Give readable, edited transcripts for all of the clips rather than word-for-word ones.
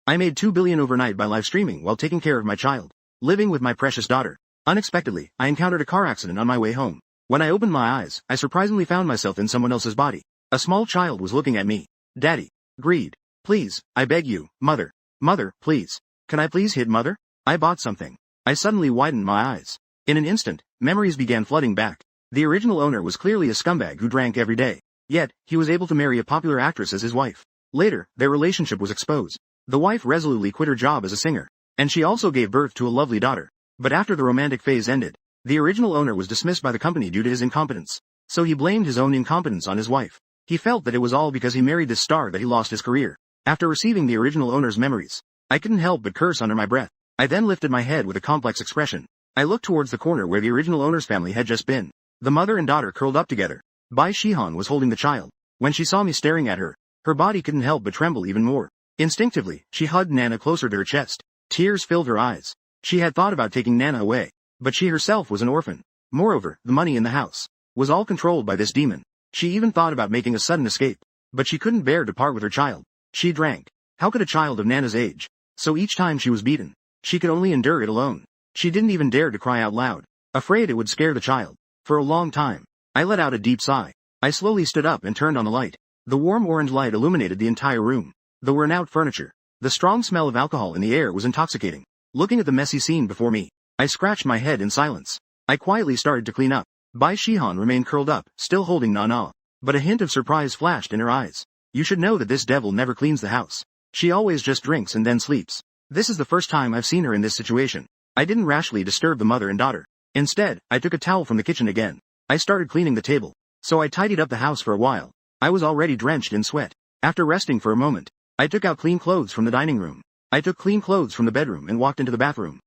I made 2 billion overnight by live streaming while taking care of my child, living with my precious daughter. Unexpectedly, I encountered a car accident on my way home. When I opened my eyes, I surprisingly found myself in someone else's body. A small child was looking at me. Daddy. Greed. Please, I beg you, mother. Mother, please. Can I please hit mother? I bought something. I suddenly widened my eyes. In an instant, memories began flooding back. The original owner was clearly a scumbag who drank every day. Yet, he was able to marry a popular actress as his wife. Later, their relationship was exposed. The wife resolutely quit her job as a singer, and she also gave birth to a lovely daughter. But after the romantic phase ended, the original owner was dismissed by the company due to his incompetence. So he blamed his own incompetence on his wife. He felt that it was all because he married this star that he lost his career. After receiving the original owner's memories, I couldn't help but curse under my breath. I then lifted my head with a complex expression. I looked towards the corner where the original owner's family had just been. The mother and daughter curled up together. Bai Shihan was holding the child. When she saw me staring at her, her body couldn't help but tremble even more. Instinctively, she hugged Nana closer to her chest. Tears filled her eyes. She had thought about taking Nana away, but she herself was an orphan. Moreover, the money in the house was all controlled by this demon. She even thought about making a sudden escape, but she couldn't bear to part with her child. She drank. How could a child of Nana's age? So each time she was beaten, she could only endure it alone. She didn't even dare to cry out loud, afraid it would scare the child. For a long time, I let out a deep sigh. I slowly stood up and turned on the light. The warm orange light illuminated the entire room. The worn-out furniture. The strong smell of alcohol in the air was intoxicating. Looking at the messy scene before me, I scratched my head in silence. I quietly started to clean up. Bai Shihan remained curled up, still holding Nana. But a hint of surprise flashed in her eyes. You should know that this devil never cleans the house. She always just drinks and then sleeps. This is the first time I've seen her in this situation. I didn't rashly disturb the mother and daughter. Instead, I took a towel from the kitchen again. I started cleaning the table. So I tidied up the house for a while. I was already drenched in sweat. After resting for a moment, I took out clean clothes from the dining room. I took clean clothes from the bedroom and walked into the bathroom.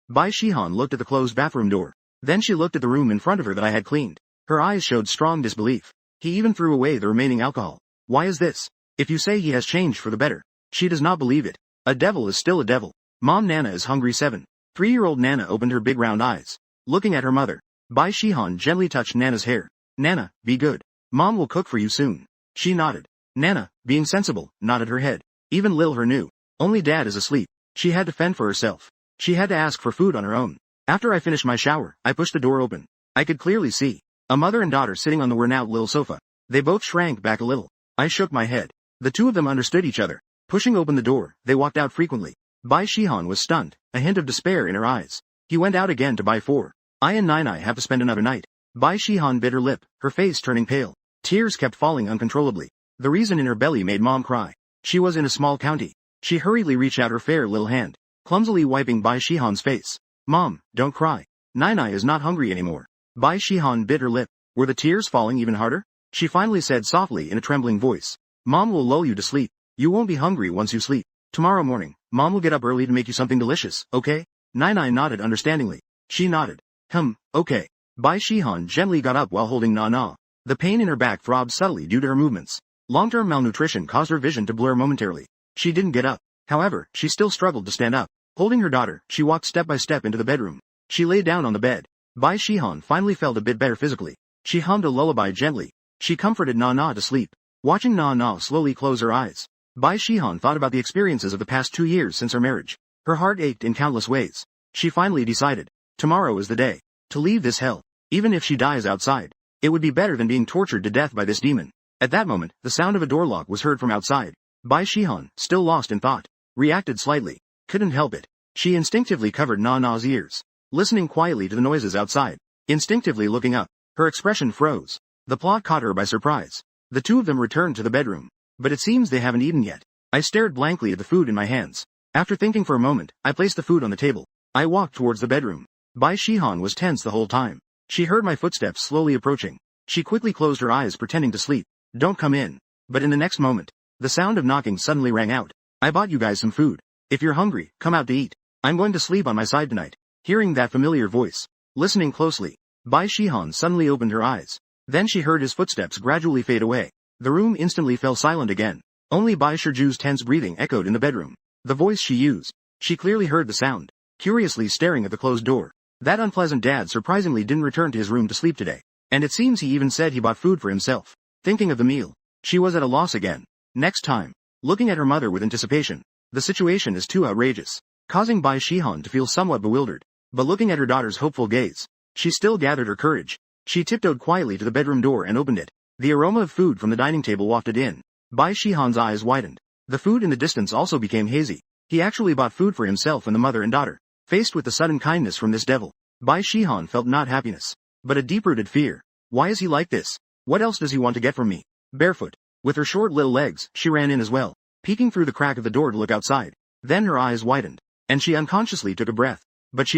Bai Shihan looked at the closed bathroom door. Then she looked at the room in front of her that I had cleaned. Her eyes showed strong disbelief. He even threw away the remaining alcohol. Why is this? If you say he has changed for the better, she does not believe it. A devil is still a devil. Mom, Nana is hungry. 3-year-old Nana opened her big round eyes, looking at her mother. Bai Shihan gently touched Nana's hair. Nana, be good. Mom will cook for you soon. She nodded. Nana, being sensible, nodded her head. Even Lil her knew. Only Dad is asleep. She had to fend for herself. She had to ask for food on her own. After I finished my shower, I pushed the door open. I could clearly see a mother and daughter sitting on the worn-out Lil sofa. They both shrank back a little. I shook my head. The two of them understood each other. Pushing open the door, they walked out frequently. Bai Shihan was stunned, a hint of despair in her eyes. He went out again to buy 4. I and Nai have to spend another night. Bai Shihan bit her lip, her face turning pale. Tears kept falling uncontrollably. The reason in her belly made Mom cry. She was in a small county. She hurriedly reached out her fair little hand, clumsily wiping Bai Shihan's face. Mom, don't cry. Nai is not hungry anymore. Bai Shihan bit her lip. Were the tears falling even harder? She finally said softly in a trembling voice. Mom will lull you to sleep. You won't be hungry once you sleep. Tomorrow morning, Mom will get up early to make you something delicious, okay? Nai nodded understandingly. She nodded. Okay. Bai Shihan gently got up while holding Nana. The pain in her back throbbed subtly due to her movements. Long-term malnutrition caused her vision to blur momentarily. She didn't get up. However, she still struggled to stand up. Holding her daughter, she walked step by step into the bedroom. She lay down on the bed. Bai Shihan finally felt a bit better physically. She hummed a lullaby gently. She comforted Nana to sleep. Watching Nana slowly close her eyes, Bai Shihan thought about the experiences of the past 2 years since her marriage. Her heart ached in countless ways. She finally decided. Tomorrow is the day. To leave this hell. Even if she dies outside, it would be better than being tortured to death by this demon. At that moment, the sound of a door lock was heard from outside. Bai Shihan, still lost in thought, reacted slightly. Couldn't help it. She instinctively covered Nana's ears, listening quietly to the noises outside. Instinctively looking up, her expression froze. The plot caught her by surprise. The two of them returned to the bedroom. But it seems they haven't eaten yet. I stared blankly at the food in my hands. After thinking for a moment, I placed the food on the table. I walked towards the bedroom. Bai Shihan was tense the whole time. She heard my footsteps slowly approaching. She quickly closed her eyes pretending to sleep. Don't come in. But in the next moment, the sound of knocking suddenly rang out. I bought you guys some food. If you're hungry, come out to eat. I'm going to sleep on my side tonight. Hearing that familiar voice, listening closely, Bai Shihan suddenly opened her eyes. Then she heard his footsteps gradually fade away. The room instantly fell silent again. Only Bai Shiju's tense breathing echoed in the bedroom. The voice she used. She clearly heard the sound, curiously staring at the closed door. That unpleasant dad surprisingly didn't return to his room to sleep today. And it seems he even said he bought food for himself. Thinking of the meal, she was at a loss again. Next time, looking at her mother with anticipation, The situation is too outrageous, causing Bai Shihan to feel somewhat bewildered. But looking at her daughter's hopeful gaze, she still gathered her courage. She tiptoed quietly to the bedroom door and opened it. The aroma of food from the dining table wafted in. Bai Shihan's eyes widened. The food in the distance also became hazy. He actually bought food for himself and the mother and daughter. Faced with the sudden kindness from this devil, Bai Shihan felt not happiness, but a deep-rooted fear. Why is he like this? What else does he want to get from me? Barefoot, with her short little legs, she ran in as well, peeking through the crack of the door to look outside. Then her eyes widened, and she unconsciously took a breath. But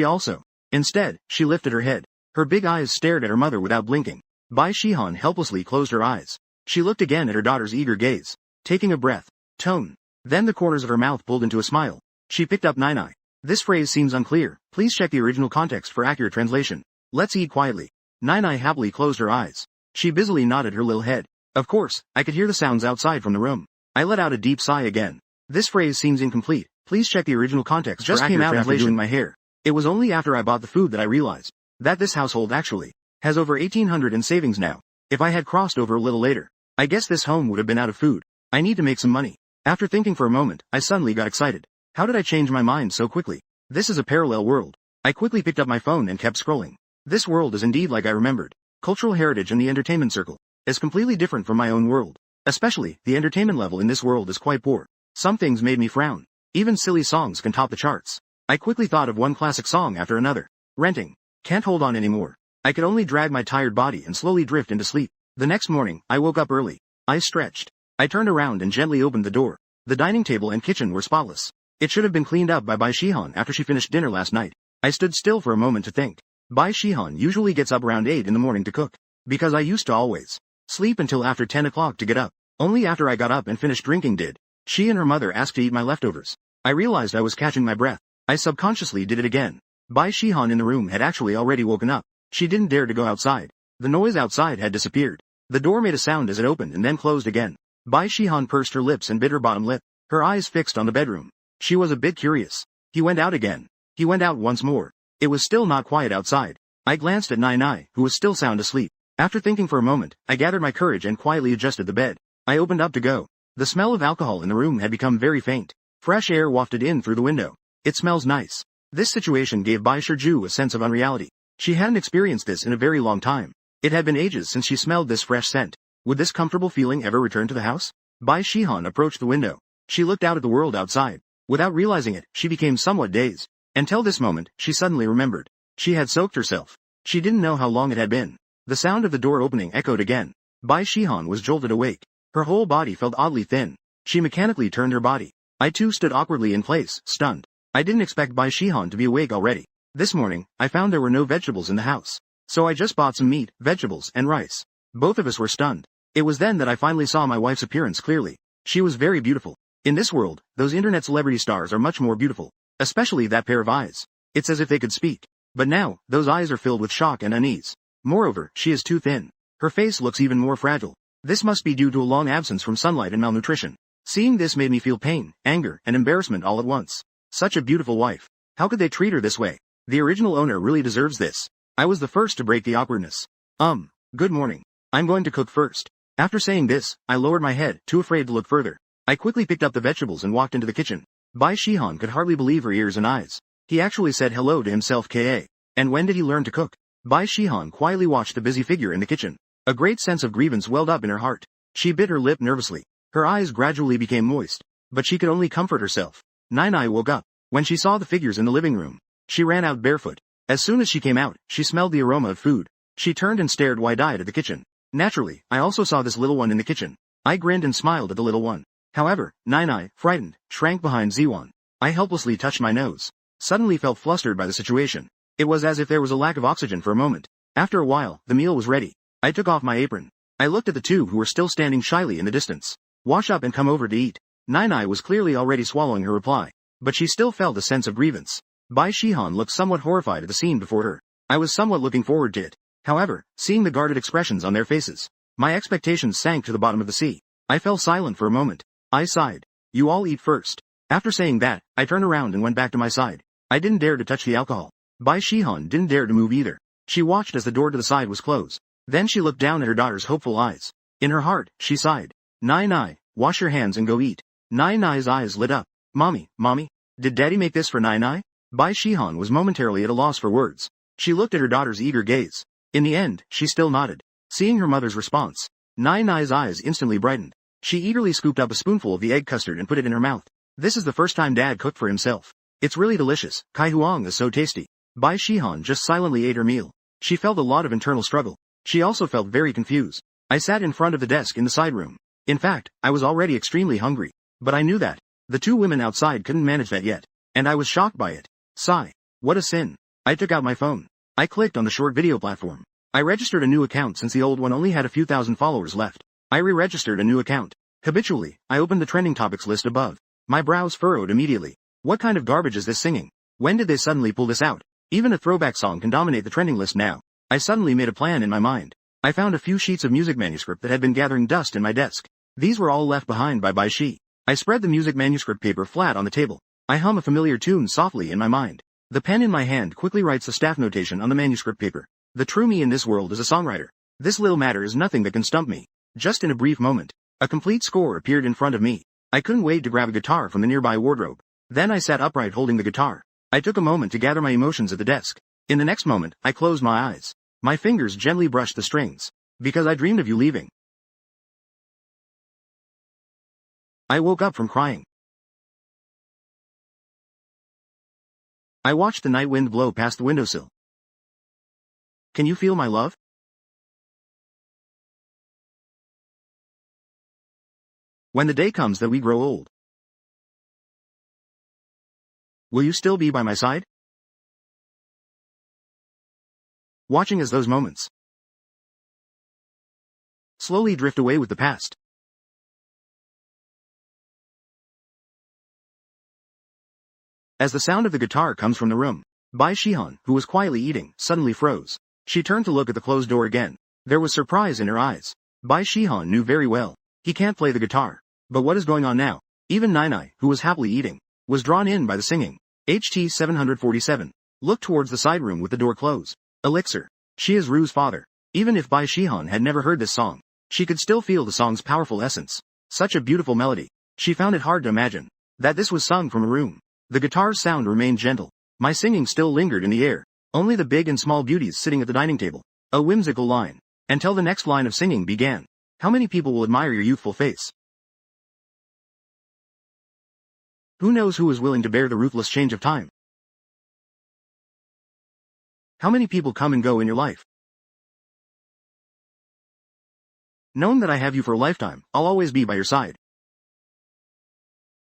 instead, she lifted her head. Her big eyes stared at her mother without blinking. Bai Shihan helplessly closed her eyes. She looked again at her daughter's eager gaze, taking a breath. Tone. Then the corners of her mouth pulled into a smile. She picked up Nai. This phrase seems unclear. Please check the original context for accurate translation. Let's eat quietly. Nai happily closed her eyes. She busily nodded her little head. Of course, I could hear the sounds outside from the room. I let out a deep sigh again. This phrase seems incomplete. Please check the original context for accurate translation. Just came out after doing my hair. It was only after I bought the food that I realized that this household actually has over 1800 in savings now. If I had crossed over a little later, I guess this home would have been out of food. I need to make some money. After thinking for a moment, I suddenly got excited. How did I change my mind so quickly? This is a parallel world. I quickly picked up my phone and kept scrolling. This world is indeed like I remembered. Cultural heritage in the entertainment circle is completely different from my own world. Especially, the entertainment level in this world is quite poor. Some things made me frown. Even silly songs can top the charts. I quickly thought of one classic song after another. Renting. Can't hold on anymore. I could only drag my tired body and slowly drift into sleep. The next morning, I woke up early. I stretched. I turned around and gently opened the door. The dining table and kitchen were spotless. It should have been cleaned up by Bai Shihan after she finished dinner last night. I stood still for a moment to think. Bai Shihan usually gets up around 8 in the morning to cook. Because I used to always sleep until after 10 o'clock to get up. Only after I got up and finished drinking did she and her mother ask to eat my leftovers. I realized I was catching my breath. I subconsciously did it again. Bai Shihan in the room had actually already woken up. She didn't dare to go outside. The noise outside had disappeared. The door made a sound as it opened and then closed again. Bai Shihan pursed her lips and bit her bottom lip, her eyes fixed on the bedroom. She was a bit curious. He went out again. He went out once more. It was still not quiet outside. I glanced at Nai, who was still sound asleep. After thinking for a moment, I gathered my courage and quietly adjusted the bed. I opened up to go. The smell of alcohol in the room had become very faint. Fresh air wafted in through the window. It smells nice. This situation gave Bai Shiju a sense of unreality. She hadn't experienced this in a very long time. It had been ages since she smelled this fresh scent. Would this comfortable feeling ever return to the house? Bai Shihan approached the window. She looked out at the world outside. Without realizing it, she became somewhat dazed. Until this moment, she suddenly remembered. She had soaked herself. She didn't know how long it had been. The sound of the door opening echoed again. Bai Shihan was jolted awake. Her whole body felt oddly thin. She mechanically turned her body. I too stood awkwardly in place, stunned. I didn't expect Bai Shihan to be awake already. This morning, I found there were no vegetables in the house. So I just bought some meat, vegetables, and rice. Both of us were stunned. It was then that I finally saw my wife's appearance clearly. She was very beautiful. In this world, those internet celebrity stars are much more beautiful. Especially that pair of eyes. It's as if they could speak. But now, those eyes are filled with shock and unease. Moreover, she is too thin. Her face looks even more fragile. This must be due to a long absence from sunlight and malnutrition. Seeing this made me feel pain, anger, and embarrassment all at once. Such a beautiful wife. How could they treat her this way? The original owner really deserves this. I was the first to break the awkwardness. Good morning. I'm going to cook first. After saying this, I lowered my head, too afraid to look further. I quickly picked up the vegetables and walked into the kitchen. Bai Shihan could hardly believe her ears and eyes. He actually said hello to himself Ka. And when did he learn to cook? Bai Shihan quietly watched the busy figure in the kitchen. A great sense of grievance welled up in her heart. She bit her lip nervously. Her eyes gradually became moist. But she could only comfort herself. Nai woke up. When she saw the figures in the living room, she ran out barefoot. As soon as she came out, she smelled the aroma of food. She turned and stared wide-eyed at the kitchen. Naturally, I also saw this little one in the kitchen. I grinned and smiled at the little one. However, Nai, frightened, shrank behind Ziwan. I helplessly touched my nose. Suddenly felt flustered by the situation. It was as if there was a lack of oxygen for a moment. After a while, the meal was ready. I took off my apron. I looked at the two who were still standing shyly in the distance. Wash up and come over to eat. Nai was clearly already swallowing her reply. But she still felt a sense of grievance. Bai Shihan looked somewhat horrified at the scene before her. I was somewhat looking forward to it. However, seeing the guarded expressions on their faces, my expectations sank to the bottom of the sea. I fell silent for a moment. I sighed. You all eat first. After saying that, I turned around and went back to my side. I didn't dare to touch the alcohol. Bai Shihan didn't dare to move either. She watched as the door to the side was closed. Then she looked down at her daughter's hopeful eyes. In her heart, she sighed. Nai, wash your hands and go eat. Nai's eyes lit up. Mommy, did Daddy make this for Nai Nai? Bai Shihan was momentarily at a loss for words. She looked at her daughter's eager gaze. In the end, she still nodded. Seeing her mother's response, Nai Nai's eyes instantly brightened. She eagerly scooped up a spoonful of the egg custard and put it in her mouth. This is the first time Dad cooked for himself. It's really delicious. Kai Huang is so tasty. Bai Shihan just silently ate her meal. She felt a lot of internal struggle. She also felt very confused. I sat in front of the desk in the side room. In fact, I was already extremely hungry. But I knew that. The two women outside couldn't manage that yet. And I was shocked by it. Sigh. What a sin. I took out my phone. I clicked on the short video platform. I registered a new account since the old one only had a few thousand followers left. I re-registered a new account. Habitually, I opened the trending topics list above. My brows furrowed immediately. What kind of garbage is this singing? When did they suddenly pull this out? Even a throwback song can dominate the trending list now. I suddenly made a plan in my mind. I found a few sheets of music manuscript that had been gathering dust in my desk. These were all left behind by Bai Shi. I spread the music manuscript paper flat on the table. I hum a familiar tune softly in my mind. The pen in my hand quickly writes a staff notation on the manuscript paper. The true me in this world is a songwriter. This little matter is nothing that can stump me. Just in a brief moment, a complete score appeared in front of me. I couldn't wait to grab a guitar from the nearby wardrobe. Then I sat upright holding the guitar. I took a moment to gather my emotions at the desk. In the next moment, I closed my eyes. My fingers gently brushed the strings. Because I dreamed of you leaving. I woke up from crying. I watched the night wind blow past the windowsill. Can you feel my love? When the day comes that we grow old, will you still be by my side? Watching as those moments slowly drift away with the past. As the sound of the guitar comes from the room, Bai Shihan, who was quietly eating, suddenly froze. She turned to look at the closed door again. There was surprise in her eyes. Bai Shihan knew very well. He can't play the guitar. But what is going on now? Even Nai, who was happily eating, was drawn in by the singing. HT 747. Looked towards the side room with the door closed. Elixir. She is Ru's father. Even if Bai Shihan had never heard this song, she could still feel the song's powerful essence. Such a beautiful melody. She found it hard to imagine that this was sung from a room. The guitar's sound remained gentle. My singing still lingered in the air. Only the big and small beauties sitting at the dining table. A whimsical line. Until the next line of singing began. How many people will admire your youthful face? Who knows who is willing to bear the ruthless change of time? How many people come and go in your life? Knowing that I have you for a lifetime, I'll always be by your side.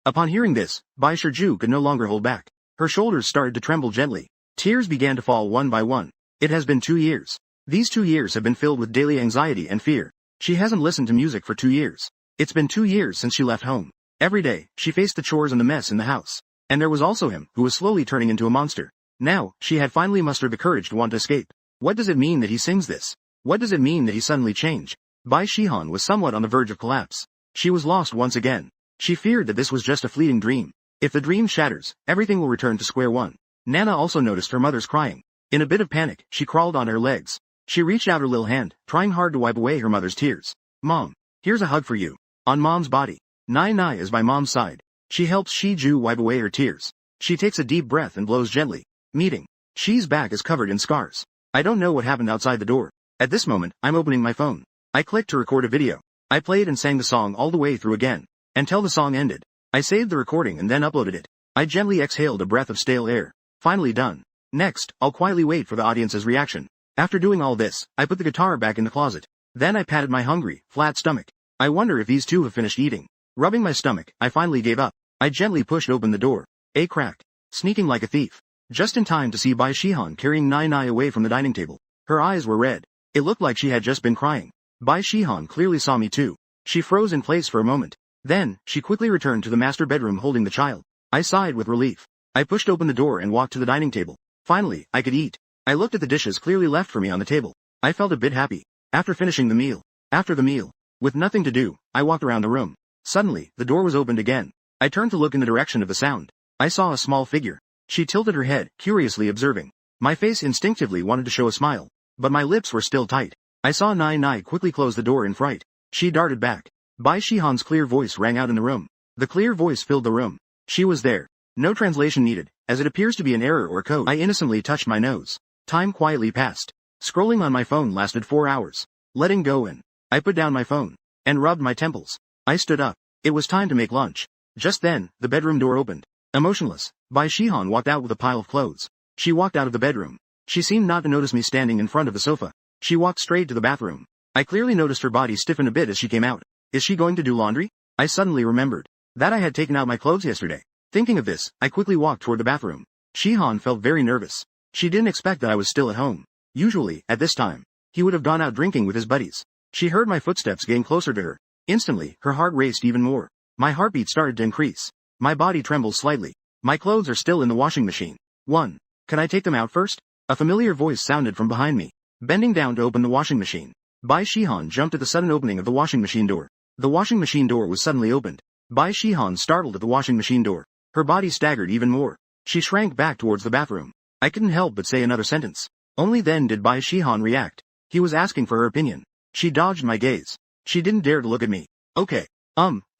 Upon hearing this, Bai Shiju could no longer hold back. Her shoulders started to tremble gently. Tears began to fall one by one. It has been 2 years. These 2 years have been filled with daily anxiety and fear. She hasn't listened to music for 2 years. It's been 2 years since she left home. Every day, she faced the chores and the mess in the house. And there was also him, who was slowly turning into a monster. Now, she had finally mustered the courage to want to escape. What does it mean that he sings this? What does it mean that he suddenly changed? Bai Shihan was somewhat on the verge of collapse. She was lost once again. She feared that this was just a fleeting dream. If the dream shatters, everything will return to square one. Nana also noticed her mother's crying. In a bit of panic, she crawled on her legs. She reached out her little hand, trying hard to wipe away her mother's tears. Mom, here's a hug for you. On Mom's body. Nai is by Mom's side. She helps Shiju wipe away her tears. She takes a deep breath and blows gently. Meeting. Shi's back is covered in scars. I don't know what happened outside the door. At this moment, I'm opening my phone. I clicked to record a video. I played and sang the song all the way through again. Until the song ended. I saved the recording and then uploaded it. I gently exhaled a breath of stale air. Finally done. Next, I'll quietly wait for the audience's reaction. After doing all this, I put the guitar back in the closet. Then I patted my hungry, flat stomach. I wonder if these two have finished eating. Rubbing my stomach, I finally gave up. I gently pushed open the door. A crack. Sneaking like a thief. Just in time to see Bai Shihan carrying Nai away from the dining table. Her eyes were red. It looked like she had just been crying. Bai Shihan clearly saw me too. She froze in place for a moment. Then, she quickly returned to the master bedroom holding the child. I sighed with relief. I pushed open the door and walked to the dining table. Finally, I could eat. I looked at the dishes clearly left for me on the table. I felt a bit happy. After finishing the meal. After the meal. With nothing to do, I walked around the room. Suddenly, the door was opened again. I turned to look in the direction of the sound. I saw a small figure. She tilted her head, curiously observing. My face instinctively wanted to show a smile. But my lips were still tight. I saw Nai quickly close the door in fright. She darted back. Bai Shihan's clear voice rang out in the room. The clear voice filled the room. She was there. No translation needed, as it appears to be an error or code. I innocently touched my nose. Time quietly passed. Scrolling on my phone lasted 4 hours. Letting go in. I put down my phone. And rubbed my temples. I stood up. It was time to make lunch. Just then, the bedroom door opened. Emotionless, Bai Shihan walked out with a pile of clothes. She walked out of the bedroom. She seemed not to notice me standing in front of the sofa. She walked straight to the bathroom. I clearly noticed her body stiffen a bit as she came out. Is she going to do laundry? I suddenly remembered that I had taken out my clothes yesterday. Thinking of this, I quickly walked toward the bathroom. Shihan felt very nervous. She didn't expect that I was still at home. Usually, at this time, he would have gone out drinking with his buddies. She heard my footsteps getting closer to her. Instantly, her heart raced even more. My heartbeat started to increase. My body trembled slightly. My clothes are still in the washing machine. 1. Can I take them out first? A familiar voice sounded from behind me. Bending down to open the washing machine, Bai Shihan jumped at the sudden opening of the washing machine door. The washing machine door was suddenly opened. Bai Shihan startled at the washing machine door. Her body staggered even more. She shrank back towards the bathroom. I couldn't help but say another sentence. Only then did Bai Shihan react. He was asking for her opinion. She dodged my gaze. She didn't dare to look at me. Okay.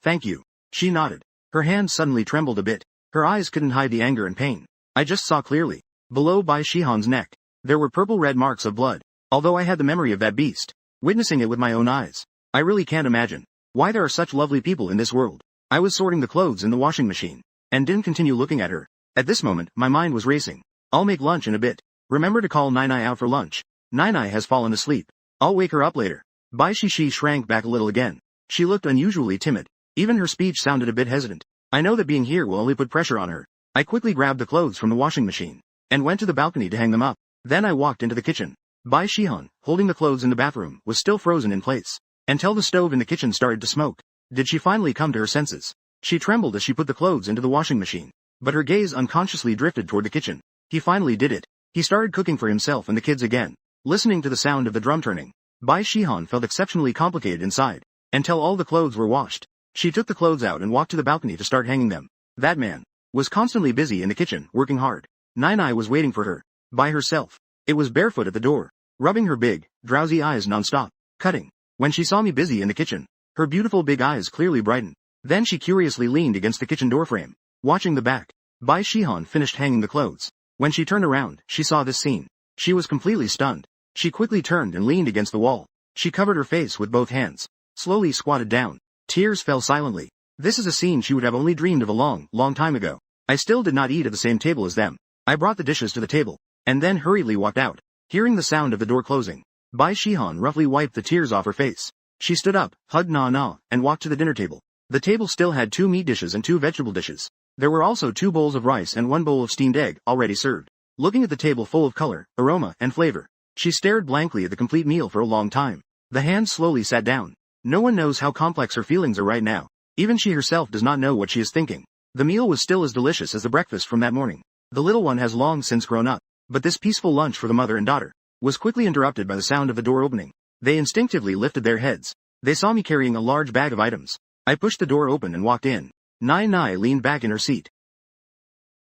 Thank you. She nodded. Her hand suddenly trembled a bit. Her eyes couldn't hide the anger and pain. I just saw clearly. Below Bai Shihan's neck, there were purple-red marks of blood. Although I had the memory of that beast, witnessing it with my own eyes, I really can't imagine why there are such lovely people in this world. I was sorting the clothes in the washing machine, and didn't continue looking at her. At this moment, my mind was racing. I'll make lunch in a bit. Remember to call Nai out for lunch. Nai has fallen asleep. I'll wake her up later. Bai Shishi shrank back a little again. She looked unusually timid. Even her speech sounded a bit hesitant. I know that being here will only put pressure on her. I quickly grabbed the clothes from the washing machine, and went to the balcony to hang them up. Then I walked into the kitchen. Bai Shihan, holding the clothes in the bathroom, was still frozen in place, until the stove in the kitchen started to smoke. Did she finally come to her senses? She trembled as she put the clothes into the washing machine, but her gaze unconsciously drifted toward the kitchen. He finally did it. He started cooking for himself and the kids again. Listening to the sound of the drum turning, Bai Shihan felt exceptionally complicated inside, until all the clothes were washed. She took the clothes out and walked to the balcony to start hanging them. That man was constantly busy in the kitchen, working hard. Nai was waiting for her, by herself. It was barefoot at the door, rubbing her big, drowsy eyes non-stop, cutting. When she saw me busy in the kitchen, her beautiful big eyes clearly brightened. Then she curiously leaned against the kitchen doorframe, watching the back. Bai Shihan finished hanging the clothes. When she turned around, she saw this scene. She was completely stunned. She quickly turned and leaned against the wall. She covered her face with both hands, slowly squatted down. Tears fell silently. This is a scene she would have only dreamed of a long, long time ago. I still did not eat at the same table as them. I brought the dishes to the table, and then hurriedly walked out. Hearing the sound of the door closing, Bai Shihan roughly wiped the tears off her face. She stood up, hugged Na, and walked to the dinner table. The table still had 2 meat dishes and 2 vegetable dishes. There were also 2 bowls of rice and 1 bowl of steamed egg, already served. Looking at the table full of color, aroma, and flavor, she stared blankly at the complete meal for a long time. The hand slowly sat down. No one knows how complex her feelings are right now. Even she herself does not know what she is thinking. The meal was still as delicious as the breakfast from that morning. The little one has long since grown up. But this peaceful lunch for the mother and daughter was quickly interrupted by the sound of the door opening. They instinctively lifted their heads. They saw me carrying a large bag of items. I pushed the door open and walked in. Nai leaned back in her seat.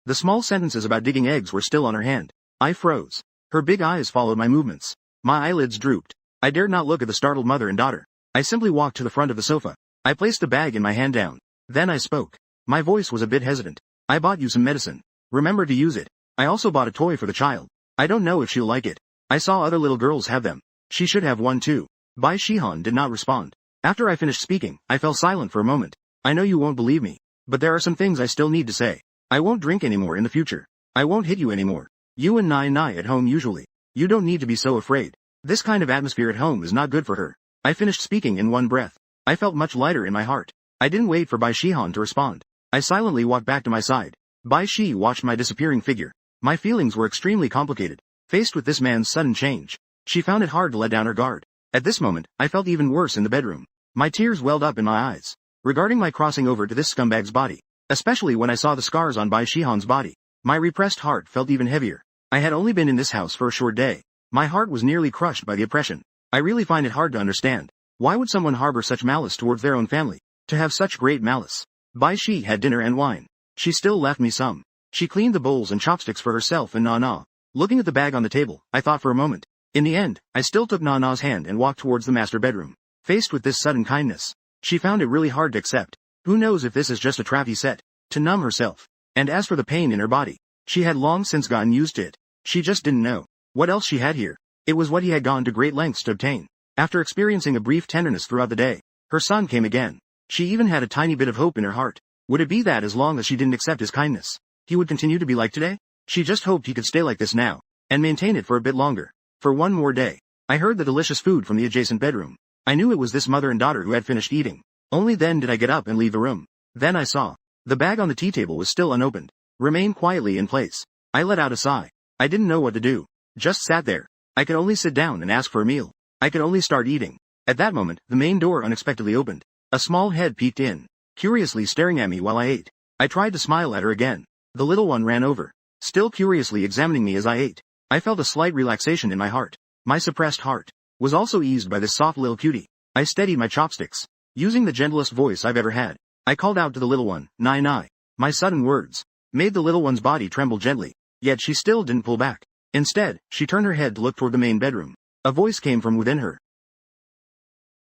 The small sentences about digging eggs were still on her hand. I froze. Her big eyes followed my movements. My eyelids drooped. I dared not look at the startled mother and daughter. I simply walked to the front of the sofa. I placed the bag in my hand down. Then I spoke. My voice was a bit hesitant. I bought you some medicine. Remember to use it. I also bought a toy for the child. I don't know if she'll like it. I saw other little girls have them. She should have one too. Bai Shihan did not respond. After I finished speaking, I fell silent for a moment. I know you won't believe me, but there are some things I still need to say. I won't drink anymore in the future. I won't hit you anymore. You and Nai at home usually. You don't need to be so afraid. This kind of atmosphere at home is not good for her. I finished speaking in one breath. I felt much lighter in my heart. I didn't wait for Bai Shihan to respond. I silently walked back to my side. Bai Shi watched my disappearing figure. My feelings were extremely complicated. Faced with this man's sudden change, she found it hard to let down her guard. At this moment, I felt even worse in the bedroom. My tears welled up in my eyes. Regarding my crossing over to this scumbag's body, especially when I saw the scars on Bai Shihan's body, my repressed heart felt even heavier. I had only been in this house for a short day. My heart was nearly crushed by the oppression. I really find it hard to understand. Why would someone harbor such malice towards their own family? To have such great malice. Bai Shi had dinner and wine. She still left me some. She cleaned the bowls and chopsticks for herself and Na. Looking at the bag on the table, I thought for a moment. In the end, I still took Na's hand and walked towards the master bedroom. Faced with this sudden kindness, she found it really hard to accept. Who knows if this is just a trap he set? to numb herself. And as for the pain in her body, she had long since gotten used to it. She just didn't know what else she had here. It was what he had gone to great lengths to obtain. After experiencing a brief tenderness throughout the day, her son came again. She even had a tiny bit of hope in her heart. Would it be that as long as she didn't accept his kindness, he would continue to be like today? She just hoped he could stay like this now, and maintain it for a bit longer. For one more day. I heard the delicious food from the adjacent bedroom. I knew it was this mother and daughter who had finished eating. Only then did I get up and leave the room. Then I saw. The bag on the tea table was still unopened. Remained quietly in place. I let out a sigh. I didn't know what to do. Just sat there. I could only sit down and ask for a meal. I could only start eating. At that moment, the main door unexpectedly opened. A small head peeked in, curiously staring at me while I ate. I tried to smile at her again. The little one ran over, still curiously examining me as I ate. I felt a slight relaxation in my heart. My suppressed heart was also eased by this soft little cutie. I steadied my chopsticks. Using the gentlest voice I've ever had, I called out to the little one, "Nai Nai." My sudden words made the little one's body tremble gently, yet she still didn't pull back. Instead, she turned her head to look toward the main bedroom. A voice came from within her.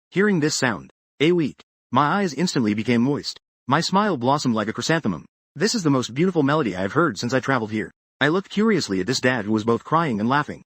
Hearing this sound, my eyes instantly became moist. My smile blossomed like a chrysanthemum. This is the most beautiful melody I have heard since I traveled here. I looked curiously at this dad who was both crying and laughing.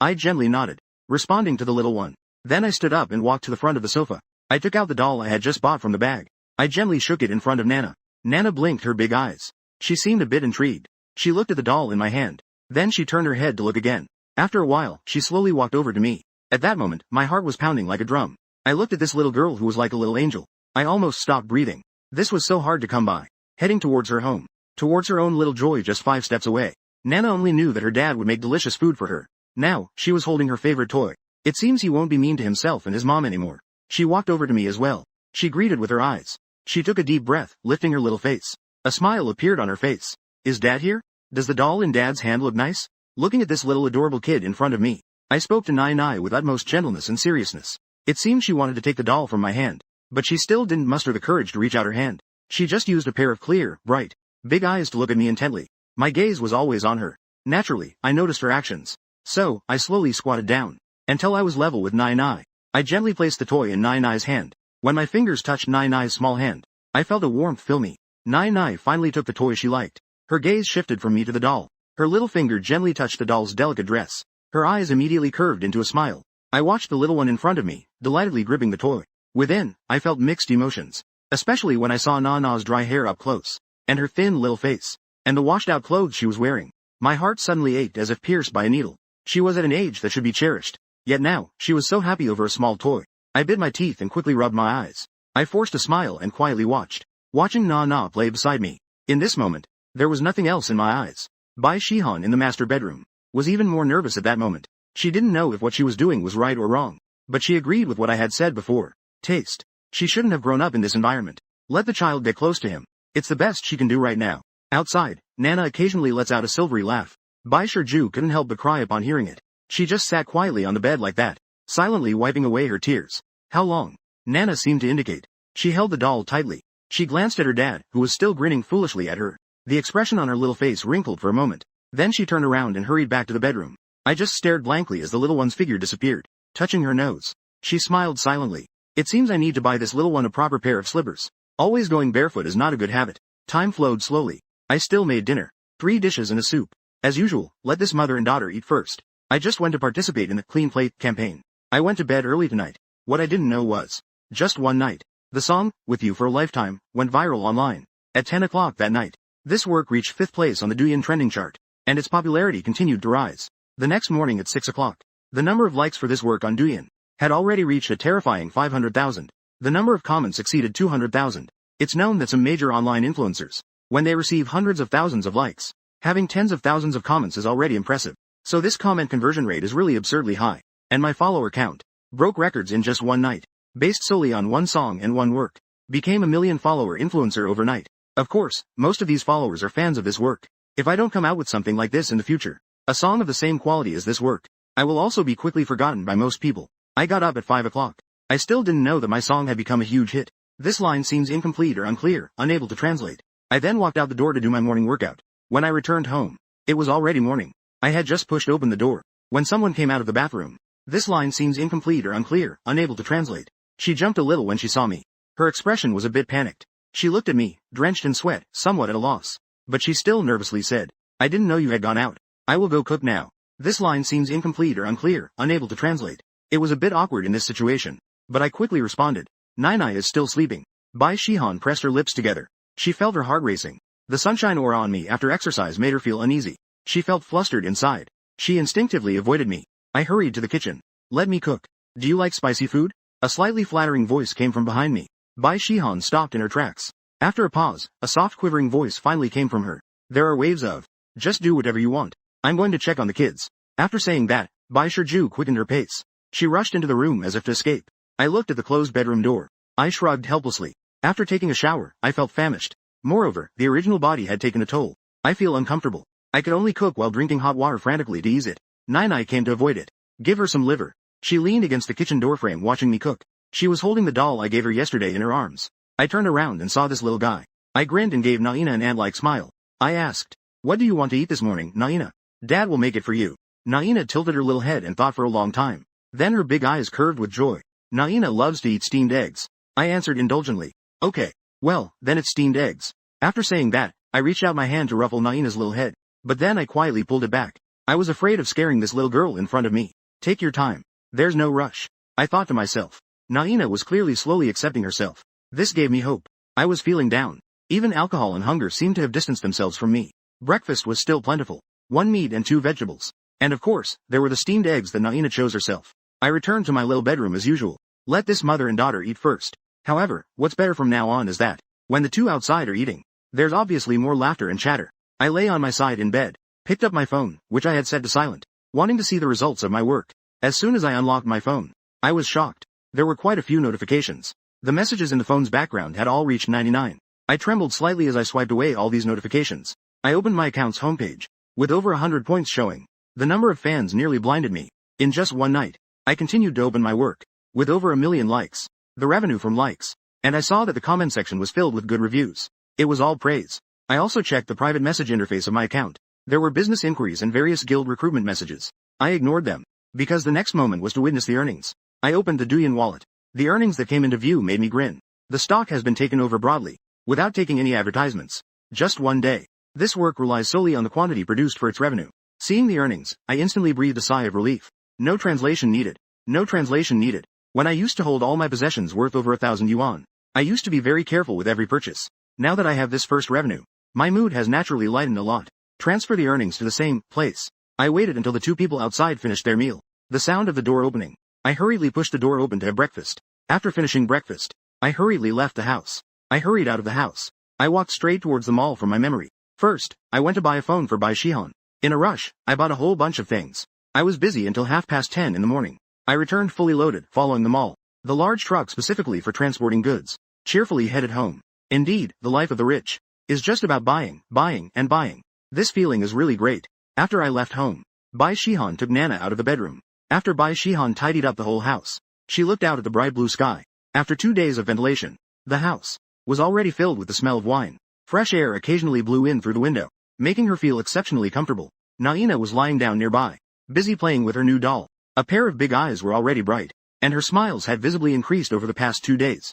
I gently nodded, responding to the little one. Then I stood up and walked to the front of the sofa. I took out the doll I had just bought from the bag. I gently shook it in front of Nana. Nana blinked her big eyes. She seemed a bit intrigued. She looked at the doll in my hand. Then she turned her head to look again. After a while, she slowly walked over to me. At that moment, my heart was pounding like a drum. I looked at this little girl who was like a little angel. I almost stopped breathing. This was so hard to come by. Heading towards her home. Towards her own little joy just 5 steps away. Nana only knew that her dad would make delicious food for her. Now, she was holding her favorite toy. It seems he won't be mean to himself and his mom anymore. She walked over to me as well. She greeted with her eyes. She took a deep breath, lifting her little face. A smile appeared on her face. Is Dad here? Does the doll in Dad's hand look nice? Looking at this little adorable kid in front of me, I spoke to Nai Nai with utmost gentleness and seriousness. It seemed she wanted to take the doll from my hand, but she still didn't muster the courage to reach out her hand. She just used a pair of clear, bright, big eyes to look at me intently. My gaze was always on her. Naturally, I noticed her actions. So, I slowly squatted down, until I was level with Nai Nai. I gently placed the toy in Nai Nai's hand. When my fingers touched Nai Nai's small hand, I felt a warmth fill me. Nai Nai finally took the toy she liked. Her gaze shifted from me to the doll. Her little finger gently touched the doll's delicate dress. Her eyes immediately curved into a smile. I watched the little one in front of me, delightedly gripping the toy. Within, I felt mixed emotions, especially when I saw Nana's dry hair up close, and her thin little face, and the washed-out clothes she was wearing. My heart suddenly ached as if pierced by a needle. She was at an age that should be cherished. Yet now, she was so happy over a small toy. I bit my teeth and quickly rubbed my eyes. I forced a smile and quietly watching Nana play beside me. In this moment, there was nothing else in my eyes. Bai Shihan in the master bedroom was even more nervous at that moment. She didn't know if what she was doing was right or wrong, but she agreed with what I had said before. Taste. She shouldn't have grown up in this environment. Let the child get close to him. It's the best she can do right now. Outside, Nana occasionally lets out a silvery laugh. Bai Shiju couldn't help but cry upon hearing it. She just sat quietly on the bed like that, silently wiping away her tears. How long? Nana seemed to indicate. She held the doll tightly. She glanced at her dad, who was still grinning foolishly at her. The expression on her little face wrinkled for a moment. Then she turned around and hurried back to the bedroom. I just stared blankly as the little one's figure disappeared. Touching her nose, she smiled silently. It seems I need to buy this little one a proper pair of slippers. Always going barefoot is not a good habit. Time flowed slowly. I still made dinner. 3 dishes and a soup. As usual, let this mother and daughter eat first. I just went to participate in the Clean Plate campaign. I went to bed early tonight. What I didn't know was, just one night, the song, With You for a Lifetime, went viral online. At 10 o'clock that night, this work reached 5th place on the Douyin trending chart, and its popularity continued to rise. The next morning at 6 o'clock, the number of likes for this work on Douyin had already reached a terrifying 500,000. The number of comments exceeded 200,000. It's known that some major online influencers, when they receive hundreds of thousands of likes, having tens of thousands of comments is already impressive. So this comment conversion rate is really absurdly high. And my follower count broke records in just one night, based solely on one song and one work. Became a million follower influencer overnight. Of course, most of these followers are fans of this work. If I don't come out with something like this in the future, a song of the same quality as this work, I will also be quickly forgotten by most people. I got up at 5 o'clock. I still didn't know that my song had become a huge hit. This line seems incomplete or unclear, unable to translate. I then walked out the door to do my morning workout. When I returned home, it was already morning. I had just pushed open the door when someone came out of the bathroom. This line seems incomplete or unclear, unable to translate. She jumped a little when she saw me. Her expression was a bit panicked. She looked at me, drenched in sweat, somewhat at a loss. But she still nervously said, I didn't know you had gone out. I will go cook now. This line seems incomplete or unclear, unable to translate. It was a bit awkward in this situation. But I quickly responded. Nai is still sleeping. Bai Shihan pressed her lips together. She felt her heart racing. The sunshine aura on me after exercise made her feel uneasy. She felt flustered inside. She instinctively avoided me. I hurried to the kitchen. Let me cook. Do you like spicy food? A slightly flattering voice came from behind me. Bai Shihan stopped in her tracks. After a pause, a soft quivering voice finally came from her. There are waves of. Just do whatever you want. I'm going to check on the kids. After saying that, Bai Shiju quickened her pace. She rushed into the room as if to escape. I looked at the closed bedroom door. I shrugged helplessly. After taking a shower, I felt famished. Moreover, the original body had taken a toll. I feel uncomfortable. I could only cook while drinking hot water frantically to ease it. Nai came to avoid it. Give her some liver. She leaned against the kitchen doorframe watching me cook. She was holding the doll I gave her yesterday in her arms. I turned around and saw this little guy. I grinned and gave Naina an ant-like smile. I asked, what do you want to eat this morning, Naina? Dad will make it for you. Naina tilted her little head and thought for a long time. Then her big eyes curved with joy. Naina loves to eat steamed eggs. I answered indulgently. Okay. Well, then it's steamed eggs. After saying that, I reached out my hand to ruffle Naina's little head. But then I quietly pulled it back. I was afraid of scaring this little girl in front of me. Take your time. There's no rush. I thought to myself. Naina was clearly slowly accepting herself. This gave me hope. I was feeling down. Even alcohol and hunger seemed to have distanced themselves from me. Breakfast was still plentiful. 1 meat and 2 vegetables. And of course, there were the steamed eggs that Naina chose herself. I returned to my little bedroom as usual. Let this mother and daughter eat first. However, what's better from now on is that, when the two outside are eating, there's obviously more laughter and chatter. I lay on my side in bed, picked up my phone, which I had set to silent, wanting to see the results of my work. As soon as I unlocked my phone, I was shocked. There were quite a few notifications. The messages in the phone's background had all reached 99. I trembled slightly as I swiped away all these notifications. I opened my account's homepage, with over 100 points showing. The number of fans nearly blinded me. In just one night, I continued to open my work, with over 1 million likes. The revenue from likes. And I saw that the comment section was filled with good reviews. It was all praise. I also checked the private message interface of my account. There were business inquiries and various guild recruitment messages. I ignored them, because the next moment was to witness the earnings. I opened the Douyin wallet. The earnings that came into view made me grin. The stock has been taken over broadly, without taking any advertisements. Just one day. This work relies solely on the quantity produced for its revenue. Seeing the earnings, I instantly breathed a sigh of relief. No translation needed. No translation needed. When I used to hold all my possessions worth over 1,000 yuan, I used to be very careful with every purchase. Now that I have this first revenue, my mood has naturally lightened a lot. Transfer the earnings to the same place. I waited until the 2 people outside finished their meal. The sound of the door opening. I hurriedly pushed the door open to have breakfast. After finishing breakfast, I hurriedly left the house. I hurried out of the house. I walked straight towards the mall from my memory. First, I went to buy a phone for Bai Shihan. In a rush, I bought a whole bunch of things. I was busy until 10:30 in the morning. I returned fully loaded, following the mall. The large truck specifically for transporting goods. Cheerfully headed home. Indeed, the life of the rich is just about buying, buying, and buying. This feeling is really great. After I left home, Bai Shihan took Nana out of the bedroom. After Bai Shihan tidied up the whole house, she looked out at the bright blue sky. After 2 days of ventilation, the house was already filled with the smell of wine. Fresh air occasionally blew in through the window, making her feel exceptionally comfortable. Naina was lying down nearby, busy playing with her new doll. A pair of big eyes were already bright, and her smiles had visibly increased over the past 2 days.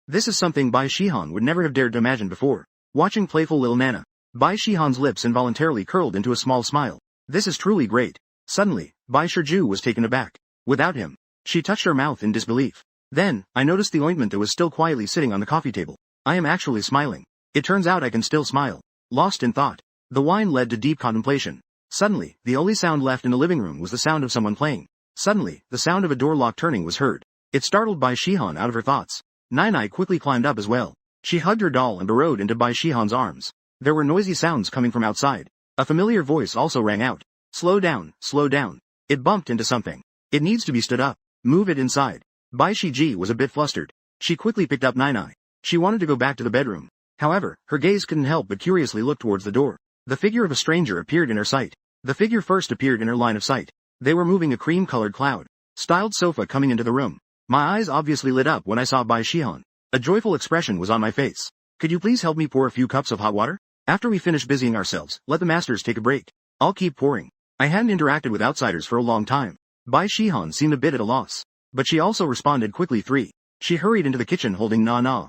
This is something Bai Shihan would never have dared to imagine before. Watching playful little Nana, Bai Shihan's lips involuntarily curled into a small smile. This is truly great. Suddenly, Bai Shiju was taken aback. Without him, she touched her mouth in disbelief. Then, I noticed the ointment that was still quietly sitting on the coffee table. I am actually smiling. It turns out I can still smile. Lost in thought, the wine led to deep contemplation. Suddenly, the only sound left in the living room was the sound of someone playing. Suddenly, the sound of a door lock turning was heard. It startled Bai Shihan out of her thoughts. Nai quickly climbed up as well. She hugged her doll and burrowed into Bai Shihan's arms. There were noisy sounds coming from outside. A familiar voice also rang out. Slow down, slow down. It bumped into something. It needs to be stood up. Move it inside. Bai Shiji was a bit flustered. She quickly picked up Nai. She wanted to go back to the bedroom. However, her gaze couldn't help but curiously look towards the door. The figure of a stranger appeared in her sight. The figure first appeared in her line of sight. They were moving a cream-colored cloud styled sofa coming into the room. My eyes obviously lit up when I saw Bai Shihan. A joyful expression was on my face. Could you please help me pour a few cups of hot water? After we finish busying ourselves, let the masters take a break. I'll keep pouring. I hadn't interacted with outsiders for a long time. Bai Shihan seemed a bit at a loss. But she also responded quickly. She hurried into the kitchen holding Na.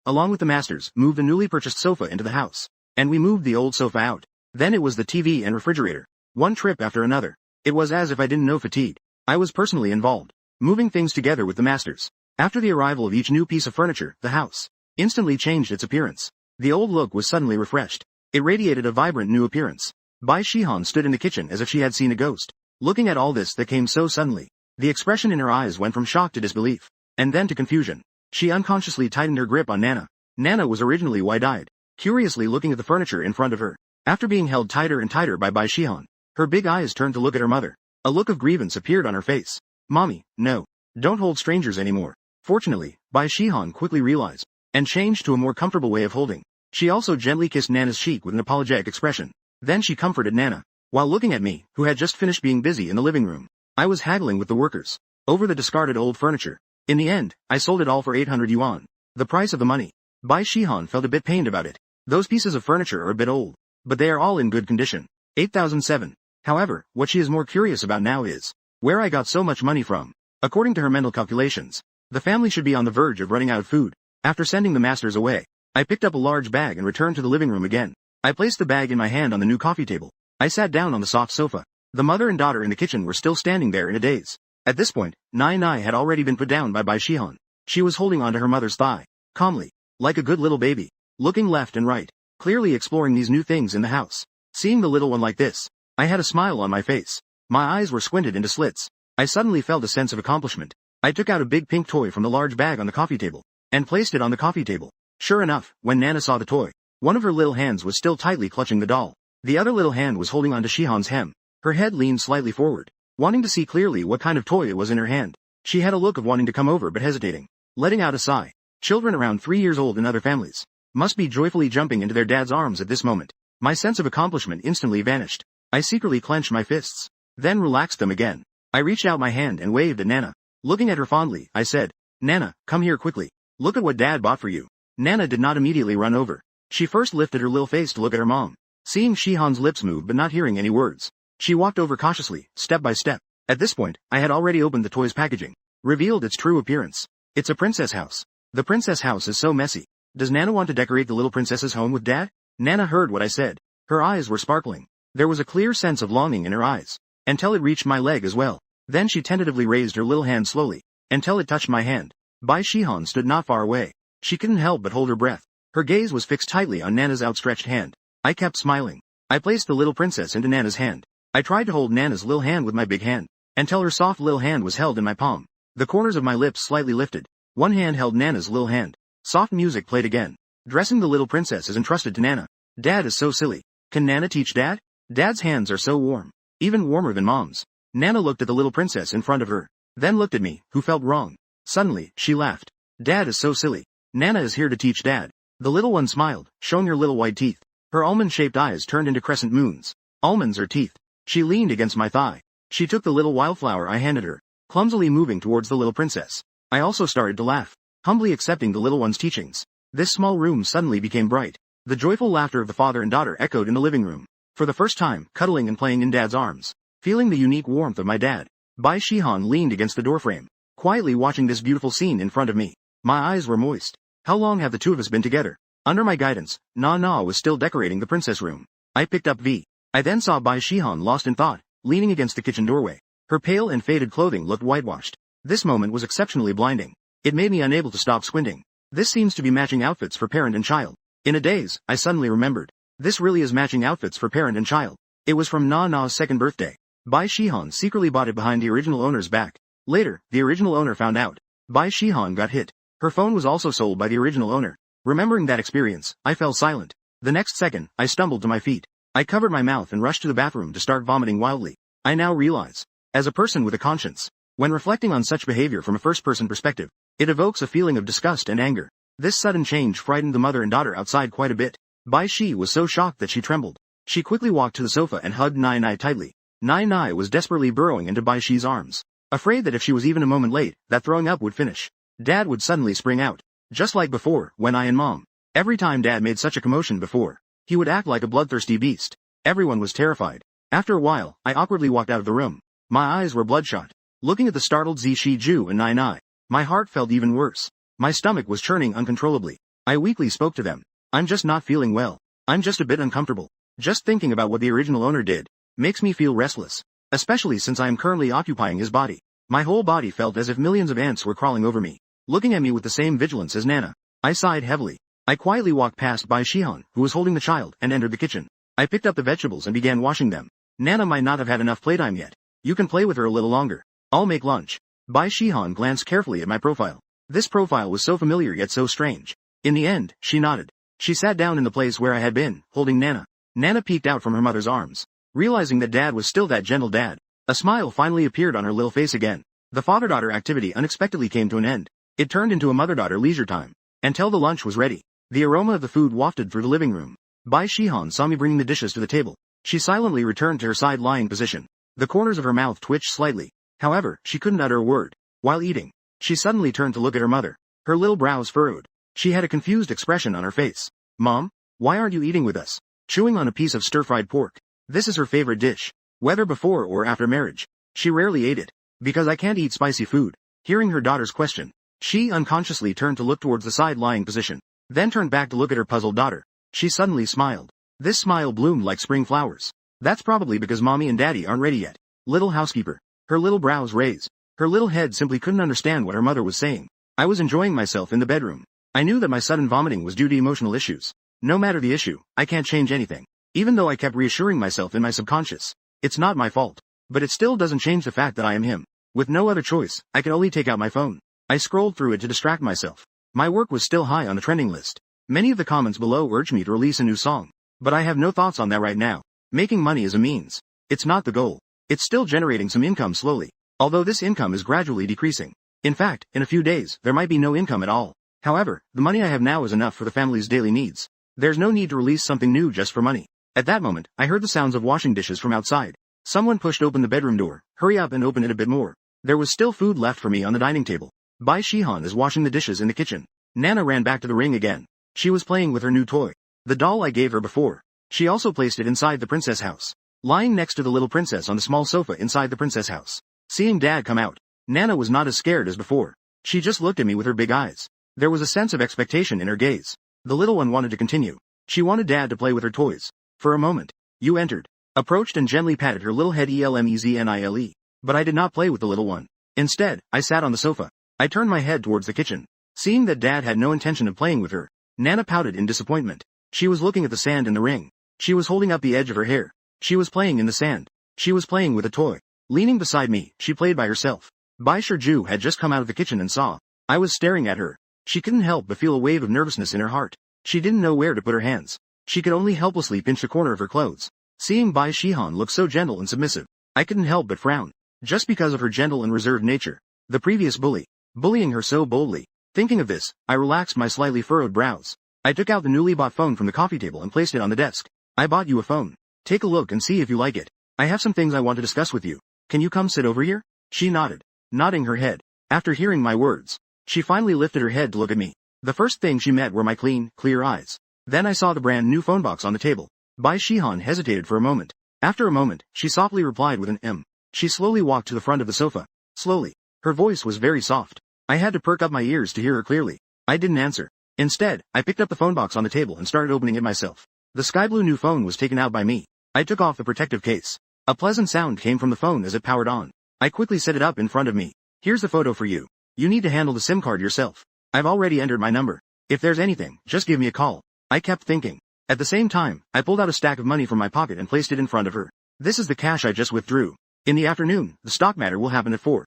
along with the masters, moved the newly purchased sofa into the house. And we moved the old sofa out. Then it was the TV and refrigerator. One trip after another. It was as if I didn't know fatigue. I was personally involved, moving things together with the masters. After the arrival of each new piece of furniture, the house instantly changed its appearance. The old look was suddenly refreshed. It radiated a vibrant new appearance. Bai Shihan stood in the kitchen as if she had seen a ghost. Looking at all this that came so suddenly, the expression in her eyes went from shock to disbelief, and then to confusion. She unconsciously tightened her grip on Nana. Nana was originally wide-eyed, curiously looking at the furniture in front of her. After being held tighter and tighter by Bai Shihan, her big eyes turned to look at her mother. A look of grievance appeared on her face. Mommy, no. Don't hold strangers anymore. Fortunately, Bai Shihan quickly realized, and changed to a more comfortable way of holding. She also gently kissed Nana's cheek with an apologetic expression. Then she comforted Nana, while looking at me, who had just finished being busy in the living room. I was haggling with the workers over the discarded old furniture. In the end, I sold it all for 800 yuan. The price of the money. Bai Shihan felt a bit pained about it. Those pieces of furniture are a bit old, but they are all in good condition. 8007. However, what she is more curious about now is where I got so much money from. According to her mental calculations, the family should be on the verge of running out of food. After sending the masters away, I picked up a large bag and returned to the living room again. I placed the bag in my hand on the new coffee table. I sat down on the soft sofa. The mother and daughter in the kitchen were still standing there in a daze. At this point, Nai had already been put down by Bai Shihan. She was holding onto her mother's thigh, calmly, like a good little baby, looking left and right, clearly exploring these new things in the house. Seeing the little one like this, I had a smile on my face. My eyes were squinted into slits. I suddenly felt a sense of accomplishment. I took out a big pink toy from the large bag on the coffee table, and placed it on the coffee table. Sure enough, when Nana saw the toy, one of her little hands was still tightly clutching the doll. The other little hand was holding onto Shihan's hem. Her head leaned slightly forward, wanting to see clearly what kind of toy it was in her hand. She had a look of wanting to come over but hesitating, letting out a sigh. Children around 3 years old in other families must be joyfully jumping into their dad's arms at this moment. My sense of accomplishment instantly vanished. I secretly clenched my fists, then relaxed them again. I reached out my hand and waved at Nana. Looking at her fondly, I said, Nana, come here quickly. Look at what Dad bought for you. Nana did not immediately run over. She first lifted her little face to look at her mom. Seeing Shihan's lips move but not hearing any words, she walked over cautiously, step by step. At this point, I had already opened the toy's packaging, revealed its true appearance. It's a princess house. The princess house is so messy. Does Nana want to decorate the little princess's home with Dad? Nana heard what I said. Her eyes were sparkling. There was a clear sense of longing in her eyes, until it reached my leg as well. Then she tentatively raised her little hand slowly, until it touched my hand. Bai Shihan stood not far away. She couldn't help but hold her breath. Her gaze was fixed tightly on Nana's outstretched hand. I kept smiling. I placed the little princess into Nana's hand. I tried to hold Nana's little hand with my big hand, until her soft little hand was held in my palm. The corners of my lips slightly lifted. One hand held Nana's little hand. Soft music played again. Dressing the little princess is entrusted to Nana. Dad is so silly. Can Nana teach Dad? Dad's hands are so warm. Even warmer than Mom's. Nana looked at the little princess in front of her, then looked at me, who felt wrong. Suddenly, she laughed. Dad is so silly. Nana is here to teach Dad. The little one smiled, showing her little white teeth. Her almond-shaped eyes turned into crescent moons. Almonds are teeth. She leaned against my thigh. She took the little wildflower I handed her, clumsily moving towards the little princess. I also started to laugh, humbly accepting the little one's teachings. This small room suddenly became bright. The joyful laughter of the father and daughter echoed in the living room. For the first time, cuddling and playing in Dad's arms. Feeling the unique warmth of my dad, Bai Shihan leaned against the doorframe, quietly watching this beautiful scene in front of me. My eyes were moist. How long have the two of us been together? Under my guidance, Na was still decorating the princess room. I picked up V. I then saw Bai Shihan lost in thought, leaning against the kitchen doorway. Her pale and faded clothing looked whitewashed. This moment was exceptionally blinding. It made me unable to stop squinting. This seems to be matching outfits for parent and child. In a daze, I suddenly remembered. This really is matching outfits for parent and child. It was from Na's second birthday. Bai Shihan secretly bought it behind the original owner's back. Later, the original owner found out. Bai Shihan got hit. Her phone was also sold by the original owner. Remembering that experience, I fell silent. The next second, I stumbled to my feet. I covered my mouth and rushed to the bathroom to start vomiting wildly. I now realize, as a person with a conscience, when reflecting on such behavior from a first-person perspective, it evokes a feeling of disgust and anger. This sudden change frightened the mother and daughter outside quite a bit. Bai Shi was so shocked that she trembled. She quickly walked to the sofa and hugged Nai tightly. Nai was desperately burrowing into Bai Shi's arms, afraid that if she was even a moment late, that throwing up would finish. Dad would suddenly spring out. Just like before, when I and Mom. Every time Dad made such a commotion before, he would act like a bloodthirsty beast. Everyone was terrified. After a while, I awkwardly walked out of the room. My eyes were bloodshot. Looking at the startled Zi Shiju and Nai, my heart felt even worse. My stomach was churning uncontrollably. I weakly spoke to them. I'm just not feeling well. I'm just a bit uncomfortable. Just thinking about what the original owner did makes me feel restless, especially since I am currently occupying his body. My whole body felt as if millions of ants were crawling over me, looking at me with the same vigilance as Nana. I sighed heavily. I quietly walked past Bai Shihan, who was holding the child, and entered the kitchen. I picked up the vegetables and began washing them. Nana might not have had enough playtime yet. You can play with her a little longer. I'll make lunch. Bai Shihan glanced carefully at my profile. This profile was so familiar yet so strange. In the end, she nodded. She sat down in the place where I had been, holding Nana. Nana peeked out from her mother's arms. Realizing that Dad was still that gentle dad, a smile finally appeared on her little face again. The father-daughter activity unexpectedly came to an end. It turned into a mother-daughter leisure time. Until the lunch was ready. The aroma of the food wafted through the living room. Bai Shihan saw me bringing the dishes to the table. She silently returned to her side-lying position. The corners of her mouth twitched slightly. However, she couldn't utter a word. While eating, she suddenly turned to look at her mother. Her little brows furrowed. She had a confused expression on her face. Mom, why aren't you eating with us? Chewing on a piece of stir-fried pork. This is her favorite dish. Whether before or after marriage, she rarely ate it. Because I can't eat spicy food. Hearing her daughter's question, she unconsciously turned to look towards the side-lying position. Then turned back to look at her puzzled daughter. She suddenly smiled. This smile bloomed like spring flowers. That's probably because Mommy and Daddy aren't ready yet. Little housekeeper. Her little brows raised. Her little head simply couldn't understand what her mother was saying. I was enjoying myself in the bedroom. I knew that my sudden vomiting was due to emotional issues. No matter the issue, I can't change anything. Even though I kept reassuring myself in my subconscious, it's not my fault. But it still doesn't change the fact that I am him. With no other choice, I could only take out my phone. I scrolled through it to distract myself. My work was still high on the trending list. Many of the comments below urged me to release a new song. But I have no thoughts on that right now. Making money is a means. It's not the goal. It's still generating some income slowly. Although this income is gradually decreasing. In fact, in a few days, there might be no income at all. However, the money I have now is enough for the family's daily needs. There's no need to release something new just for money. At that moment, I heard the sounds of washing dishes from outside. Someone pushed open the bedroom door. Hurry up and open it a bit more. There was still food left for me on the dining table. Bai Shihan is washing the dishes in the kitchen. Nana ran back to the ring again. She was playing with her new toy. The doll I gave her before. She also placed it inside the princess house. Lying next to the little princess on the small sofa inside the princess house. Seeing Dad come out, Nana was not as scared as before. She just looked at me with her big eyes. There was a sense of expectation in her gaze. The little one wanted to continue. She wanted Dad to play with her toys. For a moment, you entered, approached and gently patted her little head elmeznile. But I did not play with the little one. Instead, I sat on the sofa. I turned my head towards the kitchen. Seeing that Dad had no intention of playing with her, Nana pouted in disappointment. She was looking at the sand in the ring. She was holding up the edge of her hair. She was playing in the sand. She was playing with a toy. Leaning beside me, she played by herself. Bai Shiju had just come out of the kitchen and saw. I was staring at her. She couldn't help but feel a wave of nervousness in her heart. She didn't know where to put her hands. She could only helplessly pinch the corner of her clothes. Seeing Bai Shihan look so gentle and submissive, I couldn't help but frown. Just because of her gentle and reserved nature. The previous bully. Bullying her so boldly. Thinking of this, I relaxed my slightly furrowed brows. I took out the newly bought phone from the coffee table and placed it on the desk. I bought you a phone. Take a look and see if you like it. I have some things I want to discuss with you. Can you come sit over here? She nodded, nodding her head. After hearing my words, she finally lifted her head to look at me. The first thing she met were my clean, clear eyes. Then I saw the brand new phone box on the table. Bai Shihan hesitated for a moment. After a moment, she softly replied with an M. She slowly walked to the front of the sofa. Slowly. Her voice was very soft. I had to perk up my ears to hear her clearly. I didn't answer. Instead, I picked up the phone box on the table and started opening it myself. The sky blue new phone was taken out by me. I took off the protective case. A pleasant sound came from the phone as it powered on. I quickly set it up in front of me. Here's the photo for you. You need to handle the SIM card yourself. I've already entered my number. If there's anything, just give me a call. I kept thinking. At the same time, I pulled out a stack of money from my pocket and placed it in front of her. This is the cash I just withdrew. In the afternoon, the stock matter will happen at 4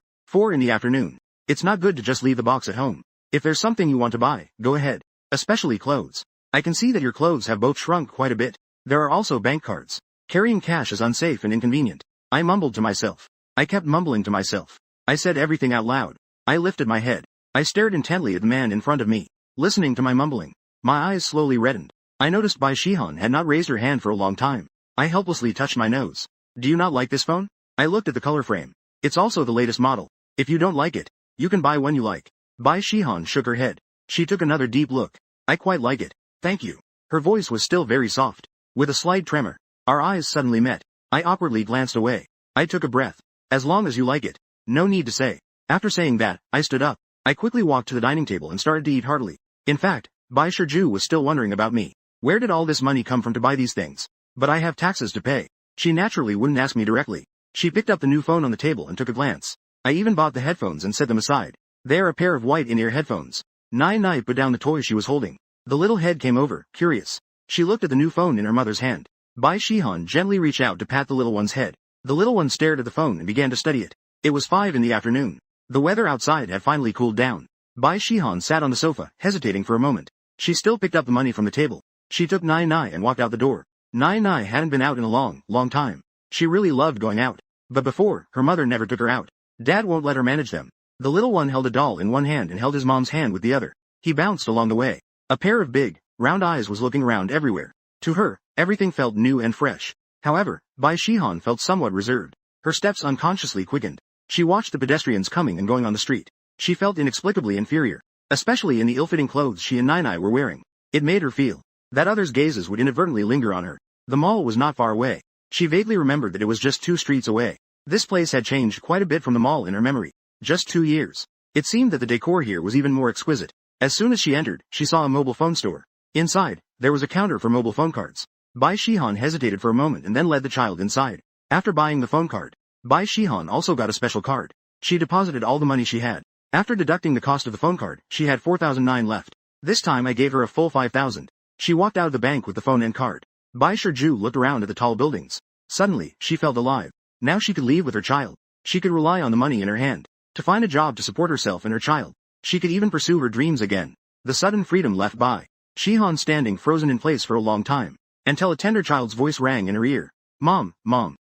in the afternoon. It's not good to just leave the box at home. If there's something you want to buy, go ahead. Especially clothes. I can see that your clothes have both shrunk quite a bit. There are also bank cards. Carrying cash is unsafe and inconvenient. I mumbled to myself. I kept mumbling to myself. I said everything out loud. I lifted my head. I stared intently at the man in front of me, listening to my mumbling. My eyes slowly reddened. I noticed Bai Shihan had not raised her hand for a long time. I helplessly touched my nose. Do you not like this phone? I looked at the color frame. It's also the latest model. If you don't like it, you can buy one you like. Bai Shihan shook her head. She took another deep look. I quite like it. Thank you. Her voice was still very soft. With a slight tremor, our eyes suddenly met. I awkwardly glanced away. I took a breath. As long as you like it. No need to say. After saying that, I stood up. I quickly walked to the dining table and started to eat heartily. In fact, Bai Shiju was still wondering about me. Where did all this money come from to buy these things? But I have taxes to pay. She naturally wouldn't ask me directly. She picked up the new phone on the table and took a glance. I even bought the headphones and set them aside. They are a pair of white in-ear headphones. Nai put down the toy she was holding. The little head came over, curious. She looked at the new phone in her mother's hand. Bai Shihan gently reached out to pat the little one's head. The little one stared at the phone and began to study it. It was 5 in the afternoon. The weather outside had finally cooled down. Bai Shihan sat on the sofa, hesitating for a moment. She still picked up the money from the table. She took Nai and walked out the door. Nai hadn't been out in a long time. She really loved going out. But before, her mother never took her out. Dad won't let her manage them. The little one held a doll in one hand and held his mom's hand with the other. He bounced along the way. A pair of big, round eyes was looking around everywhere. To her, everything felt new and fresh. However, Bai Shihan felt somewhat reserved. Her steps unconsciously quickened. She watched the pedestrians coming and going on the street. She felt inexplicably inferior, especially in the ill-fitting clothes she and Nai were wearing. It made her feel that others' gazes would inadvertently linger on her. The mall was not far away. She vaguely remembered that it was just 2 streets away. This place had changed quite a bit from the mall in her memory. Just 2 years. It seemed that the decor here was even more exquisite. As soon as she entered, she saw a mobile phone store. Inside, there was a counter for mobile phone cards. Bai Shihan hesitated for a moment and then led the child inside. After buying the phone card, Bai Shihan also got a special card. She deposited all the money she had. After deducting the cost of the phone card, she had 4,009 left. This time I gave her a full 5,000. She walked out of the bank with the phone and card. Bai Shiju looked around at the tall buildings. Suddenly, she felt alive. Now she could leave with her child. She could rely on the money in her hand to find a job to support herself and her child. She could even pursue her dreams again. The sudden freedom left Bai Shihan standing frozen in place for a long time, until a tender child's voice rang in her ear. Mom,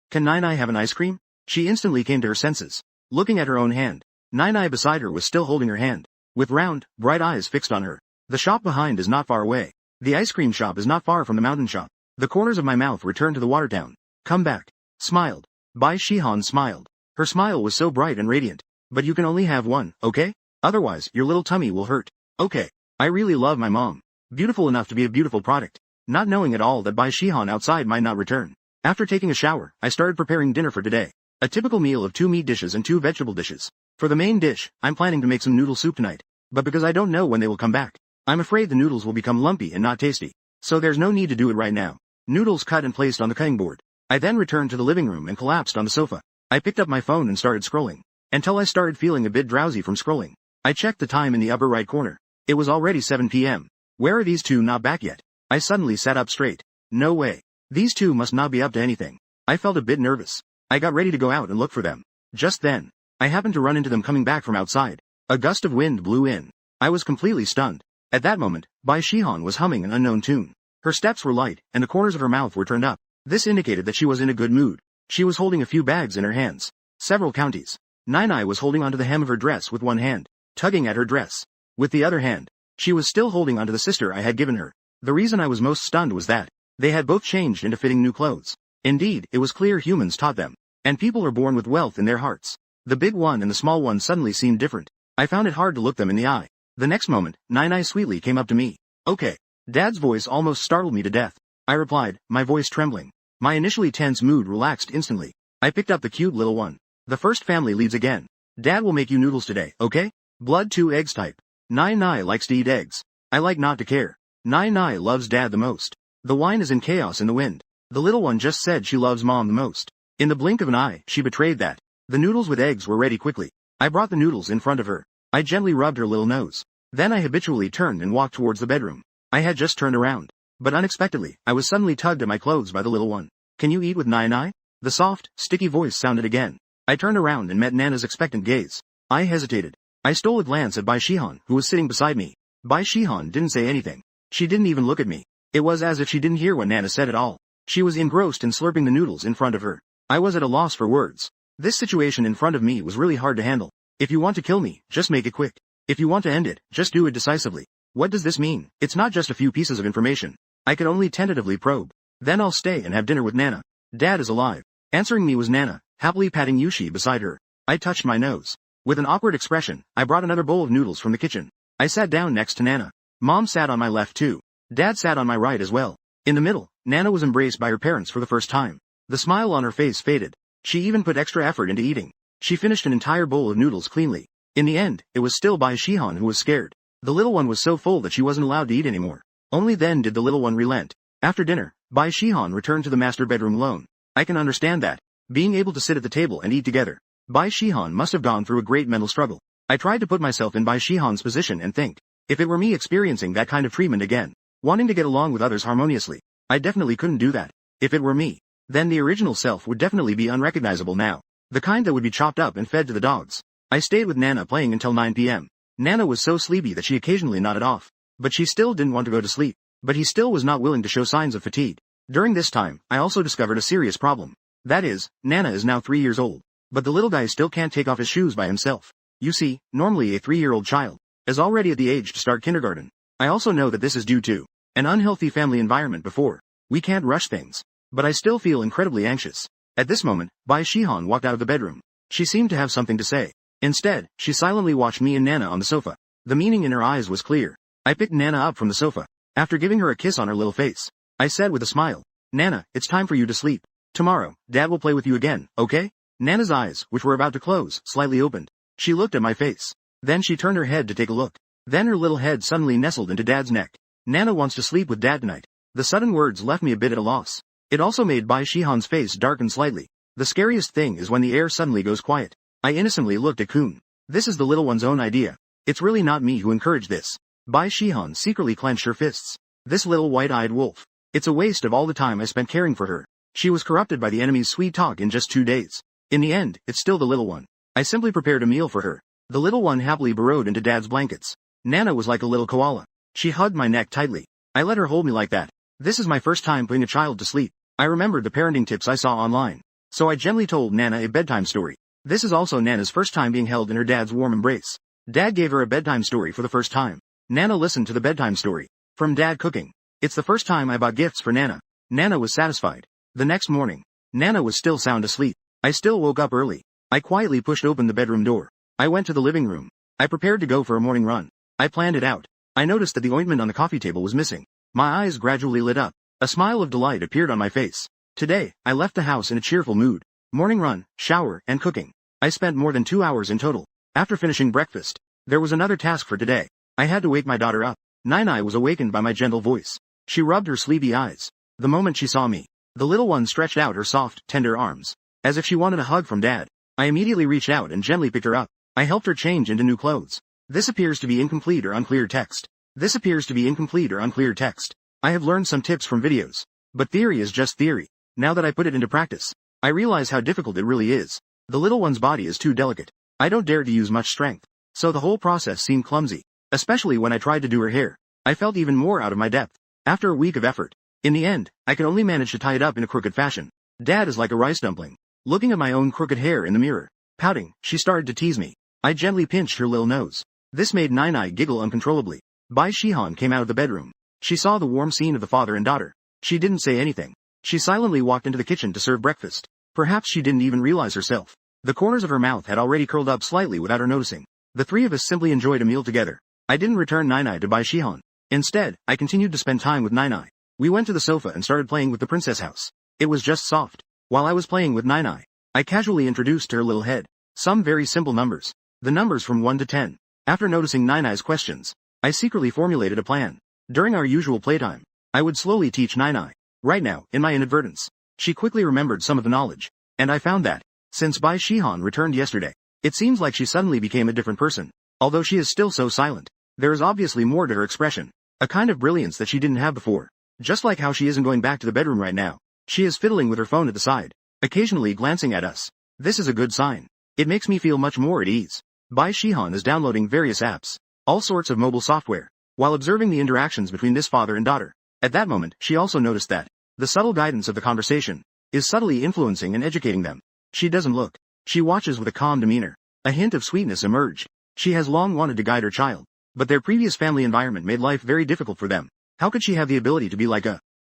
can Nai have an ice cream? She instantly came to her senses. Looking at her own hand, Nai beside her was still holding her hand, with round, bright eyes fixed on her. The shop behind is not far away. The ice cream shop is not far from the mountain shop. The corners of my mouth returned to the water town. Come back. Smiled. Bai Shihan smiled. Her smile was so bright and radiant. But you can only have one, okay? Otherwise, your little tummy will hurt. Okay. I really love my mom. Beautiful enough to be a beautiful product. Not knowing at all that Bai Shihan outside might not return. After taking a shower, I started preparing dinner for today. A typical meal of 2 meat dishes and 2 vegetable dishes. For the main dish, I'm planning to make some noodle soup tonight. But because I don't know when they will come back, I'm afraid the noodles will become lumpy and not tasty. So there's no need to do it right now. Noodles cut and placed on the cutting board. I then returned to the living room and collapsed on the sofa. I picked up my phone and started scrolling. Until I started feeling a bit drowsy from scrolling. I checked the time in the upper right corner. It was already 7 p.m. Where are these 2 not back yet? I suddenly sat up straight. No way. These 2 must not be up to anything. I felt a bit nervous. I got ready to go out and look for them. Just then, I happened to run into them coming back from outside. A gust of wind blew in. I was completely stunned. At that moment, Bai Shihan was humming an unknown tune. Her steps were light, and the corners of her mouth were turned up. This indicated that she was in a good mood. She was holding a few bags in her hands. Several counties. Nai was holding onto the hem of her dress with one hand, tugging at her dress. With the other hand, she was still holding onto the sister I had given her. The reason I was most stunned was that they had both changed into fitting new clothes. Indeed, it was clear humans taught them. And people are born with wealth in their hearts. The big one and the small one suddenly seemed different. I found it hard to look them in the eye. The next moment, Nai sweetly came up to me. Okay. Dad's voice almost startled me to death. I replied, my voice trembling. My initially tense mood relaxed instantly. I picked up the cute little one. The first family leads again. Dad will make you noodles today, okay? Blood 2 eggs type. Nai likes to eat eggs. I like not to care. Nai loves Dad the most. The wine is in chaos in the wind. The little one just said she loves Mom the most. In the blink of an eye, she betrayed that. The noodles with eggs were ready quickly. I brought the noodles in front of her. I gently rubbed her little nose. Then I habitually turned and walked towards the bedroom. I had just turned around. But unexpectedly, I was suddenly tugged at my clothes by the little one. Can you eat with Nai? The soft, sticky voice sounded again. I turned around and met Nana's expectant gaze. I hesitated. I stole a glance at Bai Shihan, who was sitting beside me. Bai Shihan didn't say anything. She didn't even look at me. It was as if she didn't hear what Nana said at all. She was engrossed in slurping the noodles in front of her. I was at a loss for words. This situation in front of me was really hard to handle. If you want to kill me, just make it quick. If you want to end it, just do it decisively. What does this mean? It's not just a few pieces of information. I could only tentatively probe. Then I'll stay and have dinner with Nana. Dad is alive. Answering me was Nana, happily patting Yushi beside her. I touched my nose. With an awkward expression, I brought another bowl of noodles from the kitchen. I sat down next to Nana. Mom sat on my left too. Dad sat on my right as well. In the middle, Nana was embraced by her parents for the first time. The smile on her face faded. She even put extra effort into eating. She finished an entire bowl of noodles cleanly. In the end, it was still Bai Shihan who was scared. The little one was so full that she wasn't allowed to eat anymore. Only then did the little one relent. After dinner, Bai Shihan returned to the master bedroom alone. I can understand that. Being able to sit at the table and eat together. Bai Shihan must have gone through a great mental struggle. I tried to put myself in Bai Shihan's position and think. If it were me experiencing that kind of treatment again, wanting to get along with others harmoniously, I definitely couldn't do that. If it were me, then the original self would definitely be unrecognizable now. The kind that would be chopped up and fed to the dogs. I stayed with Nana playing until 9 p.m. Nana was so sleepy that she occasionally nodded off. But she still didn't want to go to sleep. But he still was not willing to show signs of fatigue. During this time, I also discovered a serious problem. That is, Nana is now 3 years old. But the little guy still can't take off his shoes by himself. You see, normally a 3-year-old child is already at the age to start kindergarten. I also know that this is due to an unhealthy family environment before. We can't rush things. But I still feel incredibly anxious. At this moment, Bai Shihan walked out of the bedroom. She seemed to have something to say. Instead, she silently watched me and Nana on the sofa. The meaning in her eyes was clear. I picked Nana up from the sofa. After giving her a kiss on her little face, I said with a smile, Nana, it's time for you to sleep. Tomorrow, Dad will play with you again, okay? Nana's eyes, which were about to close, slightly opened. She looked at my face. Then she turned her head to take a look. Then her little head suddenly nestled into Dad's neck. Nana wants to sleep with Dad tonight. The sudden words left me a bit at a loss. It also made Bai Shihan's face darken slightly. The scariest thing is when the air suddenly goes quiet. I innocently looked at Kun. This is the little one's own idea. It's really not me who encouraged this. Bai Shihan secretly clenched her fists. This little white-eyed wolf. It's a waste of all the time I spent caring for her. She was corrupted by the enemy's sweet talk in just 2 days. In the end, it's still the little one. I simply prepared a meal for her. The little one happily burrowed into Dad's blankets. Nana was like a little koala. She hugged my neck tightly. I let her hold me like that. This is my first time putting a child to sleep. I remembered the parenting tips I saw online. So I gently told Nana a bedtime story. This is also Nana's first time being held in her dad's warm embrace. Dad gave her a bedtime story for the first time. Nana listened to the bedtime story. From Dad cooking. It's the first time I bought gifts for Nana. Nana was satisfied. The next morning, Nana was still sound asleep. I still woke up early. I quietly pushed open the bedroom door. I went to the living room. I prepared to go for a morning run. I planned it out. I noticed that the ointment on the coffee table was missing. My eyes gradually lit up. A smile of delight appeared on my face. Today, I left the house in a cheerful mood. Morning run, shower, and cooking. I spent more than 2 hours in total. After finishing breakfast, there was another task for today. I had to wake my daughter up. Nai was awakened by my gentle voice. She rubbed her sleepy eyes. The moment she saw me, the little one stretched out her soft, tender arms, as if she wanted a hug from Dad. I immediately reached out and gently picked her up. I helped her change into new clothes. This appears to be incomplete or unclear text. This appears to be incomplete or unclear text. I have learned some tips from videos. But theory is just theory. Now that I put it into practice, I realize how difficult it really is. The little one's body is too delicate. I don't dare to use much strength. So the whole process seemed clumsy. Especially when I tried to do her hair. I felt even more out of my depth. After a week of effort. In the end, I could only manage to tie it up in a crooked fashion. Dad is like a rice dumpling. Looking at my own crooked hair in the mirror. Pouting, she started to tease me. I gently pinched her little nose. This made Nai giggle uncontrollably. Bai Shihan came out of the bedroom. She saw the warm scene of the father and daughter. She didn't say anything. She silently walked into the kitchen to serve breakfast. Perhaps she didn't even realize herself. The corners of her mouth had already curled up slightly without her noticing. The three of us simply enjoyed a meal together. I didn't return Nai to Bai Shihan. Instead, I continued to spend time with Nai. We went to the sofa and started playing with the princess house. It was just soft. While I was playing with Nai, I casually introduced to her little head some very simple numbers. The numbers from 1 to 10. After noticing Nai's questions, I secretly formulated a plan. During our usual playtime, I would slowly teach Nai. Right now, in my inadvertence, she quickly remembered some of the knowledge. And I found that, since Bai Shihan returned yesterday, it seems like she suddenly became a different person. Although she is still so silent, there is obviously more to her expression. A kind of brilliance that she didn't have before. Just like how she isn't going back to the bedroom right now. She is fiddling with her phone at the side, occasionally glancing at us. This is a good sign. It makes me feel much more at ease. Bai Shihan is downloading various apps, all sorts of mobile software, while observing the interactions between this father and daughter. At that moment, she also noticed that the subtle guidance of the conversation is subtly influencing and educating them. She doesn't look. She watches with a calm demeanor. A hint of sweetness emerged. She has long wanted to guide her child, but their previous family environment made life very difficult for them. How could she have the ability to be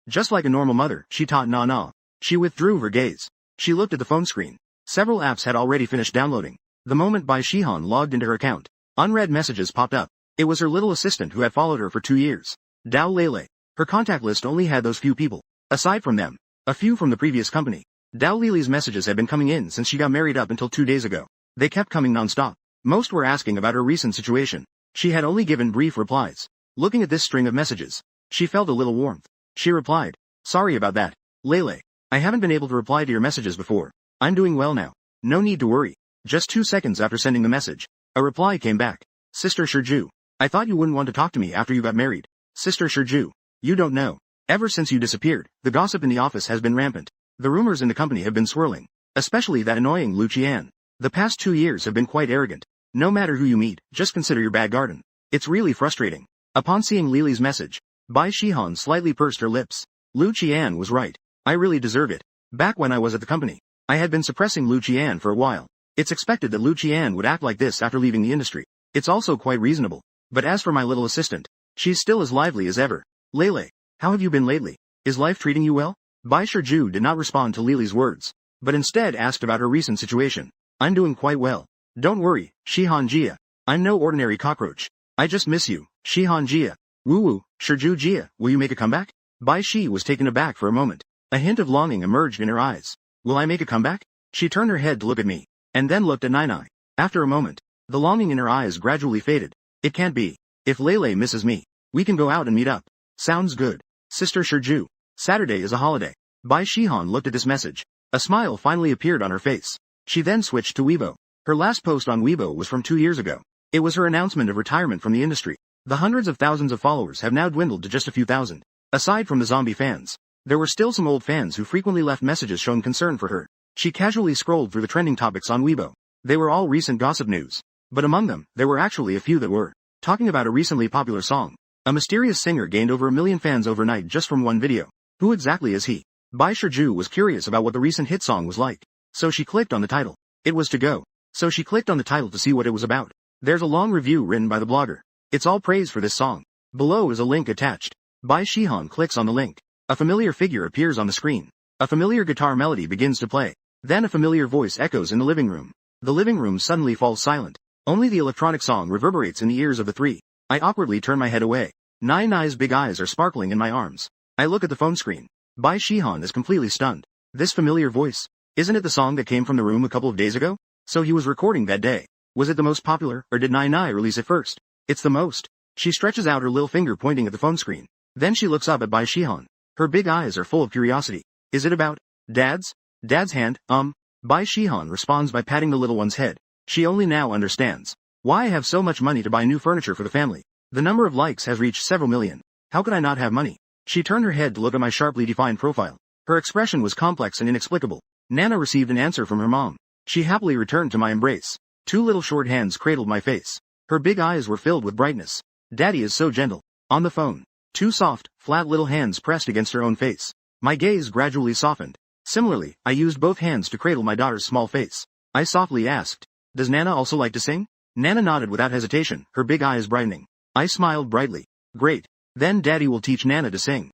just like a normal mother? She taught Na. She withdrew her gaze. She looked at the phone screen. Several apps had already finished downloading. The moment Bai Shihan logged into her account, unread messages popped up. It was her little assistant who had followed her for 2 years. Dao Lele. Her contact list only had those few people. Aside from them, a few from the previous company. Dao Lele's messages had been coming in since she got married up until 2 days ago. They kept coming non-stop. Most were asking about her recent situation. She had only given brief replies. Looking at this string of messages, she felt a little warmth. She replied, "Sorry about that, Lele. I haven't been able to reply to your messages before. I'm doing well now. No need to worry." Just 2 seconds after sending the message, a reply came back. "Sister Shurju, I thought you wouldn't want to talk to me after you got married. Sister Shurju, you don't know. Ever since you disappeared, the gossip in the office has been rampant. The rumors in the company have been swirling. Especially that annoying Lu Qian. The past 2 years have been quite arrogant. No matter who you meet, just consider your back garden. It's really frustrating." Upon seeing Lili's message, Bai Shihan slightly pursed her lips. Lu Qian was right. I really deserve it. Back when I was at the company, I had been suppressing Lu Qian for a while. It's expected that Lu Qian would act like this after leaving the industry. It's also quite reasonable. But as for my little assistant, she's still as lively as ever. "Lele, how have you been lately? Is life treating you well?" Bai Shiju did not respond to Lili's words, but instead asked about her recent situation. "I'm doing quite well. Don't worry, Shihan Jia. I'm no ordinary cockroach. I just miss you, Shihan Jia. Woo-woo, Shiju Jia, will you make a comeback?" Bai Shi was taken aback for a moment. A hint of longing emerged in her eyes. "Will I make a comeback?" She turned her head to look at me, and then looked at Nai. After a moment, the longing in her eyes gradually faded. "It can't be. If Lele misses me, we can go out and meet up." "Sounds good. Sister Shiju. Saturday is a holiday." Bai Shihan looked at this message. A smile finally appeared on her face. She then switched to Weibo. Her last post on Weibo was from 2 years ago. It was her announcement of retirement from the industry. The hundreds of thousands of followers have now dwindled to just a few thousand. Aside from the zombie fans, there were still some old fans who frequently left messages showing concern for her. She casually scrolled through the trending topics on Weibo. They were all recent gossip news. But among them, there were actually a few that were talking about a recently popular song. A mysterious singer gained over 1 million fans overnight just from one video. Who exactly is he? Bai Shiju was curious about what the recent hit song was like. So she clicked on the title. It was to go. So she clicked on the title to see what it was about. There's a long review written by the blogger. It's all praise for this song. Below is a link attached. Bai Shihan clicks on the link. A familiar figure appears on the screen. A familiar guitar melody begins to play. Then a familiar voice echoes in the living room. The living room suddenly falls silent. Only the electronic song reverberates in the ears of the three. I awkwardly turn my head away. Nai's big eyes are sparkling in my arms. I look at the phone screen. Bai Shihan is completely stunned. This familiar voice. Isn't it the song that came from the room a couple of days ago? So he was recording that day. Was it the most popular, or did Nai release it first? It's the most. She stretches out her little finger pointing at the phone screen. Then she looks up at Bai Shihan. Her big eyes are full of curiosity. Is it about Dad's? Dad's hand, Bai Shihan responds by patting the little one's head. She only now understands why I have so much money to buy new furniture for the family. The number of likes has reached several million. How could I not have money? She turned her head to look at my sharply defined profile. Her expression was complex and inexplicable. Nana received an answer from her mom. She happily returned to my embrace. 2 little short hands cradled my face. Her big eyes were filled with brightness. Daddy is so gentle. On the phone, 2 soft, flat little hands pressed against her own face. My gaze gradually softened. Similarly, I used both hands to cradle my daughter's small face. I softly asked, "Does Nana also like to sing?" Nana nodded without hesitation, her big eyes brightening. I smiled brightly. "Great. Then Daddy will teach Nana to sing."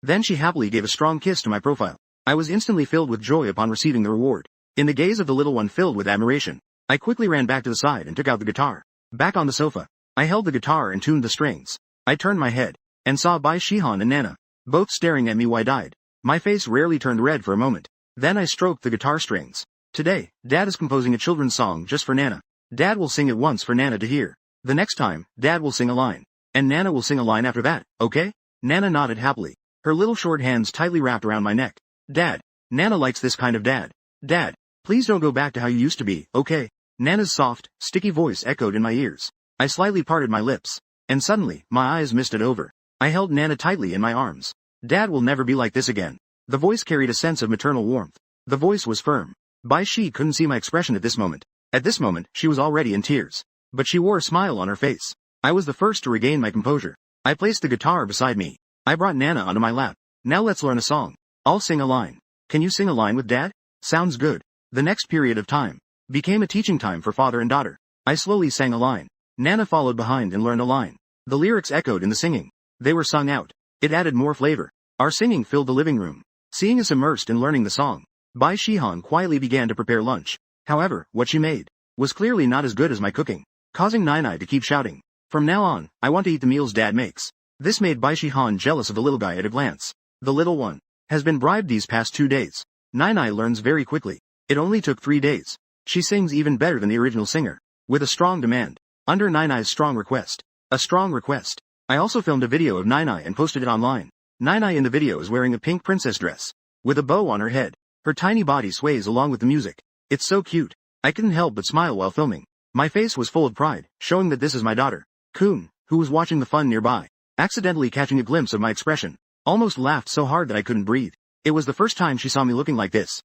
Then she happily gave a strong kiss to my profile. I was instantly filled with joy upon receiving the reward. In the gaze of the little one filled with admiration, I quickly ran back to the side and took out the guitar. Back on the sofa, I held the guitar and tuned the strings. I turned my head, and saw Bai Shihan and Nana, both staring at me wide-eyed. My face rarely turned red for a moment. Then I stroked the guitar strings. Today, Dad is composing a children's song just for Nana. Dad will sing it once for Nana to hear. The next time, Dad will sing a line. And Nana will sing a line after that, okay? Nana nodded happily. Her little short hands tightly wrapped around my neck. "Dad, Nana likes this kind of dad. Dad, please don't go back to how you used to be, okay?" Nana's soft, sticky voice echoed in my ears. I slightly parted my lips. And suddenly, my eyes misted over. I held Nana tightly in my arms. "Dad will never be like this again." The voice carried a sense of maternal warmth. The voice was firm. Bai Shi couldn't see my expression at this moment. At this moment, she was already in tears. But she wore a smile on her face. I was the first to regain my composure. I placed the guitar beside me. I brought Nana onto my lap. "Now let's learn a song. I'll sing a line. Can you sing a line with Dad?" "Sounds good." The next period of time became a teaching time for father and daughter. I slowly sang a line. Nana followed behind and learned a line. The lyrics echoed in the singing. They were sung out. It added more flavor. Our singing filled the living room. Seeing us immersed in learning the song, Bai Shihan quietly began to prepare lunch. However, what she made was clearly not as good as my cooking, causing Nai to keep shouting, "From now on, I want to eat the meals Dad makes." This made Bai Shihan jealous of the little guy at a glance. The little one has been bribed these past 2 days. Nai learns very quickly. It only took 3 days. She sings even better than the original singer. with a strong demand. Under Nai's strong request. A strong request. I also filmed a video of Nai and posted it online. Nai in the video is wearing a pink princess dress, with a bow on her head. Her tiny body sways along with the music. It's so cute. I couldn't help but smile while filming. My face was full of pride, showing that this is my daughter. Kun, who was watching the fun nearby, accidentally catching a glimpse of my expression, almost laughed so hard that I couldn't breathe. It was the first time she saw me looking like this.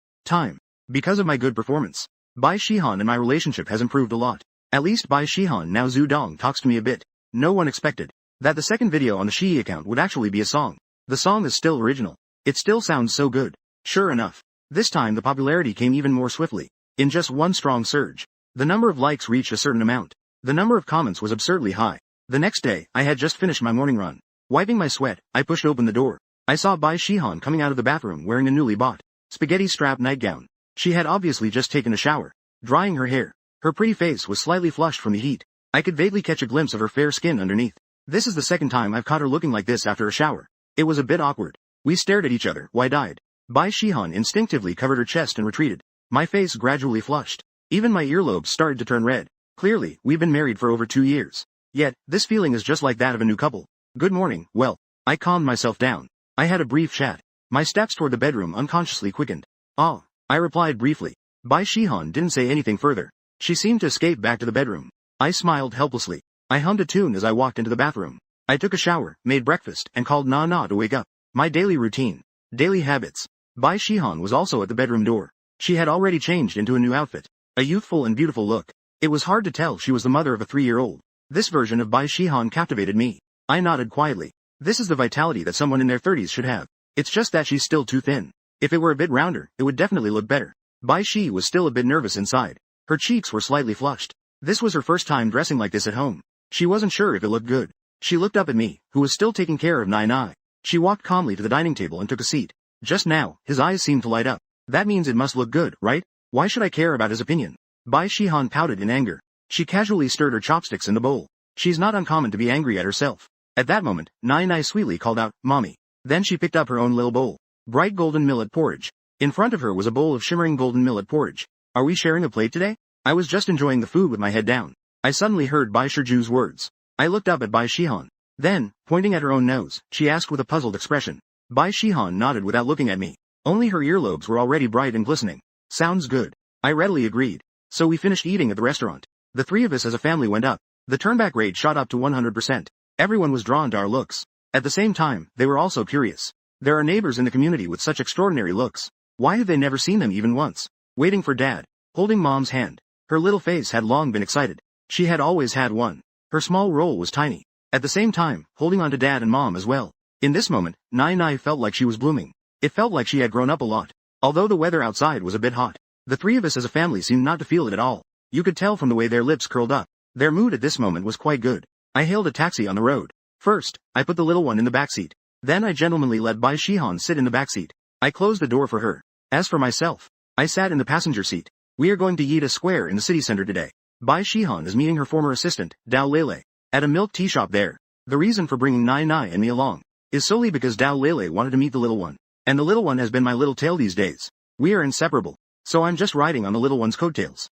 Because of my good performance. Bai Shihan and my relationship has improved a lot. At least Bai Shihan now Zhu Dong talks to me a bit. No one expected that the second video on the Shi account would actually be a song. The song is still original. It still sounds so good. Sure enough. This time the popularity came even more swiftly. In just one strong surge. The number of likes reached a certain amount. The number of comments was absurdly high. The next day, I had just finished my morning run. Wiping my sweat, I pushed open the door. I saw Bai Shihan coming out of the bathroom wearing a newly bought, spaghetti-strap nightgown. She had obviously just taken a shower, drying her hair. Her pretty face was slightly flushed from the heat. I could vaguely catch a glimpse of her fair skin underneath. This is the second time I've caught her looking like this after a shower. It was a bit awkward. We stared at each other, wide-eyed. Bai Shihan instinctively covered her chest and retreated. My face gradually flushed. Even my earlobes started to turn red. Clearly, we've been married for over 2 years. Yet, this feeling is just like that of a new couple. Good morning. Well, I calmed myself down. I had a brief chat. My steps toward the bedroom unconsciously quickened. Ah, I replied briefly. Bai Shihan didn't say anything further. She seemed to escape back to the bedroom. I smiled helplessly. I hummed a tune as I walked into the bathroom. I took a shower, made breakfast, and called Na to wake up. My daily routine. Daily habits. Bai Shihan was also at the bedroom door. She had already changed into a new outfit. A youthful and beautiful look. It was hard to tell she was the mother of a 3-year-old. This version of Bai Shihan captivated me. I nodded quietly. This is the vitality that someone in their 30s should have. It's just that she's still too thin. If it were a bit rounder, it would definitely look better. Bai Shi was still a bit nervous inside. Her cheeks were slightly flushed. This was her first time dressing like this at home. She wasn't sure if it looked good. She looked up at me, who was still taking care of Nai. She walked calmly to the dining table and took a seat. Just now, his eyes seemed to light up. That means it must look good, right? Why should I care about his opinion? Bai Shihan pouted in anger. She casually stirred her chopsticks in the bowl. She's not uncommon to be angry at herself. At that moment, Nai sweetly called out, "Mommy." Then she picked up her own little bowl. Bright golden millet porridge. In front of her was a bowl of shimmering golden millet porridge. Are we sharing a plate today? I was just enjoying the food with my head down. I suddenly heard Bai Shiju's words. I looked up at Bai Shihan. Then, pointing at her own nose, she asked with a puzzled expression. Bai Shihan nodded without looking at me. Only her earlobes were already bright and glistening. Sounds good. I readily agreed. So we finished eating at the restaurant. The three of us as a family went up. The turnback rate shot up to 100%. Everyone was drawn to our looks. At the same time, they were also curious. There are neighbors in the community with such extraordinary looks. Why have they never seen them even once? Waiting for Dad. Holding Mom's hand. Her little face had long been excited. She had always had one. Her small role was tiny. At the same time, holding on to Dad and Mom as well. In this moment, Nai felt like she was blooming. It felt like she had grown up a lot. Although the weather outside was a bit hot, the three of us as a family seemed not to feel it at all. You could tell from the way their lips curled up. Their mood at this moment was quite good. I hailed a taxi on the road. First, I put the little one in the backseat. Then I gentlemanly let Bai Shihan sit in the backseat. I closed the door for her. As for myself, I sat in the passenger seat. We are going to eat a square in the city center today. Bai Shihan is meeting her former assistant, Dao Lele, at a milk tea shop there. The reason for bringing Nai and me along is solely because Dao Lele wanted to meet the little one. And the little one has been my little tail these days. We are inseparable. So I'm just riding on the little one's coattails.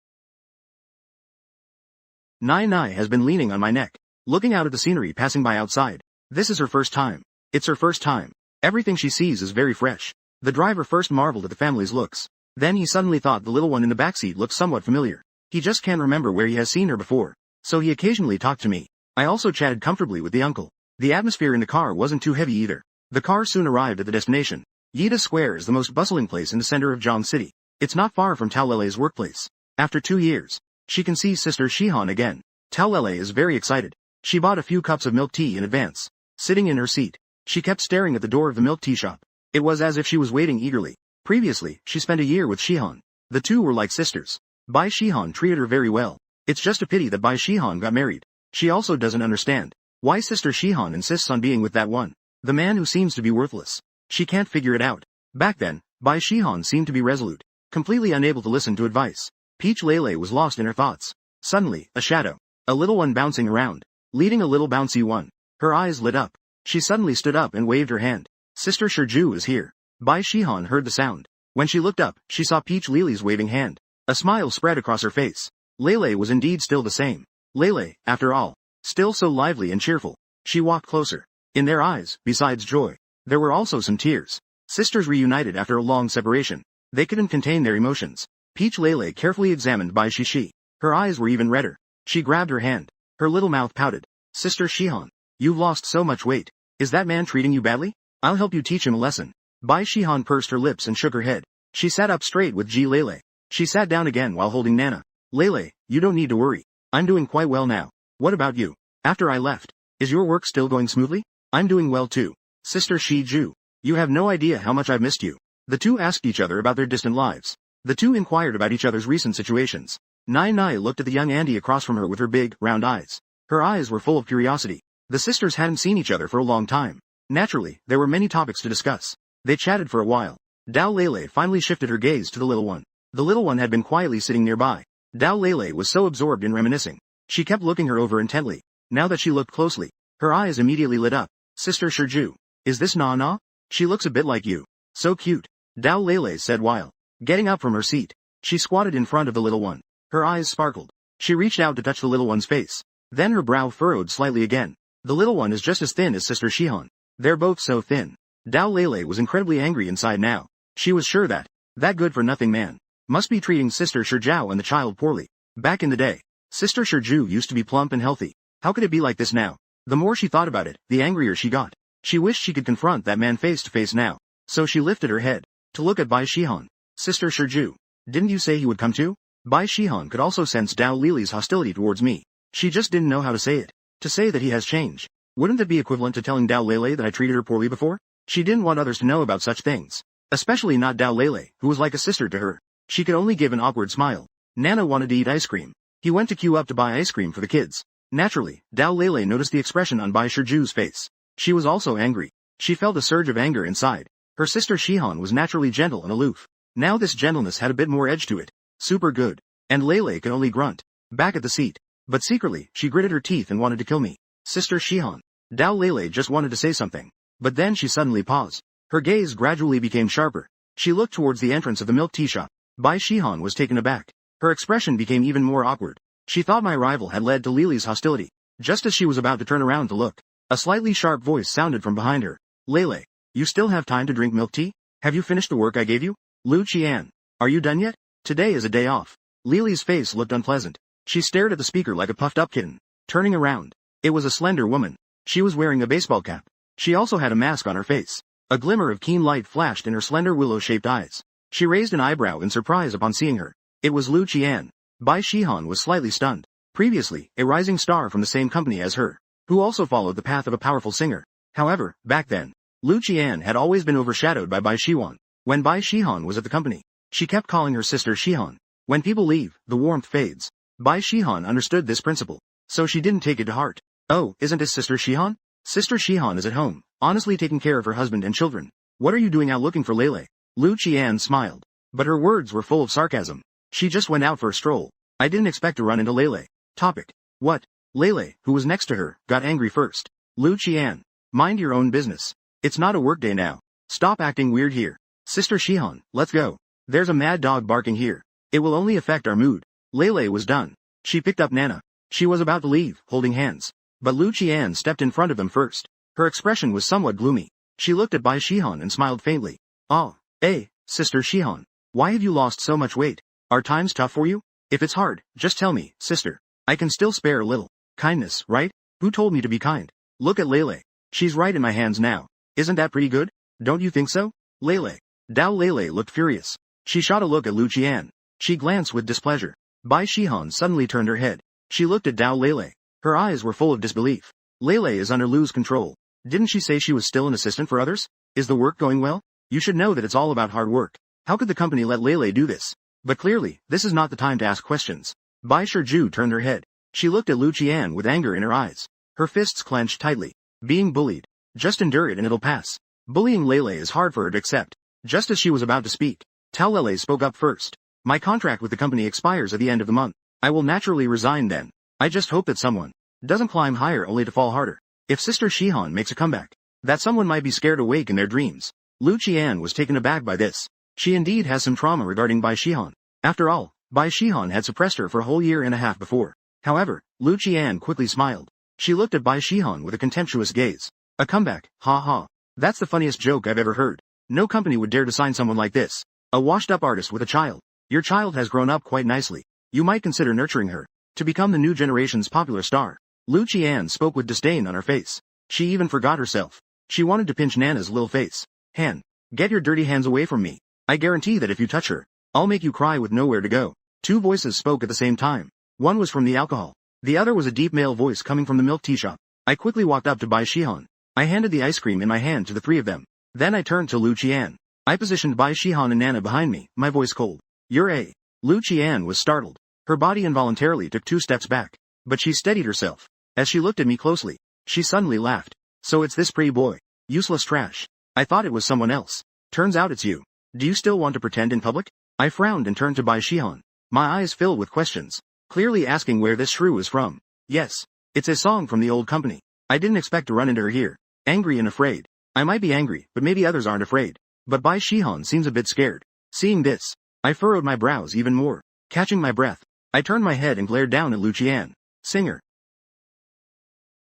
Nai has been leaning on my neck, looking out at the scenery passing by outside. This is her first time. It's her first time. Everything she sees is very fresh. The driver first marveled at the family's looks. Then he suddenly thought the little one in the backseat looked somewhat familiar. He just can't remember where he has seen her before. So he occasionally talked to me. I also chatted comfortably with the uncle. The atmosphere in the car wasn't too heavy either. The car soon arrived at the destination. Yida Square is the most bustling place in the center of Zhang City. It's not far from Tao Lele's workplace. After 2 years, she can see Sister Shihan again. Tao Lele is very excited. She bought a few cups of milk tea in advance. Sitting in her seat, she kept staring at the door of the milk tea shop. It was as if she was waiting eagerly. Previously, she spent a year with Shihan. The two were like sisters. Bai Shihan treated her very well. It's just a pity that Bai Shihan got married. She also doesn't understand why Sister Shihan insists on being with that one, the man who seems to be worthless. She can't figure it out. Back then, Bai Shihan seemed to be resolute, completely unable to listen to advice. Peach Lele was lost in her thoughts. Suddenly, a shadow. A little one bouncing around, leading a little bouncy one. Her eyes lit up. She suddenly stood up and waved her hand. Sister Shiju is here. Bai Shihan heard the sound. When she looked up, she saw Peach Lily's waving hand. A smile spread across her face. Lele was indeed still the same. Lele, after all, still so lively and cheerful. She walked closer. In their eyes, besides joy, there were also some tears. Sisters reunited after a long separation. They couldn't contain their emotions. Peach Lele carefully examined Bai Shishi. Her eyes were even redder. She grabbed her hand. Her little mouth pouted. Sister Shihan, you've lost so much weight. Is that man treating you badly? I'll help you teach him a lesson. Bai Shihan pursed her lips and shook her head. She sat up straight with Ji Lele. She sat down again while holding Nana. Lele, you don't need to worry. I'm doing quite well now. What about you? After I left, is your work still going smoothly? I'm doing well too. Sister Shi Ju, you have no idea how much I've missed you. The two asked each other about their distant lives. The two inquired about each other's recent situations. Nai Nai looked at the young Andy across from her with her big, round eyes. Her eyes were full of curiosity. The sisters hadn't seen each other for a long time. Naturally, there were many topics to discuss. They chatted for a while. Dao Lele finally shifted her gaze to the little one. The little one had been quietly sitting nearby. Dao Lele was so absorbed in reminiscing. She kept looking her over intently. Now that she looked closely, her eyes immediately lit up. Sister Shiju, is this Na Na? She looks a bit like you. So cute. Dao Lele said while getting up from her seat. She squatted in front of the little one. Her eyes sparkled. She reached out to touch the little one's face. Then her brow furrowed slightly again. The little one is just as thin as Sister Shihan. They're both so thin. Dao Lele was incredibly angry inside now. She was sure that good-for-nothing man must be treating Sister Shirjiao and the child poorly. Back in the day, Sister Shirju used to be plump and healthy. How could it be like this now? The more she thought about it, the angrier she got. She wished she could confront that man face to face now. So she lifted her head to look at Bai Shihan. Sister Shirju, didn't you say he would come too? Bai Shihan could also sense Dao Lily's hostility towards me. She just didn't know how to say it. To say that he has changed. Wouldn't that be equivalent to telling Dao Lele that I treated her poorly before? She didn't want others to know about such things. Especially not Dao Lele, who was like a sister to her. She could only give an awkward smile. Nana wanted to eat ice cream. He went to queue up to buy ice cream for the kids. Naturally, Dao Lele noticed the expression on Bai Shiju's face. She was also angry. She felt a surge of anger inside. Her sister Shihan was naturally gentle and aloof. Now this gentleness had a bit more edge to it. Super good. And Lele could only grunt. Back at the seat. But secretly, she gritted her teeth and wanted to kill me. Sister Shihan. Dao Lele just wanted to say something. But then she suddenly paused. Her gaze gradually became sharper. She looked towards the entrance of the milk tea shop. Bai Shihan was taken aback. Her expression became even more awkward. She thought my arrival had led to Lily's hostility. Just as she was about to turn around to look, a slightly sharp voice sounded from behind her. Lele, you still have time to drink milk tea? Have you finished the work I gave you? Lu Qian, are you done yet? Today is a day off. Lily's face looked unpleasant. She stared at the speaker like a puffed-up kitten. Turning around, it was a slender woman. She was wearing a baseball cap. She also had a mask on her face. A glimmer of keen light flashed in her slender willow-shaped eyes. She raised an eyebrow in surprise upon seeing her. It was Lu Qian. Bai Shihan was slightly stunned. Previously, a rising star from the same company as her, who also followed the path of a powerful singer. However, back then, Lu Qian had always been overshadowed by Bai Shihan. When Bai Shihan was at the company, she kept calling her sister Shihan. When people leave, the warmth fades. Bai Shihan understood this principle, so she didn't take it to heart. Oh, isn't his sister Shihan? Sister Shihan is at home, honestly taking care of her husband and children. What are you doing out looking for Lele? Lu Qian smiled. But her words were full of sarcasm. She just went out for a stroll. I didn't expect to run into Lele. Topic. What? Lele, who was next to her, got angry first. Lu Qian. Mind your own business. It's not a workday now. Stop acting weird here. Sister Shihan, let's go. There's a mad dog barking here. It will only affect our mood. Lele was done. She picked up Nana. She was about to leave, holding hands. But Lu Qian stepped in front of them first. Her expression was somewhat gloomy. She looked at Bai Shihan and smiled faintly. Oh, hey, Sister Shihan. Why have you lost so much weight? Are times tough for you? If it's hard, just tell me, sister. I can still spare a little. Kindness, right? Who told me to be kind? Look at Lele. She's right in my hands now. Isn't that pretty good? Don't you think so? Lele. Dao Lele looked furious. She shot a look at Lu Qian. She glanced with displeasure. Bai Shihan suddenly turned her head. She looked at Dao Lele. Her eyes were full of disbelief. Lele is under Lu's control. Didn't she say she was still an assistant for others? Is the work going well? You should know that it's all about hard work. How could the company let Lele do this? But clearly, this is not the time to ask questions. Bai Shiju turned her head. She looked at Lu Qian with anger in her eyes. Her fists clenched tightly. Being bullied. Just endure it and it'll pass. Bullying Lele is hard for her to accept. Just as she was about to speak, Tao Lele spoke up first. My contract with the company expires at the end of the month. I will naturally resign then. I just hope that someone doesn't climb higher only to fall harder. If Sister Shihan makes a comeback, that someone might be scared awake in their dreams. Lu Qian was taken aback by this. She indeed has some trauma regarding Bai Shihan. After all, Bai Shihan had suppressed her for a whole year and a half before. However, Lu Qian quickly smiled. She looked at Bai Shihan with a contemptuous gaze. A comeback, ha ha. That's the funniest joke I've ever heard. No company would dare to sign someone like this. A washed-up artist with a child. Your child has grown up quite nicely. You might consider nurturing her to become the new generation's popular star. Lu Qian spoke with disdain on her face. She even forgot herself. She wanted to pinch Nana's little face. Han, get your dirty hands away from me. I guarantee that if you touch her, I'll make you cry with nowhere to go. Two voices spoke at the same time. One was from the alcohol. The other was a deep male voice coming from the milk tea shop. I quickly walked up to Bai Shihan. I handed the ice cream in my hand to the three of them. Then I turned to Lu Qian. I positioned Bai Shihan and Nana behind me, my voice cold. You're a... Lu Qian was startled. Her body involuntarily took 2 steps back. But she steadied herself. As she looked at me closely, she suddenly laughed. So it's this pretty boy. Useless trash. I thought it was someone else. Turns out it's you. Do you still want to pretend in public? I frowned and turned to Bai Shihan. My eyes filled with questions. Clearly asking where this shrew is from. Yes. It's a song from the old company. I didn't expect to run into her here. Angry and afraid. I might be angry, but maybe others aren't afraid. But Bai Shihan seems a bit scared. Seeing this, I furrowed my brows even more. Catching my breath, I turned my head and glared down at Lu Qian. Singer.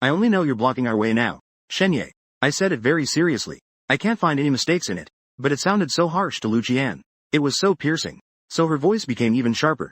I only know you're blocking our way now. Shenye. I said it very seriously. I can't find any mistakes in it. But it sounded so harsh to Lu Qian. It was so piercing. So her voice became even sharper.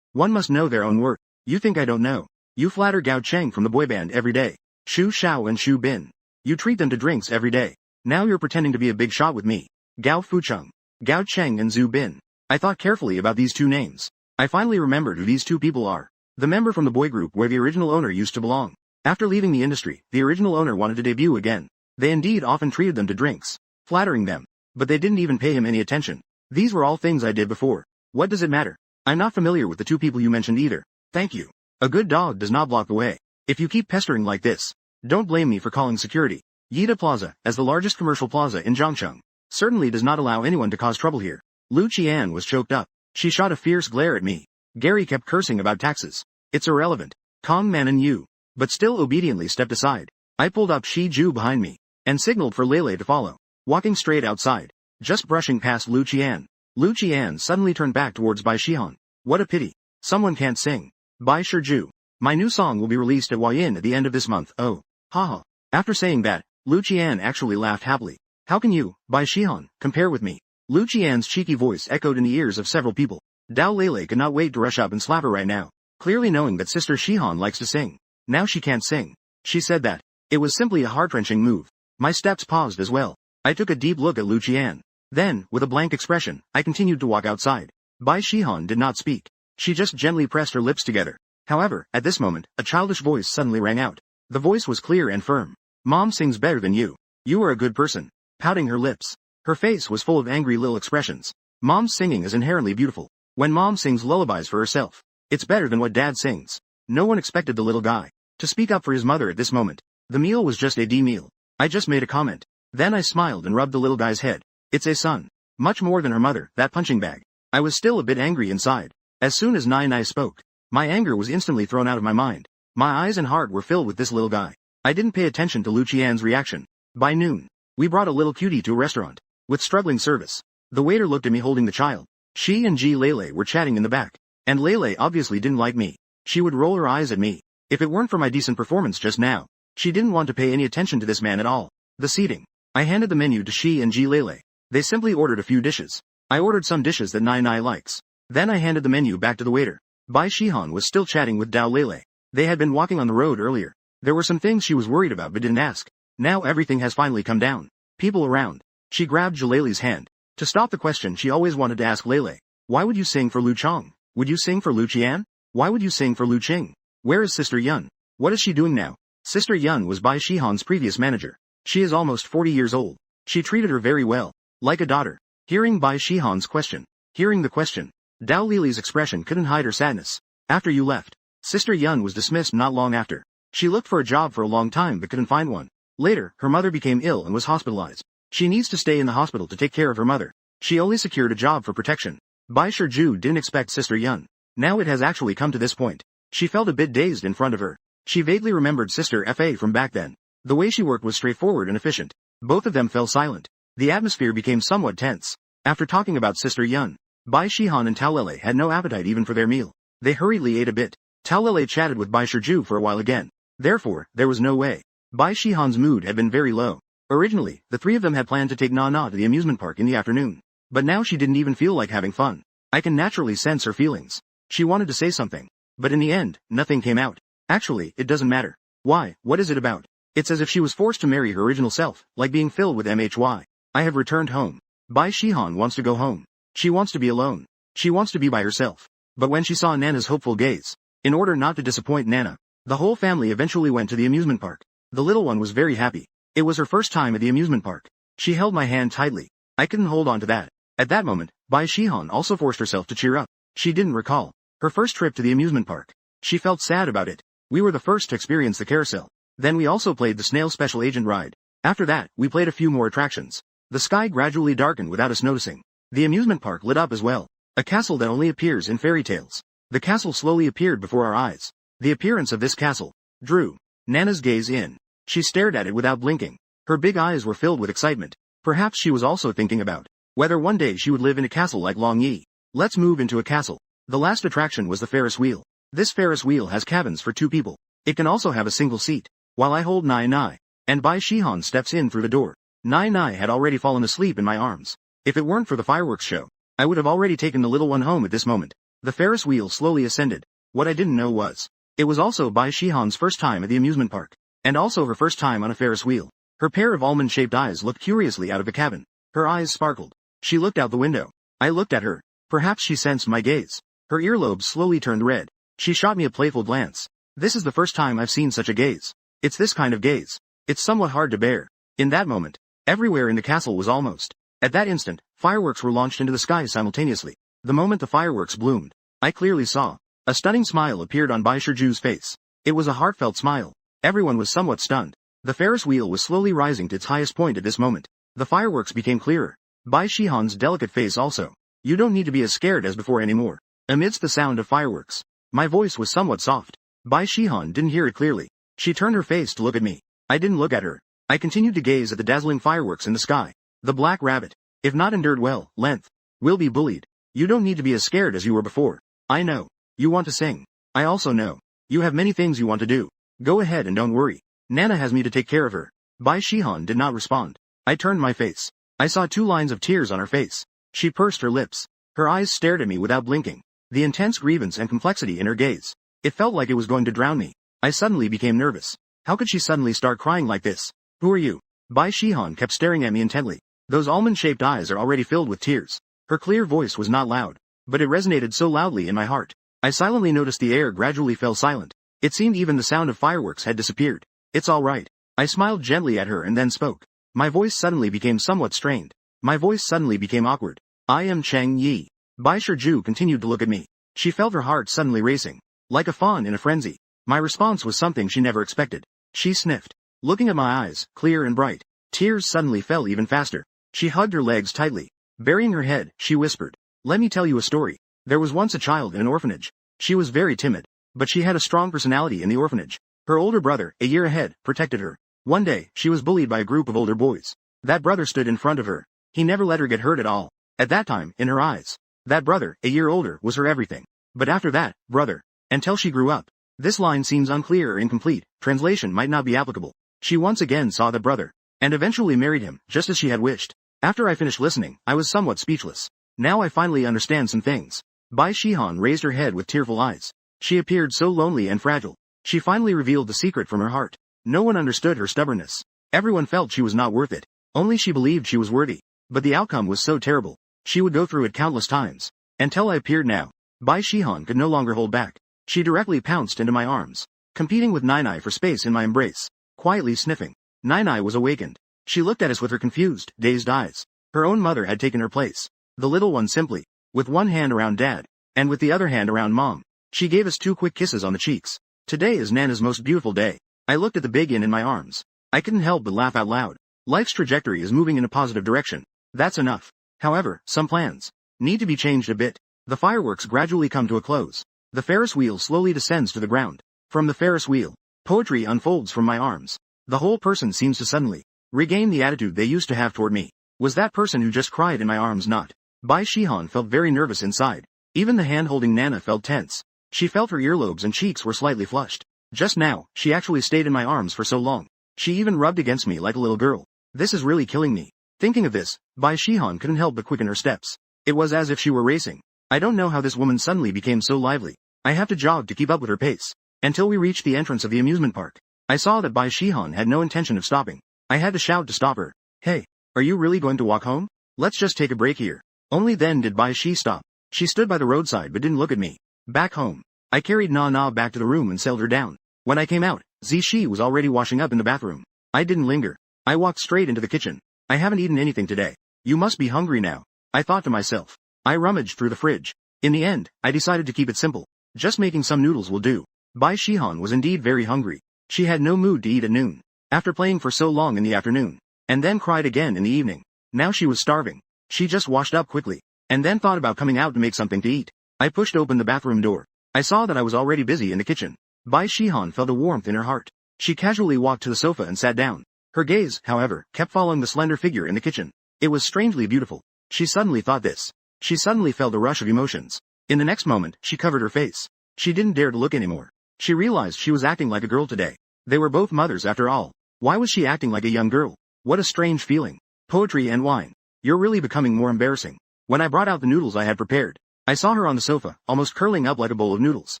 One must know their own worth. You think I don't know? You flatter Gao Cheng from the boy band every day. Shu Shao and Shu Bin. You treat them to drinks every day. Now you're pretending to be a big shot with me. Gao Fucheng. Gao Cheng and Zhu Bin. I thought carefully about these 2 names. I finally remembered who these 2 people are. The member from the boy group where the original owner used to belong. After leaving the industry, the original owner wanted to debut again. They indeed often treated them to drinks, flattering them. But they didn't even pay him any attention. These were all things I did before. What does it matter? I'm not familiar with the 2 people you mentioned either. Thank you. A good dog does not block the way. If you keep pestering like this, don't blame me for calling security. Yida Plaza, as the largest commercial plaza in Zhangcheng, certainly does not allow anyone to cause trouble here. Lu Qian was choked up. She shot a fierce glare at me. Gary kept cursing about taxes. It's irrelevant. Kong Man and you. But still obediently stepped aside. I pulled up Shi Ju behind me, and signaled for Lele to follow. Walking straight outside, just brushing past Lu Qian. Lu Qian suddenly turned back towards Bai Shihan. What a pity. Someone can't sing. Bai Shiju. My new song will be released at Huayin at the end of this month. Oh. Haha. After saying that, Lu Qian actually laughed happily. How can you, Bai Shihan, compare with me? Lu Qian's cheeky voice echoed in the ears of several people. Dao Lele could not wait to rush up and slap her right now, clearly knowing that Sister Shihan likes to sing. Now she can't sing. She said that. It was simply a heart-wrenching move. My steps paused as well. I took a deep look at Lu Qian. Then, with a blank expression, I continued to walk outside. Bai Shihan did not speak. She just gently pressed her lips together. However, at this moment, a childish voice suddenly rang out. The voice was clear and firm. Mom sings better than you. You are a good person. Pouting her lips. Her face was full of angry little expressions. Mom's singing is inherently beautiful. When Mom sings lullabies for herself, it's better than what Dad sings. No one expected the little guy to speak up for his mother at this moment. The meal was just a meal. I just made a comment. Then I smiled and rubbed the little guy's head. It's a son. Much more than her mother, that punching bag. I was still a bit angry inside. As soon as Nai spoke, my anger was instantly thrown out of my mind. My eyes and heart were filled with this little guy. I didn't pay attention to Lu Qian's reaction. By noon, we brought a little cutie to a restaurant, with struggling service. The waiter looked at me holding the child. She and Ji Lele were chatting in the back. And Lele obviously didn't like me. She would roll her eyes at me. If it weren't for my decent performance just now, she didn't want to pay any attention to this man at all. The seating. I handed the menu to Shi and Ji Lele. They simply ordered a few dishes. I ordered some dishes that Nai likes. Then I handed the menu back to the waiter. Bai Shihan was still chatting with Dao Lele. They had been walking on the road earlier. There were some things she was worried about but didn't ask. Now everything has finally come down. People around. She grabbed Jalele's hand. To stop the question she always wanted to ask Lele. Why would you sing for Lu Chong? Would you sing for Lu Qian? Why would you sing for Lu Qing? Where is Sister Yun? What is she doing now? Sister Yun was Bai Shihan's previous manager. She is almost 40 years old. She treated her very well. Like a daughter. Hearing Bai Shihan's question. Hearing the question. Dao Lili's expression couldn't hide her sadness. After you left, Sister Yun was dismissed not long after. She looked for a job for a long time but couldn't find one. Later, her mother became ill and was hospitalized. She needs to stay in the hospital to take care of her mother. She only secured a job for protection. Bai Shiju didn't expect Sister Yun. Now it has actually come to this point. She felt a bit dazed in front of her. She vaguely remembered Sister Fa from back then. The way she worked was straightforward and efficient. Both of them fell silent. The atmosphere became somewhat tense. After talking about Sister Yun, Bai Shihan and Taolele had no appetite even for their meal. They hurriedly ate a bit. Taolele chatted with Bai Shiju for a while again. Therefore, there was no way. Bai Shihan's mood had been very low. Originally, the three of them had planned to take Nana to the amusement park in the afternoon. But now she didn't even feel like having fun. I can naturally sense her feelings. She wanted to say something. But in the end, nothing came out. Actually, it doesn't matter. Why, what is it about? It's as if she was forced to marry her original self, like being filled with MHY. I have returned home. Bai Shihan wants to go home. She wants to be alone. She wants to be by herself. But when she saw Nana's hopeful gaze, in order not to disappoint Nana, the whole family eventually went to the amusement park. The little one was very happy. It was her first time at the amusement park. She held my hand tightly. I couldn't hold on to that. At that moment, Bai Shihan also forced herself to cheer up. She didn't recall her first trip to the amusement park. She felt sad about it. We were the first to experience the carousel. Then we also played the snail special agent ride. After that, we played a few more attractions. The sky gradually darkened without us noticing. The amusement park lit up as well. A castle that only appears in fairy tales. The castle slowly appeared before our eyes. The appearance of this castle drew Nana's gaze in. She stared at it without blinking. Her big eyes were filled with excitement. Perhaps she was also thinking about whether one day she would live in a castle like Long Yi. Let's move into a castle. The last attraction was the Ferris wheel. This Ferris wheel has cabins for 2 people. It can also have a single seat. While I hold Nai Nai, and Bai Shihan steps in through the door. Nai Nai had already fallen asleep in my arms. If it weren't for the fireworks show, I would have already taken the little one home at this moment. The Ferris wheel slowly ascended. What I didn't know was, it was also Bai Shihan's first time at the amusement park, and also her first time on a Ferris wheel. Her pair of almond-shaped eyes looked curiously out of the cabin. Her eyes sparkled. She looked out the window. I looked at her. Perhaps she sensed my gaze. Her earlobes slowly turned red. She shot me a playful glance. This is the first time I've seen such a gaze. It's this kind of gaze. It's somewhat hard to bear. In that moment, everywhere in the castle was almost. At that instant, fireworks were launched into the sky simultaneously. The moment the fireworks bloomed, I clearly saw. A stunning smile appeared on Bai Shiju's face. It was a heartfelt smile. Everyone was somewhat stunned. The Ferris wheel was slowly rising to its highest point at this moment. The fireworks became clearer. Bai Shihan's delicate face also. You don't need to be as scared as before anymore. Amidst the sound of fireworks, my voice was somewhat soft. Bai Shihan didn't hear it clearly. She turned her face to look at me. I didn't look at her. I continued to gaze at the dazzling fireworks in the sky. The black rabbit, if not endured well, length, will be bullied. You don't need to be as scared as you were before. I know. You want to sing. I also know. You have many things you want to do. Go ahead and don't worry. Nana has me to take care of her. Bai Shihan did not respond. I turned my face. I saw 2 lines of tears on her face. She pursed her lips. Her eyes stared at me without blinking. The intense grievance and complexity in her gaze. It felt like it was going to drown me. I suddenly became nervous. How could she suddenly start crying like this? Who are you? Bai Shihan kept staring at me intently. Those almond-shaped eyes are already filled with tears. Her clear voice was not loud, but it resonated so loudly in my heart. I silently noticed the air gradually fell silent. It seemed even the sound of fireworks had disappeared. It's all right. I smiled gently at her and then spoke. My voice suddenly became somewhat strained. My voice suddenly became awkward. I am Cheng Yi. Bai Shiju continued to look at me. She felt her heart suddenly racing, like a fawn in a frenzy. My response was something she never expected. She sniffed. Looking at my eyes, clear and bright, tears suddenly fell even faster. She hugged her legs tightly. Burying her head, she whispered, "Let me tell you a story. There was once a child in an orphanage. She was very timid, but she had a strong personality in the orphanage. Her older brother, a year ahead, protected her. One day, she was bullied by a group of older boys. That brother stood in front of her. He never let her get hurt at all. At that time, in her eyes, that brother, a year older, was her everything. But after that, brother, until she grew up." This line seems unclear or incomplete. Translation might not be applicable. She once again saw the brother, and eventually married him, just as she had wished. After I finished listening, I was somewhat speechless. Now I finally understand some things. Bai Shihan raised her head with tearful eyes. She appeared so lonely and fragile. She finally revealed the secret from her heart. No one understood her stubbornness. Everyone felt she was not worth it. Only she believed she was worthy. But the outcome was so terrible. She would go through it countless times. Until I appeared now. Bai Shihan could no longer hold back. She directly pounced into my arms, competing with Nai for space in my embrace, quietly sniffing. Nai was awakened. She looked at us with her confused, dazed eyes. Her own mother had taken her place. The little one simply, with one hand around Dad, and with the other hand around Mom, she gave us 2 quick kisses on the cheeks. Today is Nana's most beautiful day. I looked at the big inn in my arms. I couldn't help but laugh out loud. Life's trajectory is moving in a positive direction. That's enough. However, some plans need to be changed a bit. The fireworks gradually come to a close. The Ferris wheel slowly descends to the ground. From the Ferris wheel, poetry unfolds from my arms. The whole person seems to suddenly regain the attitude they used to have toward me. Was that person who just cried in my arms not Bai Shihan felt very nervous inside. Even the hand holding Nana felt tense. She felt her earlobes and cheeks were slightly flushed. Just now, she actually stayed in my arms for so long. She even rubbed against me like a little girl. This is really killing me. Thinking of this, Bai Shihan couldn't help but quicken her steps. It was as if she were racing. I don't know how this woman suddenly became so lively. I have to jog to keep up with her pace. Until we reached the entrance of the amusement park. I saw that Bai Shihan had no intention of stopping. I had to shout to stop her. Hey, are you really going to walk home? Let's just take a break here. Only then did Bai Shi stop. She stood by the roadside but didn't look at me. Back home. I carried Na back to the room and settled her down. When I came out, Zishi was already washing up in the bathroom. I didn't linger. I walked straight into the kitchen. I haven't eaten anything today. You must be hungry now. I thought to myself. I rummaged through the fridge. In the end, I decided to keep it simple. Just making some noodles will do. Bai Shihan was indeed very hungry. She had no mood to eat at noon. After playing for so long in the afternoon. And then cried again in the evening. Now she was starving. She just washed up quickly. And then thought about coming out to make something to eat. I pushed open the bathroom door. I saw that I was already busy in the kitchen. Bai Shihan felt a warmth in her heart. She casually walked to the sofa and sat down. Her gaze, however, kept following the slender figure in the kitchen. It was strangely beautiful. She suddenly thought this. She suddenly felt a rush of emotions. In the next moment, she covered her face. She didn't dare to look anymore. She realized she was acting like a girl today. They were both mothers after all. Why was she acting like a young girl? What a strange feeling. Poetry and wine. You're really becoming more embarrassing. When I brought out the noodles I had prepared, I saw her on the sofa, almost curling up like a bowl of noodles.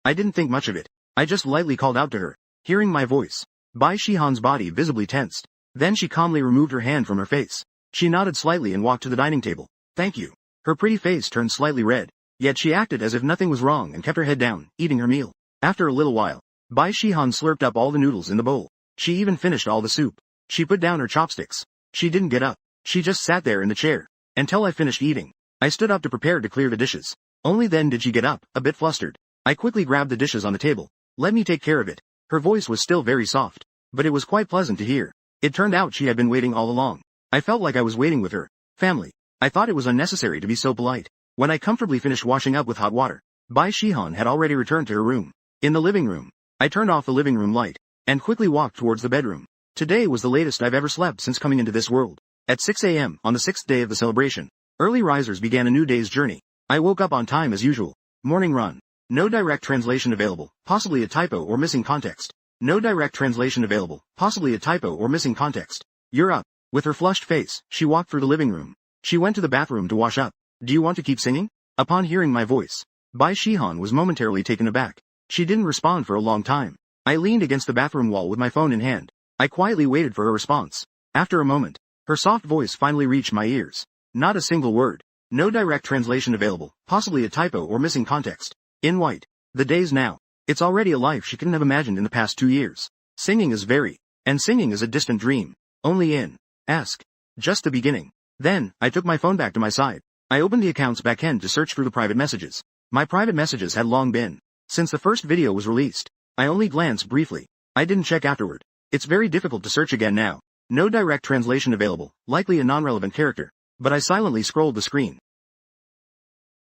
I didn't think much of it. I just lightly called out to her. Hearing my voice, Bai Shihan's body visibly tensed. Then she calmly removed her hand from her face. She nodded slightly and walked to the dining table. Thank you. Her pretty face turned slightly red. Yet she acted as if nothing was wrong and kept her head down, eating her meal. After a little while, Bai Shihan slurped up all the noodles in the bowl. She even finished all the soup. She put down her chopsticks. She didn't get up. She just sat there in the chair. Until I finished eating. I stood up to prepare to clear the dishes. Only then did she get up, a bit flustered. I quickly grabbed the dishes on the table. Let me take care of it. Her voice was still very soft. But it was quite pleasant to hear. It turned out she had been waiting all along. I felt like I was waiting with her family. I thought it was unnecessary to be so polite. When I comfortably finished washing up with hot water, Bai Shihan had already returned to her room. In the living room, I turned off the living room light, and quickly walked towards the bedroom. Today was the latest I've ever slept since coming into this world. At 6 a.m. on the 6th day of the celebration, early risers began a new day's journey. I woke up on time as usual. Morning run. No direct translation available, possibly a typo or missing context. No direct translation available, possibly a typo or missing context. You're up. With her flushed face, she walked through the living room. She went to the bathroom to wash up. Do you want to keep singing? Upon hearing my voice, Bai Shihan was momentarily taken aback. She didn't respond for a long time. I leaned against the bathroom wall with my phone in hand. I quietly waited for her response. After a moment, her soft voice finally reached my ears. Not a single word. No direct translation available, possibly a typo or missing context. In white. The days now. It's already a life she couldn't have imagined in the past 2 years. Singing is and singing is a distant dream. Only in. Ask. Just the beginning. Then, I took my phone back to my side. I opened the account's backend to search through the private messages. My private messages had long been. Since the first video was released. I only glanced briefly. I didn't check afterward. It's very difficult to search again now. No direct translation available, likely a non-relevant character. But I silently scrolled the screen.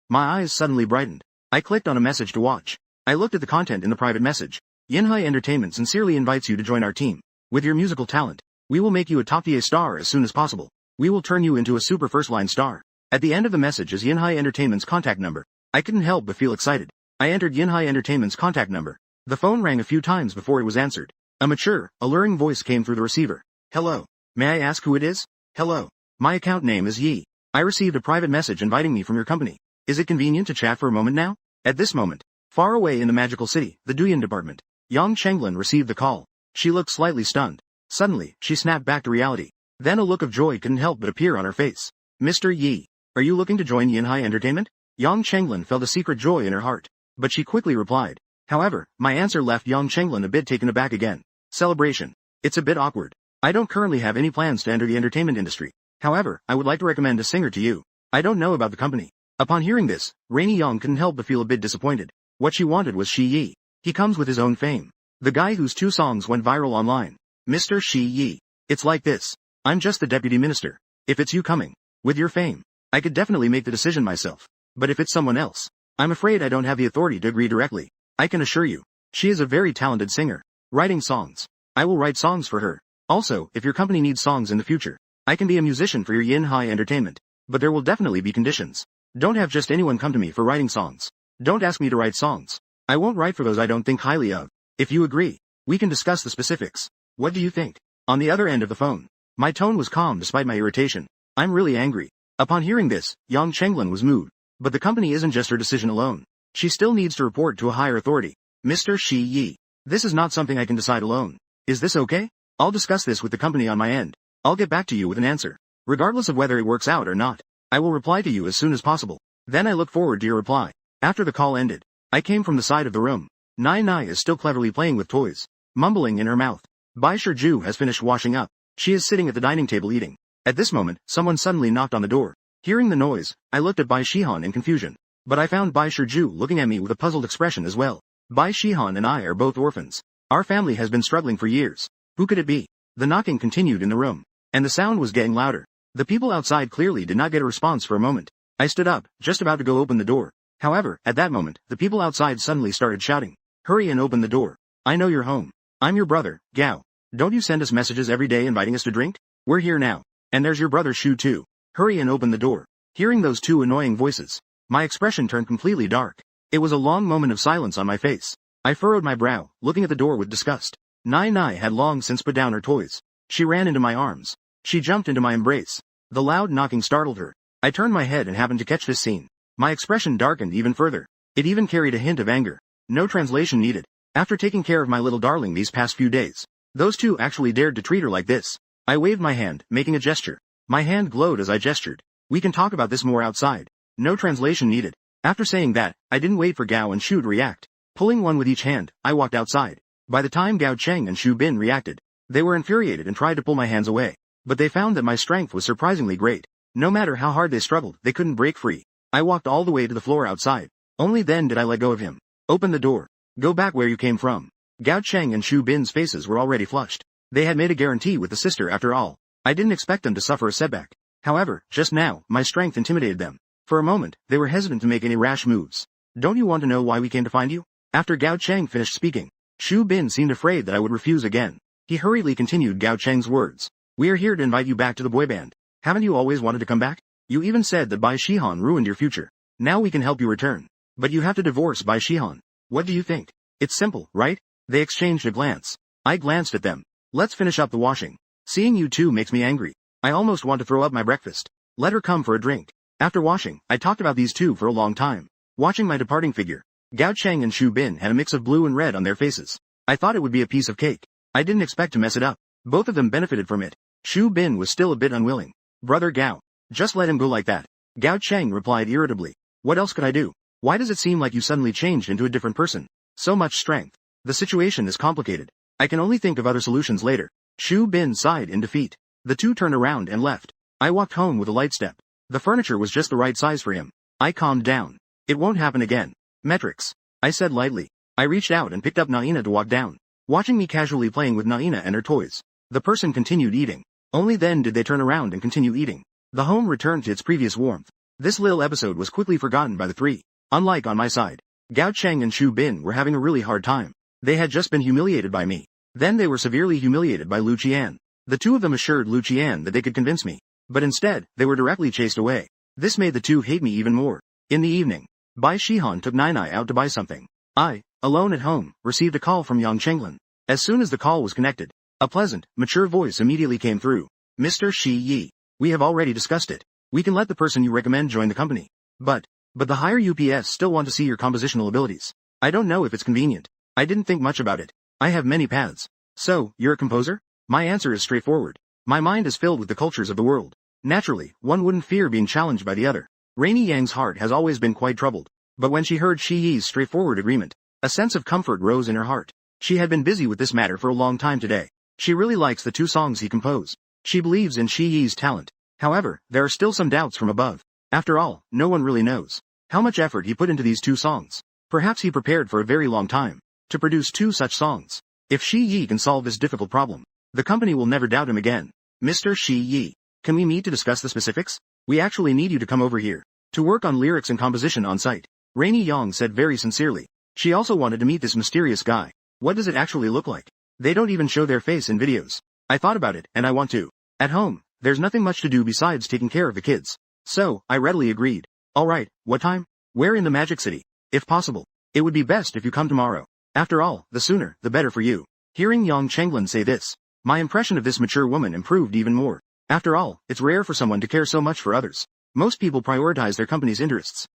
My eyes suddenly brightened. I clicked on a message to watch. I looked at the content in the private message. Yinhai Entertainment sincerely invites you to join our team. With your musical talent, we will make you a top-tier star as soon as possible. We will turn you into a super first-line star. At the end of the message is Yinhai Entertainment's contact number. I couldn't help but feel excited. I entered Yinhai Entertainment's contact number. The phone rang a few times before it was answered. A mature, alluring voice came through the receiver. Hello. May I ask who it is? Hello. My account name is Yi. I received a private message inviting me from your company. Is it convenient to chat for a moment now? At this moment, far away in the magical city, the Duyan department, Yang Chenglin received the call. She looked slightly stunned. Suddenly, she snapped back to reality. Then a look of joy couldn't help but appear on her face. Mr. Yi, are you looking to join Yinhai Entertainment? Yang Chenglin felt a secret joy in her heart. But she quickly replied. However, my answer left Yang Chenglin a bit taken aback again. Celebration. It's a bit awkward. I don't currently have any plans to enter the entertainment industry. However, I would like to recommend a singer to you. I don't know about the company. Upon hearing this, Rainy Yang couldn't help but feel a bit disappointed. What she wanted was Shi Yi. He comes with his own fame. The guy whose 2 songs went viral online. Mr. Shi Yi. It's like this. I'm just the deputy minister. If it's you coming, with your fame, I could definitely make the decision myself. But if it's someone else, I'm afraid I don't have the authority to agree directly. I can assure you, she is a very talented singer. Writing songs. I will write songs for her. Also, if your company needs songs in the future, I can be a musician for your Yinhai Entertainment. but there will definitely be conditions. Don't have just anyone come to me for writing songs. Don't ask me to write songs. I won't write for those I don't think highly of. If you agree, we can discuss the specifics. What do you think? On the other end of the phone, my tone was calm despite my irritation. I'm really angry. Upon hearing this, Yang Chenglin was moved. But the company isn't just her decision alone. She still needs to report to a higher authority. Mr. Shi Yi. This is not something I can decide alone. Is this okay? I'll discuss this with the company on my end. I'll get back to you with an answer. Regardless of whether it works out or not, I will reply to you as soon as possible. Then I look forward to your reply. After the call ended, I came from the side of the room. Nai Nai is still cleverly playing with toys, mumbling in her mouth. Bai Shiju has finished washing up. She is sitting at the dining table eating. At this moment, someone suddenly knocked on the door. Hearing the noise, I looked at Bai Shihan in confusion. But I found Bai Shiju looking at me with a puzzled expression as well. Bai Shihan and I are both orphans. Our family has been struggling for years. Who could it be? The knocking continued in the room, and the sound was getting louder. The people outside clearly did not get a response for a moment. I stood up, just about to go open the door. However, at that moment, the people outside suddenly started shouting, "Hurry and open the door. I know you're home. I'm your brother, Gao. Don't you send us messages every day inviting us to drink? We're here now. And there's your brother Shu too. Hurry and open the door." Hearing those two annoying voices, my expression turned completely dark. It was a long moment of silence on my face. I furrowed my brow, looking at the door with disgust. Nai Nai had long since put down her toys. She ran into my arms. She jumped into my embrace. The loud knocking startled her. I turned my head and happened to catch this scene. My expression darkened even further. It even carried a hint of anger. No translation needed. After taking care of my little darling these past few days, those two actually dared to treat her like this. I waved my hand, making a gesture. My hand glowed as I gestured. We can talk about this more outside. No translation needed. After saying that, I didn't wait for Gao and Shu to react. Pulling one with each hand, I walked outside. By the time Gao Cheng and Shu Bin reacted, they were infuriated and tried to pull my hands away. But they found that my strength was surprisingly great. No matter how hard they struggled, they couldn't break free. I walked all the way to the floor outside. Only then did I let go of him. Open the door. Go back where you came from. Gao Cheng and Shu Bin's faces were already flushed. They had made a guarantee with the sister after all. I didn't expect them to suffer a setback. However, just now, my strength intimidated them. For a moment, they were hesitant to make any rash moves. Don't you want to know why we came to find you? After Gao Cheng finished speaking, Shu Bin seemed afraid that I would refuse again. He hurriedly continued Gao Cheng's words. We are here to invite you back to the boy band. Haven't you always wanted to come back? You even said that Bai Shihan ruined your future. Now we can help you return. But you have to divorce Bai Shihan. What do you think? It's simple, right? They exchanged a glance. I glanced at them. Let's finish up the washing. Seeing you two makes me angry. I almost want to throw up my breakfast. Let her come for a drink. After washing, I talked about these two for a long time. Watching my departing figure, Gao Cheng and Shu Bin had a mix of blue and red on their faces. I thought it would be a piece of cake. I didn't expect to mess it up. Both of them benefited from it. Shu Bin was still a bit unwilling. Brother Gao, just let him go like that. Gao Cheng replied irritably. What else could I do? Why does it seem like you suddenly changed into a different person? So much strength. The situation is complicated. I can only think of other solutions later. Shu Bin sighed in defeat. The two turned around and left. I walked home with a light step. The furniture was just the right size for him. I calmed down. It won't happen again. Metrics, I said lightly. I reached out and picked up Naina to walk down. Watching me casually playing with Naina and her toys, the person continued eating. Only then did they turn around and continue eating. The home returned to its previous warmth. This little episode was quickly forgotten by the three. Unlike on my side, Gao Cheng and Shu Bin were having a really hard time. They had just been humiliated by me. Then they were severely humiliated by Lu Qian. The two of them assured Lu Qian that they could convince me. But instead, they were directly chased away. This made the two hate me even more. In the evening, Bai Shihan took Nainai out to buy something. I, alone at home, received a call from Yang Chenglin. As soon as the call was connected, a pleasant, mature voice immediately came through. Mr. Shi Yi. We have already discussed it. We can let the person you recommend join the company. But the higher UPS still want to see your compositional abilities. I don't know if it's convenient. I didn't think much about it. I have many paths. So, you're a composer? My answer is straightforward. My mind is filled with the cultures of the world. Naturally, one wouldn't fear being challenged by the other. Rainy Yang's heart has always been quite troubled. But when she heard Shi Yi's straightforward agreement, a sense of comfort rose in her heart. She had been busy with this matter for a long time today. She really likes the two songs he composed. She believes in Shi Yi's talent. However, there are still some doubts from above. After all, no one really knows how much effort he put into these two songs. Perhaps he prepared for a very long time to produce two such songs. If Shi Yi can solve this difficult problem, the company will never doubt him again. Mr. Shi Yi, can we meet to discuss the specifics? We actually need you to come over here to work on lyrics and composition on site. Rainy Yang said very sincerely. She also wanted to meet this mysterious guy. What does it actually look like? They don't even show their face in videos. I thought about it, and I want to. At home, there's nothing much to do besides taking care of the kids. So, I readily agreed. Alright, what time? Where in the Magic City? If possible. It would be best if you come tomorrow. After all, the sooner, the better for you. Hearing Yang Chenglin say this, my impression of this mature woman improved even more. After all, it's rare for someone to care so much for others. Most people prioritize their company's interests.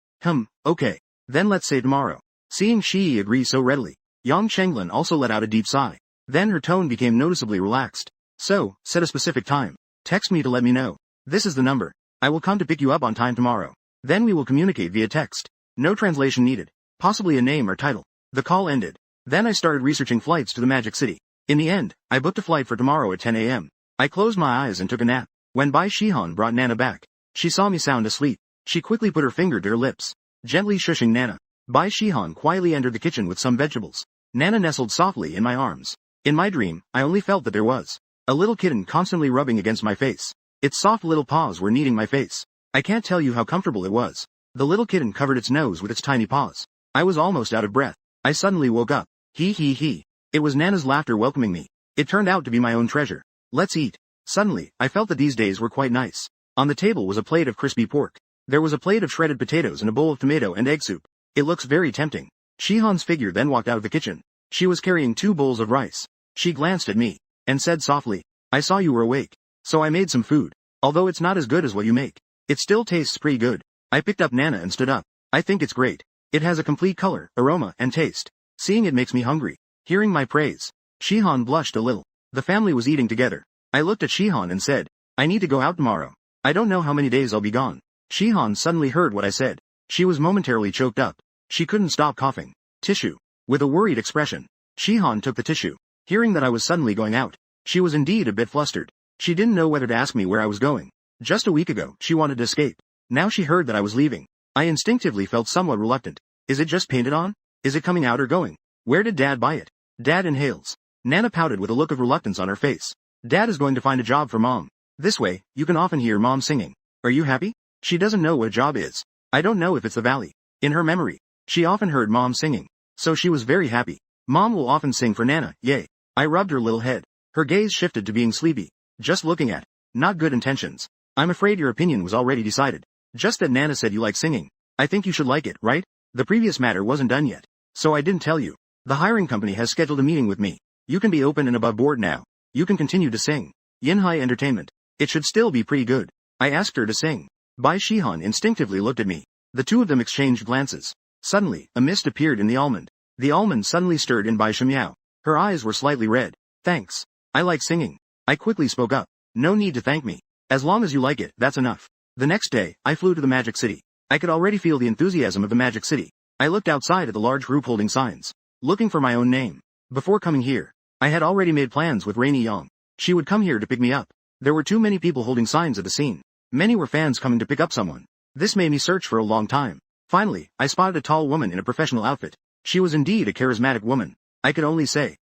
Okay. Then let's say tomorrow. Seeing Shi agree so readily, Yang Chenglin also let out a deep sigh. Then her tone became noticeably relaxed. So, set a specific time. Text me to let me know. This is the number. I will come to pick you up on time tomorrow. Then we will communicate via text. No translation needed. Possibly a name or title. The call ended. Then I started researching flights to the Magic City. In the end, I booked a flight for tomorrow at 10 a.m. I closed my eyes and took a nap. When Bai Shihan brought Nana back, she saw me sound asleep. She quickly put her finger to her lips, gently shushing Nana. Bai Shihan quietly entered the kitchen with some vegetables. Nana nestled softly in my arms. In my dream, I only felt that there was a little kitten constantly rubbing against my face. Its soft little paws were kneading my face. I can't tell you how comfortable it was. The little kitten covered its nose with its tiny paws. I was almost out of breath. I suddenly woke up. He. It was Nana's laughter welcoming me. It turned out to be my own treasure. Let's eat. Suddenly, I felt that these days were quite nice. On the table was a plate of crispy pork. There was a plate of shredded potatoes and a bowl of tomato and egg soup. It looks very tempting. Shihan's figure then walked out of the kitchen. She was carrying 2 bowls of rice. She glanced at me and said softly, I saw you were awake. So I made some food. Although it's not as good as what you make, it still tastes pretty good. I picked up Nana and stood up. I think it's great. It has a complete color, aroma, and taste. Seeing it makes me hungry. Hearing my praise, Shihan blushed a little. The family was eating together. I looked at Shihan and said, I need to go out tomorrow. I don't know how many days I'll be gone. Shihan suddenly heard what I said. She was momentarily choked up. She couldn't stop coughing. Tissue. With a worried expression, Shihan took the tissue. Hearing that I was suddenly going out, she was indeed a bit flustered. She didn't know whether to ask me where I was going. Just a week ago, she wanted to escape. Now she heard that I was leaving. I instinctively felt somewhat reluctant. Is it just painted on? Is it coming out or going? Where did Dad buy it? Dad inhales. Nana pouted with a look of reluctance on her face. Dad is going to find a job for Mom. This way, you can often hear Mom singing. Are you happy? She doesn't know what a job is. I don't know if it's the valley. In her memory, she often heard Mom singing. So she was very happy. Mom will often sing for Nana, yay. I rubbed her little head. Her gaze shifted to being sleepy. Just looking at. Not good intentions. I'm afraid your opinion was already decided. Just that Nana said you like singing. I think you should like it, right? The previous matter wasn't done yet. So I didn't tell you. The hiring company has scheduled a meeting with me. You can be open and above board now. You can continue to sing. Yinhai Entertainment. It should still be pretty good. I asked her to sing. Bai Shihan instinctively looked at me. The two of them exchanged glances. Suddenly, a mist appeared in the almond. The almond suddenly stirred in Bai Shimiao. Her eyes were slightly red. Thanks. I like singing. I quickly spoke up. No need to thank me. As long as you like it, that's enough. The next day, I flew to the Magic City. I could already feel the enthusiasm of the Magic City. I looked outside at the large group holding signs, looking for my own name. Before coming here, I had already made plans with Rainy Yang. She would come here to pick me up. There were too many people holding signs at the scene. Many were fans coming to pick up someone. This made me search for a long time. Finally, I spotted a tall woman in a professional outfit. She was indeed a charismatic woman. I could only say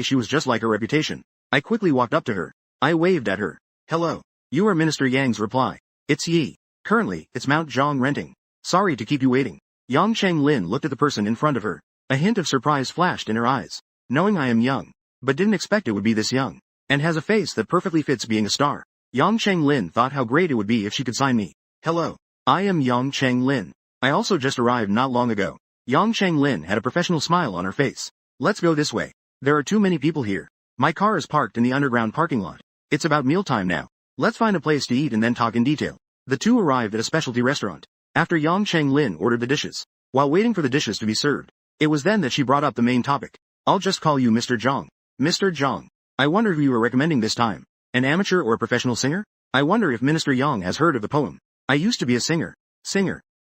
she was just like her reputation. I quickly walked up to her. I waved at her. Hello. You are Minister Yang's reply. It's Yi. Currently, it's Mount Zhang renting. Sorry to keep you waiting. Yang Chenglin looked at the person in front of her. A hint of surprise flashed in her eyes. Knowing I am young, but didn't expect it would be this young, and has a face that perfectly fits being a star. Yang Chenglin thought how great it would be if she could sign me. Hello. I am Yang Chenglin. I also just arrived not long ago. Yang Chenglin had a professional smile on her face. Let's go this way. There are too many people here. My car is parked in the underground parking lot. It's about mealtime now. Let's find a place to eat and then talk in detail. The two arrived at a specialty restaurant. After Yang Chenglin ordered the dishes, while waiting for the dishes to be served, it was then that she brought up the main topic. I'll just call you Mr. Zhang. Mr. Zhang. I wonder who you were recommending this time. An amateur or a professional singer? I wonder if Minister Yang has heard of the poem. I used to be a singer.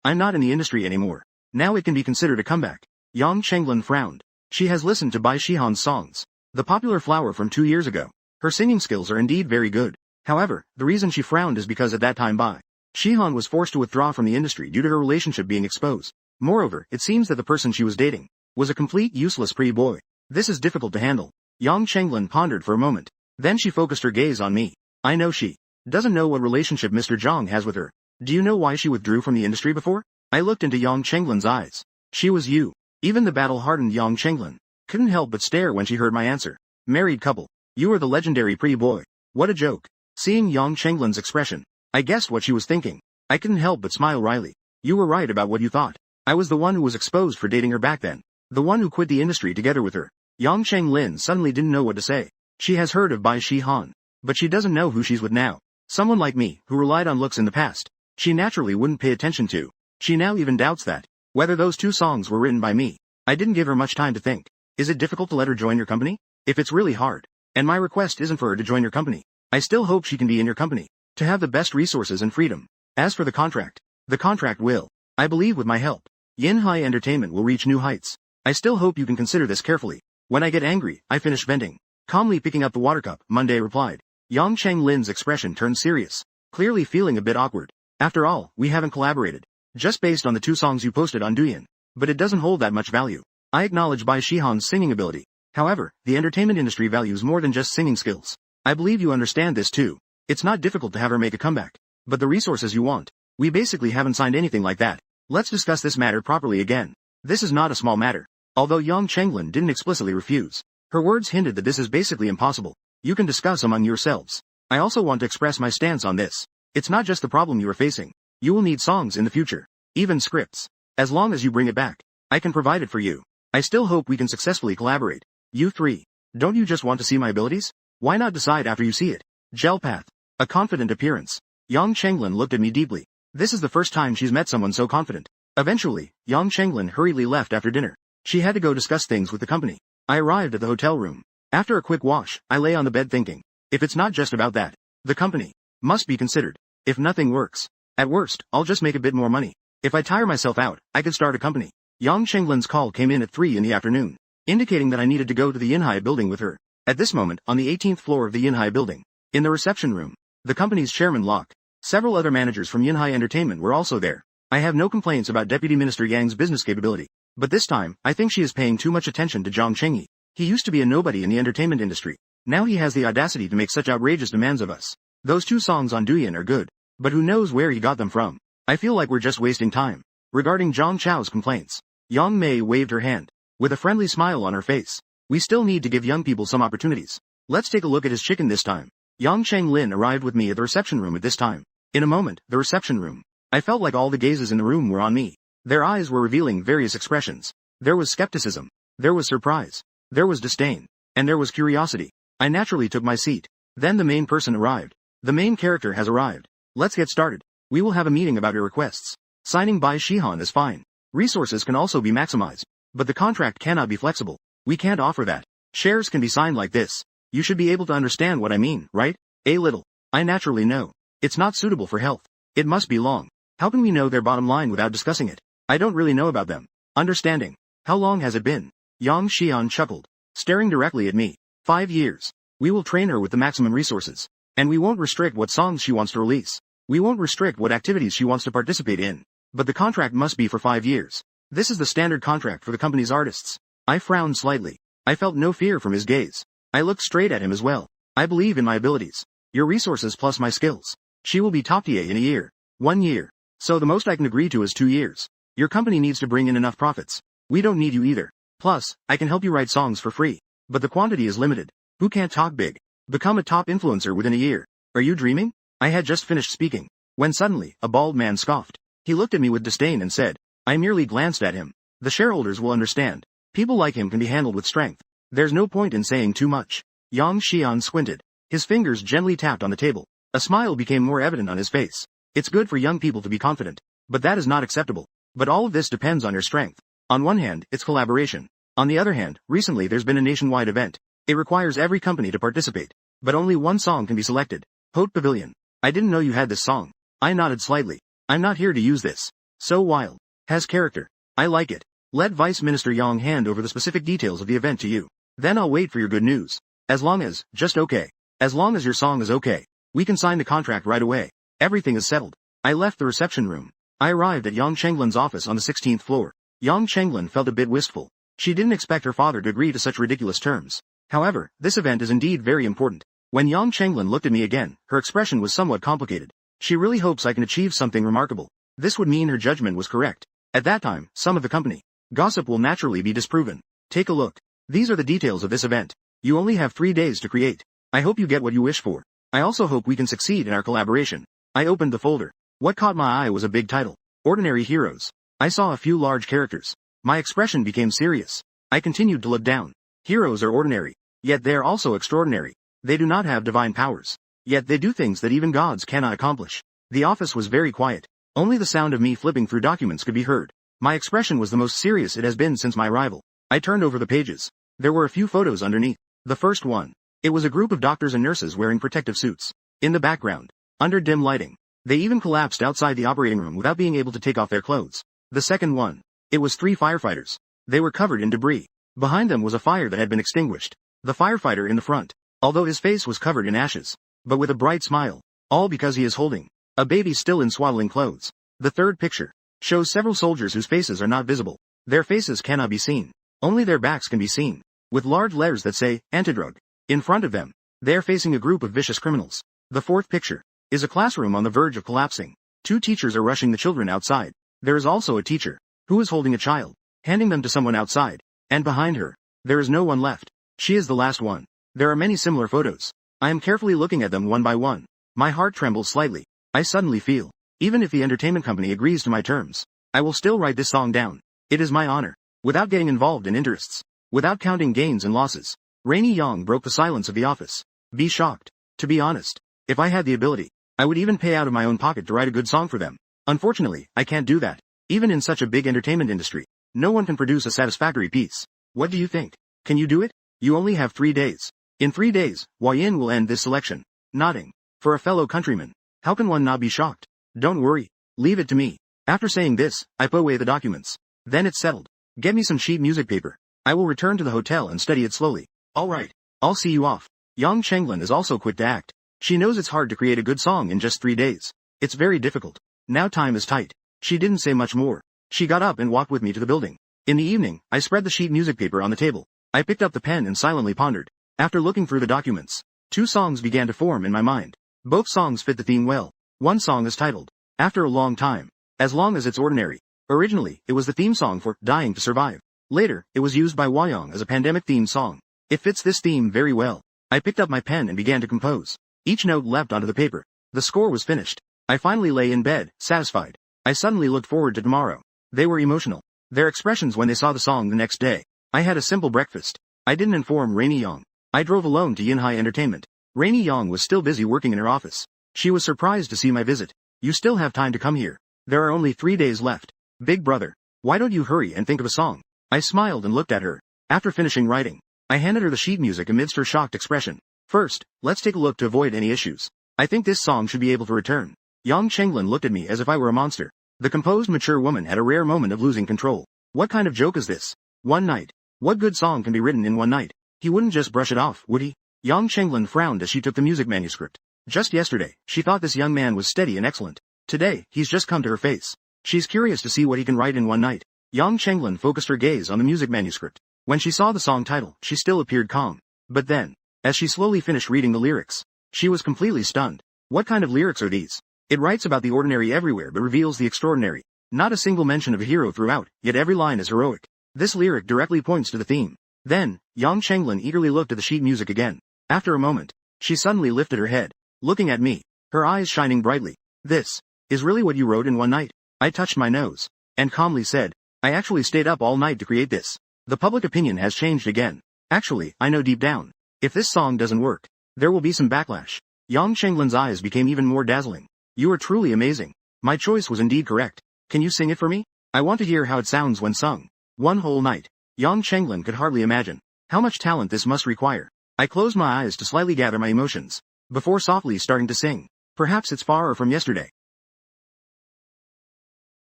I'm not in the industry anymore. Now it can be considered a comeback. Yang Chenglin frowned. She has listened to Bai Shihan's songs. The popular flower from 2 years ago. Her singing skills are indeed very good. However, the reason she frowned is because at that time Bai Shihan was forced to withdraw from the industry due to her relationship being exposed. Moreover, it seems that the person she was dating was a complete useless pretty boy. This is difficult to handle. Yang Chenglin pondered for a moment. Then she focused her gaze on me. I know she doesn't know what relationship Mr. Zhang has with her. Do you know why she withdrew from the industry before? I looked into Yang Chenglin's eyes. She was you. Even the battle-hardened Yang Chenglin couldn't help but stare when she heard my answer. Married couple. You are the legendary pretty boy. What a joke. Seeing Yang Chenglin's expression, I guessed what she was thinking. I couldn't help but smile wryly. You were right about what you thought. I was the one who was exposed for dating her back then. The one who quit the industry together with her. Yang Chenglin suddenly didn't know what to say. She has heard of Bai Shihan, but she doesn't know who she's with now. Someone like me, who relied on looks in the past, she naturally wouldn't pay attention to. She now even doubts that. Whether those two songs were written by me. I didn't give her much time to think. Is it difficult to let her join your company? If it's really hard, and my request isn't for her to join your company, I still hope she can be in your company, to have the best resources and freedom. As for the contract will, I believe with my help, Yinhai Entertainment will reach new heights. I still hope you can consider this carefully. When I get angry, I finish venting. Calmly picking up the water cup, Monday replied. Yang Chenglin's expression turned serious, clearly feeling a bit awkward. After all, we haven't collaborated. Just based on the two songs you posted on Douyin. But it doesn't hold that much value. I acknowledge Bai Shihan's singing ability. However, the entertainment industry values more than just singing skills. I believe you understand this too. It's not difficult to have her make a comeback. But the resources you want, we basically haven't signed anything like that. Let's discuss this matter properly again. This is not a small matter. Although Yang Chenglin didn't explicitly refuse, her words hinted that this is basically impossible. You can discuss among yourselves. I also want to express my stance on this. It's not just the problem you are facing. You will need songs in the future. Even scripts. As long as you bring it back, I can provide it for you. I still hope we can successfully collaborate. You three. Don't you just want to see my abilities? Why not decide after you see it? Gel path. A confident appearance. Yang Chenglin looked at me deeply. This is the first time she's met someone so confident. Eventually, Yang Chenglin hurriedly left after dinner. She had to go discuss things with the company. I arrived at the hotel room. After a quick wash, I lay on the bed thinking, if it's not just about that, the company must be considered. If nothing works, at worst, I'll just make a bit more money. If I tire myself out, I could start a company. Yang Chenglin's call came in at 3 in the afternoon, indicating that I needed to go to the Yinhai building with her. At this moment, on the 18th floor of the Yinhai building, in the reception room, the company's chairman Locke, several other managers from Yinhai Entertainment were also there. I have no complaints about Deputy Minister Yang's business capability, but this time, I think she is paying too much attention to Zhang Chengyi. He used to be a nobody in the entertainment industry. Now he has the audacity to make such outrageous demands of us. Those two songs on Douyin are good, but who knows where he got them from. I feel like we're just wasting time. Regarding Zhang Chao's complaints, Yang Mei waved her hand, with a friendly smile on her face. We still need to give young people some opportunities. Let's take a look at his chicken this time. Yang Chenglin arrived with me at the reception room at this time. In a moment, the reception room. I felt like all the gazes in the room were on me. Their eyes were revealing various expressions. There was skepticism. There was surprise. There was disdain. And there was curiosity. I naturally took my seat. Then the main person arrived. The main character has arrived. Let's get started. We will have a meeting about your requests. Signing Bai Shihan is fine. Resources can also be maximized. But the contract cannot be flexible. We can't offer that. Shares can be signed like this. You should be able to understand what I mean, right? A little. I naturally know. It's not suitable for health. It must be long. How can we know their bottom line without discussing it? I don't really know about them. Understanding. How long has it been? Yang Xian chuckled, staring directly at me. 5 years. We will train her with the maximum resources. And we won't restrict what songs she wants to release. We won't restrict what activities she wants to participate in. But the contract must be for 5 years. This is the standard contract for the company's artists. I frowned slightly. I felt no fear from his gaze. I looked straight at him as well. I believe in my abilities. Your resources plus my skills. She will be top TA in a year. 1 year. So the most I can agree to is 2 years. Your company needs to bring in enough profits. We don't need you either. Plus, I can help you write songs for free. But the quantity is limited. Who can't talk big? Become a top influencer within a year. Are you dreaming? I had just finished speaking, when suddenly, a bald man scoffed. He looked at me with disdain and said, I merely glanced at him. The shareholders will understand. People like him can be handled with strength. There's no point in saying too much. Yang Xian squinted. His fingers gently tapped on the table. A smile became more evident on his face. It's good for young people to be confident. But that is not acceptable. But all of this depends on your strength. On one hand, it's collaboration. On the other hand, recently there's been a nationwide event. It requires every company to participate. But only one song can be selected. Haute Pavilion. I didn't know you had this song. I nodded slightly. I'm not here to use this. So wild. Has character. I like it. Let Vice Minister Yang hand over the specific details of the event to you. Then I'll wait for your good news. As long as, just okay. As long as your song is okay. We can sign the contract right away. Everything is settled. I left the reception room. I arrived at Yang Chenglin's office on the 16th floor. Yang Chenglin felt a bit wistful. She didn't expect her father to agree to such ridiculous terms. However, this event is indeed very important. When Yang Chenglin looked at me again, her expression was somewhat complicated. She really hopes I can achieve something remarkable. This would mean her judgment was correct. At that time, some of the company gossip will naturally be disproven. Take a look. These are the details of this event. You only have 3 days to create. I hope you get what you wish for. I also hope we can succeed in our collaboration. I opened the folder. What caught my eye was a big title. Ordinary Heroes. I saw a few large characters. My expression became serious. I continued to look down. Heroes are ordinary. Yet they are also extraordinary. They do not have divine powers. Yet they do things that even gods cannot accomplish. The office was very quiet. Only the sound of me flipping through documents could be heard. My expression was the most serious it has been since my arrival. I turned over the pages. There were a few photos underneath. The first one. It was a group of doctors and nurses wearing protective suits. In the background. Under dim lighting. They even collapsed outside the operating room without being able to take off their clothes. The second one. It was 3 firefighters. They were covered in debris. Behind them was a fire that had been extinguished. The firefighter in the front. Although his face was covered in ashes. But with a bright smile. All because he is holding a baby still in swaddling clothes. The third picture. Shows several soldiers whose faces are not visible. Their faces cannot be seen. Only their backs can be seen. With large letters that say, antidrug. In front of them. They are facing a group of vicious criminals. The fourth picture. Is a classroom on the verge of collapsing. 2 teachers are rushing the children outside. There is also a teacher. Who is holding a child. Handing them to someone outside. And behind her. There is no one left. She is the last one. There are many similar photos. I am carefully looking at them one by one. My heart trembles slightly. I suddenly feel. Even if the entertainment company agrees to my terms. I will still write this song down. It is my honor. Without getting involved in interests. Without counting gains and losses. Rainy Young broke the silence of the office. Be shocked. To be honest. If I had the ability. I would even pay out of my own pocket to write a good song for them. Unfortunately, I can't do that. Even in such a big entertainment industry. No one can produce a satisfactory piece. What do you think? Can you do it? You only have 3 days. In 3 days, Yin will end this selection. Nodding. For a fellow countryman. How can one not be shocked? Don't worry. Leave it to me. After saying this, I put away the documents. Then it's settled. Get me some sheet music paper. I will return to the hotel and study it slowly. Alright. I'll see you off. Yang Chenglin is also quick to act. She knows it's hard to create a good song in just 3 days. It's very difficult. Now time is tight. She didn't say much more. She got up and walked with me to the building. In the evening, I spread the sheet music paper on the table. I picked up the pen and silently pondered. After looking through the documents, 2 songs began to form in my mind. Both songs fit the theme well. One song is titled, After a Long Time. As long as it's ordinary. Originally, it was the theme song for Dying to Survive. Later, it was used by Wyong as a pandemic theme song. It fits this theme very well. I picked up my pen and began to compose. Each note leapt onto the paper. The score was finished. I finally lay in bed, satisfied. I suddenly looked forward to tomorrow. They were emotional. Their expressions when they saw the song the next day. I had a simple breakfast. I didn't inform Rainy Yang. I drove alone to Yinhai Entertainment. Rainy Yang was still busy working in her office. She was surprised to see my visit. You still have time to come here. There are only 3 days left. Big brother. Why don't you hurry and think of a song? I smiled and looked at her. After finishing writing, I handed her the sheet music amidst her shocked expression. First, let's take a look to avoid any issues. I think this song should be able to return. Yang Chenglin looked at me as if I were a monster. The composed mature woman had a rare moment of losing control. What kind of joke is this? One night. What good song can be written in one night? He wouldn't just brush it off, would he? Yang Chenglin frowned as she took the music manuscript. Just yesterday, she thought this young man was steady and excellent. Today, he's just come to her face. She's curious to see what he can write in one night. Yang Chenglin focused her gaze on the music manuscript. When she saw the song title, she still appeared calm. But then, as she slowly finished reading the lyrics, she was completely stunned. What kind of lyrics are these? It writes about the ordinary everywhere but reveals the extraordinary. Not a single mention of a hero throughout, yet every line is heroic. This lyric directly points to the theme. Then, Yang Chenglin eagerly looked at the sheet music again. After a moment, she suddenly lifted her head, looking at me, her eyes shining brightly. This is really what you wrote in one night? I touched my nose, and calmly said, I actually stayed up all night to create this. The public opinion has changed again. Actually, I know deep down. If this song doesn't work, there will be some backlash. Yang Chenglin's eyes became even more dazzling. You are truly amazing. My choice was indeed correct. Can you sing it for me? I want to hear how it sounds when sung. One whole night. Yang Chenglin could hardly imagine how much talent this must require. I closed my eyes to slightly gather my emotions, before softly starting to sing. Perhaps it's far from yesterday.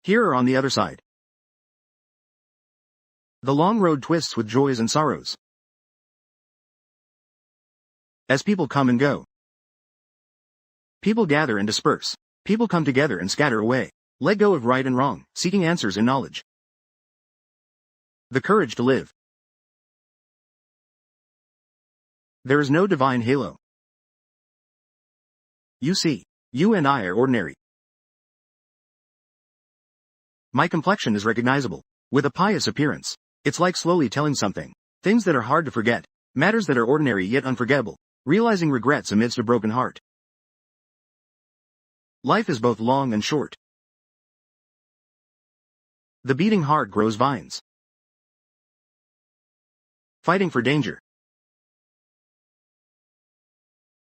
Here or on the other side. The long road twists with joys and sorrows. As people come and go. People gather and disperse. People come together and scatter away. Let go of right and wrong, seeking answers in knowledge. The courage to live. There is no divine halo. You see, you and I are ordinary. My complexion is recognizable, with a pious appearance. It's like slowly telling something. Things that are hard to forget. Matters that are ordinary yet unforgettable. Realizing regrets amidst a broken heart. Life is both long and short. The beating heart grows vines. Fighting for danger.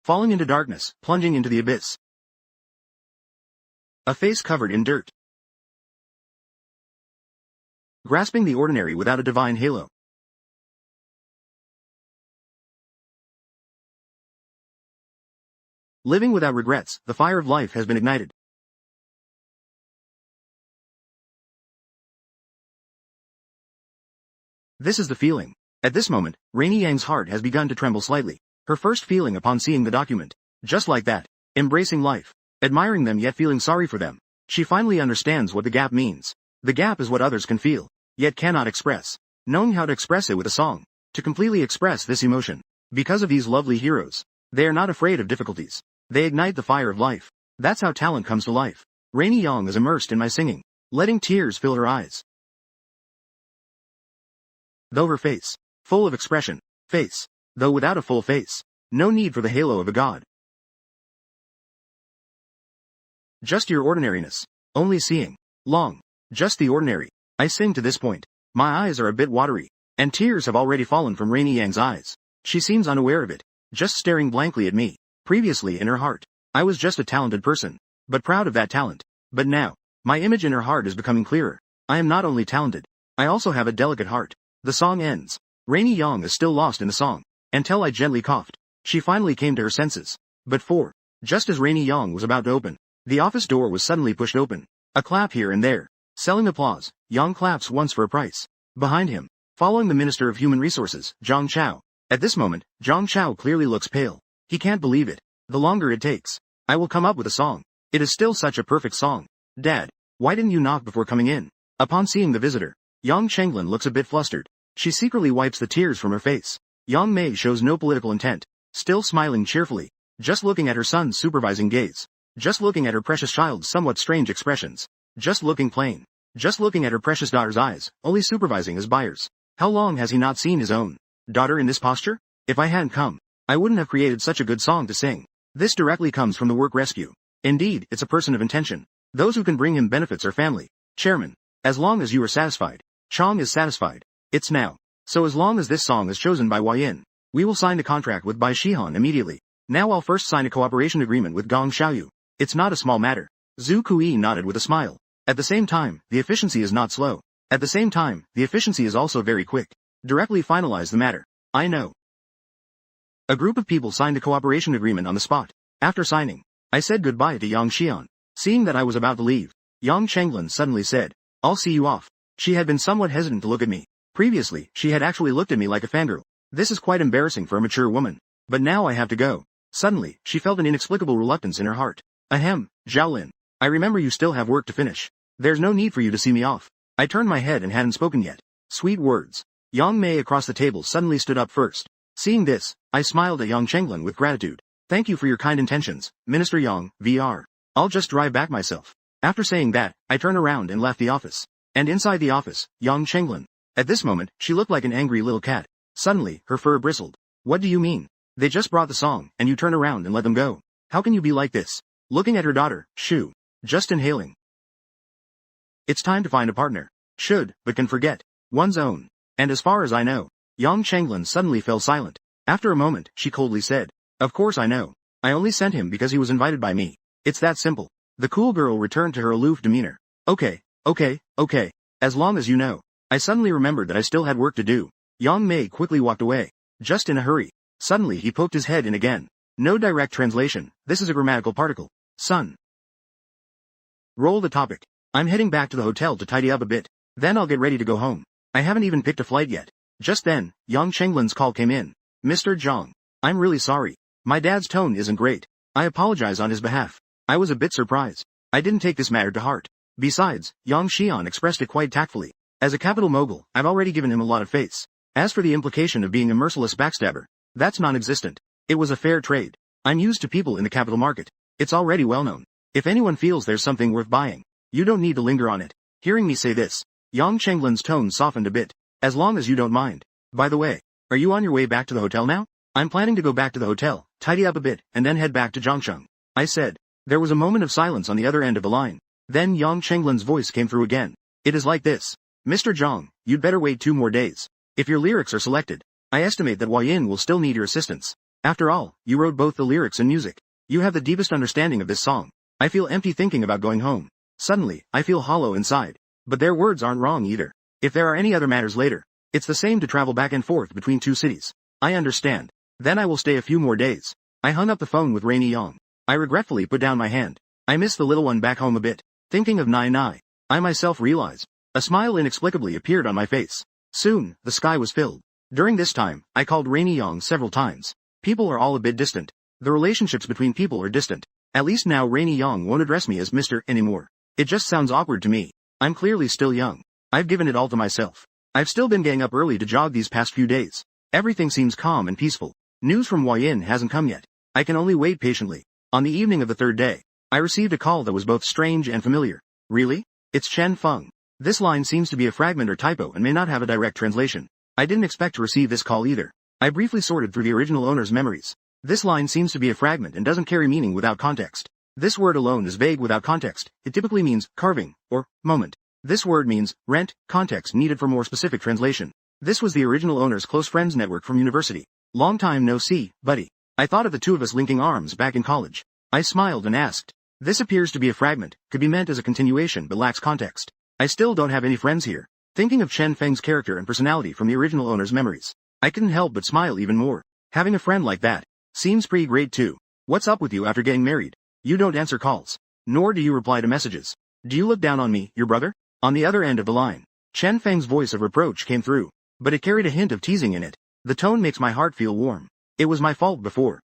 Falling into darkness, plunging into the abyss. A face covered in dirt. Grasping the ordinary without a divine halo. Living without regrets, the fire of life has been ignited. This is the feeling. At this moment, Rainy Yang's heart has begun to tremble slightly. Her first feeling upon seeing the document. Just like that. Embracing life. Admiring them yet feeling sorry for them. She finally understands what the gap means. The gap is what others can feel, yet cannot express. Knowing how to express it with a song. To completely express this emotion. Because of these lovely heroes. They are not afraid of difficulties. They ignite the fire of life. That's how talent comes to life. Rainy Yang is immersed in my singing. Letting tears fill her eyes. Though her face. Full of expression. Face. Though without a full face. No need for the halo of a god. Just your ordinariness. Only seeing. Long. Just the ordinary. I sing to this point. My eyes are a bit watery. And tears have already fallen from Rainy Yang's eyes. She seems unaware of it. Just staring blankly at me. Previously in her heart. I was just a talented person. But proud of that talent. But now. My image in her heart is becoming clearer. I am not only talented. I also have a delicate heart. The song ends. Rainy Yang is still lost in the song. Until I gently coughed. She finally came to her senses. But just as Rainy Yang was about to open, the office door was suddenly pushed open. A clap here and there. Selling applause, Yang claps once for a price. Behind him, following the Minister of Human Resources, Zhang Chao. At this moment, Zhang Chao clearly looks pale. He can't believe it. The longer it takes, I will come up with a song. It is still such a perfect song. Dad, why didn't you knock before coming in? Upon seeing the visitor, Yang Chenglin looks a bit flustered. She secretly wipes the tears from her face. Yang Mei shows no political intent. Still smiling cheerfully. Just looking at her son's supervising gaze. Just looking at her precious child's somewhat strange expressions. Just looking plain. Just looking at her precious daughter's eyes, only supervising as buyers. How long has he not seen his own daughter in this posture? If I hadn't come, I wouldn't have created such a good song to sing. This directly comes from the work rescue. Indeed, it's a person of intention. Those who can bring him benefits are family. Chairman. As long as you are satisfied. Chong is satisfied. It's now. So as long as this song is chosen by Yin, we will sign the contract with Bai Shihan immediately. Now I'll first sign a cooperation agreement with Gong Xiaoyu. It's not a small matter. Zhu Kui nodded with a smile. At the same time, the efficiency is not slow. At the same time, the efficiency is also very quick. Directly finalize the matter. I know. A group of people signed a cooperation agreement on the spot. After signing, I said goodbye to Yang Xian. Seeing that I was about to leave, Yang Chenglin suddenly said, I'll see you off. She had been somewhat hesitant to look at me. Previously, she had actually looked at me like a fangirl. This is quite embarrassing for a mature woman. But now I have to go. Suddenly, she felt an inexplicable reluctance in her heart. Ahem, Zhaolin. I remember you still have work to finish. There's no need for you to see me off. I turned my head and hadn't spoken yet. Sweet words. Yang Mei across the table suddenly stood up first. Seeing this, I smiled at Yang Chenglin with gratitude. Thank you for your kind intentions, Minister Yang, VR. I'll just drive back myself. After saying that, I turned around and left the office. And inside the office, Yang Chenglin. At this moment, she looked like an angry little cat. Suddenly, her fur bristled. What do you mean? They just brought the song, and you turn around and let them go. How can you be like this? Looking at her daughter, Shu. Just inhaling. It's time to find a partner. Should, but can forget. One's own. And as far as I know, Yang Chenglin suddenly fell silent. After a moment, she coldly said, Of course I know. I only sent him because he was invited by me. It's that simple. The cool girl returned to her aloof demeanor. Okay. As long as you know. I suddenly remembered that I still had work to do. Yang Mei quickly walked away. Just in a hurry. Suddenly he poked his head in again. No direct translation. This is a grammatical particle. Son. Roll the topic. I'm heading back to the hotel to tidy up a bit. Then I'll get ready to go home. I haven't even picked a flight yet. Just then, Yang Chenglin's call came in. Mr. Zhang. I'm really sorry. My dad's tone isn't great. I apologize on his behalf. I was a bit surprised. I didn't take this matter to heart. Besides, Yang Xian expressed it quite tactfully. As a capital mogul, I've already given him a lot of face. As for the implication of being a merciless backstabber, that's non-existent. It was a fair trade. I'm used to people in the capital market. It's already well known. If anyone feels there's something worth buying, you don't need to linger on it. Hearing me say this, Yang Chenglin's tone softened a bit. As long as you don't mind. By the way, are you on your way back to the hotel now? I'm planning to go back to the hotel, tidy up a bit, and then head back to Zhangsheng. I said. There was a moment of silence on the other end of the line. Then Yang Chenglin's voice came through again. It is like this. Mr. Zhang, you'd better wait 2 more days. If your lyrics are selected, I estimate that Wei Yin will still need your assistance. After all, you wrote both the lyrics and music. You have the deepest understanding of this song. I feel empty thinking about going home. Suddenly, I feel hollow inside. But their words aren't wrong either. If there are any other matters later, it's the same to travel back and forth between 2 cities. I understand. Then I will stay a few more days. I hung up the phone with Rainy Yang. I regretfully put down my hand. I miss the little one back home a bit. Thinking of Nai Nai, I myself realized. A smile inexplicably appeared on my face. Soon, the sky was filled. During this time, I called Rainy Yang several times. People are all a bit distant. The relationships between people are distant. At least now Rainy Yang won't address me as Mr. anymore. It just sounds awkward to me. I'm clearly still young. I've given it all to myself. I've still been getting up early to jog these past few days. Everything seems calm and peaceful. News from Wei Yin hasn't come yet. I can only wait patiently. On the evening of the 3rd day, I received a call that was both strange and familiar. Really? It's Chen Feng. This line seems to be a fragment or typo and may not have a direct translation. I didn't expect to receive this call either. I briefly sorted through the original owner's memories. This line seems to be a fragment and doesn't carry meaning without context. This word alone is vague without context. It typically means carving or moment. This word means rent, context needed for more specific translation. This was the original owner's close friends network from university. Long time no see, buddy. I thought of the 2 of us linking arms back in college. I smiled and asked. This appears to be a fragment, could be meant as a continuation but lacks context. I still don't have any friends here. Thinking of Chen Feng's character and personality from the original owner's memories, I couldn't help but smile even more. Having a friend like that seems pretty great too. What's up with you after getting married? You don't answer calls, nor do you reply to messages. Do you look down on me, your brother? On the other end of the line, Chen Feng's voice of reproach came through, but it carried a hint of teasing in it. The tone makes my heart feel warm. It was my fault before.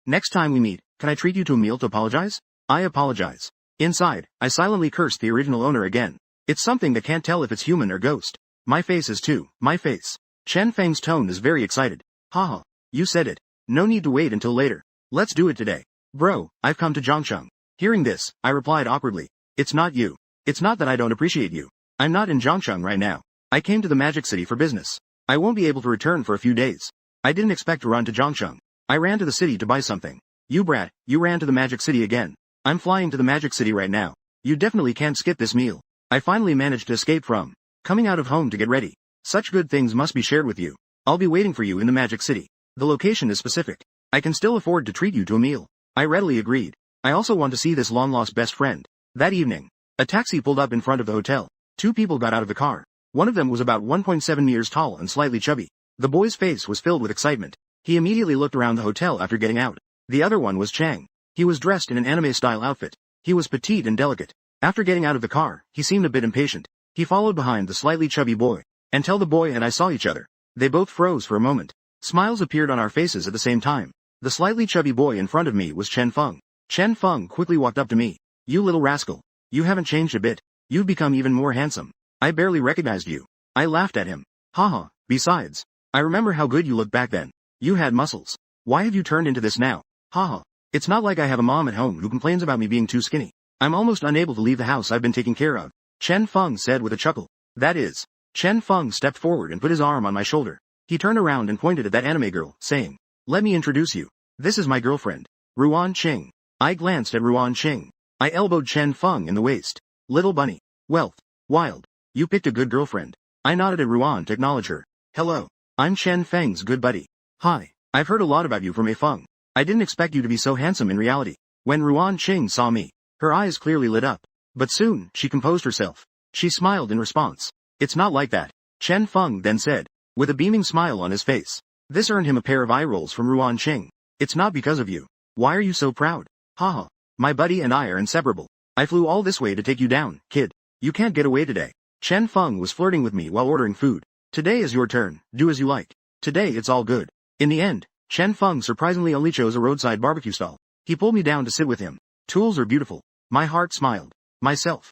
Next time we meet, can I treat you to a meal to apologize? I apologize. Inside, I silently cursed the original owner again. It's something that can't tell if it's human or ghost. My face is too, my face. Chen Feng's tone is very excited. Haha, you said it. No need to wait until later. Let's do it today. Bro, I've come to Zhangsheng. Hearing this, I replied awkwardly. It's not you. It's not that I don't appreciate you. I'm not in Zhangsheng right now. I came to the Magic City for business. I won't be able to return for a few days. I didn't expect to run to Zhangsheng. I ran to the city to buy something. You brat, you ran to the Magic City again. I'm flying to the Magic City right now. You definitely can't skip this meal. I finally managed to escape from coming out of home to get ready. Such good things must be shared with you. I'll be waiting for you in the Magic City. The location is specific. I can still afford to treat you to a meal. I readily agreed. I also want to see this long-lost best friend. That evening, a taxi pulled up in front of the hotel. 2 people got out of the car. One of them was about 1.7 meters tall and slightly chubby. The boy's face was filled with excitement. He immediately looked around the hotel after getting out. The other one was Chang. He was dressed in an anime-style outfit. He was petite and delicate. After getting out of the car, he seemed a bit impatient. He followed behind the slightly chubby boy. Until the boy and I saw each other, they both froze for a moment. Smiles appeared on our faces at the same time. The slightly chubby boy in front of me was Chen Feng. Chen Feng quickly walked up to me. You little rascal. You haven't changed a bit. You've become even more handsome. I barely recognized you. I laughed at him. Haha, besides, I remember how good you looked back then. You had muscles. Why have you turned into this now? Haha. It's not like I have a mom at home who complains about me being too skinny. I'm almost unable to leave the house I've been taking care of. Chen Feng said with a chuckle. That is. Chen Feng stepped forward and put his arm on my shoulder. He turned around and pointed at that anime girl, saying, Let me introduce you. This is my girlfriend, Ruan Qing. I glanced at Ruan Qing. I elbowed Chen Feng in the waist. Little bunny. Wealth. Wild. You picked a good girlfriend. I nodded at Ruan to acknowledge her. Hello. I'm Chen Feng's good buddy. Hi. I've heard a lot about you from Mei Feng. I didn't expect you to be so handsome in reality. When Ruan Qing saw me, her eyes clearly lit up. But soon, she composed herself. She smiled in response. It's not like that. Chen Feng then said, with a beaming smile on his face. This earned him a pair of eye rolls from Ruan Qing. It's not because of you. Why are you so proud? Haha. My buddy and I are inseparable. I flew all this way to take you down, kid. You can't get away today. Chen Feng was flirting with me while ordering food. Today is your turn. Do as you like. Today it's all good. In the end, Chen Feng surprisingly only chose a roadside barbecue stall. He pulled me down to sit with him. Tools are beautiful. My heart smiled. Myself.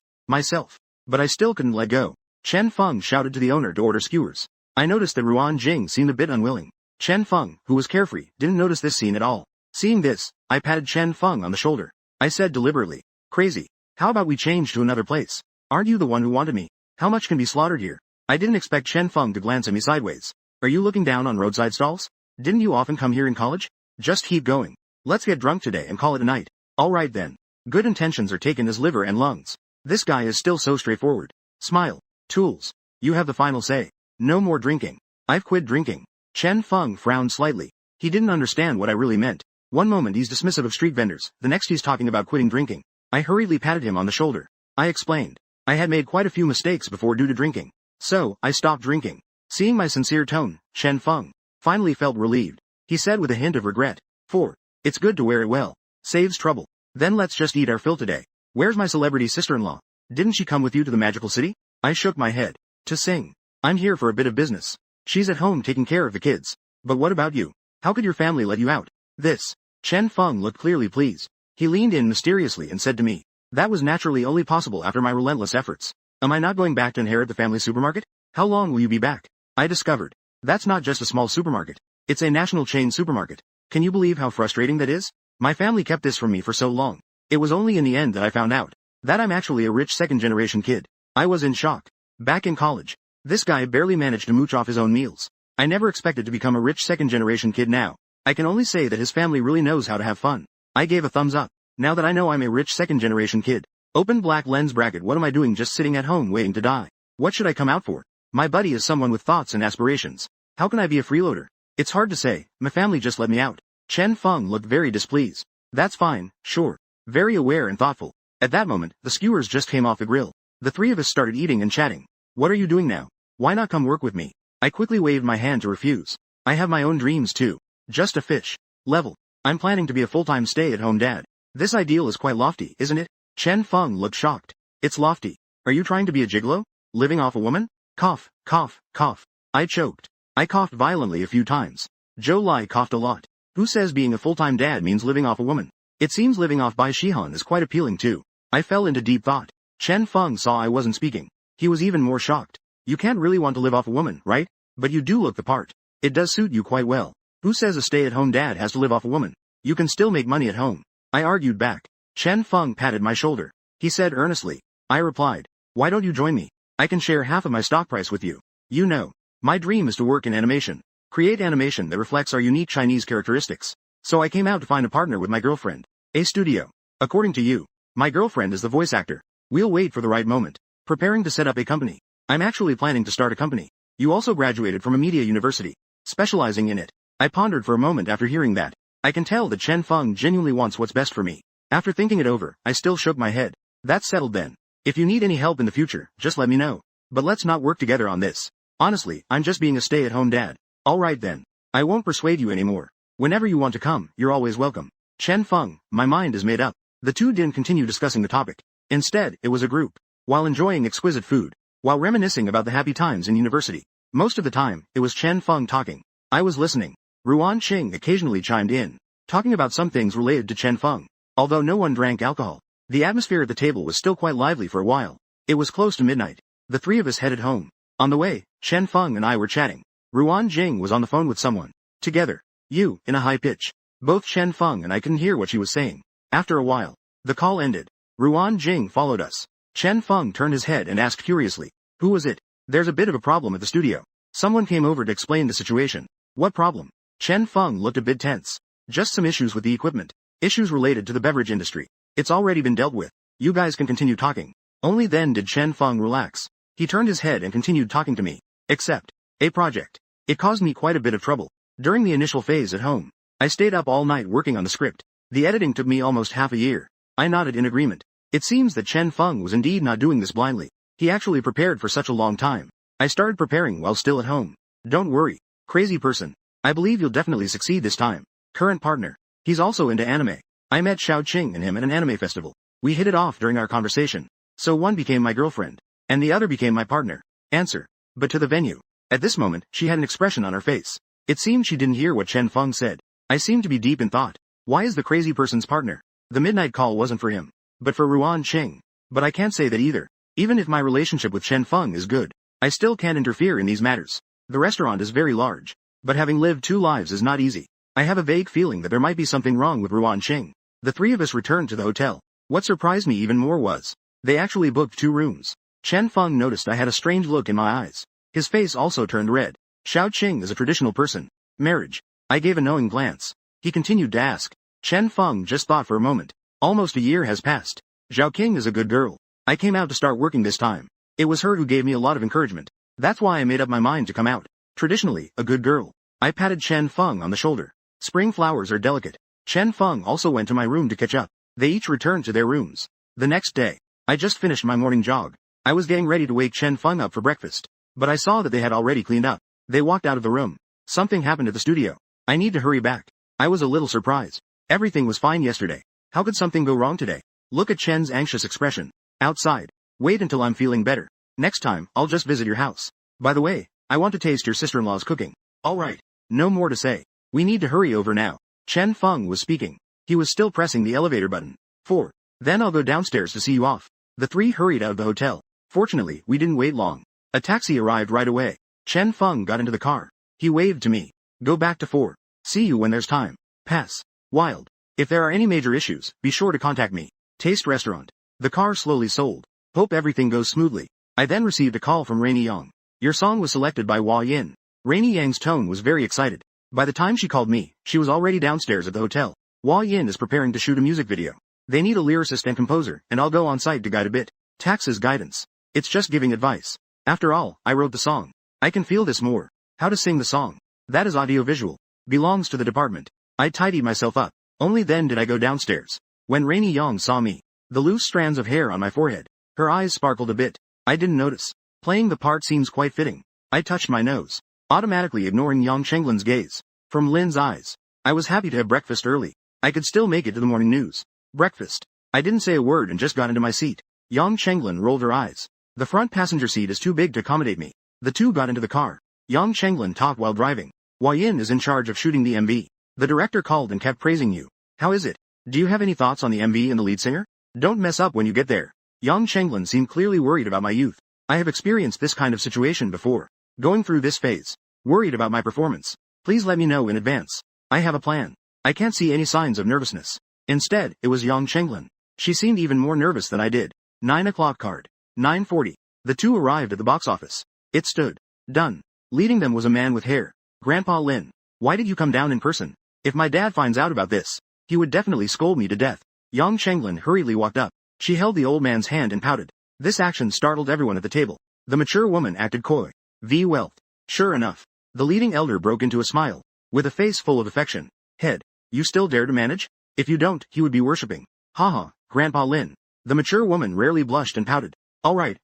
But I still couldn't let go. Chen Feng shouted to the owner to order skewers. I noticed that Ruan Jing seemed a bit unwilling. Chen Feng, who was carefree, didn't notice this scene at all. Seeing this, I patted Chen Feng on the shoulder. I said deliberately, Crazy. How about we change to another place? Aren't you the one who wanted me? How much can be slaughtered here? I didn't expect Chen Feng to glance at me sideways. Are you looking down on roadside stalls? Didn't you often come here in college? Just keep going. Let's get drunk today and call it a night. Alright then. Good intentions are taken as liver and lungs. This guy is still so straightforward. Smile. Tools. You have the final say. No more drinking. I've quit drinking. Chen Feng frowned slightly. He didn't understand what I really meant. One moment he's dismissive of street vendors, the next he's talking about quitting drinking. I hurriedly patted him on the shoulder. I explained. I had made quite a few mistakes before due to drinking. So, I stopped drinking. Seeing my sincere tone, Chen Feng finally felt relieved. He said with a hint of regret. 4. It's good to wear it well. Saves trouble. Then let's just eat our fill today. Where's my celebrity sister-in-law? Didn't she come with you to the magical city? I shook my head. To sing. I'm here for a bit of business. She's at home taking care of the kids. But what about you? How could your family let you out? This. Chen Feng looked clearly pleased. He leaned in mysteriously and said to me. That was naturally only possible after my relentless efforts. Am I not going back to inherit the family supermarket? How long will you be back? I discovered. That's not just a small supermarket. It's a national chain supermarket. Can you believe how frustrating that is? My family kept this from me for so long. It was only in the end that I found out that I'm actually a rich second-generation kid. I was in shock. Back in college, this guy barely managed to mooch off his own meals. I never expected to become a rich second-generation kid now. I can only say that his family really knows how to have fun. I gave a thumbs up. Now that I know I'm a rich second-generation kid. Open black lens bracket. What am I doing just sitting at home waiting to die? What should I come out for? My buddy is someone with thoughts and aspirations. How can I be a freeloader? It's hard to say. My family just let me out. Chen Feng looked very displeased. That's fine, sure. Very aware and thoughtful. At that moment, the skewers just came off the grill. The three of us started eating and chatting. What are you doing now? Why not come work with me? I quickly waved my hand to refuse. I have my own dreams too. Just a fish. Level. I'm planning to be a full-time stay-at-home dad. This ideal is quite lofty, isn't it? Chen Feng looked shocked. It's lofty. Are you trying to be a gigolo? Living off a woman? Cough, cough, cough. I choked. I coughed violently a few times. Zhou Lai coughed a lot. Who says being a full-time dad means living off a woman? It seems living off Bai Shihan is quite appealing too. I fell into deep thought. Chen Feng saw I wasn't speaking. He was even more shocked. You can't really want to live off a woman, right? But you do look the part. It does suit you quite well. Who says a stay-at-home dad has to live off a woman? You can still make money at home. I argued back. Chen Feng patted my shoulder. He said earnestly. I replied. Why don't you join me? I can share half of my stock price with you. You know. My dream is to work in animation. Create animation that reflects our unique Chinese characteristics. So I came out to find a partner with my girlfriend. A studio. According to you, my girlfriend is the voice actor. We'll wait for the right moment. Preparing to set up a company. I'm actually planning to start a company. You also graduated from a media university, specializing in it. I pondered for a moment after hearing that. I can tell that Chen Feng genuinely wants what's best for me. After thinking it over, I still shook my head. That's settled then. If you need any help in the future, just let me know. But let's not work together on this. Honestly, I'm just being a stay-at-home dad. Alright then. I won't persuade you anymore. Whenever you want to come, you're always welcome. Chen Feng, my mind is made up. The two didn't continue discussing the topic. Instead, it was a group. While enjoying exquisite food. While reminiscing about the happy times in university. Most of the time, it was Chen Feng talking. I was listening. Ruan Qing occasionally chimed in, talking about some things related to Chen Feng. Although no one drank alcohol, the atmosphere at the table was still quite lively for a while. It was close to midnight. The three of us headed home. On the way, Chen Feng and I were chatting. Ruan Jing was on the phone with someone. Together. You, in a high pitch. Both Chen Feng and I couldn't hear what she was saying. After a while, the call ended. Ruan Jing followed us. Chen Feng turned his head and asked curiously, who was it? There's a bit of a problem at the studio. Someone came over to explain the situation. What problem? Chen Feng looked a bit tense. Just some issues with the equipment. Issues related to the beverage industry. It's already been dealt with. You guys can continue talking. Only then did Chen Feng relax. He turned his head and continued talking to me. Except, a project. It caused me quite a bit of trouble. During the initial phase at home, I stayed up all night working on the script. The editing took me almost half a year. I nodded in agreement. It seems that Chen Feng was indeed not doing this blindly. He actually prepared for such a long time. I started preparing while still at home. Don't worry, crazy person. I believe you'll definitely succeed this time. Current partner. He's also into anime. I met Xiao Qing and him at an anime festival. We hit it off during our conversation. So one became my girlfriend. And the other became my partner. Answer. But to the venue. At this moment, she had an expression on her face. It seemed she didn't hear what Chen Feng said. I seemed to be deep in thought. Why is the crazy person's partner? The midnight call wasn't for him. But for Ruan Qing. But I can't say that either. Even if my relationship with Chen Feng is good, I still can't interfere in these matters. The restaurant is very large. But having lived two lives is not easy. I have a vague feeling that there might be something wrong with Ruan Qing. The three of us returned to the hotel. What surprised me even more was, they actually booked 2 rooms. Chen Feng noticed I had a strange look in my eyes. His face also turned red. Xiao Qing is a traditional person. Marriage. I gave a knowing glance. He continued to ask. Chen Feng just thought for a moment. Almost a year has passed. Zhao King is a good girl. I came out to start working this time. It was her who gave me a lot of encouragement. That's why I made up my mind to come out. Traditionally, a good girl. I patted Chen Feng on the shoulder. Spring flowers are delicate. Chen Feng also went to my room to catch up. They each returned to their rooms. The next day, I just finished my morning jog. I was getting ready to wake Chen Feng up for breakfast, but I saw that they had already cleaned up. They walked out of the room. Something happened at the studio. I need to hurry back. I was a little surprised. Everything was fine yesterday. How could something go wrong today? Look at Chen's anxious expression. Outside. Wait until I'm feeling better. Next time, I'll just visit your house. By the way, I want to taste your sister-in-law's cooking. Alright. No more to say. We need to hurry over now. Chen Feng was speaking. He was still pressing the elevator button. 4. Then I'll go downstairs to see you off. The three hurried out of the hotel. Fortunately, we didn't wait long. A taxi arrived right away. Chen Feng got into the car. He waved to me. Go back to 4. See you when there's time. Pass. Wild. If there are any major issues, be sure to contact me. Taste Restaurant. The car slowly sold. Hope everything goes smoothly. I then received a call from Rainy Yang. Your song was selected by Hua Yin. Rainy Yang's tone was very excited. By the time she called me, she was already downstairs at the hotel. Hua Yin is preparing to shoot a music video. They need a lyricist and composer, and I'll go on site to guide a bit. Tax's guidance. It's just giving advice. After all, I wrote the song. I can feel this more. How to sing the song. That is audiovisual. Belongs to the department. I tidied myself up. Only then did I go downstairs. When Rainy Yang saw me, the loose strands of hair on my forehead, her eyes sparkled a bit. I didn't notice. Playing the part seems quite fitting. I touched my nose, automatically ignoring Yang Chenglin's gaze. From Lin's eyes, I was happy to have breakfast early. I could still make it to the morning news. Breakfast. I didn't say a word and just got into my seat. Yang Chenglin rolled her eyes. The front passenger seat is too big to accommodate me. The two got into the car. Yang Chenglin talked while driving. Hua Yin is in charge of shooting the MV. The director called and kept praising you. How is it? Do you have any thoughts on the MV and the lead singer? Don't mess up when you get there. Yang Chenglin seemed clearly worried about my youth. I have experienced this kind of situation before. Going through this phase. Worried about my performance. Please let me know in advance. I have a plan. I can't see any signs of nervousness. Instead, it was Yang Chenglin. She seemed even more nervous than I did. 9 o'clock card. 9:40. The two arrived at the box office. It stood. Done. Leading them was a man with hair. Grandpa Lin. Why did you come down in person? If my dad finds out about this, he would definitely scold me to death. Yang Chenglin hurriedly walked up. She held the old man's hand and pouted. This action startled everyone at the table. The mature woman acted coy. V. Wealth. Sure enough. The leading elder broke into a smile. With a face full of affection. Head. You still dare to manage? If you don't, he would be worshipping. Haha, Grandpa Lin. The mature woman rarely blushed and pouted. Alright.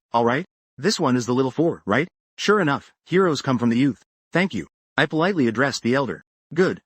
This one is the little 4, right? Sure enough, heroes come from the youth. Thank you. I politely addressed the elder. Good.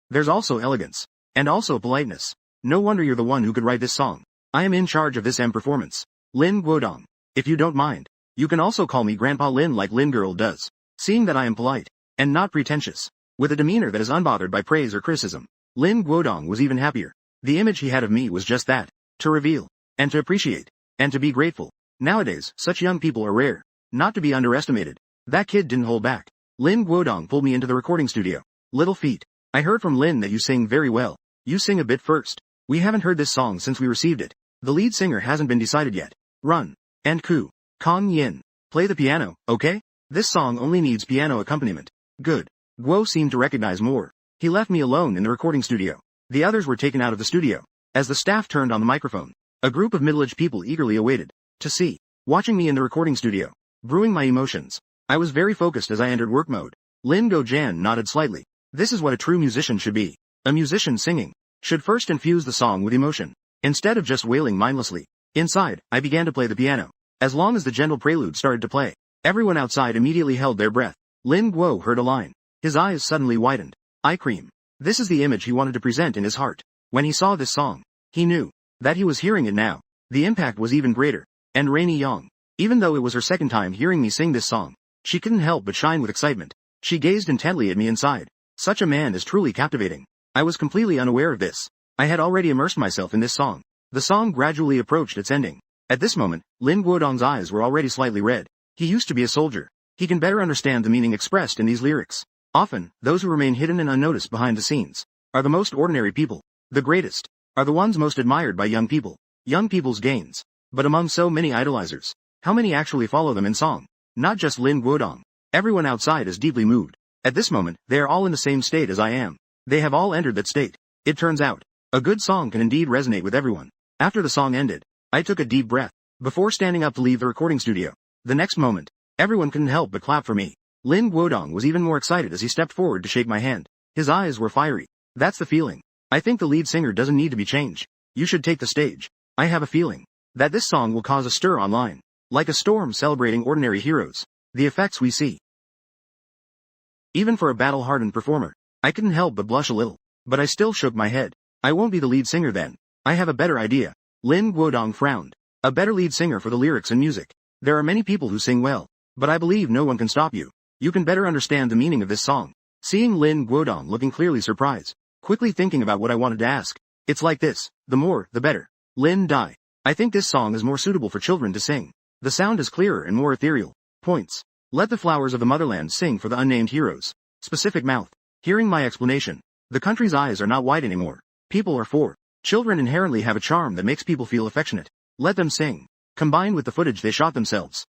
There's also elegance. And also politeness. No wonder you're the one who could write this song. I am in charge of this performance. Lin Guodong. If you don't mind, you can also call me Grandpa Lin like Lin Girl does. Seeing that I am polite, and not pretentious, with a demeanor that is unbothered by praise or criticism, Lin Guodong was even happier. The image he had of me was just that. To reveal, and to appreciate, and to be grateful. Nowadays, such young people are rare. Not to be underestimated. That kid didn't hold back. Lin Guodong pulled me into the recording studio. Little feet. I heard from Lin that you sing very well. You sing a bit first. We haven't heard this song since we received it. The lead singer hasn't been decided yet. Run. And Ku. Kong Yin. Play the piano, okay? This song only needs piano accompaniment. Good. Guo seemed to recognize more. He left me alone in the recording studio. The others were taken out of the studio. As the staff turned on the microphone, a group of middle-aged people eagerly awaited to see, watching me in the recording studio, brewing my emotions. I was very focused as I entered work mode. Lin Gojan nodded slightly. This is what a true musician should be. A musician singing should first infuse the song with emotion, instead of just wailing mindlessly. Inside, I began to play the piano. As long as the gentle prelude started to play, everyone outside immediately held their breath. Lin Guo heard a line. His eyes suddenly widened. Eye cream. This is the image he wanted to present in his heart. When he saw this song, he knew that he was hearing it now. The impact was even greater. And Rainy Yang, even though it was her second time hearing me sing this song, she couldn't help but shine with excitement. She gazed intently at me inside. Such a man is truly captivating. I was completely unaware of this. I had already immersed myself in this song. The song gradually approached its ending. At this moment, Lin Guodong's eyes were already slightly red. He used to be a soldier. He can better understand the meaning expressed in these lyrics. Often, those who remain hidden and unnoticed behind the scenes are the most ordinary people. The greatest are the ones most admired by young people. Young people's gains. But among so many idolizers, how many actually follow them in song? Not just Lin Guodong. Everyone outside is deeply moved. At this moment, they are all in the same state as I am. They have all entered that state. It turns out A good song can indeed resonate with everyone. After the song ended, I took a deep breath before standing up to leave the recording studio. The next moment, everyone couldn't help but clap for me. Lin Guodong was even more excited as he stepped forward to shake my hand. His eyes were fiery. That's the feeling. I think the lead singer doesn't need to be changed. You should take the stage. I have a feeling that this song will cause a stir online. Like a storm celebrating ordinary heroes. The effects we see. Even for a battle-hardened performer, I couldn't help but blush a little. But I still shook my head. I won't be the lead singer then. I have a better idea. Lin Guodong frowned. A better lead singer for the lyrics and music. There are many people who sing well, but I believe no one can stop you. You can better understand the meaning of this song. Seeing Lin Guodong looking clearly surprised, quickly thinking about what I wanted to ask. It's like this, the more, the better. Lin Dai. I think this song is more suitable for children to sing. The sound is clearer and more ethereal. Points. Let the flowers of the motherland sing for the unnamed heroes. Specific mouth. Hearing my explanation. The country's eyes are not wide anymore. People are for. Children inherently have a charm that makes people feel affectionate. Let them sing. Combined with the footage they shot themselves.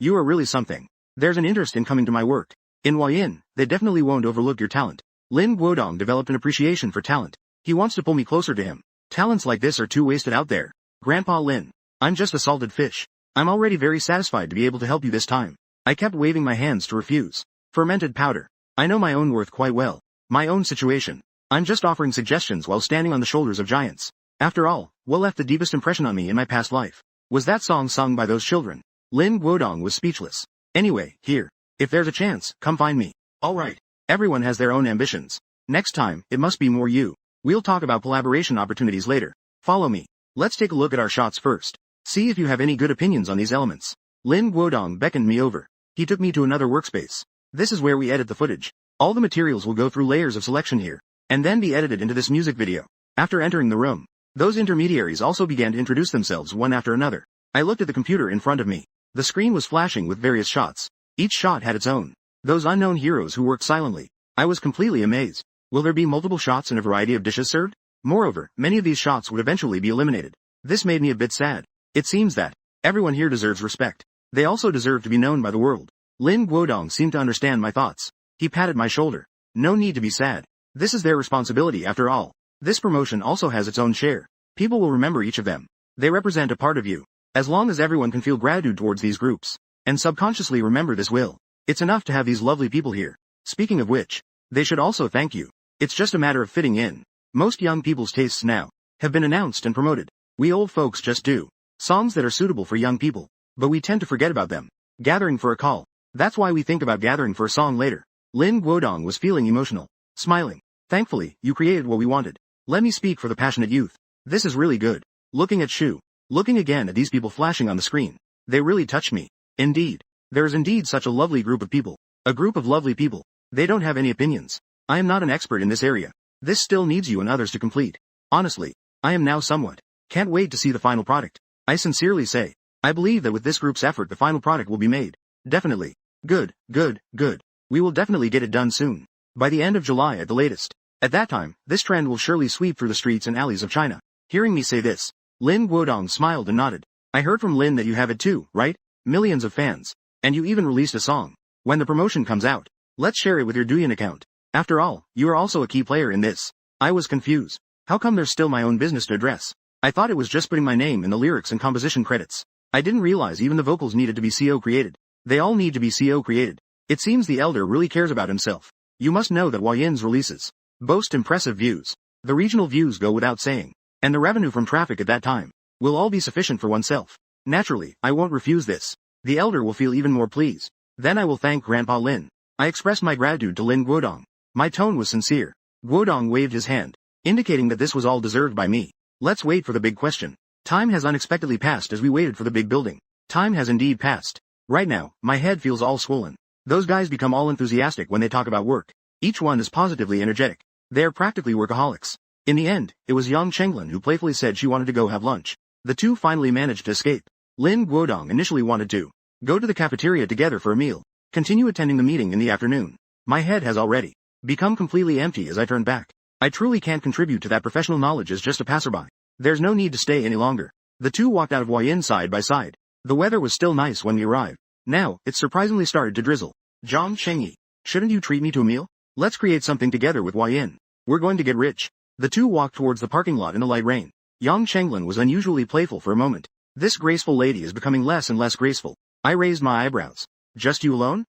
You are really something. There's an interest in coming to my work. In Huayin, they definitely won't overlook your talent. Lin Guodong developed an appreciation for talent. He wants to pull me closer to him. Talents like this are too wasted out there. Grandpa Lin. I'm just a salted fish. I'm already very satisfied to be able to help you this time. I kept waving my hands to refuse. Fermented powder. I know my own worth quite well. My own situation. I'm just offering suggestions while standing on the shoulders of giants. After all, what left the deepest impression on me in my past life? Was that song sung by those children? Lin Guodong was speechless. Anyway, here. If there's a chance, come find me. Alright. Everyone has their own ambitions. Next time, it must be more you. We'll talk about collaboration opportunities later. Follow me. Let's take a look at our shots first. See if you have any good opinions on these elements. Lin Guodong beckoned me over. He took me to another workspace. This is where we edit the footage. All the materials will go through layers of selection here, and then be edited into this music video. After entering the room, those intermediaries also began to introduce themselves one after another. I looked at the computer in front of me. The screen was flashing with various shots. Each shot had its own. Those unknown heroes who worked silently. I was completely amazed. Will there be multiple shots and a variety of dishes served? Moreover, many of these shots would eventually be eliminated. This made me a bit sad. It seems that everyone here deserves respect. They also deserve to be known by the world. Lin Guodong seemed to understand my thoughts. He patted my shoulder. No need to be sad. This is their responsibility after all. This promotion also has its own share. People will remember each of them. They represent a part of you. As long as everyone can feel gratitude towards these groups, and subconsciously remember this will, it's enough to have these lovely people here. Speaking of which, they should also thank you. It's just a matter of fitting in. Most young people's tastes now have been announced and promoted. We old folks just do songs that are suitable for young people, but we tend to forget about them. Gathering for a call. That's why we think about gathering for a song later. Lin Guodong was feeling emotional, smiling. Thankfully, you created what we wanted. Let me speak for the passionate youth. This is really good. Looking at Shu. Looking again at these people flashing on the screen. They really touched me. Indeed. There is indeed such a lovely group of people. A group of lovely people. They don't have any opinions. I am not an expert in this area. This still needs you and others to complete. Honestly, I am now somewhat. Can't wait to see the final product. I sincerely say. I believe that with this group's effort the final product will be made. Definitely. Good, good, good. We will definitely get it done soon. By the end of July at the latest. At that time, this trend will surely sweep through the streets and alleys of China. Hearing me say this, Lin Guodong smiled and nodded. I heard from Lin that you have it too, right? Millions of fans. And you even released a song. When the promotion comes out, let's share it with your Douyin account. After all, you are also a key player in this. I was confused. How come there's still my own business to address? I thought it was just putting my name in the lyrics and composition credits. I didn't realize even the vocals needed to be CO created. They all need to be CO created. It seems the elder really cares about himself. You must know that Huayin's releases boast impressive views. The regional views go without saying. And the revenue from traffic at that time will all be sufficient for oneself. Naturally, I won't refuse this. The elder will feel even more pleased. Then I will thank Grandpa Lin. I expressed my gratitude to Lin Guodong. My tone was sincere. Guodong waved his hand, indicating that this was all deserved by me. Let's wait for the big question. Time has unexpectedly passed as we waited for the big building. Time has indeed passed. Right now, my head feels all swollen. Those guys become all enthusiastic when they talk about work. Each one is positively energetic. They are practically workaholics. In the end, it was Yang Chenglin who playfully said she wanted to go have lunch. The two finally managed to escape. Lin Guodong initially wanted to go to the cafeteria together for a meal, continue attending the meeting in the afternoon. My head has already become completely empty as I turn back. I truly can't contribute to that professional knowledge as just a passerby. There's no need to stay any longer. The two walked out of Huayin side by side. The weather was still nice when we arrived. Now, it surprisingly started to drizzle. Zhang Chengyi, shouldn't you treat me to a meal? Let's create something together with Huayin. We're going to get rich. The two walked towards the parking lot in the light rain. Yang Chenglin was unusually playful for a moment. This graceful lady is becoming less and less graceful. I raised my eyebrows. Just you alone?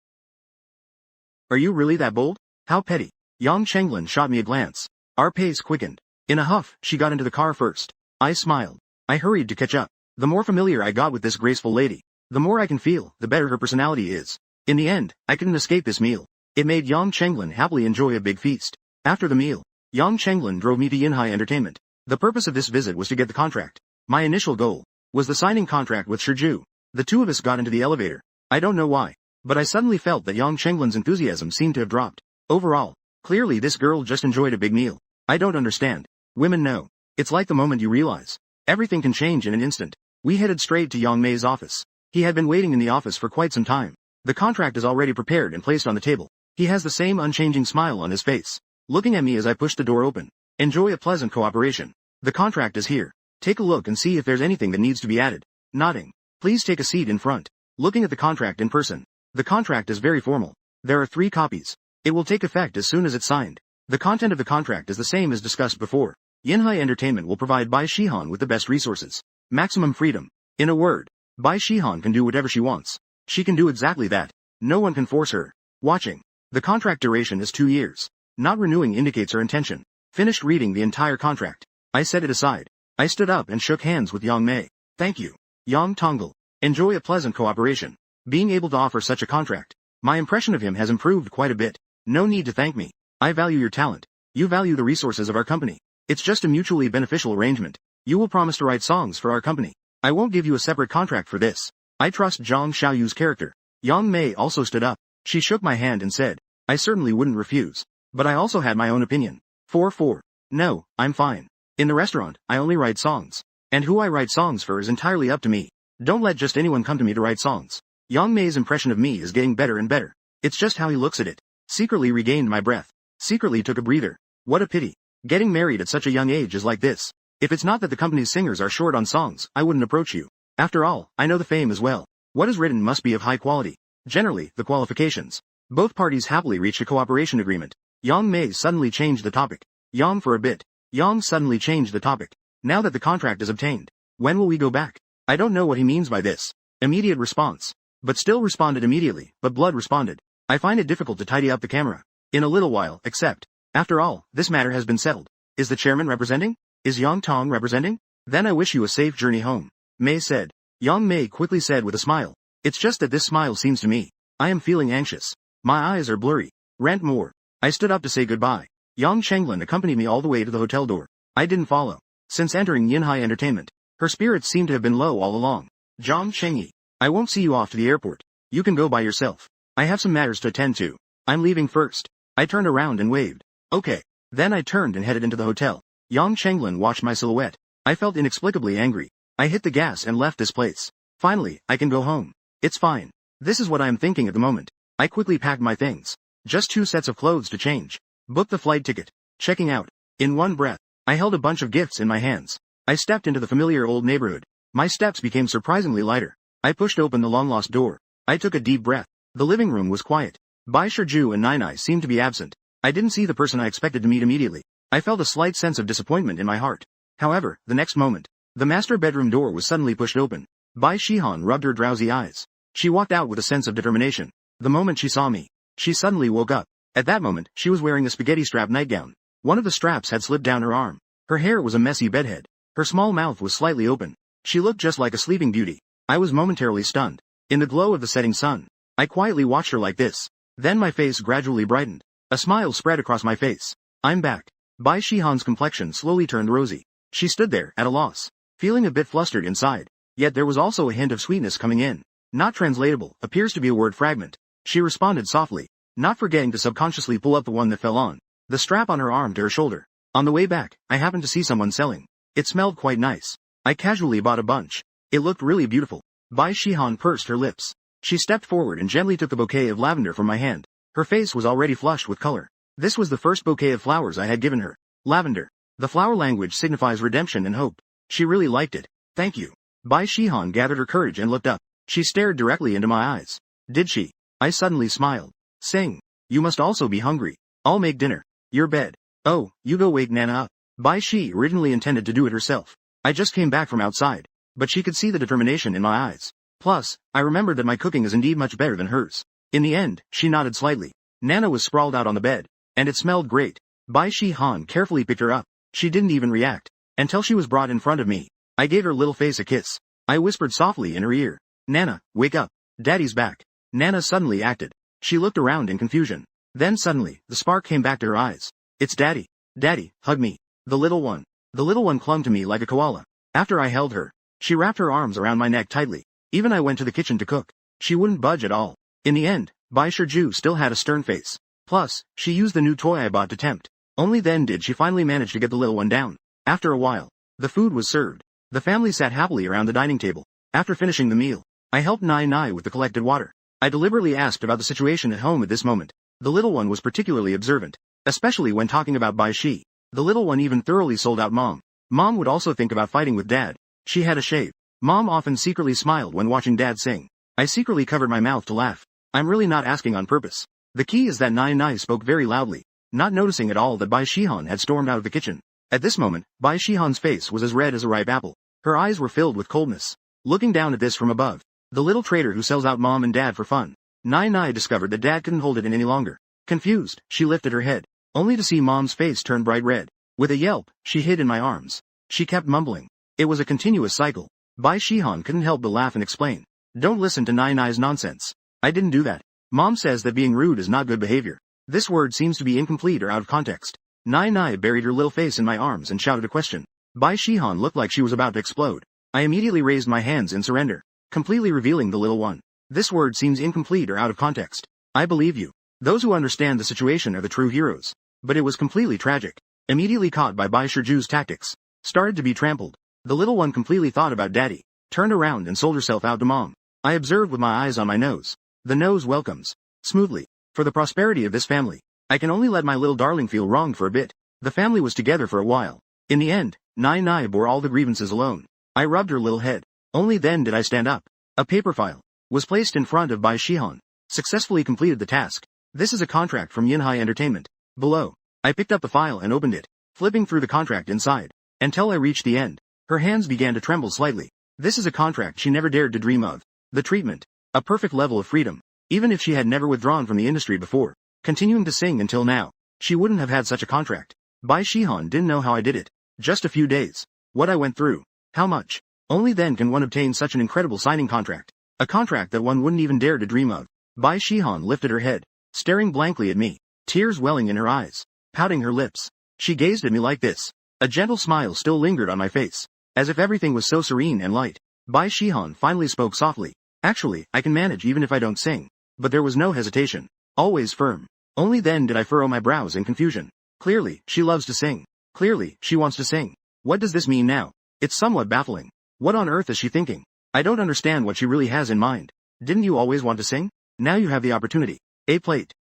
Are you really that bold? How petty. Yang Chenglin shot me a glance. Our pace quickened. In a huff, she got into the car first. I smiled. I hurried to catch up. The more familiar I got with this graceful lady, the more I can feel, the better her personality is. In the end, I couldn't escape this meal. It made Yang Chenglin happily enjoy a big feast. After the meal, Yang Chenglin drove me to Yinhai Entertainment. The purpose of this visit was to get the contract. My initial goal was the signing contract with Shiju. The two of us got into the elevator. I don't know why, but I suddenly felt that Yang Chenglin's enthusiasm seemed to have dropped. Overall, clearly this girl just enjoyed a big meal. I don't understand. Women know. It's like the moment you realize. Everything can change in an instant. We headed straight to Yang Mei's office. He had been waiting in the office for quite some time. The contract is already prepared and placed on the table. He has the same unchanging smile on his face, looking at me as I push the door open. Enjoy a pleasant cooperation. The contract is here. Take a look and see if there's anything that needs to be added. Nodding. Please take a seat in front. Looking at the contract in person. The contract is very formal. There are 3 copies. It will take effect as soon as it's signed. The content of the contract is the same as discussed before. Yinhai Entertainment will provide Bai Shihan with the best resources. Maximum freedom. In a word, Bai Shihan can do whatever she wants. She can do exactly that. No one can force her. Watching. The contract duration is 2 years. Not renewing indicates her intention. Finished reading the entire contract. I set it aside. I stood up and shook hands with Yang Mei. Thank you. Yang Tonggal. Enjoy a pleasant cooperation. Being able to offer such a contract. My impression of him has improved quite a bit. No need to thank me. I value your talent. You value the resources of our company. It's just a mutually beneficial arrangement. You will promise to write songs for our company. I won't give you a separate contract for this. I trust Zhang Xiaoyu's character. Yang Mei also stood up. She shook my hand and said, I certainly wouldn't refuse. But I also had my own opinion. 4-4. No, I'm fine. In the restaurant, I only write songs. And who I write songs for is entirely up to me. Don't let just anyone come to me to write songs. Yang Mei's impression of me is getting better and better. It's just how he looks at it. Secretly regained my breath. Secretly took a breather. What a pity. Getting married at such a young age is like this. If it's not that the company's singers are short on songs, I wouldn't approach you. After all, I know the fame as well. What is written must be of high quality. Generally, the qualifications. Both parties happily reached a cooperation agreement. Yang Mei suddenly changed the topic. Yang for a bit. Yang suddenly changed the topic. Now that the contract is obtained, when will we go back? I don't know what he means by this. Immediate response. But still responded immediately, but blood responded. I find it difficult to tidy up the camera. In a little while, except. After all, this matter has been settled. Is the chairman representing? Is Yang Tong representing? Then I wish you a safe journey home. Mei said. Yang Mei quickly said with a smile. It's just that this smile seems to me. I am feeling anxious. My eyes are blurry. Rant more. I stood up to say goodbye. Yang Chenglin accompanied me all the way to the hotel door. I didn't follow. Since entering Yinhai Entertainment, her spirits seemed to have been low all along. Zhang Chengyi. I won't see you off to the airport. You can go by yourself. I have some matters to attend to. I'm leaving first. I turned around and waved. Okay. Then I turned and headed into the hotel. Yang Chenglin watched my silhouette. I felt inexplicably angry. I hit the gas and left this place. Finally, I can go home. It's fine. This is what I am thinking at the moment. I quickly packed my things. Just 2 sets of clothes to change. Booked the flight ticket. Checking out. In one breath, I held a bunch of gifts in my hands. I stepped into the familiar old neighborhood. My steps became surprisingly lighter. I pushed open the long-lost door. I took a deep breath. The living room was quiet. Bai Shiju and Nainai seemed to be absent. I didn't see the person I expected to meet immediately. I felt a slight sense of disappointment in my heart. However, the next moment, the master bedroom door was suddenly pushed open. Bai Shihan rubbed her drowsy eyes. She walked out with a sense of determination. The moment she saw me, she suddenly woke up. At that moment, she was wearing a spaghetti-strap nightgown. One of the straps had slipped down her arm. Her hair was a messy bedhead. Her small mouth was slightly open. She looked just like a sleeping beauty. I was momentarily stunned. In the glow of the setting sun, I quietly watched her like this. Then my face gradually brightened. A smile spread across my face. I'm back. Bai Shihan's complexion slowly turned rosy. She stood there, at a loss, feeling a bit flustered inside. Yet there was also a hint of sweetness coming in. Not translatable, appears to be a word fragment. She responded softly, not forgetting to subconsciously pull up the one that fell on the strap on her arm to her shoulder. On the way back, I happened to see someone selling. It smelled quite nice. I casually bought a bunch. It looked really beautiful. Bai Shihan pursed her lips. She stepped forward and gently took the bouquet of lavender from my hand. Her face was already flushed with color. This was the first bouquet of flowers I had given her. Lavender. The flower language signifies redemption and hope. She really liked it. Thank you. Bai Shihan gathered her courage and looked up. She stared directly into my eyes. Did she? I suddenly smiled. Saying, you must also be hungry. I'll make dinner. Your bed. Oh, you go wake Nana up. Bai Shi originally intended to do it herself. I just came back from outside. But she could see the determination in my eyes. Plus, I remembered that my cooking is indeed much better than hers. In the end, she nodded slightly. Nana was sprawled out on the bed. And it smelled great. Bai Shi Han carefully picked her up. She didn't even react. Until she was brought in front of me. I gave her little face a kiss. I whispered softly in her ear. Nana, wake up. Daddy's back. Nana suddenly acted. She looked around in confusion. Then suddenly, the spark came back to her eyes. It's Daddy. Daddy, hug me. The little one. The little one clung to me like a koala. After I held her, she wrapped her arms around my neck tightly. Even I went to the kitchen to cook. She wouldn't budge at all. In the end, Bai Shiju still had a stern face. Plus, she used the new toy I bought to tempt. Only then did she finally manage to get the little one down. After a while, the food was served. The family sat happily around the dining table. After finishing the meal, I helped Nai Nai with the collected water. I deliberately asked about the situation at home at this moment. The little one was particularly observant, especially when talking about Bai Shi. The little one even thoroughly sold out Mom. Mom would also think about fighting with Dad. She had a shave. Mom often secretly smiled when watching Dad sing. I secretly covered my mouth to laugh. I'm really not asking on purpose. The key is that Nai Nai spoke very loudly, not noticing at all that Bai Shihan had stormed out of the kitchen. At this moment, Bai Shihan's face was as red as a ripe apple. Her eyes were filled with coldness. Looking down at this from above, the little traitor who sells out Mom and Dad for fun. Nai Nai discovered that Dad couldn't hold it in any longer. Confused, she lifted her head, only to see Mom's face turn bright red. With a yelp, she hid in my arms. She kept mumbling. It was a continuous cycle. Bai Shihan couldn't help but laugh and explain. Don't listen to Nai Nai's nonsense. I didn't do that. Mom says that being rude is not good behavior. This word seems to be incomplete or out of context. Nai Nai buried her little face in my arms and shouted a question. Bai Shihan looked like she was about to explode. I immediately raised my hands in surrender, completely revealing the little one. This word seems incomplete or out of context. I believe you. Those who understand the situation are the true heroes. But it was completely tragic. Immediately caught by Bai Shiju's tactics. Started to be trampled. The little one completely thought about Daddy. Turned around and sold herself out to Mom. I observed with my eyes on my nose. The nose welcomes. Smoothly. For the prosperity of this family. I can only let my little darling feel wronged for a bit. The family was together for a while. In the end, Nai Nai bore all the grievances alone. I rubbed her little head. Only then did I stand up. A paper file was placed in front of Bai Shihan. Successfully completed the task. This is a contract from Yinhai Entertainment. Below. I picked up the file and opened it, flipping through the contract inside. Until I reached the end. Her hands began to tremble slightly. This is a contract she never dared to dream of. The treatment. A perfect level of freedom. Even if she had never withdrawn from the industry before, continuing to sing until now, she wouldn't have had such a contract. Bai Shihan didn't know how I did it. Just a few days. What I went through. How much. Only then can one obtain such an incredible signing contract. A contract that one wouldn't even dare to dream of. Bai Shihan lifted her head, staring blankly at me, tears welling in her eyes, pouting her lips. She gazed at me like this. A gentle smile still lingered on my face, as if everything was so serene and light. Bai Shihan finally spoke softly. Actually, I can manage even if I don't sing. But there was no hesitation. Always firm. Only then did I furrow my brows in confusion. Clearly, she loves to sing. Clearly, she wants to sing. What does this mean now? It's somewhat baffling. What on earth is she thinking? I don't understand what she really has in mind. Didn't you always want to sing? Now you have the opportunity. A plate.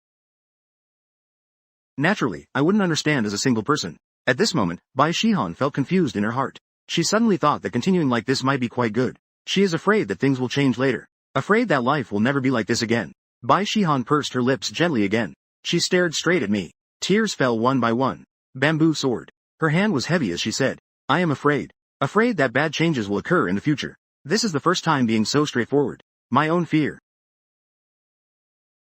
Naturally, I wouldn't understand as a single person. At this moment, Bai Shihan felt confused in her heart. She suddenly thought that continuing like this might be quite good. She is afraid that things will change later. Afraid that life will never be like this again. Bai Shihan pursed her lips gently again. She stared straight at me. Tears fell one by one. Bamboo sword. Her hand was heavy as she said, I am afraid. Afraid that bad changes will occur in the future. This is the first time being so straightforward. My own fear.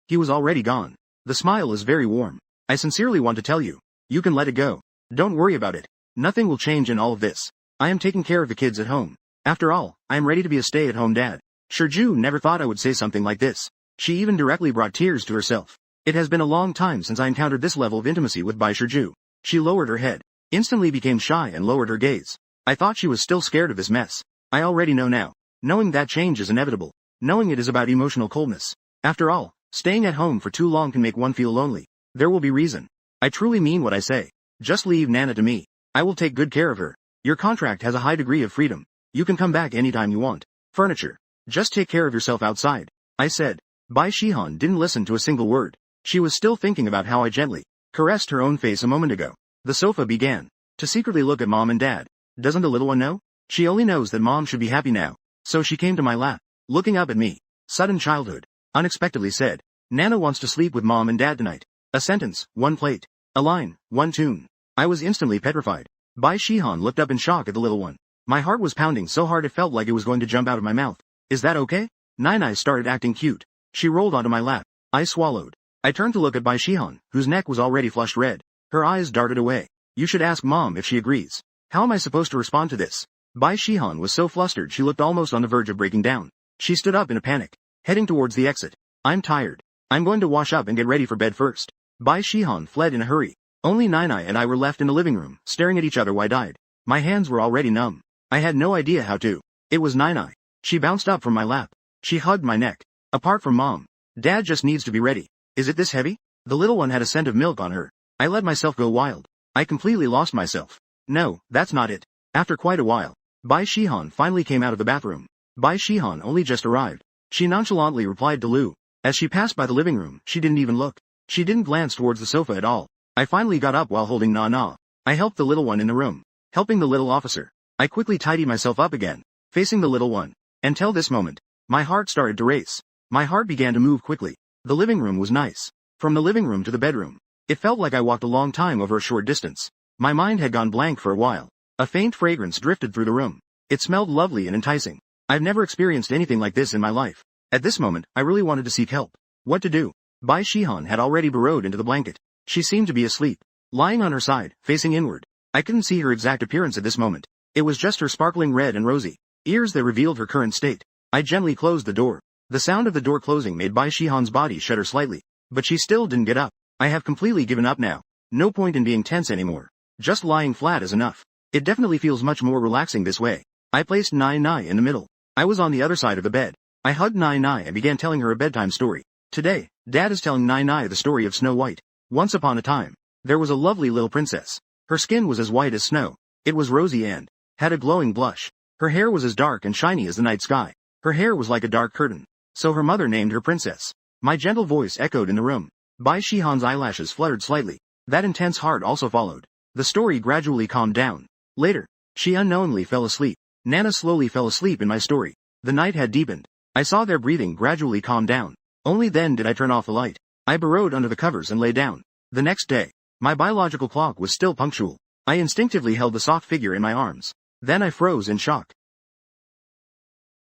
He was already gone. The smile is very warm. I sincerely want to tell you. You can let it go. Don't worry about it. Nothing will change in all of this. I am taking care of the kids at home. After all, I am ready to be a stay-at-home dad. Shiju never thought I would say something like this. She even directly brought tears to herself. It has been a long time since I encountered this level of intimacy with Bai Shiju. She lowered her head, instantly became shy and lowered her gaze. I thought she was still scared of this mess. I already know now. Knowing that change is inevitable. Knowing it is about emotional coldness. After all, staying at home for too long can make one feel lonely. There will be reason. I truly mean what I say. Just leave Nana to me. I will take good care of her. Your contract has a high degree of freedom. You can come back anytime you want. Furniture. Just take care of yourself outside. I said. Bai Shihan didn't listen to a single word. She was still thinking about how I gently caressed her own face a moment ago. The sofa began to secretly look at Mom and Dad. Doesn't the little one know? She only knows that Mom should be happy now. So she came to my lap, looking up at me. Sudden childhood. Unexpectedly said. Nana wants to sleep with Mom and Dad tonight. A sentence, one plate. A line, one tune. I was instantly petrified. Bai Shihan looked up in shock at the little one. My heart was pounding so hard it felt like it was going to jump out of my mouth. Is that okay? Nai started acting cute. She rolled onto my lap. I swallowed. I turned to look at Bai Shihan, whose neck was already flushed red. Her eyes darted away. You should ask Mom if she agrees. How am I supposed to respond to this? Bai Shihan was so flustered she looked almost on the verge of breaking down. She stood up in a panic, heading towards the exit. I'm tired. I'm going to wash up and get ready for bed first. Bai Shihan fled in a hurry. Only Nai and I were left in the living room, staring at each other wide-eyed. My hands were already numb. I had no idea how to. It was Nai. She bounced up from my lap. She hugged my neck. Apart from Mom, Dad just needs to be ready. Is it this heavy? The little one had a scent of milk on her. I let myself go wild. I completely lost myself. No, that's not it. After quite a while, Bai Shihan finally came out of the bathroom. Bai Shihan only just arrived. She nonchalantly replied to Lu. As she passed by the living room, she didn't even look. She didn't glance towards the sofa at all. I finally got up while holding Na. I helped the little one in the room. Helping the little officer. I quickly tidied myself up again, facing the little one. Until this moment, my heart started to race. My heart began to move quickly. The living room was nice. From the living room to the bedroom, it felt like I walked a long time over a short distance. My mind had gone blank for a while. A faint fragrance drifted through the room. It smelled lovely and enticing. I've never experienced anything like this in my life. At this moment, I really wanted to seek help. What to do? Bai Shihan had already burrowed into the blanket. She seemed to be asleep, lying on her side, facing inward. I couldn't see her exact appearance at this moment. It was just her sparkling red and rosy ears that revealed her current state. I gently closed the door. The sound of the door closing made Bai Shihan's body shudder slightly, but she still didn't get up. I have completely given up now. No point in being tense anymore. Just lying flat is enough. It definitely feels much more relaxing this way. I placed Nai in the middle. I was on the other side of the bed. I hugged Nai and began telling her a bedtime story. Today, Dad is telling Nai the story of Snow White. Once upon a time, there was a lovely little princess. Her skin was as white as snow. It was rosy and had a glowing blush. Her hair was as dark and shiny as the night sky. Her hair was like a dark curtain. So her mother named her Princess. My gentle voice echoed in the room. Bai Shihan's eyelashes fluttered slightly. That intense heart also followed. The story gradually calmed down. Later, she unknowingly fell asleep. Nana slowly fell asleep in my story. The night had deepened. I saw their breathing gradually calm down. Only then did I turn off the light. I burrowed under the covers and lay down. The next day, my biological clock was still punctual. I instinctively held the soft figure in my arms. Then I froze in shock.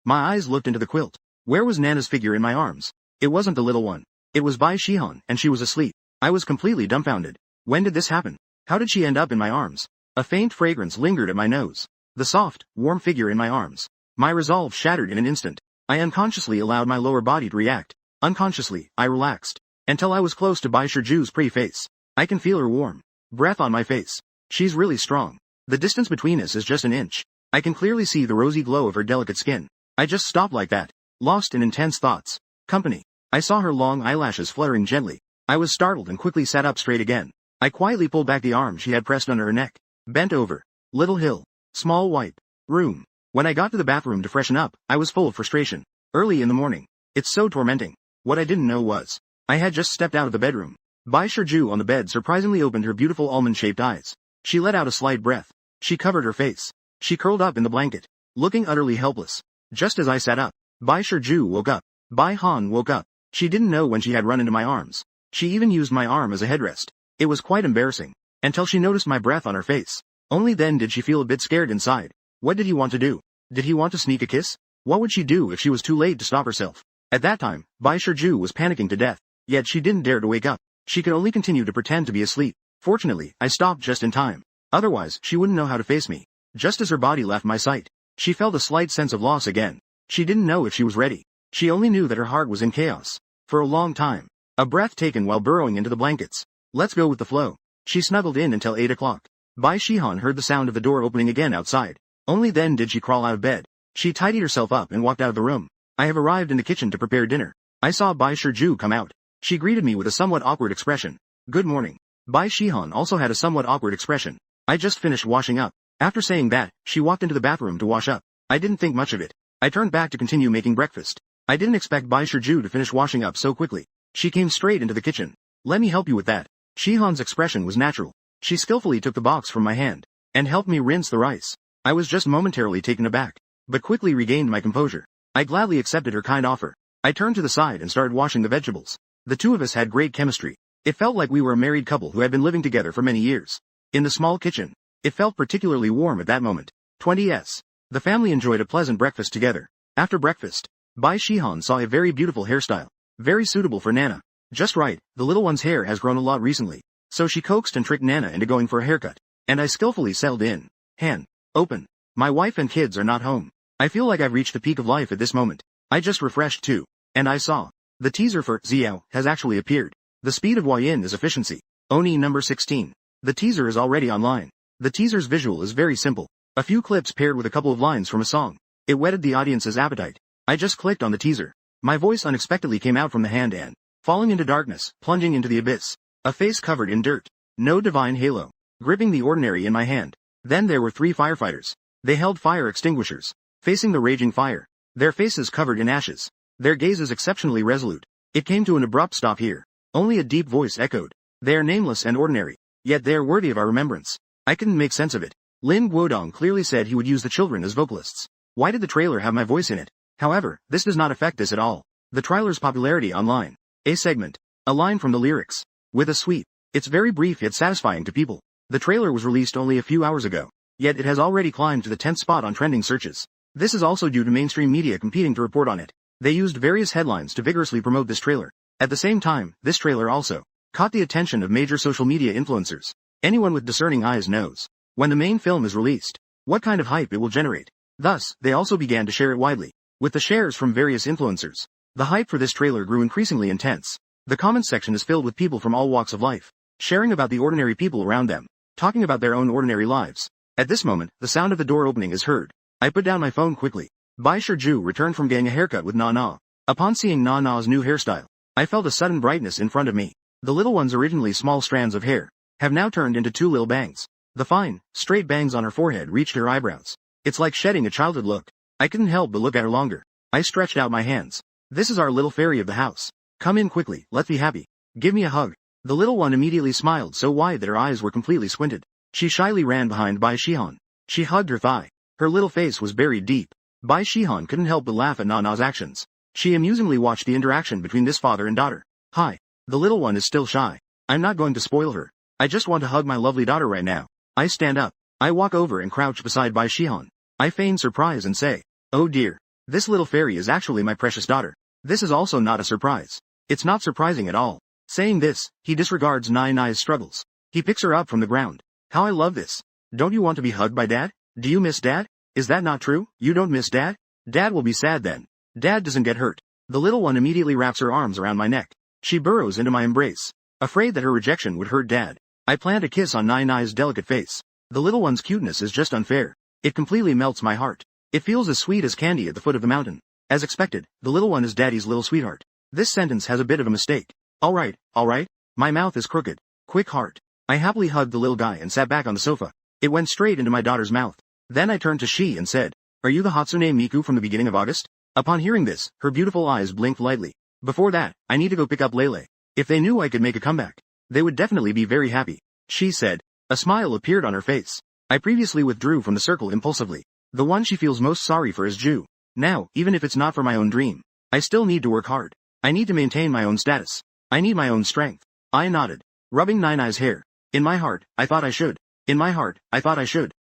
My eyes looked into the quilt. Where was Nana's figure in my arms? It wasn't the little one. It was Bai Shihan, and she was asleep. I was completely dumbfounded. When did this happen? How did she end up in my arms? A faint fragrance lingered at my nose. The soft, warm figure in my arms. My resolve shattered in an instant. I unconsciously allowed my lower body to react. Unconsciously, I relaxed. Until I was close to Bai Shiju's pretty face. I can feel her warm breath on my face. She's really strong. The distance between us is just an inch. I can clearly see the rosy glow of her delicate skin. I just stopped like that, lost in intense thoughts. Company. I saw her long eyelashes fluttering gently. I was startled and quickly sat up straight again. I quietly pulled back the arm she had pressed under her neck. Bent over. Little hill. Small wipe. Room. When I got to the bathroom to freshen up, I was full of frustration. Early in the morning. It's so tormenting. What I didn't know was, I had just stepped out of the bedroom. Bai Shiju on the bed surprisingly opened her beautiful almond-shaped eyes. She let out a slight breath. She covered her face. She curled up in the blanket, looking utterly helpless. Just as I sat up, Bai Shiju woke up. Bai Han woke up. She didn't know when she had run into my arms. She even used my arm as a headrest. It was quite embarrassing. Until she noticed my breath on her face. Only then did she feel a bit scared inside. What did he want to do? Did he want to sneak a kiss? What would she do if she was too late to stop herself? At that time, Bai Shiju was panicking to death. Yet she didn't dare to wake up. She could only continue to pretend to be asleep. Fortunately, I stopped just in time. Otherwise, she wouldn't know how to face me. Just as her body left my sight, she felt a slight sense of loss again. She didn't know if she was ready. She only knew that her heart was in chaos. For a long time. A breath taken while burrowing into the blankets. Let's go with the flow. She snuggled in until 8 o'clock. Bai Shihan heard the sound of the door opening again outside. Only then did she crawl out of bed. She tidied herself up and walked out of the room. I have arrived in the kitchen to prepare dinner. I saw Bai Shiju come out. She greeted me with a somewhat awkward expression. Good morning. Bai Shihan also had a somewhat awkward expression. I just finished washing up. After saying that, she walked into the bathroom to wash up. I didn't think much of it. I turned back to continue making breakfast. I didn't expect Bai Shiju to finish washing up so quickly. She came straight into the kitchen. Let me help you with that. Shihan's expression was natural. She skillfully took the box from my hand and helped me rinse the rice. I was just momentarily taken aback, but quickly regained my composure. I gladly accepted her kind offer. I turned to the side and started washing the vegetables. The two of us had great chemistry. It felt like we were a married couple who had been living together for many years. In the small kitchen, It felt particularly warm at that moment. 20s. The family enjoyed a pleasant breakfast together. After breakfast, Bai Shihan saw a very beautiful hairstyle. Very suitable for Nana. Just right, the little one's hair has grown a lot recently. So she coaxed and tricked Nana into going for a haircut. And I skillfully settled in. Han. Open. My wife and kids are not home. I feel like I've reached the peak of life at this moment. I just refreshed too. And I saw. The teaser for Xiao has actually appeared. The speed of Huayin is efficiency. Oni number 16. The teaser is already online. The teaser's visual is very simple. A few clips paired with a couple of lines from a song. It whetted the audience's appetite. I just clicked on the teaser. My voice unexpectedly came out from the hand and, falling into darkness, plunging into the abyss. A face covered in dirt. No divine halo. Gripping the ordinary in my hand. Then there were 3 firefighters. They held fire extinguishers. Facing the raging fire. Their faces covered in ashes. Their gazes exceptionally resolute. It came to an abrupt stop here. Only a deep voice echoed. They are nameless and ordinary. Yet they are worthy of our remembrance. I couldn't make sense of it. Lin Guodong clearly said he would use the children as vocalists. Why did the trailer have my voice in it? However, this does not affect this at all. The trailer's popularity online. A segment. A line from the lyrics. With a sweep. It's very brief yet satisfying to people. The trailer was released only a few hours ago. Yet it has already climbed to the 10th spot on trending searches. This is also due to mainstream media competing to report on it. They used various headlines to vigorously promote this trailer. At the same time, this trailer also caught the attention of major social media influencers. Anyone with discerning eyes knows when the main film is released, what kind of hype it will generate. Thus, they also began to share it widely. With the shares from various influencers, the hype for this trailer grew increasingly intense. The comments section is filled with people from all walks of life, sharing about the ordinary people around them, talking about their own ordinary lives. At this moment, the sound of the door opening is heard. I put down my phone quickly. Bai Shiju returned from getting a haircut with Na. Upon seeing Na's new hairstyle, I felt a sudden brightness in front of me. The little one's originally small strands of hair have now turned into 2 little bangs. The fine, straight bangs on her forehead reached her eyebrows. It's like shedding a childhood look. I couldn't help but look at her longer. I stretched out my hands. This is our little fairy of the house. Come in quickly, let's be happy. Give me a hug. The little one immediately smiled so wide that her eyes were completely squinted. She shyly ran behind Bai Shihan. She hugged her thigh. Her little face was buried deep. Bai Shihan couldn't help but laugh at Na's actions. She amusingly watched the interaction between this father and daughter. Hi. The little one is still shy. I'm not going to spoil her. I just want to hug my lovely daughter right now. I stand up. I walk over and crouch beside Bai Shihan. I feign surprise and say, oh dear. This little fairy is actually my precious daughter. This is also not a surprise. It's not surprising at all. Saying this, he disregards Nai's struggles. He picks her up from the ground. How I love this. Don't you want to be hugged by Dad? Do you miss Dad? Is that not true? You don't miss Dad? Dad will be sad then. Dad doesn't get hurt. The little one immediately wraps her arms around my neck. She burrows into my embrace. Afraid that her rejection would hurt Dad. I plant a kiss on Nai's delicate face. The little one's cuteness is just unfair. It completely melts my heart. It feels as sweet as candy at the foot of the mountain. As expected, the little one is Daddy's little sweetheart. This sentence has a bit of a mistake. Alright. My mouth is crooked. Quick heart. I happily hugged the little guy and sat back on the sofa. It went straight into my daughter's mouth. Then I turned to she and said, are you the Hatsune Miku from the beginning of August? Upon hearing this, her beautiful eyes blinked lightly. Before that, I need to go pick up Lele. If they knew I could make a comeback, they would definitely be very happy. She said. A smile appeared on her face. I previously withdrew from the circle impulsively. The one she feels most sorry for is Ju. Now, even if it's not for my own dream, I still need to work hard. I need to maintain my own status. I need my own strength. I nodded, rubbing Nai's hair. In my heart, I thought I should.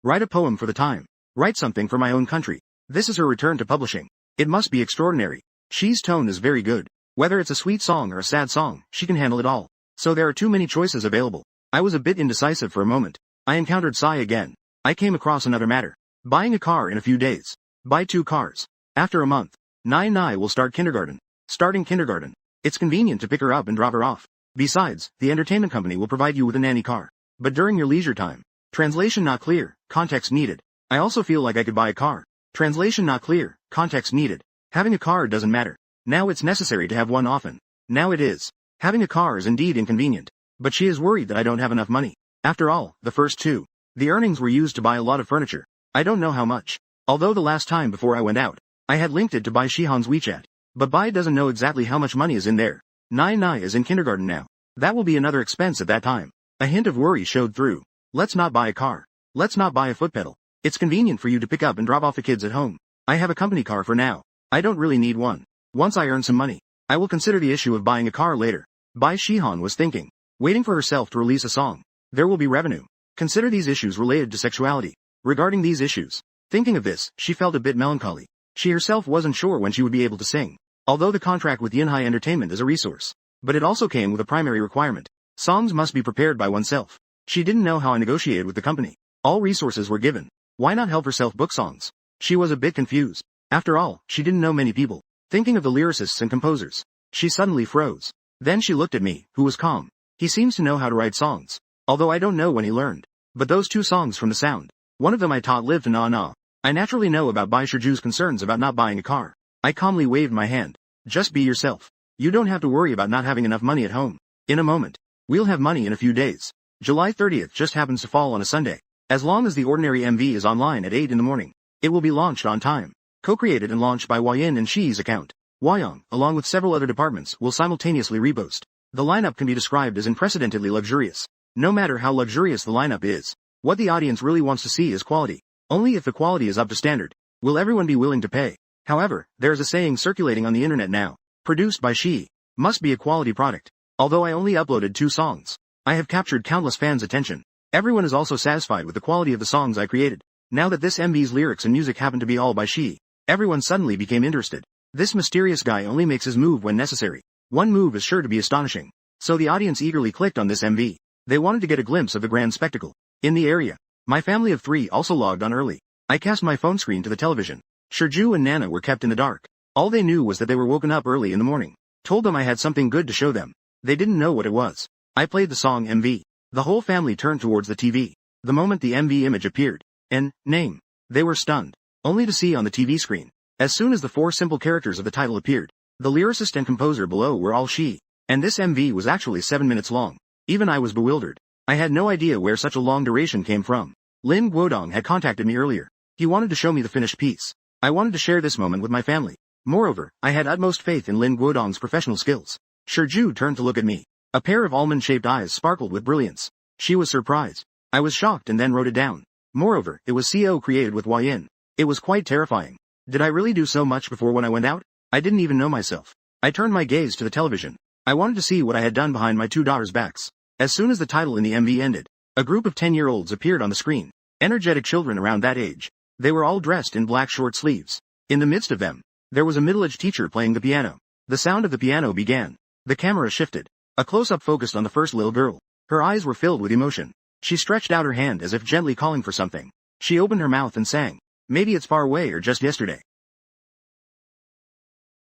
Write a poem for the time. Write something for my own country. This is her return to publishing. It must be extraordinary. She's tone is very good. Whether it's a sweet song or a sad song, she can handle it all. So there are too many choices available. I was a bit indecisive for a moment. I encountered Sai again. I came across another matter. Buying a car in a few days. Buy 2 cars. After a month. Nai will start kindergarten. Starting kindergarten. It's convenient to pick her up and drop her off. Besides, the entertainment company will provide you with a nanny car. But during your leisure time. Translation not clear, context needed. I also feel like I could buy a car. Translation not clear, context needed. Having a car doesn't matter. Now it's necessary to have one often. Now it is. Having a car is indeed inconvenient. But she is worried that I don't have enough money. After all, the first 2. The earnings were used to buy a lot of furniture. I don't know how much. Although the last time before I went out, I had linked it to Bai Shihan's WeChat. But Bai doesn't know exactly how much money is in there. Nai is in kindergarten now. That will be another expense at that time. A hint of worry showed through. Let's not buy a car. Let's not buy a foot pedal. It's convenient for you to pick up and drop off the kids at home. I have a company car for now. I don't really need one. Once I earn some money, I will consider the issue of buying a car later. Bai Shihan was thinking. Waiting for herself to release a song. There will be revenue. Consider these issues related to sexuality. Regarding these issues, thinking of this, she felt a bit melancholy. She herself wasn't sure when she would be able to sing. Although the contract with Yinhai Entertainment is a resource, but it also came with a primary requirement. Songs must be prepared by oneself. She didn't know how I negotiated with the company. All resources were given. Why not help herself book songs? She was a bit confused. After all, she didn't know many people. Thinking of the lyricists and composers, she suddenly froze. Then she looked at me, who was calm. He seems to know how to write songs, although I don't know when he learned. But those two songs from the sound, one of them I taught Live to Na Na. I naturally know about Bai Shirju's concerns about not buying a car. I calmly waved my hand. Just be yourself. You don't have to worry about not having enough money at home. In a moment. We'll have money in a few days. July 30th just happens to fall on a Sunday. As long as the ordinary MV is online at 8 in the morning, it will be launched on time. Co-created and launched by Huayin and Shi's account. Huayong, along with several other departments, will simultaneously reboast. The lineup can be described as unprecedentedly luxurious. No matter how luxurious the lineup is, what the audience really wants to see is quality. Only if the quality is up to standard, will everyone be willing to pay. However, there is a saying circulating on the internet now. Produced by Shi. Must be a quality product. Although I only uploaded 2 songs, I have captured countless fans' attention. Everyone is also satisfied with the quality of the songs I created. Now that this MV's lyrics and music happen to be all by Shi, everyone suddenly became interested. This mysterious guy only makes his move when necessary. One move is sure to be astonishing. So the audience eagerly clicked on this MV. They wanted to get a glimpse of the grand spectacle. In the area, my family of 3 also logged on early. I cast my phone screen to the television. Shirju and Nana were kept in the dark. All they knew was that they were woken up early in the morning. Told them I had something good to show them. They didn't know what it was. I played the song MV. The whole family turned towards the TV. The moment the MV image appeared, and name, they were stunned, only to see on the TV screen. As soon as the 4 simple characters of the title appeared, the lyricist and composer below were all Shi. And this MV was actually 7 minutes long. Even I was bewildered. I had no idea where such a long duration came from. Lin Guodong had contacted me earlier. He wanted to show me the finished piece. I wanted to share this moment with my family. Moreover, I had utmost faith in Lin Guodong's professional skills. Shirju turned to look at me. A pair of almond-shaped eyes sparkled with brilliance. She was surprised. I was shocked and then wrote it down. Moreover, it was CO created with Huayin. It was quite terrifying. Did I really do so much before when I went out? I didn't even know myself. I turned my gaze to the television. I wanted to see what I had done behind my 2 daughters' backs. As soon as the title in the MV ended, a group of 10-year-olds appeared on the screen. Energetic children around that age. They were all dressed in black short sleeves. In the midst of them, there was a middle-aged teacher playing the piano. The sound of the piano began. The camera shifted. A close-up focused on the first little girl. Her eyes were filled with emotion. She stretched out her hand as if gently calling for something. She opened her mouth and sang. Maybe it's far away or just yesterday.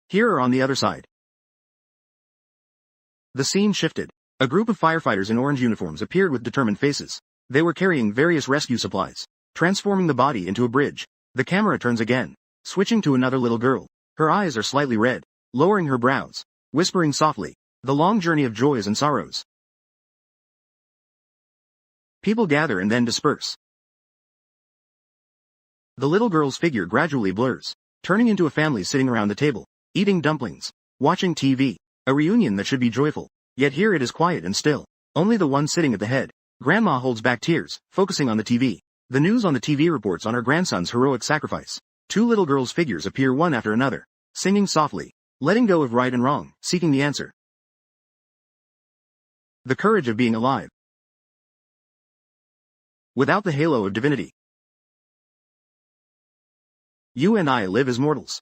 Here or on the other side. The scene shifted. A group of firefighters in orange uniforms appeared with determined faces. They were carrying various rescue supplies. Transforming the body into a bridge. The camera turns again. Switching to another little girl. Her eyes are slightly red. Lowering her brows. Whispering softly. The long journey of joys and sorrows. People gather and then disperse. The little girl's figure gradually blurs, turning into a family sitting around the table, eating dumplings, watching TV. A reunion that should be joyful. Yet here it is quiet and still. Only the one sitting at the head. Grandma holds back tears, focusing on the TV. The news on the TV reports on her grandson's heroic sacrifice. 2 little girls' figures appear one after another, singing softly, letting go of right and wrong, seeking the answer. The courage of being alive. Without the halo of divinity. You and I live as mortals.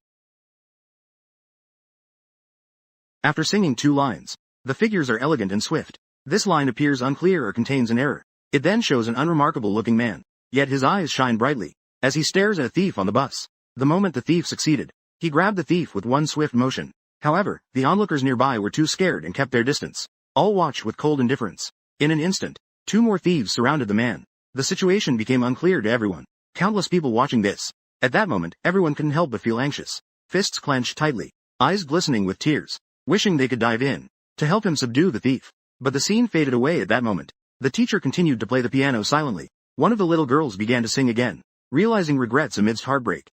After singing 2 lines, the figures are elegant and swift. This line appears unclear or contains an error. It then shows an unremarkable-looking man. Yet his eyes shine brightly, as he stares at a thief on the bus. The moment the thief succeeded, he grabbed the thief with one swift motion. However, the onlookers nearby were too scared and kept their distance. All watched with cold indifference. In an instant, 2 more thieves surrounded the man. The situation became unclear to everyone. Countless people watching this. At that moment, everyone couldn't help but feel anxious. Fists clenched tightly, eyes glistening with tears, wishing they could dive in to help him subdue the thief. But the scene faded away at that moment. The teacher continued to play the piano silently. One of the little girls began to sing again, realizing regrets amidst heartbreak.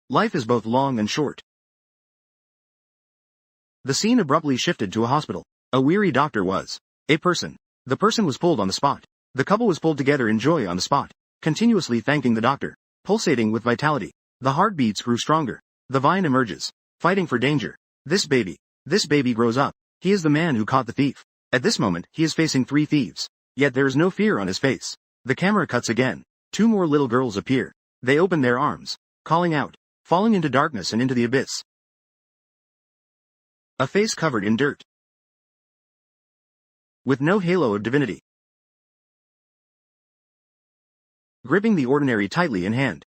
Life is both long and short. The scene abruptly shifted to a hospital. A weary doctor was a person. The person was pulled on the spot. The couple was pulled together in joy on the spot, continuously thanking the doctor, pulsating with vitality. The heartbeats grew stronger. The vine emerges, fighting for danger. This baby grows up. He is the man who caught the thief. At this moment, he is facing 3 thieves. Yet there is no fear on his face. The camera cuts again. 2 more little girls appear. They open their arms, calling out, falling into darkness and into the abyss. A face covered in dirt, with no halo of divinity, gripping the ordinary tightly in hand.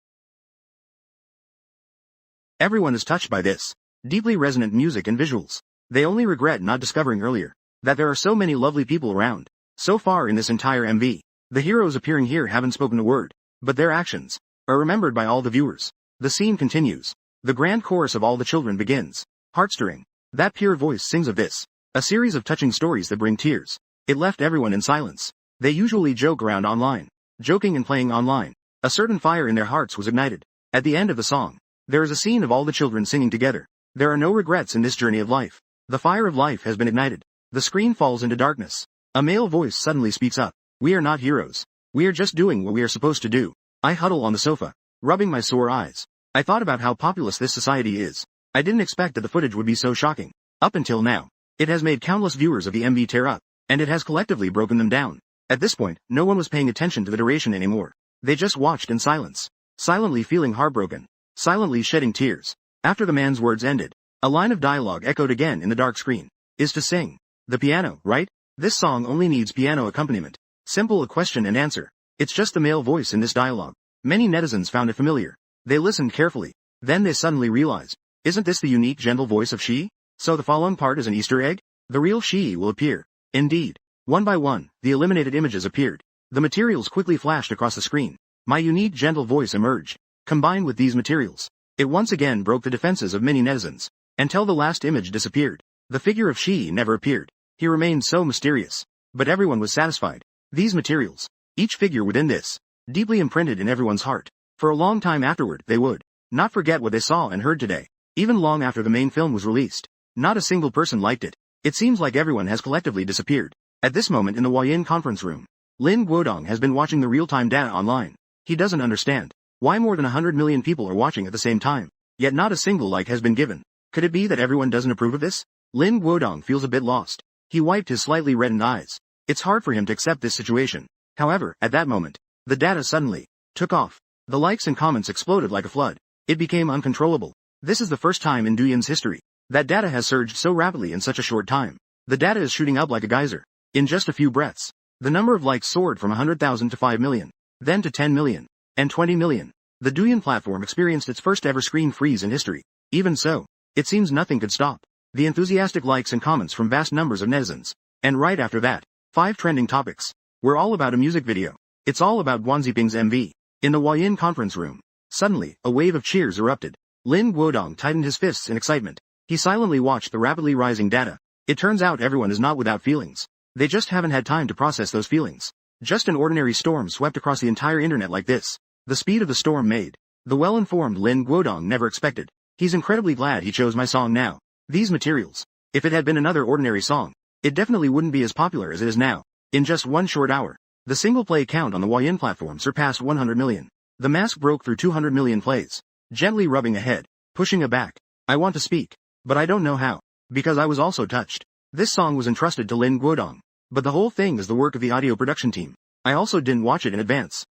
Everyone is touched by this deeply resonant music and visuals. They only regret not discovering earlier that there are so many lovely people around. So far in this entire MV, the heroes appearing here haven't spoken a word, but their actions are remembered by all the viewers. The scene continues. The grand chorus of all the children begins. Heart-stirring. That pure voice sings of this. A series of touching stories that bring tears. It left everyone in silence. They usually joke around online. Joking and playing online. A certain fire in their hearts was ignited. At the end of the song, there is a scene of all the children singing together. There are no regrets in this journey of life. The fire of life has been ignited. The screen falls into darkness. A male voice suddenly speaks up. We are not heroes. We are just doing what we are supposed to do. I huddle on the sofa, rubbing my sore eyes. I thought about how populous this society is. I didn't expect that the footage would be so shocking. Up until now, it has made countless viewers of the MV tear up, and it has collectively broken them down. At this point, no one was paying attention to the duration anymore. They just watched in silence, silently feeling heartbroken, silently shedding tears. After the man's words ended, a line of dialogue echoed again in the dark screen. Is to sing. The piano, right? This song only needs piano accompaniment. Simple a question and answer. It's just the male voice in this dialogue. Many netizens found it familiar. They listened carefully. Then they suddenly realized, isn't this the unique gentle voice of she? So the following part is an Easter egg? The real she will appear. Indeed. One by one, the eliminated images appeared. The materials quickly flashed across the screen. My unique gentle voice emerged. Combined with these materials, it once again broke the defenses of many netizens. Until the last image disappeared. The figure of she never appeared. He remained so mysterious. But everyone was satisfied. These materials, each figure within this, deeply imprinted in everyone's heart. For a long time afterward, they would not forget what they saw and heard today. Even long after the main film was released, not a single person liked it. It seems like everyone has collectively disappeared. At this moment in the Huayin conference room, Lin Guodong has been watching the real-time data online. He doesn't understand why more than 100 million people are watching at the same time, yet not a single like has been given. Could it be that everyone doesn't approve of this? Lin Guodong feels a bit lost. He wiped his slightly reddened eyes. It's hard for him to accept this situation. However, at that moment, the data suddenly took off. The likes and comments exploded like a flood. It became uncontrollable. This is the first time in Douyin's history that data has surged so rapidly in such a short time. The data is shooting up like a geyser. In just a few breaths, the number of likes soared from 100,000 to 5 million, then to 10 million, and 20 million. The Douyin platform experienced its first ever screen freeze in history. Even so, it seems nothing could stop the enthusiastic likes and comments from vast numbers of netizens. And right after that, 5 trending topics were all about a music video. It's all about Guanziping's MV. In the Huayin conference room, suddenly, a wave of cheers erupted. Lin Guodong tightened his fists in excitement. He silently watched the rapidly rising data. It turns out everyone is not without feelings. They just haven't had time to process those feelings. Just an ordinary storm swept across the entire internet like this. The speed of the storm made the well-informed Lin Guodong never expected. He's incredibly glad he chose my song now. These materials. If it had been another ordinary song, it definitely wouldn't be as popular as it is now. In just one short hour, the single play count on the Huayin platform surpassed 100 million. The mask broke through 200 million plays. Gently rubbing a head, pushing a back. I want to speak, but I don't know how. Because I was also touched. This song was entrusted to Lin Guodong, but the whole thing is the work of the audio production team. I also didn't watch it in advance.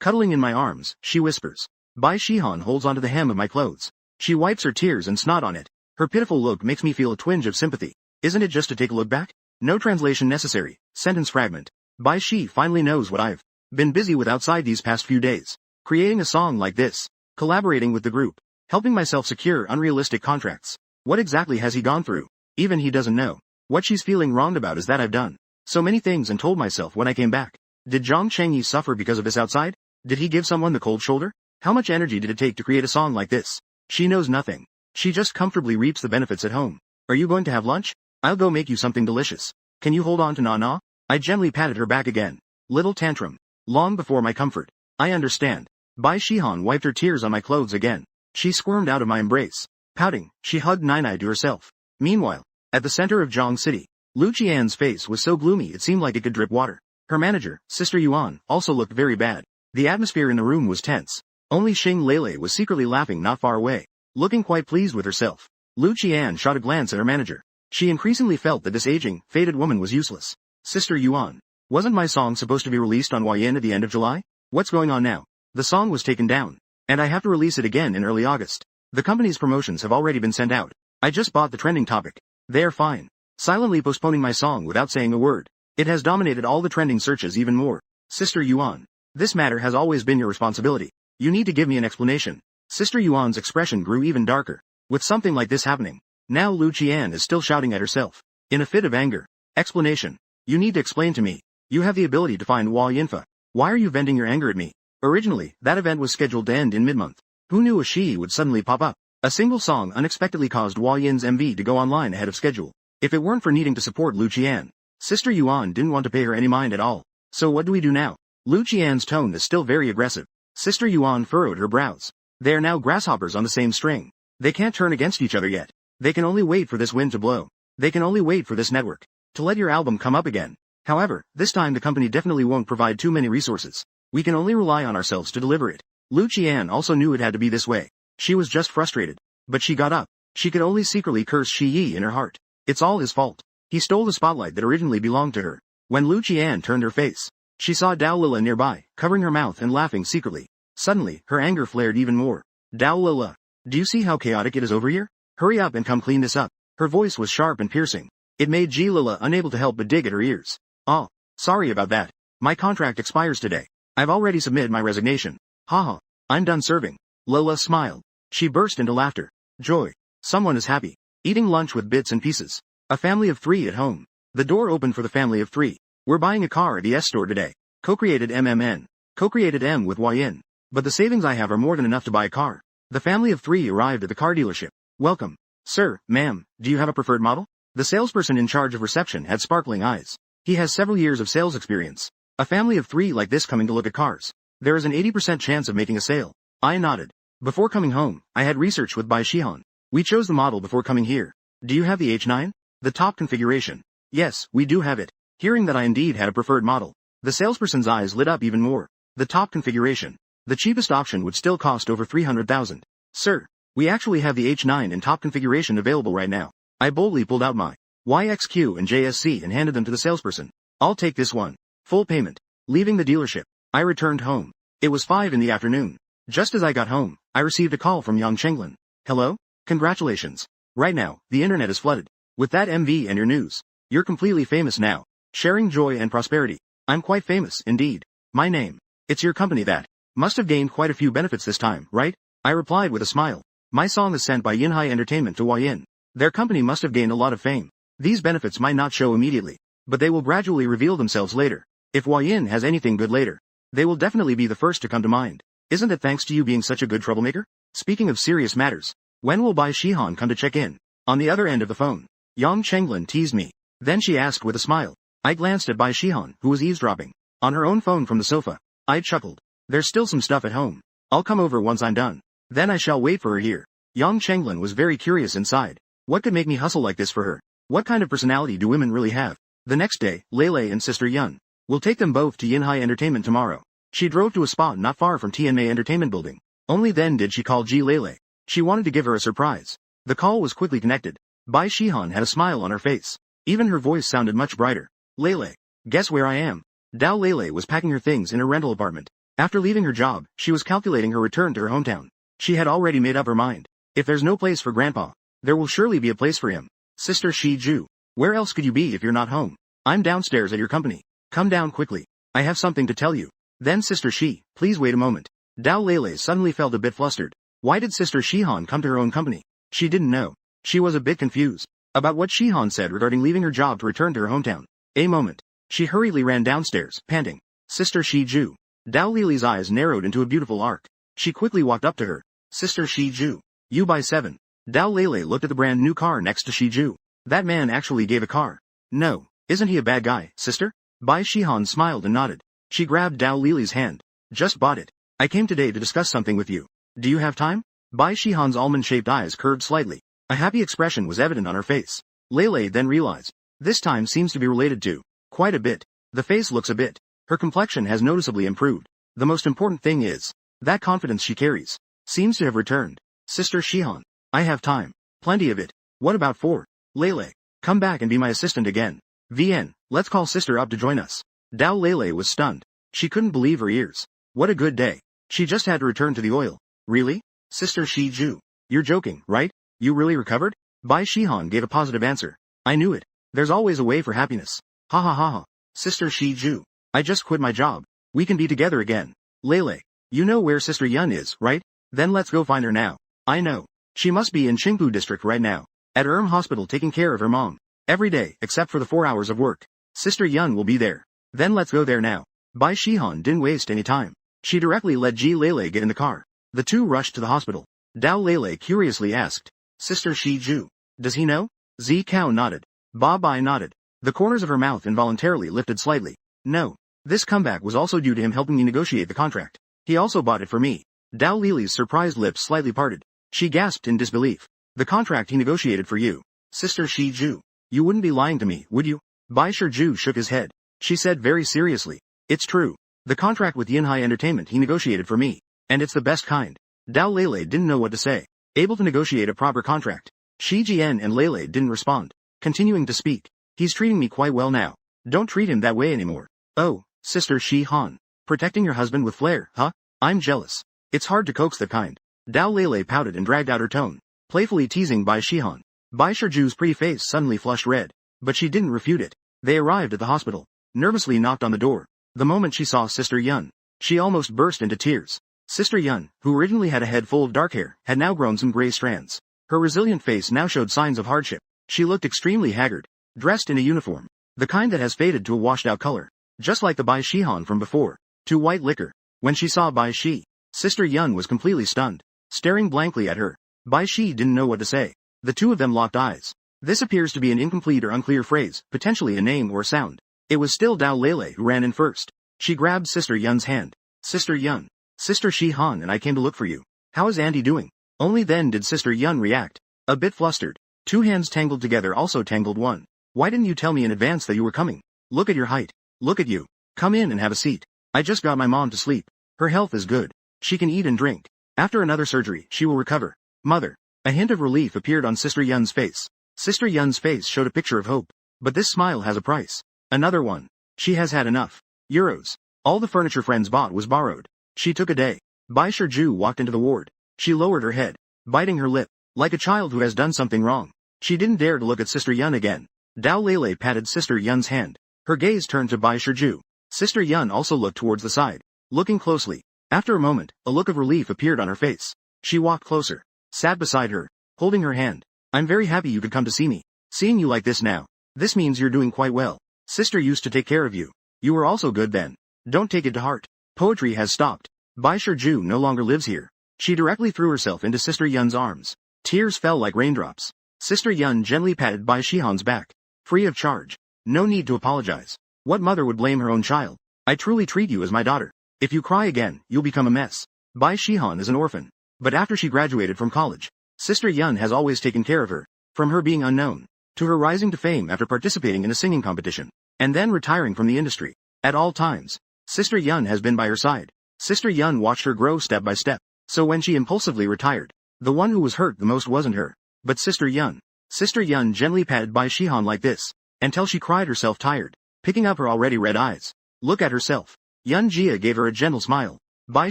Cuddling in my arms, she whispers. Bai Shihan holds onto the hem of my clothes. She wipes her tears and snot on it. Her pitiful look makes me feel a twinge of sympathy. Isn't it just to take a look back? No translation necessary. Sentence fragment. Bai Shi finally knows what I've been busy with outside these past few days. Creating a song like this. Collaborating with the group. Helping myself secure unrealistic contracts. What exactly has he gone through? Even he doesn't know. What she's feeling wronged about is that I've done so many things and told myself when I came back. Did Zhang Chengyi suffer because of this outside? Did he give someone the cold shoulder? How much energy did it take to create a song like this? She knows nothing. She just comfortably reaps the benefits at home. Are you going to have lunch? I'll go make you something delicious. Can you hold on to Na? I gently patted her back again. Little tantrum. Long before my comfort. I understand. Bai Shihan wiped her tears on my clothes again. She squirmed out of my embrace. Pouting, she hugged Nainai to herself. Meanwhile, at the center of Zhang City, Lu Qian's face was so gloomy it seemed like it could drip water. Her manager, Sister Yuan, also looked very bad. The atmosphere in the room was tense. Only Xing Lele was secretly laughing not far away, looking quite pleased with herself. Lu Qian shot a glance at her manager. She increasingly felt that this aging, faded woman was useless. Sister Yuan. Wasn't my song supposed to be released on YN at the end of July? What's going on now? The song was taken down. And I have to release it again in early August. The company's promotions have already been sent out. I just bought the trending topic. They're fine. Silently postponing my song without saying a word. It has dominated all the trending searches even more. Sister Yuan. This matter has always been your responsibility. You need to give me an explanation. Sister Yuan's expression grew even darker. With something like this happening, now Lu Qian is still shouting at herself. In a fit of anger. Explanation. You need to explain to me. You have the ability to find Hua Yinfa. Why are you venting your anger at me? Originally, that event was scheduled to end in mid-month. Who knew a Shi would suddenly pop up? A single song unexpectedly caused Hua Yin's MV to go online ahead of schedule. If it weren't for needing to support Lu Qian, Sister Yuan didn't want to pay her any mind at all. So what do we do now? Lu Qian's tone is still very aggressive. Sister Yuan furrowed her brows. They are now grasshoppers on the same string. They can't turn against each other yet. They can only wait for this wind to blow. They can only wait for this network to let your album come up again. However, this time the company definitely won't provide too many resources. We can only rely on ourselves to deliver it. Lu Qian also knew it had to be this way. She was just frustrated. But she got up. She could only secretly curse Shi Yi in her heart. It's all his fault. He stole the spotlight that originally belonged to her. When Lu Qian turned her face, she saw Dao Lila nearby, covering her mouth and laughing secretly. Suddenly, her anger flared even more. Dao Lila, do you see how chaotic it is over here? Hurry up and come clean this up. Her voice was sharp and piercing. It made Ji Lila unable to help but dig at her ears. Oh, sorry about that. My contract expires today. I've already submitted my resignation. Haha, I'm done serving. Lila smiled. She burst into laughter. Joy. Someone is happy. Eating lunch with bits and pieces. A family of 3 at home. The door opened for the family of 3. We're buying a car at the S store today. Co-created MMN. Co-created M with YN. But the savings I have are more than enough to buy a car. The family of 3 arrived at the car dealership. Welcome. Sir, ma'am, do you have a preferred model? The salesperson in charge of reception had sparkling eyes. He has several years of sales experience. A family of 3 like this coming to look at cars. There is an 80% chance of making a sale. I nodded. Before coming home, I had researched with Bai Shihan. We chose the model before coming here. Do you have the H9? The top configuration. Yes, we do have it. Hearing that I indeed had a preferred model, the salesperson's eyes lit up even more. The top configuration. The cheapest option would still cost over 300,000. Sir, we actually have the H9 in top configuration available right now. I boldly pulled out my YXQ and JSC and handed them to the salesperson. I'll take this one. Full payment. Leaving the dealership, I returned home. It was 5 in the afternoon. Just as I got home, I received a call from Yang Chenglin. Hello? Congratulations. Right now, the internet is flooded. With that MV and your news, you're completely famous now. Sharing joy and prosperity. I'm quite famous, indeed. My name. It's your company that must have gained quite a few benefits this time, right? I replied with a smile. My song is sent by Yinhai Entertainment to YN. Their company must have gained a lot of fame. These benefits might not show immediately, but they will gradually reveal themselves later. If YN has anything good later, they will definitely be the first to come to mind. Isn't it thanks to you being such a good troublemaker? Speaking of serious matters, when will Bai Shihan come to check in? On the other end of the phone, Yang Chenglin teased me. Then she asked with a smile. I glanced at Bai Shihan, who was eavesdropping on her own phone from the sofa. I chuckled. There's still some stuff at home. I'll come over once I'm done. Then I shall wait for her here. Yang Chenglin was very curious inside. What could make me hustle like this for her? What kind of personality do women really have? The next day, Lele and Sister Yun will take them both to Yinhai Entertainment tomorrow. She drove to a spot not far from TNMA Entertainment Building. Only then did she call Ji Lele. She wanted to give her a surprise. The call was quickly connected. Bai Shihan had a smile on her face. Even her voice sounded much brighter. Lele. Guess where I am? Dao Lele was packing her things in her rental apartment. After leaving her job, she was calculating her return to her hometown. She had already made up her mind. If there's no place for Grandpa, there will surely be a place for him. Sister Shi Ju. Where else could you be if you're not home? I'm downstairs at your company. Come down quickly. I have something to tell you. Then Sister Shi, please wait a moment. Dao Lele suddenly felt a bit flustered. Why did Sister Shihan come to her own company? She didn't know. She was a bit confused about what Shihan said regarding leaving her job to return to her hometown. A moment. She hurriedly ran downstairs, panting. Sister Shi Ju. Dao Lele's eyes narrowed into a beautiful arc. She quickly walked up to her. Sister Shi Ju. You buy 7. Dao Lele looked at the brand new car next to Shi Ju. That man actually gave a car. No, isn't he a bad guy, sister? Bai Shihan smiled and nodded. She grabbed Dao Lele's hand. Just bought it. I came today to discuss something with you. Do you have time? Bai Shihan's almond-shaped eyes curved slightly. A happy expression was evident on her face. Lele then realized. This time seems to be related to quite a bit. The face looks a bit. Her complexion has noticeably improved. The most important thing is that confidence she carries seems to have returned. Sister Shihan. I have time. Plenty of it. What about 4? Lele. Come back and be my assistant again. VN. Let's call sister up to join us. Dao Lele was stunned. She couldn't believe her ears. What a good day. She just had to return to the oil. Really? Sister Shi Ju. You're joking, right? You really recovered? Bai Shihan gave a positive answer. I knew it. There's always a way for happiness. Ha ha ha ha. Sister Shi Ju. I just quit my job. We can be together again. Lele. You know where Sister Yun is, right? Then let's go find her now. I know. She must be in Qingpu district right now. At Hospital taking care of her mom. Every day, except for the 4 hours of work. Sister Yun will be there. Then let's go there now. Bai Shihan didn't waste any time. She directly let Ji Lele get in the car. The two rushed to the hospital. Dao Lele curiously asked, Sister Shi Ju. Does he know? Zi Kao nodded. Ba Bai nodded. The corners of her mouth involuntarily lifted slightly. No. This comeback was also due to him helping me negotiate the contract. He also bought it for me. Dao Lili's surprised lips slightly parted. She gasped in disbelief. The contract he negotiated for you. Sister Shi Ju. You wouldn't be lying to me, would you? Bai Shiju shook his head. She said very seriously. It's true. The contract with Yinhai Entertainment he negotiated for me. And it's the best kind. Dao Lele didn't know what to say. Able to negotiate a proper contract. Shi Jian and Lele didn't respond. Continuing to speak. He's treating me quite well now. Don't treat him that way anymore. Oh, Sister Shi Han. Protecting your husband with flair, huh? I'm jealous. It's hard to coax that kind. Dao Lele pouted and dragged out her tone. Playfully teasing Bai Shihan. Bai Shiju's pretty face suddenly flushed red. But she didn't refute it. They arrived at the hospital. Nervously knocked on the door. The moment she saw Sister Yun, she almost burst into tears. Sister Yun, who originally had a head full of dark hair, had now grown some gray strands. Her resilient face now showed signs of hardship. She looked extremely haggard. Dressed in a uniform. The kind that has faded to a washed-out color. Just like the Bai Shihan from before. To white liquor. When she saw Bai Shi, Sister Yun was completely stunned. Staring blankly at her. Bai Shi didn't know what to say. The two of them locked eyes. This appears to be an incomplete or unclear phrase, potentially a name or a sound. It was still Dao Lele who ran in first. She grabbed Sister Yun's hand. Sister Yun. Sister Shi Han and I came to look for you. How is Andy doing? Only then did Sister Yun react. A bit flustered. Two hands tangled together also tangled one. Why didn't you tell me in advance that you were coming? Look at your height. Look at you. Come in and have a seat. I just got my mom to sleep. Her health is good. She can eat and drink. After another surgery, she will recover. Mother. A hint of relief appeared on Sister Yun's face. Sister Yun's face showed a picture of hope. But this smile has a price. Another one. She has had enough. Euros. All the furniture friends bought was borrowed. She took a day. Bai Shiju walked into the ward. She lowered her head, biting her lip, like a child who has done something wrong. She didn't dare to look at Sister Yun again. Dao Lele patted Sister Yun's hand. Her gaze turned to Bai Shiju. Sister Yun also looked towards the side, looking closely. After a moment, a look of relief appeared on her face. She walked closer, sat beside her, holding her hand. I'm very happy you could come to see me. Seeing you like this now. This means you're doing quite well. Sister used to take care of you. You were also good then. Don't take it to heart. Poetry has stopped. Bai Shiju no longer lives here. She directly threw herself into Sister Yun's arms. Tears fell like raindrops. Sister Yun gently patted Bai Shihan's back. Free of charge. No need to apologize. What mother would blame her own child? I truly treat you as my daughter. If you cry again, you'll become a mess. Bai Shihan is an orphan. But after she graduated from college, Sister Yun has always taken care of her. From her being unknown, to her rising to fame after participating in a singing competition, and then retiring from the industry. At all times, Sister Yun has been by her side. Sister Yun watched her grow step by step. So when she impulsively retired, the one who was hurt the most wasn't her, but Sister Yun. Sister Yun gently patted Bai Shihan like this, until she cried herself tired, picking up her already red eyes. Look at herself. Yun Jia gave her a gentle smile. Bai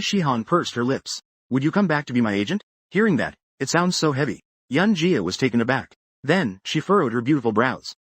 Shihan pursed her lips. Would you come back to be my agent? Hearing that, it sounds so heavy. Yun Jia was taken aback. Then, she furrowed her beautiful brows.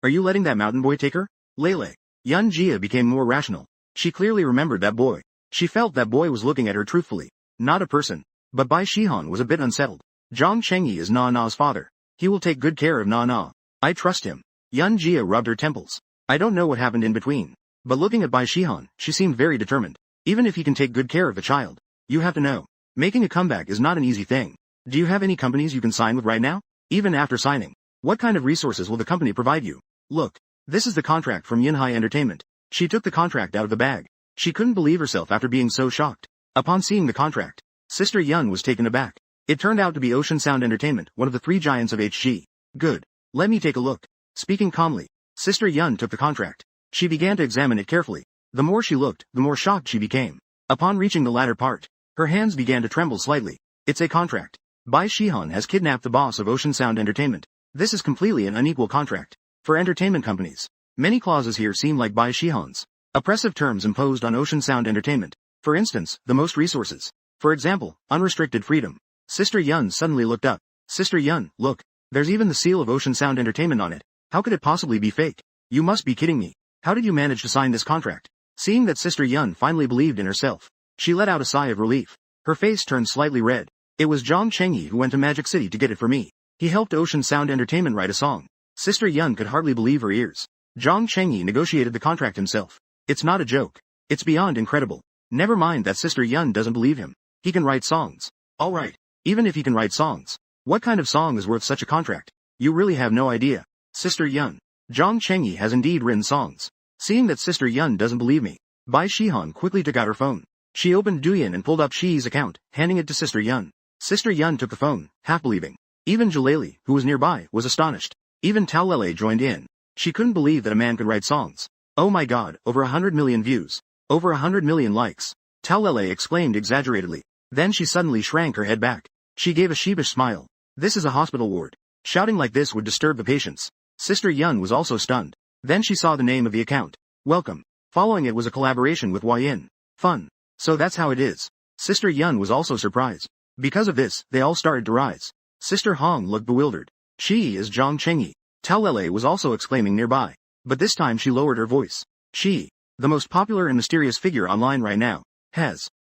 Are you letting that mountain boy take her? Lele. Yun Jia became more rational. She clearly remembered that boy. She felt that boy was looking at her truthfully. Not a person. But Bai Shihan was a bit unsettled. Zhang Chengyi is Na Na's father. He will take good care of Na Na. I trust him. Yun Jia rubbed her temples. I don't know what happened in between. But looking at Bai Shihan, she seemed very determined. Even if he can take good care of the child. You have to know. Making a comeback is not an easy thing. Do you have any companies you can sign with right now? Even after signing. What kind of resources will the company provide you? Look. This is the contract from Yinhai Entertainment. She took the contract out of the bag. She couldn't believe herself after being so shocked. Upon seeing the contract, Sister Yun was taken aback. It turned out to be Ocean Sound Entertainment, one of the three giants of HG. Good. Let me take a look. Speaking calmly, Sister Yun took the contract. She began to examine it carefully. The more she looked, the more shocked she became. Upon reaching the latter part, her hands began to tremble slightly. It's a contract. Bai Shihan has kidnapped the boss of Ocean Sound Entertainment. This is completely an unequal contract. For entertainment companies, Many clauses here seem like Bai Shihan's. Oppressive terms imposed on Ocean Sound Entertainment. For instance, the most resources. For example, unrestricted freedom. Sister Yun suddenly looked up. Sister Yun, look. There's even the seal of Ocean Sound Entertainment on it. How could it possibly be fake? You must be kidding me. How did you manage to sign this contract? Seeing that Sister Yun finally believed in herself, she let out a sigh of relief. Her face turned slightly red. It was Zhang Chengyi who went to Magic City to get it for me. He helped Ocean Sound Entertainment write a song. Sister Yun could hardly believe her ears. Zhang Chengyi negotiated the contract himself. It's not a joke. It's beyond incredible. Never mind that Sister Yun doesn't believe him. He can write songs. Alright. Even if he can write songs, what kind of song is worth such a contract? You really have no idea. Sister Yun. Zhang Chengyi has indeed written songs. Seeing that Sister Yun doesn't believe me, Bai Shihan quickly took out her phone. She opened Douyin and pulled up Shi's account, handing it to Sister Yun. Sister Yun took the phone, half believing. Even Jalali, who was nearby, was astonished. Even Tao Lele joined in. She couldn't believe that a man could write songs. Oh my god, over 100 million views. Over 100 million likes. Tao Lele exclaimed exaggeratedly. Then she suddenly shrank her head back. She gave a sheepish smile. This is a hospital ward. Shouting like this would disturb the patients. Sister Yun was also stunned. Then she saw the name of the account. Welcome. Following it was a collaboration with Yin. Fun. So that's how it is. Sister Yun was also surprised. Because of this, they all started to rise. Sister Hong looked bewildered. She is Zhang Chengyi. Tao Lele was also exclaiming nearby. But this time she lowered her voice. She, the most popular and mysterious figure online right now,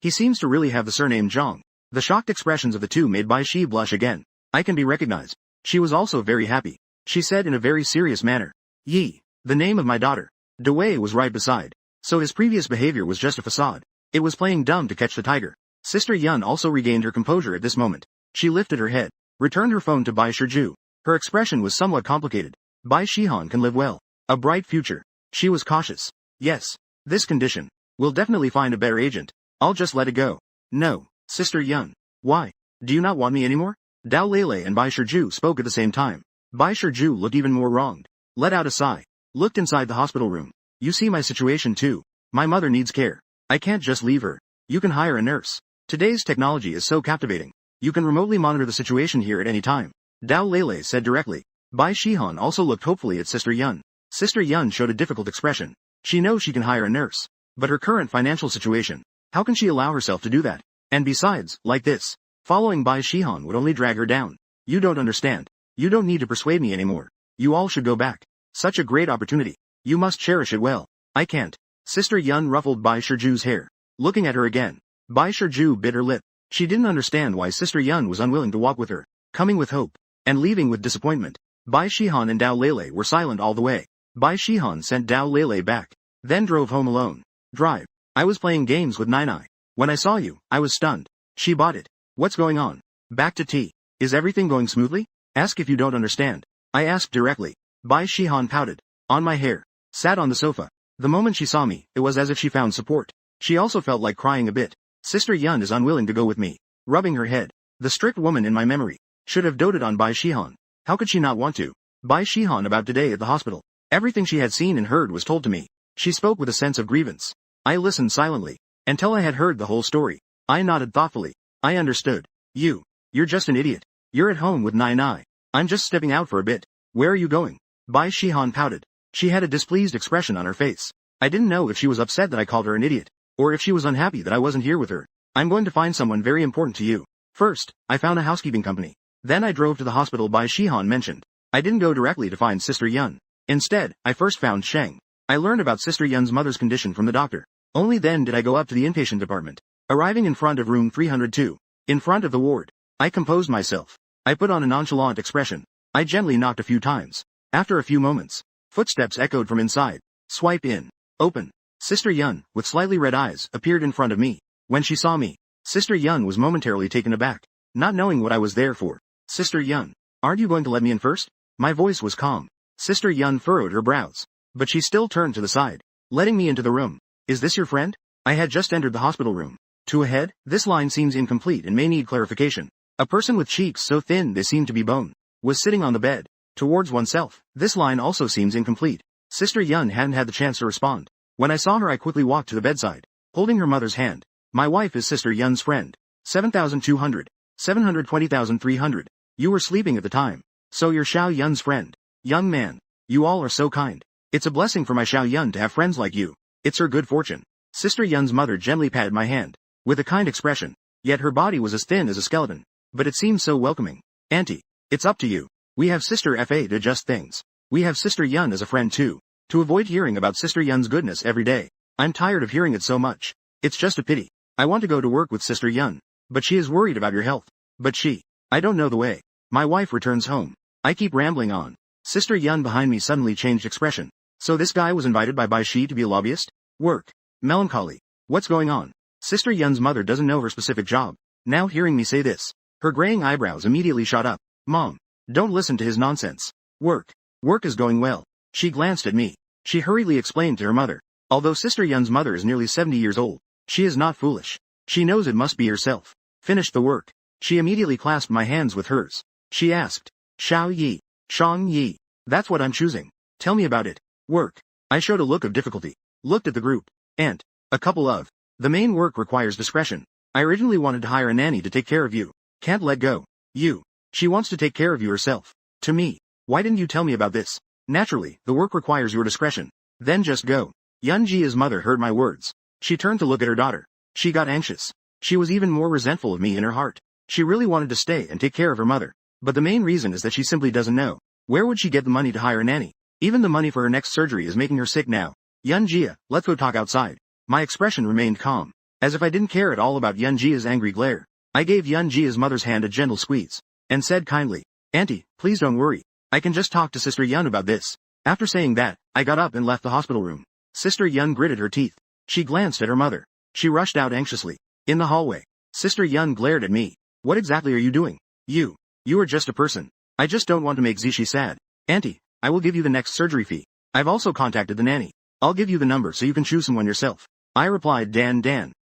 he seems to really have the surname Zhang. The shocked expressions of the two made Bai Shi blush again. I can be recognized. She was also very happy. She said in a very serious manner. Yi, the name of my daughter. Dewei was right beside. So his previous behavior was just a facade. It was playing dumb to catch the tiger. Sister Yun also regained her composure at this moment. She lifted her head, returned her phone to Bai Shiju. Her expression was somewhat complicated. Bai Shihan can live well. A bright future. She was cautious. Yes. This condition. We'll definitely find a better agent. I'll just let it go. No, Sister Yun. Why? Do you not want me anymore? Dao Lele and Bai Shiju spoke at the same time. Bai Shiju looked even more wronged. Let out a sigh. Looked inside the hospital room. You see my situation too. My mother needs care. I can't just leave her. You can hire a nurse. Today's technology is so captivating. You can remotely monitor the situation here at any time. Dao Lele said directly. Bai Shihan also looked hopefully at Sister Yun. Sister Yun showed a difficult expression. She knows she can hire a nurse. But her current financial situation, how can she allow herself to do that? And besides, like this, following Bai Shihan would only drag her down. You don't understand. You don't need to persuade me anymore. You all should go back. Such a great opportunity. You must cherish it well. I can't. Sister Yun ruffled Bai Shiju's hair. Looking at her again, Bai Shiju bit her lip. She didn't understand why Sister Yun was unwilling to walk with her, coming with hope, and leaving with disappointment. Bai Shihan and Dao Lele were silent all the way. Bai Shihan sent Dao Lele back, then drove home alone. Drive. I was playing games with Nai. When I saw you, I was stunned. She bought it. What's going on? Back to tea. Is everything going smoothly? Ask if you don't understand. I asked directly. Bai Shihan pouted. On my hair. Sat on the sofa. The moment she saw me, it was as if she found support. She also felt like crying a bit. Sister Yun is unwilling to go with me. Rubbing her head. The strict woman in my memory. Should have doted on Bai Shihan. How could she not want to? Bai Shihan about today at the hospital. Everything she had seen and heard was told to me. She spoke with a sense of grievance. I listened silently. Until I had heard the whole story. I nodded thoughtfully. I understood. You're just an idiot. You're at home with Nai. I'm just stepping out for a bit. Where are you going? Bai Shihan pouted. She had a displeased expression on her face. I didn't know if she was upset that I called her an idiot, or if she was unhappy that I wasn't here with her. I'm going to find someone very important to you. First, I found a housekeeping company. Then I drove to the hospital Bai Shihan mentioned. I didn't go directly to find Sister Yun. Instead, I first found Sheng. I learned about Sister Yun's mother's condition from the doctor. Only then did I go up to the inpatient department. Arriving in front of room 302, in front of the ward, I composed myself. I put on a nonchalant expression. I gently knocked a few times. After a few moments, footsteps echoed from inside. Swipe in. Open. Sister Yun, with slightly red eyes, appeared in front of me. When she saw me, Sister Yun was momentarily taken aback, not knowing what I was there for. Sister Yun, aren't you going to let me in first? My voice was calm. Sister Yun furrowed her brows, but she still turned to the side, letting me into the room. Is this your friend? I had just entered the hospital room. To a head, this line seems incomplete and may need clarification. A person with cheeks so thin they seem to be bone, was sitting on the bed. Towards oneself, this line also seems incomplete. Sister Yun hadn't had the chance to respond. When I saw her I quickly walked to the bedside, holding her mother's hand. My wife is Sister Yun's friend. 7,200. 720,300. You were sleeping at the time. So you're Xiao Yun's friend. Young man. You all are so kind. It's a blessing for my Xiao Yun to have friends like you. It's her good fortune. Sister Yun's mother gently patted my hand, with a kind expression, yet her body was as thin as a skeleton. But it seemed so welcoming. Auntie, it's up to you. We have Sister Fa to adjust things. We have Sister Yun as a friend too. To avoid hearing about Sister Yun's goodness every day. I'm tired of hearing it so much. It's just a pity. I want to go to work with Sister Yun. But she is worried about your health. But I don't know the way. My wife returns home. I keep rambling on. Sister Yun behind me suddenly changed expression. So this guy was invited by Bai Shi to be a lobbyist? Work. Melancholy. What's going on? Sister Yun's mother doesn't know her specific job. Now hearing me say this, her graying eyebrows immediately shot up. Mom, don't listen to his nonsense. Work. Work is going well. She glanced at me. She hurriedly explained to her mother. Although Sister Yun's mother is nearly 70 years old, she is not foolish. She knows it must be herself. Finish the work. She immediately clasped my hands with hers. She asked, Xiao Yi, Shang Yi. That's what I'm choosing. Tell me about it. Work. I showed a look of difficulty. Looked at the group. And a couple of. The main work requires discretion. I originally wanted to hire a nanny to take care of you. Can't let go. You. She wants to take care of you herself. To me. Why didn't you tell me about this? Naturally, the work requires your discretion. Then just go. Yunjia's mother heard my words. She turned to look at her daughter. She got anxious. She was even more resentful of me in her heart. She really wanted to stay and take care of her mother. But the main reason is that she simply doesn't know. Where would she get the money to hire a nanny? Even the money for her next surgery is making her sick now. Yunjia, let's go talk outside. My expression remained calm. As if I didn't care at all about Yunjia's angry glare. I gave Yunjia's mother's hand a gentle squeeze. And said kindly, Auntie, please don't worry. I can just talk to Sister Yun about this. After saying that, I got up and left the hospital room. Sister Yun gritted her teeth. She glanced at her mother. She rushed out anxiously. In the hallway, Sister Yun glared at me. What exactly are you doing? You are just a person. I just don't want to make Zishi sad. Auntie, I will give you the next surgery fee. I've also contacted the nanny. I'll give you the number so you can choose someone yourself. I replied Dan.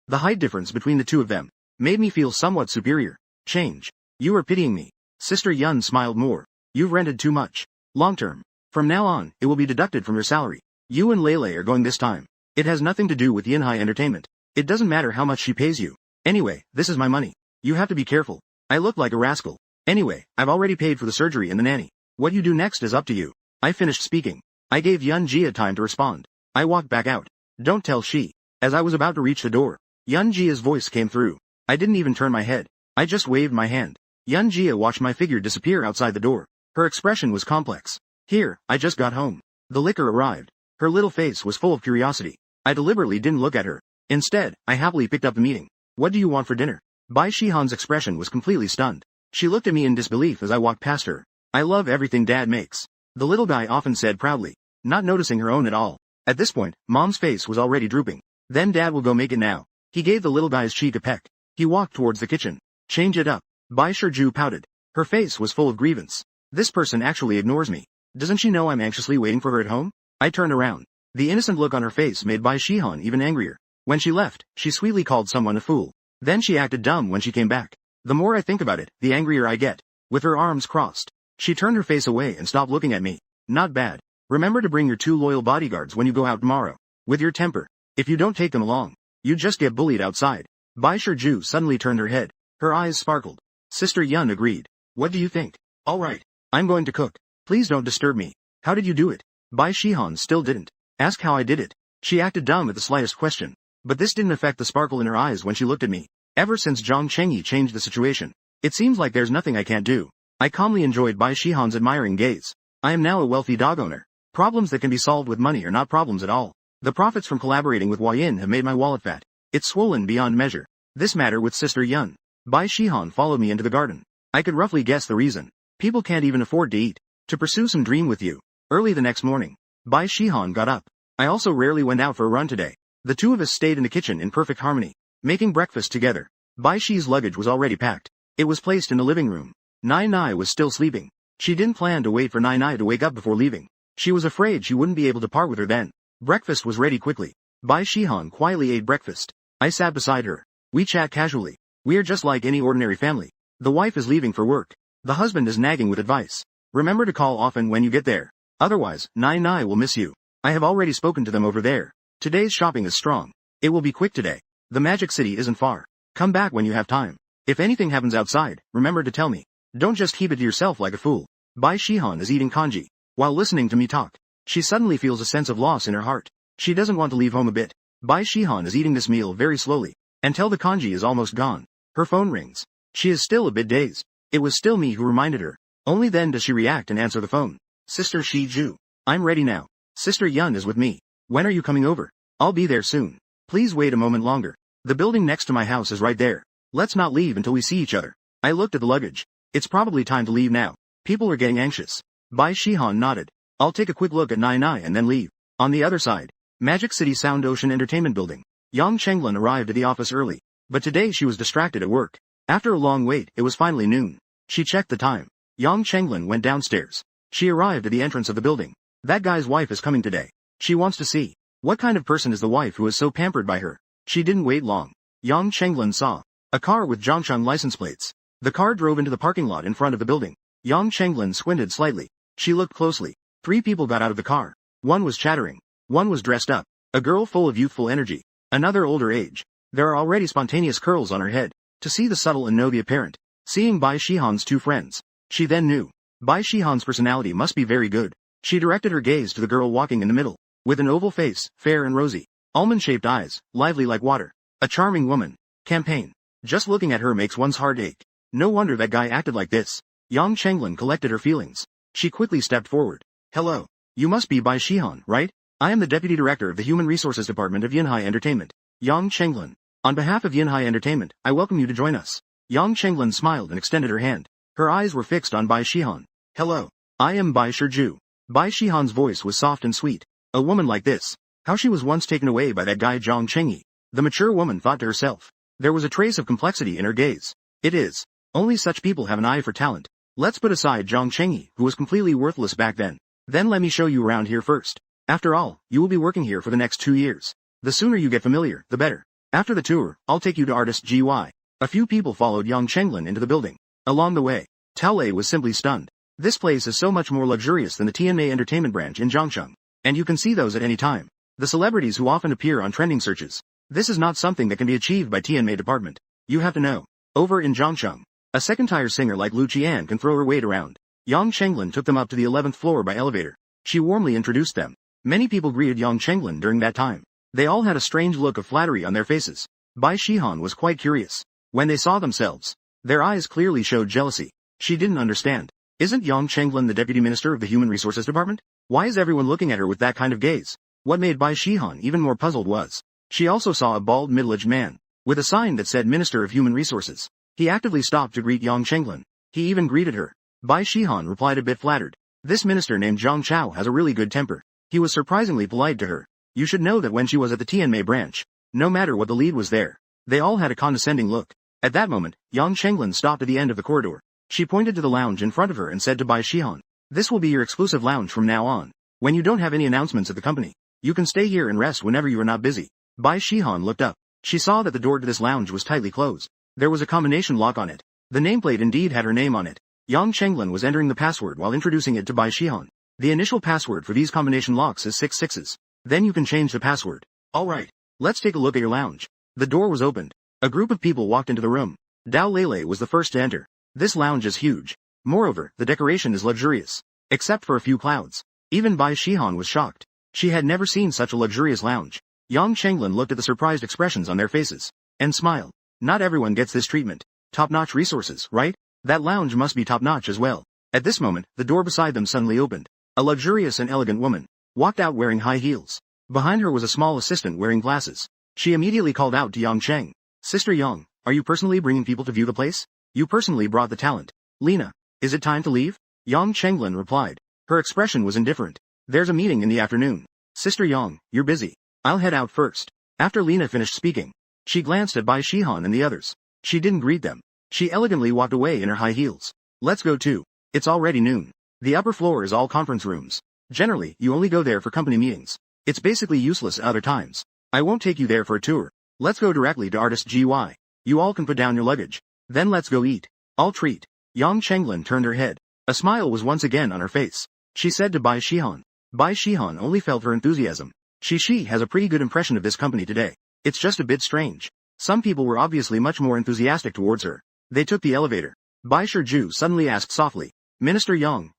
The height difference between the two of them made me feel somewhat superior. Change. You are pitying me. Sister Yun smiled more. You've rented too much. Long term. From now on, it will be deducted from your salary. You and Lele are going this time. It has nothing to do with Yinhai Entertainment. It doesn't matter how much she pays you. Anyway, this is my money. You have to be careful. I look like a rascal. Anyway, I've already paid for the surgery and the nanny. What you do next is up to you. I finished speaking. I gave Yunjia time to respond. I walked back out. Don't tell she. As I was about to reach the door, Yunjia's voice came through. I didn't even turn my head. I just waved my hand. Yunjia watched my figure disappear outside the door. Her expression was complex. Here, I just got home. The liquor arrived. Her little face was full of curiosity. I deliberately didn't look at her. Instead, I happily picked up the meeting. What do you want for dinner? Bai Shihan's expression was completely stunned. She looked at me in disbelief as I walked past her. I love everything Dad makes. The little guy often said proudly, not noticing her own at all. At this point, Mom's face was already drooping. Then Dad will go make it now. He gave the little guy's cheek a peck. He walked towards the kitchen. Change it up. Bai Shiju pouted. Her face was full of grievance. This person actually ignores me. Doesn't she know I'm anxiously waiting for her at home? I turned around. The innocent look on her face made Bai Shihan even angrier. When she left, she sweetly called someone a fool. Then she acted dumb when she came back. The more I think about it, the angrier I get. With her arms crossed, she turned her face away and stopped looking at me. Not bad. Remember to bring your 2 loyal bodyguards when you go out tomorrow. With your temper. If you don't take them along, you just get bullied outside. Bai Shiju suddenly turned her head. Her eyes sparkled. Sister Yun agreed. What do you think? All right. I'm going to cook. Please don't disturb me. How did you do it? Bai Shihan still didn't ask how I did it. She acted dumb at the slightest question. But this didn't affect the sparkle in her eyes when she looked at me. Ever since Zhang Chengyi changed the situation, it seems like there's nothing I can't do. I calmly enjoyed Bai Shihan's admiring gaze. I am now a wealthy dog owner. Problems that can be solved with money are not problems at all. The profits from collaborating with Hua Yin have made my wallet fat. It's swollen beyond measure. This matter with Sister Yun. Bai Shihan followed me into the garden. I could roughly guess the reason. People can't even afford to eat. To pursue some dream with you. Early the next morning, Bai Shihan got up. I also rarely went out for a run today. The two of us stayed in the kitchen in perfect harmony, making breakfast together. Bai Shi's luggage was already packed. It was placed in the living room. Nai Nai was still sleeping. She didn't plan to wait for Nai Nai to wake up before leaving. She was afraid she wouldn't be able to part with her then. Breakfast was ready quickly. Bai Shihan quietly ate breakfast. I sat beside her. We chat casually. We are just like any ordinary family. The wife is leaving for work. The husband is nagging with advice. Remember to call often when you get there. Otherwise, Nai Nai will miss you. I have already spoken to them over there. Today's shopping is strong. It will be quick today. The Magic City isn't far. Come back when you have time. If anything happens outside, remember to tell me. Don't just keep it to yourself like a fool. Bai Shihan is eating kanji while listening to me talk. She suddenly feels a sense of loss in her heart. She doesn't want to leave home a bit. Bai Shihan is eating this meal very slowly, until the kanji is almost gone. Her phone rings. She is still a bit dazed. It was still me who reminded her. Only then does she react and answer the phone. Sister Shiju. I'm ready now. Sister Yun is with me. When are you coming over? I'll be there soon. Please wait a moment longer. The building next to my house is right there. Let's not leave until we see each other. I looked at the luggage. It's probably time to leave now. People are getting anxious. Bai Shihan nodded. I'll take a quick look at Nai and then leave. On the other side, Magic City Sound Ocean Entertainment Building. Yang Chenglin arrived at the office early, but today she was distracted at work. After a long wait, it was finally noon. She checked the time. Yang Chenglin went downstairs. She arrived at the entrance of the building. That guy's wife is coming today. She wants to see. What kind of person is the wife who is so pampered by her? She didn't wait long. Yang Chenglin saw a car with Zhongsheng license plates. The car drove into the parking lot in front of the building. Yang Chenglin squinted slightly. She looked closely. 3 people got out of the car. One was chattering. One was dressed up. A girl full of youthful energy. Another older age. There are already spontaneous curls on her head. To see the subtle and know the apparent. Seeing Bai Shihan's 2 friends. She then knew. Bai Shihan's personality must be very good. She directed her gaze to the girl walking in the middle. With an oval face, fair and rosy. Almond-shaped eyes, lively like water. A charming woman. Campaign. Just looking at her makes one's heart ache. No wonder that guy acted like this. Yang Chenglin collected her feelings. She quickly stepped forward. Hello. You must be Bai Shihan, right? I am the Deputy Director of the Human Resources Department of Yinhai Entertainment. Yang Chenglin. On behalf of Yinhai Entertainment, I welcome you to join us. Yang Chenglin smiled and extended her hand. Her eyes were fixed on Bai Shihan. Hello. I am Bai Shiju. Bai Shihan's voice was soft and sweet. A woman like this. How she was once taken away by that guy Zhang Chengyi. The mature woman thought to herself. There was a trace of complexity in her gaze. It is. Only such people have an eye for talent. Let's put aside Zhang Chengyi, who was completely worthless back then. Then let me show you around here first. After all, you will be working here for the next 2 years. The sooner you get familiar, the better. After the tour, I'll take you to artist GY. A few people followed Yang Chenglin into the building. Along the way, Tao Lei was simply stunned. This place is so much more luxurious than the TNMA entertainment branch in Zhongsheng. And you can see those at any time. The celebrities who often appear on trending searches. This is not something that can be achieved by TNMA department. You have to know. Over in Zhongsheng, a second-tier singer like Lu Qian can throw her weight around. Yang Chenglin took them up to the 11th floor by elevator. She warmly introduced them. Many people greeted Yang Chenglin during that time. They all had a strange look of flattery on their faces. Bai Shihan was quite curious. When they saw themselves, their eyes clearly showed jealousy. She didn't understand. Isn't Yang Chenglin the Deputy Minister of the Human Resources Department? Why is everyone looking at her with that kind of gaze? What made Bai Shihan even more puzzled was, she also saw a bald middle-aged man, with a sign that said Minister of Human Resources. He actively stopped to greet Yang Chenglin. He even greeted her. Bai Shihan replied a bit flattered. This minister named Zhang Chao has a really good temper. He was surprisingly polite to her. You should know that when she was at the TNMA branch, no matter what the lead was there, they all had a condescending look. At that moment, Yang Chenglin stopped at the end of the corridor. She pointed to the lounge in front of her and said to Bai Shihan, this will be your exclusive lounge from now on. When you don't have any announcements at the company, you can stay here and rest whenever you are not busy. Bai Shihan looked up. She saw that the door to this lounge was tightly closed. There was a combination lock on it. The nameplate indeed had her name on it. Yang Chenglin was entering the password while introducing it to Bai Shihan. The initial password for these combination locks is 6 6s. Then you can change the password. Alright. Let's take a look at your lounge. The door was opened. A group of people walked into the room. Dao Lele was the first to enter. This lounge is huge. Moreover, the decoration is luxurious. Except for a few clouds. Even Bai Shihan was shocked. She had never seen such a luxurious lounge. Yang Chenglin looked at the surprised expressions on their faces. And smiled. Not everyone gets this treatment. Top-notch resources, right? That lounge must be top-notch as well. At this moment, the door beside them suddenly opened. A luxurious and elegant woman walked out wearing high heels. Behind her was a small assistant wearing glasses. She immediately called out to Yang Cheng. Sister Yang, are you personally bringing people to view the place? You personally brought the talent. Lena, is it time to leave? Yang Chenglin replied. Her expression was indifferent. There's a meeting in the afternoon. Sister Yang, you're busy. I'll head out first. After Lena finished speaking, she glanced at Bai Shihan and the others. She didn't greet them. She elegantly walked away in her high heels. Let's go too. It's already noon. The upper floor is all conference rooms. Generally, you only go there for company meetings. It's basically useless at other times. I won't take you there for a tour. Let's go directly to artist GY. You all can put down your luggage. Then let's go eat. I'll treat. Yang Chenglin turned her head. A smile was once again on her face. She said to Bai Shihan. Bai Shihan only felt her enthusiasm. She has a pretty good impression of this company today. It's just a bit strange. Some people were obviously much more enthusiastic towards her. They took the elevator. Bai Shiju suddenly asked softly, Minister Yang,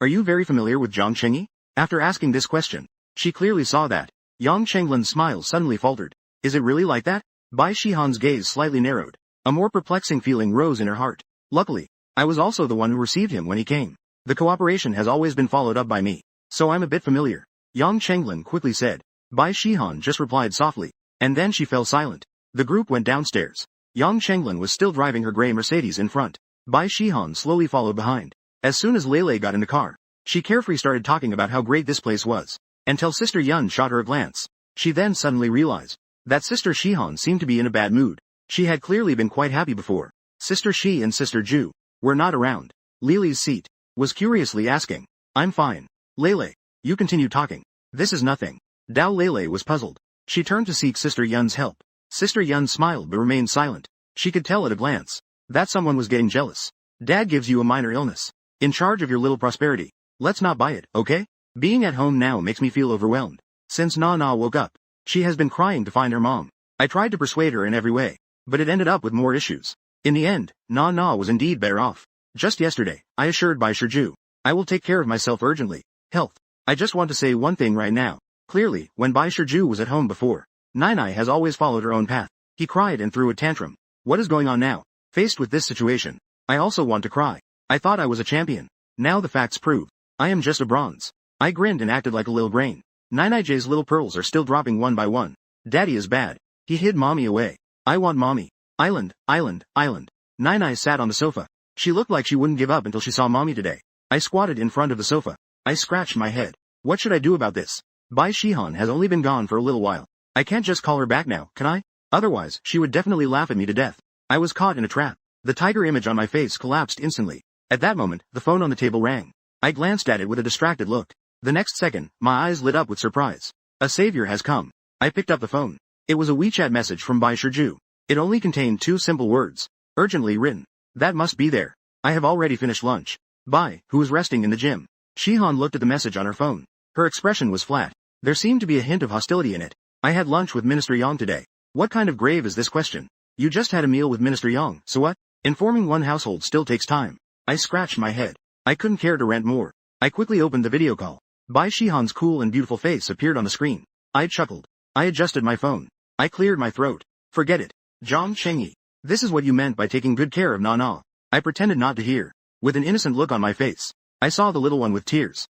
are you very familiar with Zhang Chengyi? After asking this question, she clearly saw that. Yang Chenglin's smile suddenly faltered. Is it really like that? Bai Shihan's gaze slightly narrowed. A more perplexing feeling rose in her heart. Luckily, I was also the one who received him when he came. The cooperation has always been followed up by me, so I'm a bit familiar. Yang Chenglin quickly said. Bai Shihan just replied softly, and then she fell silent. The group went downstairs. Yang Chenglin was still driving her gray Mercedes in front. Bai Shihan slowly followed behind. As soon as Lele got in the car, she carefree started talking about how great this place was, until Sister Yun shot her a glance. She then suddenly realized that Sister Shihan seemed to be in a bad mood. She had clearly been quite happy before. Sister Shi and Sister Ju were not around. Lily's seat was curiously asking, I'm fine. Lele, you continue talking. This is nothing. Dao Lele was puzzled. She turned to seek Sister Yun's help. Sister Yun smiled but remained silent. She could tell at a glance that someone was getting jealous. Dad gives you a minor illness. In charge of your little prosperity. Let's not buy it, okay? Being at home now makes me feel overwhelmed. Since Nana woke up, she has been crying to find her mom. I tried to persuade her in every way, but it ended up with more issues. In the end, Nana was indeed better off. Just yesterday, I assured Bai Shiju, I will take care of myself urgently. Health. I just want to say one thing right now. Clearly, when Bai Shiju was at home before, Nainai has always followed her own path. He cried and threw a tantrum. What is going on now? Faced with this situation, I also want to cry. I thought I was a champion. Now the facts prove I am just a bronze. I grinned and acted like a little grain. Nainai J's little pearls are still dropping one by one. Daddy is bad. He hid mommy away. I want mommy. Island, island, island. Nainai sat on the sofa. She looked like she wouldn't give up until she saw mommy today. I squatted in front of the sofa. I scratched my head. What should I do about this? Bai Shihan has only been gone for a little while. I can't just call her back now, can I? Otherwise, she would definitely laugh at me to death. I was caught in a trap. The tiger image on my face collapsed instantly. At that moment, the phone on the table rang. I glanced at it with a distracted look. The next second, my eyes lit up with surprise. A savior has come. I picked up the phone. It was a WeChat message from Bai Shiju. It only contained 2 simple words. Urgently written. That must be there. I have already finished lunch. Bai, who was resting in the gym. Shihan looked at the message on her phone. Her expression was flat. There seemed to be a hint of hostility in it. I had lunch with Minister Yang today. What kind of grave is this question? You just had a meal with Minister Yang, so what? Informing one household still takes time. I scratched my head. I couldn't care to rant more. I quickly opened the video call. Bai Shihan's cool and beautiful face appeared on the screen. I chuckled. I adjusted my phone. I cleared my throat. Forget it. Zhang Chengyi. This is what you meant by taking good care of Nana. I pretended not to hear. With an innocent look on my face, I saw the little one with tears.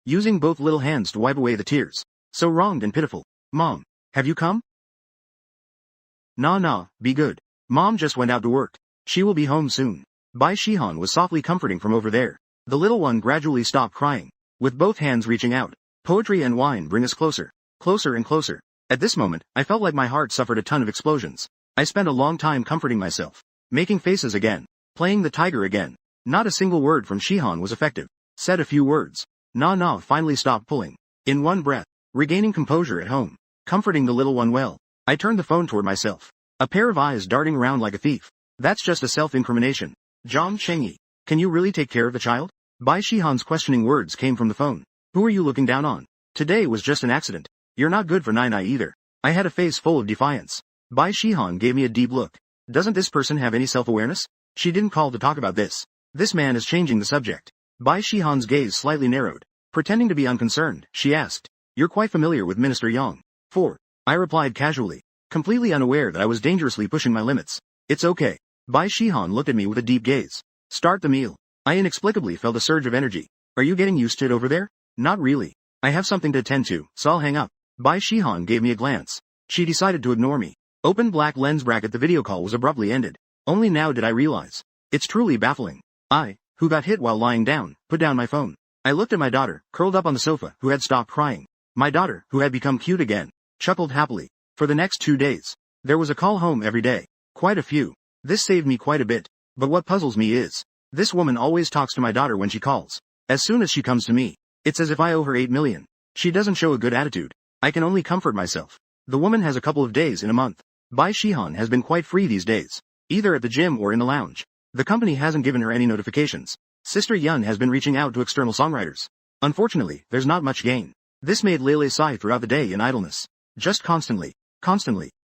Using both little hands to wipe away the tears. So wronged and pitiful. Mom, have you come? Nah, be good. Mom just went out to work. She will be home soon. Bai Shihan was softly comforting from over there. The little one gradually stopped crying, with both hands reaching out. Poetry and wine bring us closer, closer and closer. At this moment, I felt like my heart suffered a ton of explosions. I spent a long time comforting myself, making faces again, playing the tiger again. Not a single word from Shihan was effective. Said a few words. Nah finally stopped pulling. In one breath, regaining composure at home, comforting the little one well. I turned the phone toward myself. A pair of eyes darting around like a thief. That's just a self-incrimination. Zhang Chengyi, can you really take care of the child? Bai Shihan's questioning words came from the phone. Who are you looking down on? Today was just an accident. You're not good for Nainai either. I had a face full of defiance. Bai Shihan gave me a deep look. Doesn't this person have any self-awareness? She didn't call to talk about this. This man is changing the subject. Bai Shihan's gaze slightly narrowed. Pretending to be unconcerned, she asked, You're quite familiar with Minister Yang. 4. I replied casually, completely unaware that I was dangerously pushing my limits. It's okay. Bai Shihan looked at me with a deep gaze. Start the meal. I inexplicably felt a surge of energy. Are you getting used to it over there? Not really. I have something to attend to, so I'll hang up. Bai Shihan gave me a glance. She decided to ignore me. Open black lens bracket. The video call was abruptly ended. Only now did I realize. It's truly baffling. I, who got hit while lying down, put down my phone. I looked at my daughter, curled up on the sofa, who had stopped crying. My daughter, who had become cute again, chuckled happily. For the next 2 days, there was a call home every day. Quite a few. This saved me quite a bit. But what puzzles me is, this woman always talks to my daughter when she calls. As soon as she comes to me, it's as if I owe her 8 million. She doesn't show a good attitude. I can only comfort myself. The woman has a couple of days in a month. Bai Shihan has been quite free these days, either at the gym or in the lounge. The company hasn't given her any notifications. Sister Yun has been reaching out to external songwriters. Unfortunately, there's not much gain. This made Lele sigh throughout the day in idleness. Just constantly.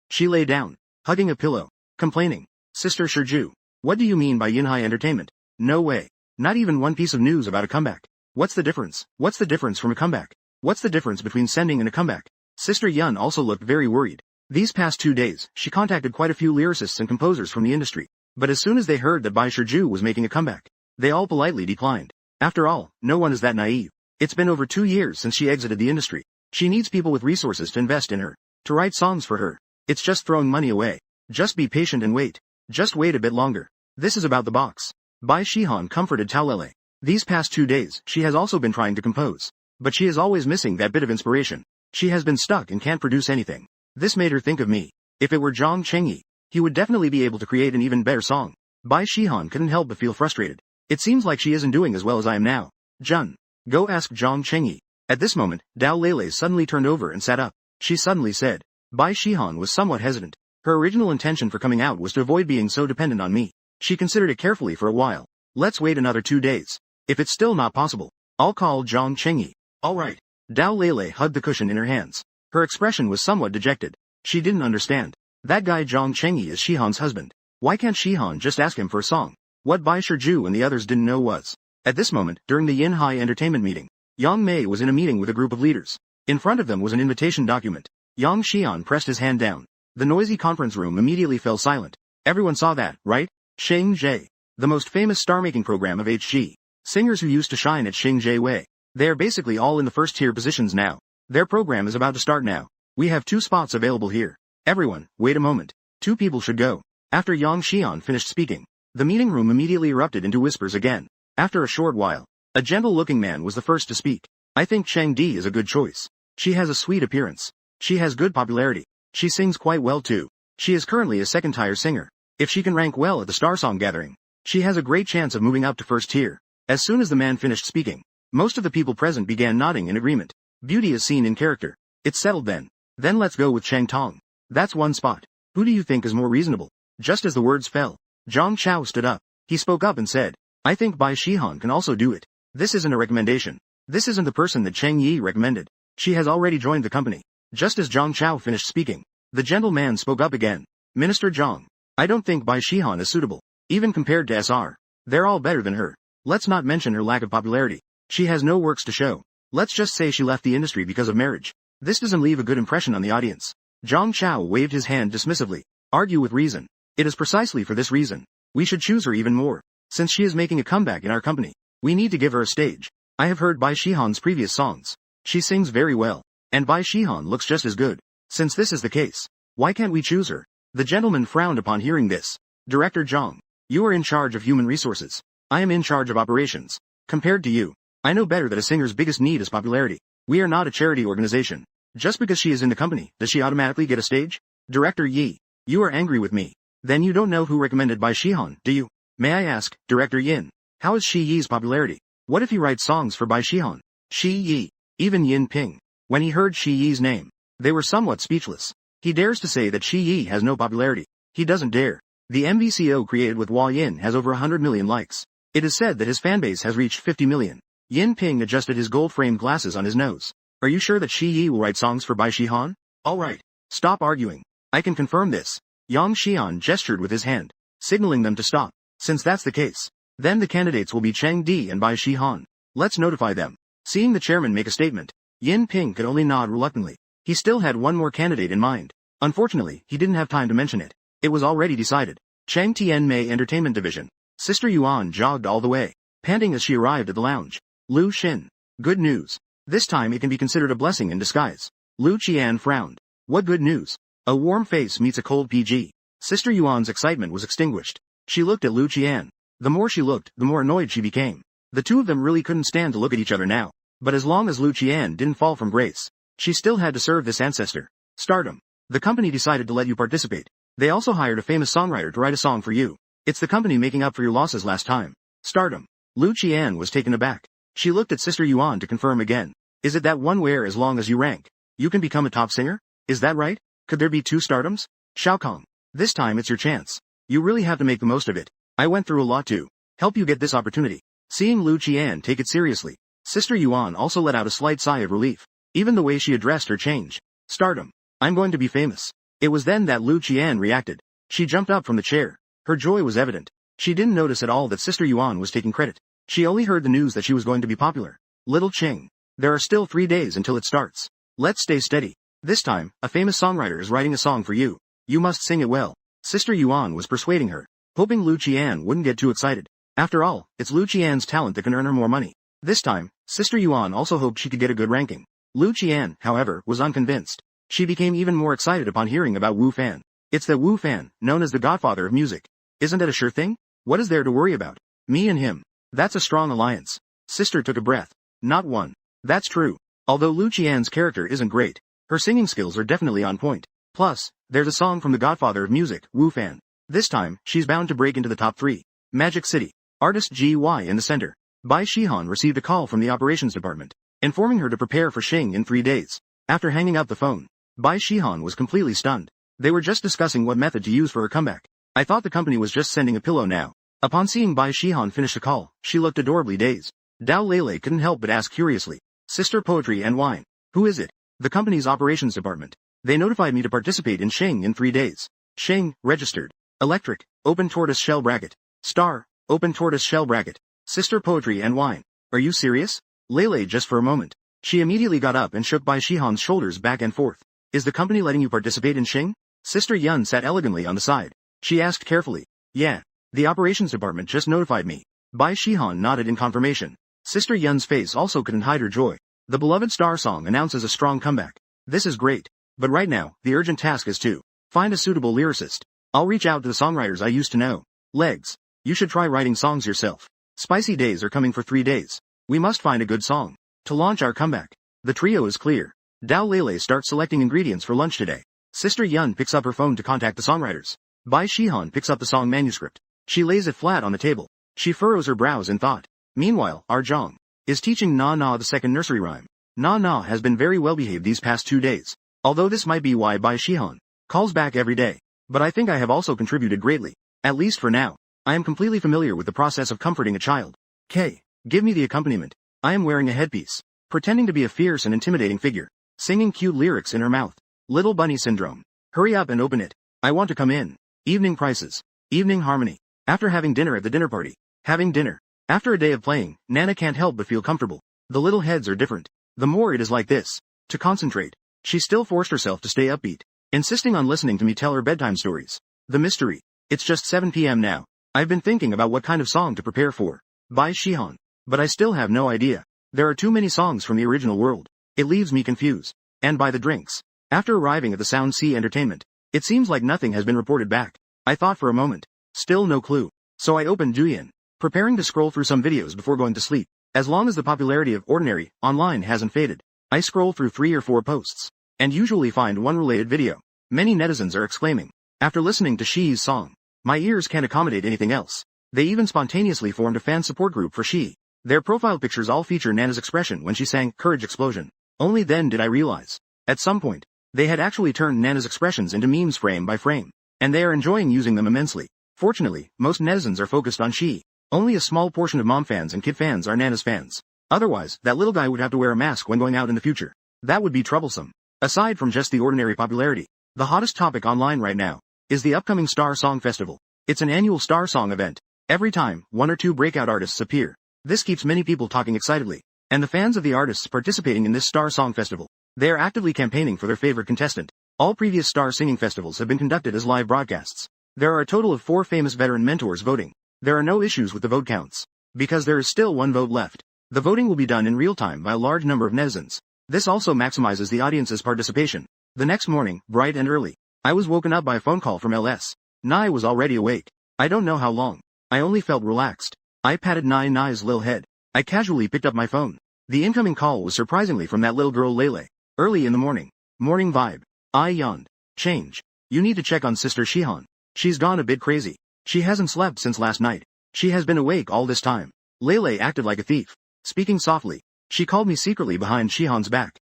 She lay down, hugging a pillow, complaining. Sister Shiju, what do you mean by Yinhai Entertainment? No way. Not even one piece of news about a comeback. What's the difference? What's the difference from a comeback? What's the difference between sending and a comeback? Sister Yun also looked very worried. These past 2 days, she contacted quite a few lyricists and composers from the industry. But as soon as they heard that Bai Shiju was making a comeback, they all politely declined. After all, no one is that naive. It's been over 2 years since she exited the industry. She needs people with resources to invest in her, to write songs for her. It's just throwing money away. Just be patient and wait. Just wait a bit longer. This is about the box. Bai Shihan comforted Taolele. These past 2 days, she has also been trying to compose. But she is always missing that bit of inspiration. She has been stuck and can't produce anything. This made her think of me. If it were Zhang Chengyi, he would definitely be able to create an even better song. Bai Shihan couldn't help but feel frustrated. It seems like she isn't doing as well as I am now. Jun, go ask Zhang Chengyi. At this moment, Dao Lele suddenly turned over and sat up. She suddenly said. Bai Shihan was somewhat hesitant. Her original intention for coming out was to avoid being so dependent on me. She considered it carefully for a while. Let's wait another 2 days. If it's still not possible, I'll call Zhang Chengyi. Alright. Dao Lele hugged the cushion in her hands. Her expression was somewhat dejected. She didn't understand. That guy Zhang Chengyi is Shihan's husband. Why can't Shihan just ask him for a song? What Bai Shiju and the others didn't know was, at this moment, during the Yin Hai entertainment meeting, Yang Mei was in a meeting with a group of leaders. In front of them was an invitation document. Yang Xian pressed his hand down. The noisy conference room immediately fell silent. Everyone saw that, right? Sheng Jie. The most famous star-making program of HG. Singers who used to shine at Sheng Jie Wei. They are basically all in the first-tier positions now. Their program is about to start now. We have 2 spots available here. Everyone, wait a moment. 2 people should go. After Yang Xian finished speaking, the meeting room immediately erupted into whispers again. After a short while, a gentle-looking man was the first to speak. I think Cheng Di is a good choice. She has a sweet appearance. She has good popularity. She sings quite well too. She is currently a second-tier singer. If she can rank well at the Star Song Gathering, she has a great chance of moving up to first tier. As soon as the man finished speaking, most of the people present began nodding in agreement. Beauty is seen in character. It's settled then. Then let's go with Cheng Tong. That's 1 spot. Who do you think is more reasonable? Just as the words fell, Zhang Chao stood up. He spoke up and said, I think Bai Shihan can also do it. This isn't a recommendation. This isn't the person that Cheng Yi recommended. She has already joined the company. Just as Zhang Chao finished speaking, the gentleman spoke up again. Minister Zhang, I don't think Bai Shihan is suitable. Even compared to SR, they're all better than her. Let's not mention her lack of popularity. She has no works to show. Let's just say she left the industry because of marriage. This doesn't leave a good impression on the audience. Zhang Chao waved his hand dismissively. Argue with reason. It is precisely for this reason. We should choose her even more. Since she is making a comeback in our company, we need to give her a stage. I have heard Bai Shihan's previous songs. She sings very well. And Bai Shihan looks just as good. Since this is the case, why can't we choose her? The gentleman frowned upon hearing this. Director Zhang, you are in charge of human resources. I am in charge of operations. Compared to you, I know better that a singer's biggest need is popularity. We are not a charity organization. Just because she is in the company, does she automatically get a stage? Director Yi, you are angry with me. Then you don't know who recommended Bai Shihan, do you? May I ask, Director Yin, how is Shi Yi's popularity? What if he writes songs for Bai Shihan? Shi Yi, even Yin Ping. When he heard Shi Yi's name, they were somewhat speechless. He dares to say that Shi Yi has no popularity. He doesn't dare. The MVCO created with Hua Yin has over 100 million likes. It is said that his fanbase has reached 50 million. Yin Ping adjusted his gold-framed glasses on his nose. Are you sure that Shi Yi will write songs for Bai Shihan? Alright. Stop arguing. I can confirm this. Yang Xian gestured with his hand, signaling them to stop. Since that's the case, then the candidates will be Cheng Di and Bai Shihan. Let's notify them. Seeing the chairman make a statement, Yin Ping could only nod reluctantly. He still had one more candidate in mind. Unfortunately, he didn't have time to mention it. It was already decided. Chang Tian Mei Entertainment Division. Sister Yuan jogged all the way, panting as she arrived at the lounge. Lu Xin. Good news. This time it can be considered a blessing in disguise. Lu Qian frowned. What good news? A warm face meets a cold PG. Sister Yuan's excitement was extinguished. She looked at Lu Qian. The more she looked, the more annoyed she became. The two of them really couldn't stand to look at each other now. But as long as Lu Qian didn't fall from grace, she still had to serve this ancestor. Stardom. The company decided to let you participate. They also hired a famous songwriter to write a song for you. It's the company making up for your losses last time. Stardom. Lu Qian was taken aback. She looked at Sister Yuan to confirm again. Is it that one where as long as you rank, you can become a top singer? Is that right? Could there be 2 stardoms? Xiaokong. This time it's your chance. You really have to make the most of it. I went through a lot to help you get this opportunity. Seeing Lu Qian take it seriously, Sister Yuan also let out a slight sigh of relief. Even the way she addressed her changed. Stardom. I'm going to be famous. It was then that Lu Qian reacted. She jumped up from the chair. Her joy was evident. She didn't notice at all that Sister Yuan was taking credit. She only heard the news that she was going to be popular. Little Ching. There are still 3 days until it starts. Let's stay steady. This time, a famous songwriter is writing a song for you. You must sing it well. Sister Yuan was persuading her, hoping Lu Qian wouldn't get too excited. After all, it's Lu Qian's talent that can earn her more money. This time, Sister Yuan also hoped she could get a good ranking. Lu Qian, however, was unconvinced. She became even more excited upon hearing about Wu Fan. It's that Wu Fan, known as the godfather of music. Isn't that a sure thing? What is there to worry about? Me and him. That's a strong alliance. Sister took a breath. Not one. That's true. Although Lu Qian's character isn't great, her singing skills are definitely on point. Plus, there's a song from the godfather of music, Wu Fan. This time, she's bound to break into the top 3. Magic City. Artist GY in the center. Bai Shihan received a call from the operations department, informing her to prepare for Xing in 3 days. After hanging up the phone, Bai Shihan was completely stunned. They were just discussing what method to use for her comeback. I thought the company was just sending a pillow now. Upon seeing Bai Shihan finish the call, she looked adorably dazed. Dao Lele couldn't help but ask curiously, Sister Poetry and Wine. Who is it? The company's operations department. They notified me to participate in Xing in 3 days. Xing, registered. Electric, open tortoise shell bracket. Star, open tortoise shell bracket. Sister Poetry and Wine. Are you serious? Lele just for a moment. She immediately got up and shook Bai Shihan's shoulders back and forth. Is the company letting you participate in Xing? Sister Yun sat elegantly on the side. She asked carefully. Yeah. The operations department just notified me. Bai Shihan nodded in confirmation. Sister Yun's face also couldn't hide her joy. The beloved star song announces a strong comeback. This is great. But right now, the urgent task is to find a suitable lyricist. I'll reach out to the songwriters I used to know. Legs. You should try writing songs yourself. Spicy days are coming for 3 days. We must find a good song to launch our comeback. The trio is clear. Dao Lele starts selecting ingredients for lunch today. Sister Yun picks up her phone to contact the songwriters. Bai Shihan picks up the song manuscript. She lays it flat on the table. She furrows her brows in thought. Meanwhile, Arjong is teaching Na Na the second nursery rhyme. Na Na has been very well behaved these past 2 days. Although this might be why Bai Shihan calls back every day. But I think I have also contributed greatly. At least for now. I am completely familiar with the process of comforting a child. K. Give me the accompaniment. I am wearing a headpiece, pretending to be a fierce and intimidating figure, singing cute lyrics in her mouth. Little bunny syndrome. Hurry up and open it. I want to come in. Evening prices. Evening harmony. After having dinner at the dinner party. Having dinner. After a day of playing, Nana can't help but feel comfortable. The little heads are different. The more it is like this. To concentrate. She still forced herself to stay upbeat, insisting on listening to me tell her bedtime stories. The mystery. It's just 7 p.m. now. I've been thinking about what kind of song to prepare for Bai Shihan, but I still have no idea. There are too many songs from the original world. It leaves me confused. And by the drinks. After arriving at the Sound Sea Entertainment, it seems like nothing has been reported back. I thought for a moment. Still no clue. So I opened Douyin, preparing to scroll through some videos before going to sleep. As long as the popularity of Ordinary online hasn't faded, I scroll through 3 or 4 posts, and usually find one related video. Many netizens are exclaiming. After listening to Xi's song, my ears can't accommodate anything else. They even spontaneously formed a fan support group for Xi. Their profile pictures all feature Nana's expression when she sang Courage Explosion. Only then did I realize. At some point, they had actually turned Nana's expressions into memes frame by frame, and they are enjoying using them immensely. Fortunately, most netizens are focused on Xi. Only a small portion of mom fans and kid fans are Nana's fans. Otherwise, that little guy would have to wear a mask when going out in the future. That would be troublesome. Aside from just the ordinary popularity, the hottest topic online right now is the upcoming Star Song Festival. It's an annual Star Song event. Every time, 1 or 2 breakout artists appear. This keeps many people talking excitedly. And the fans of the artists participating in this Star Song Festival, they are actively campaigning for their favorite contestant. All previous Star Singing Festivals have been conducted as live broadcasts. There are a total of 4 famous veteran mentors voting. There are no issues with the vote counts, because there is still 1 vote left. The voting will be done in real time by a large number of netizens. This also maximizes the audience's participation. The next morning, bright and early, I was woken up by a phone call from LS. Nai was already awake. I don't know how long. I only felt relaxed. I patted Nai's lil head. I casually picked up my phone. The incoming call was surprisingly from that little girl Lele. Early in the morning. Morning vibe. I yawned. Change. You need to check on Sister Shihan. She's gone a bit crazy. She hasn't slept since last night. She has been awake all this time. Lele acted like a thief. Speaking softly, she called me secretly behind Shihan's back.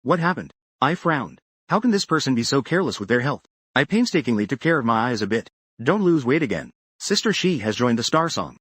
What happened? I frowned. How can this person be so careless with their health? I painstakingly took care of my eyes a bit. Don't lose weight again. Sister Shi has joined the Star Song.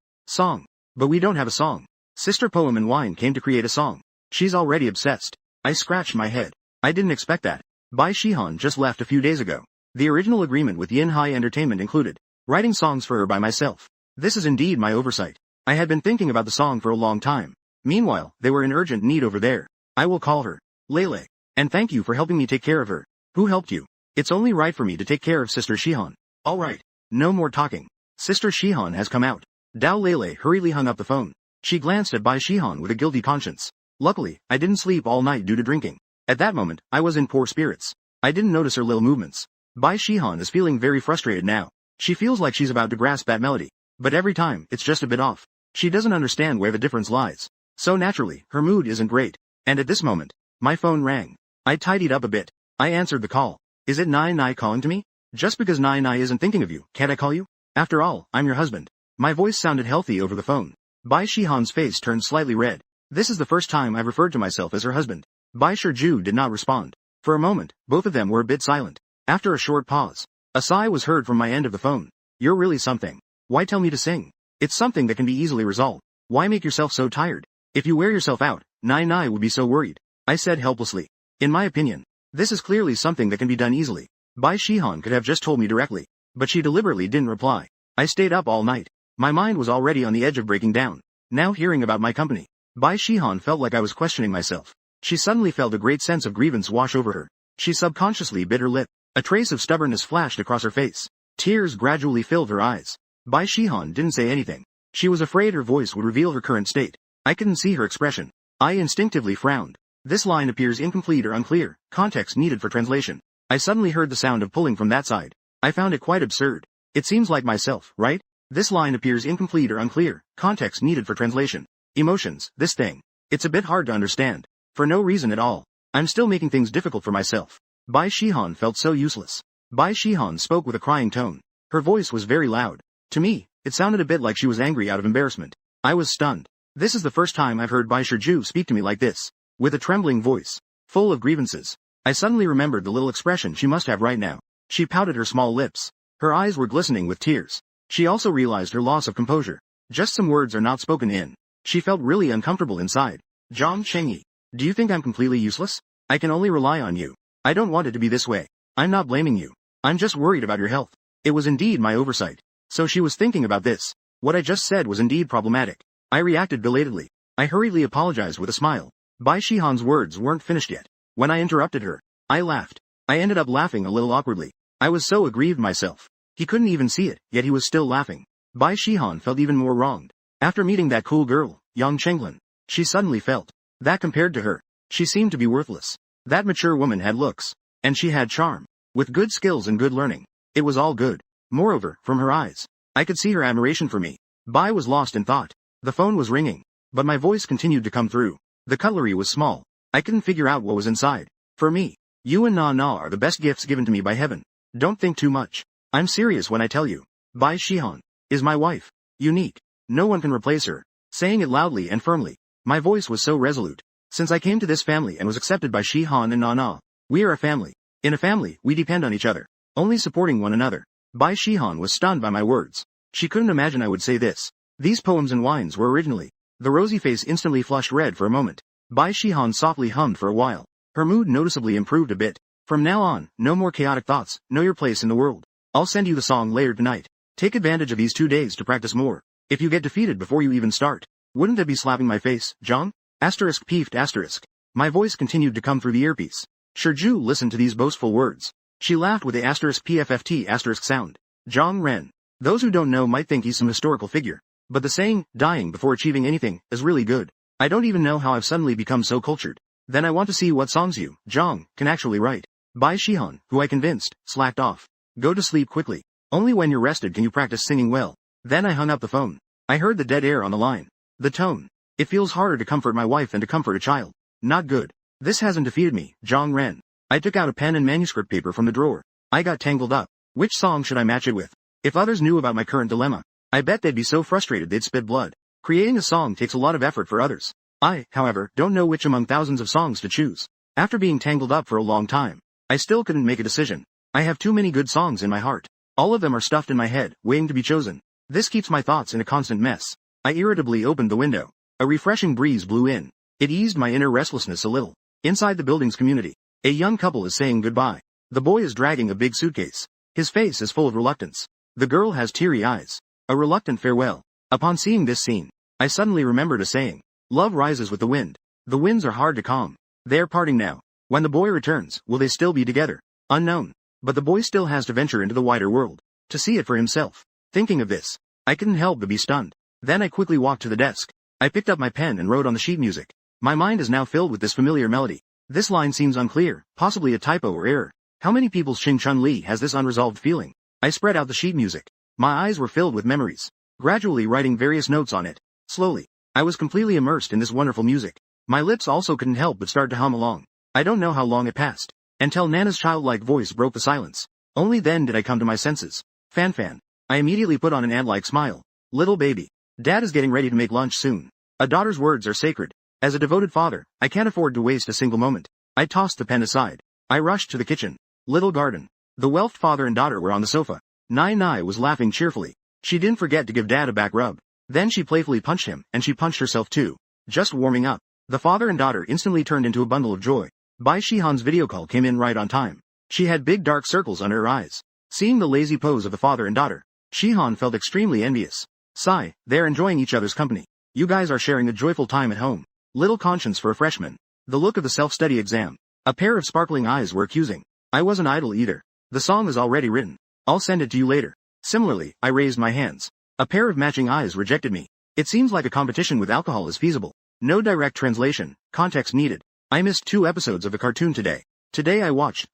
But we don't have a song. Sister Poem and Wine came to create a song. She's already obsessed. I scratched my head. I didn't expect that. Bai Shihan just left a few days ago. The original agreement with Yin Hai Entertainment included writing songs for her by myself. This is indeed my oversight. I had been thinking about the song for a long time. Meanwhile, they were in urgent need over there. I will call her. Lele. And thank you for helping me take care of her. Who helped you? It's only right for me to take care of Sister Shihan. Alright. No more talking. Sister Shihan has come out. Dao Lele hurriedly hung up the phone. She glanced at Bai Shihan with a guilty conscience. Luckily, I didn't sleep all night due to drinking. At that moment, I was in poor spirits. I didn't notice her little movements. Bai Shihan is feeling very frustrated now. She feels like she's about to grasp that melody. But every time, it's just a bit off. She doesn't understand where the difference lies. So naturally, her mood isn't great. And at this moment, my phone rang. I tidied up a bit. I answered the call. Is it Nai Nai calling to me? Just because Nai Nai isn't thinking of you, can't I call you? After all, I'm your husband. My voice sounded healthy over the phone. Bai Shihan's face turned slightly red. This is the first time I've referred to myself as her husband. Bai Shiju did not respond. For a moment, both of them were a bit silent. After a short pause, a sigh was heard from my end of the phone. You're really something. Why tell me to sing? It's something that can be easily resolved. Why make yourself so tired? If you wear yourself out, Nai Nai would be so worried. I said helplessly. In my opinion, this is clearly something that can be done easily. Bai Shihan could have just told me directly. But she deliberately didn't reply. I stayed up all night. My mind was already on the edge of breaking down. Now hearing about my company, Bai Shihan felt like I was questioning myself. She suddenly felt a great sense of grievance wash over her. She subconsciously bit her lip. A trace of stubbornness flashed across her face. Tears gradually filled her eyes. Bai Shihan didn't say anything. She was afraid her voice would reveal her current state. I couldn't see her expression. I instinctively frowned. This line appears incomplete or unclear, context needed for translation. I suddenly heard the sound of pulling from that side. I found it quite absurd. It seems like myself, right? This line appears incomplete or unclear, context needed for translation. Emotions, this thing. It's a bit hard to understand. For no reason at all. I'm still making things difficult for myself. Bai Shihan felt so useless. Bai Shihan spoke with a crying tone. Her voice was very loud. To me, it sounded a bit like she was angry out of embarrassment. I was stunned. This is the first time I've heard Bai Shiju speak to me like this. With a trembling voice. Full of grievances. I suddenly remembered the little expression she must have right now. She pouted her small lips. Her eyes were glistening with tears. She also realized her loss of composure. Just some words are not spoken in. She felt really uncomfortable inside. Zhang Chengyi, do you think I'm completely useless? I can only rely on you. I don't want it to be this way. I'm not blaming you. I'm just worried about your health. It was indeed my oversight. So she was thinking about this. What I just said was indeed problematic. I reacted belatedly. I hurriedly apologized with a smile. Bai Shihan's words weren't finished yet. When I interrupted her, I laughed. I ended up laughing a little awkwardly. I was so aggrieved myself. He couldn't even see it, yet he was still laughing. Bai Shihan felt even more wronged. After meeting that cool girl, Yang Chenglin, she suddenly felt that compared to her, she seemed to be worthless. That mature woman had looks, and she had charm, with good skills and good learning. It was all good. Moreover, from her eyes, I could see her admiration for me. Bai was lost in thought. The phone was ringing, but my voice continued to come through. The cutlery was small. I couldn't figure out what was inside. For me, you and Na Na are the best gifts given to me by heaven. Don't think too much. I'm serious when I tell you. Bai Shihan is my wife. Unique. No one can replace her. Saying it loudly and firmly. My voice was so resolute. Since I came to this family and was accepted by Shihan and Na Na, we are a family. In a family, we depend on each other, only supporting one another. Bai Shihan was stunned by my words. She couldn't imagine I would say this. These poems and wines were originally. The rosy face instantly flushed red for a moment. Bai Shihan softly hummed for a while. Her mood noticeably improved a bit. From now on, no more chaotic thoughts. Know your place in the world. I'll send you the song later tonight. Take advantage of these 2 days to practice more. If you get defeated before you even start, wouldn't that be slapping my face, Zhang? Asterisk peeved asterisk. My voice continued to come through the earpiece. Shiju listened to these boastful words. She laughed with the asterisk pfft asterisk sound. Zhang Ren. Those who don't know might think he's some historical figure. But the saying, dying before achieving anything, is really good. I don't even know how I've suddenly become so cultured. Then I want to see what songs you, Zhang, can actually write. Bai Shihan, who I convinced, slacked off. Go to sleep quickly. Only when you're rested can you practice singing well. Then I hung up the phone. I heard the dead air on the line. The tone. It feels harder to comfort my wife than to comfort a child. Not good. This hasn't defeated me, Zhang Ren. I took out a pen and manuscript paper from the drawer. I got tangled up. Which song should I match it with? If others knew about my current dilemma, I bet they'd be so frustrated they'd spit blood. Creating a song takes a lot of effort for others. I, however, don't know which among thousands of songs to choose. After being tangled up for a long time, I still couldn't make a decision. I have too many good songs in my heart. All of them are stuffed in my head, waiting to be chosen. This keeps my thoughts in a constant mess. I irritably opened the window. A refreshing breeze blew in. It eased my inner restlessness a little. Inside the building's community, a young couple is saying goodbye. The boy is dragging a big suitcase. His face is full of reluctance. The girl has teary eyes. A reluctant farewell. Upon seeing this scene, I suddenly remembered a saying. Love rises with the wind. The winds are hard to calm. They're parting now. When the boy returns, will they still be together? Unknown. But the boy still has to venture into the wider world, to see it for himself. Thinking of this, I couldn't help but be stunned. Then I quickly walked to the desk. I picked up my pen and wrote on the sheet music. My mind is now filled with this familiar melody. This line seems unclear, possibly a typo or error. How many people's Xing Chun Li has this unresolved feeling? I spread out the sheet music. My eyes were filled with memories, gradually writing various notes on it. Slowly, I was completely immersed in this wonderful music. My lips also couldn't help but start to hum along. I don't know how long it passed, until Nana's childlike voice broke the silence. Only then did I come to my senses. Fan. I immediately put on an ant-like smile. Little baby. Dad is getting ready to make lunch soon. A daughter's words are sacred. As a devoted father, I can't afford to waste a single moment. I tossed the pen aside. I rushed to the kitchen. Little garden. The Welfed father and daughter were on the sofa. Nai was laughing cheerfully. She didn't forget to give Dad a back rub. Then she playfully punched him, and she punched herself too. Just warming up. The father and daughter instantly turned into a bundle of joy. Bai Shihan's video call came in right on time. She had big dark circles under her eyes. Seeing the lazy pose of the father and daughter, Shihan felt extremely envious. Sigh, they're enjoying each other's company. You guys are sharing a joyful time at home. Little conscience for a freshman. The look of the self-study exam. A pair of sparkling eyes were accusing. I wasn't idle either. The song is already written. I'll send it to you later. Similarly, I raised my hands. A pair of matching eyes rejected me. It seems like a competition with alcohol is feasible. No direct translation, context needed. I missed 2 episodes of the cartoon today. Today I watched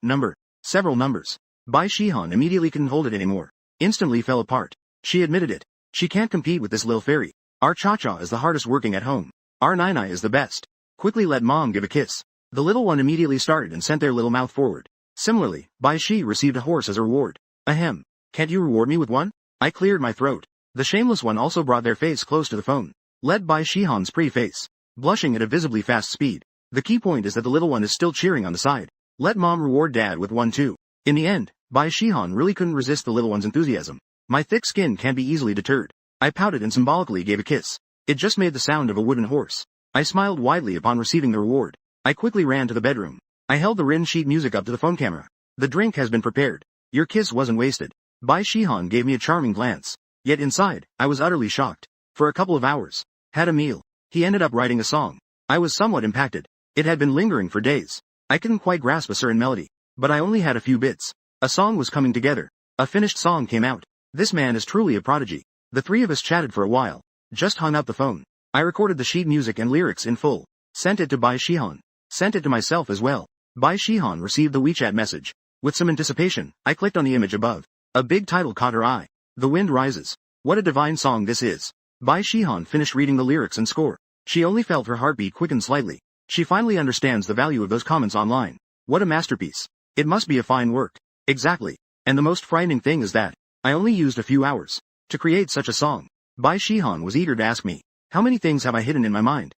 several numbers. Bai Shihan immediately couldn't hold it anymore. Instantly fell apart. She admitted it. She can't compete with this little fairy. Our Cha-Cha is the hardest working at home. Our Nai is the best. Quickly let mom give a kiss. The little one immediately started and sent their little mouth forward. Similarly, Bai Shi received a horse as a reward. Ahem. Can't you reward me with one? I cleared my throat. The shameless one also brought their face close to the phone. Led by Shihan's pretty face. Blushing at a visibly fast speed. The key point is that the little one is still cheering on the side. Let mom reward dad with one too. In the end, Bai Shihan really couldn't resist the little one's enthusiasm. My thick skin can't be easily deterred. I pouted and symbolically gave a kiss. It just made the sound of a wooden horse. I smiled widely upon receiving the reward. I quickly ran to the bedroom. I held the written sheet music up to the phone camera. The drink has been prepared. Your kiss wasn't wasted. Bai Shihan gave me a charming glance. Yet inside, I was utterly shocked. For a couple of hours. Had a meal. He ended up writing a song. I was somewhat impacted. It had been lingering for days. I couldn't quite grasp a certain melody. But I only had a few bits. A song was coming together. A finished song came out. This man is truly a prodigy. The 3 of us chatted for a while. Just hung up the phone. I recorded the sheet music and lyrics in full. Sent it to Bai Shihan. Sent it to myself as well. Bai Shihan received the WeChat message. With some anticipation, I clicked on the image above. A big title caught her eye. The Wind Rises. What a divine song this is. Bai Shihan finished reading the lyrics and score. She only felt her heartbeat quicken slightly. She finally understands the value of those comments online. What a masterpiece. It must be a fine work. Exactly. And the most frightening thing is that I only used a few hours to create such a song. Bai Shihan was eager to ask me, how many things have I hidden in my mind?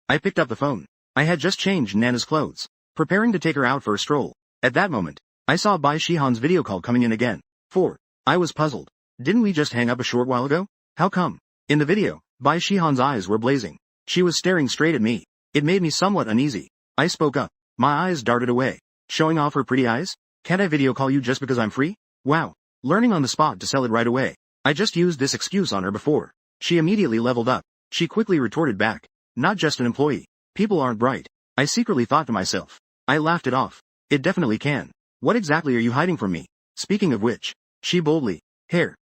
I picked up the phone. I had just changed Nana's clothes, preparing to take her out for a stroll. At that moment, I saw Bai Shihan's video call coming in again. 4. I was puzzled. Didn't we just hang up a short while ago? How come? In the video, Bai Shihan's eyes were blazing. She was staring straight at me. It made me somewhat uneasy. I spoke up. My eyes darted away. Showing off her pretty eyes? Can't I video call you just because I'm free? Wow. Learning on the spot to sell it right away. I just used this excuse on her before. She immediately leveled up. She quickly retorted back. Not just an employee. People aren't bright. I secretly thought to myself. I laughed it off. It definitely can. What exactly are you hiding from me? Speaking of which, she boldly,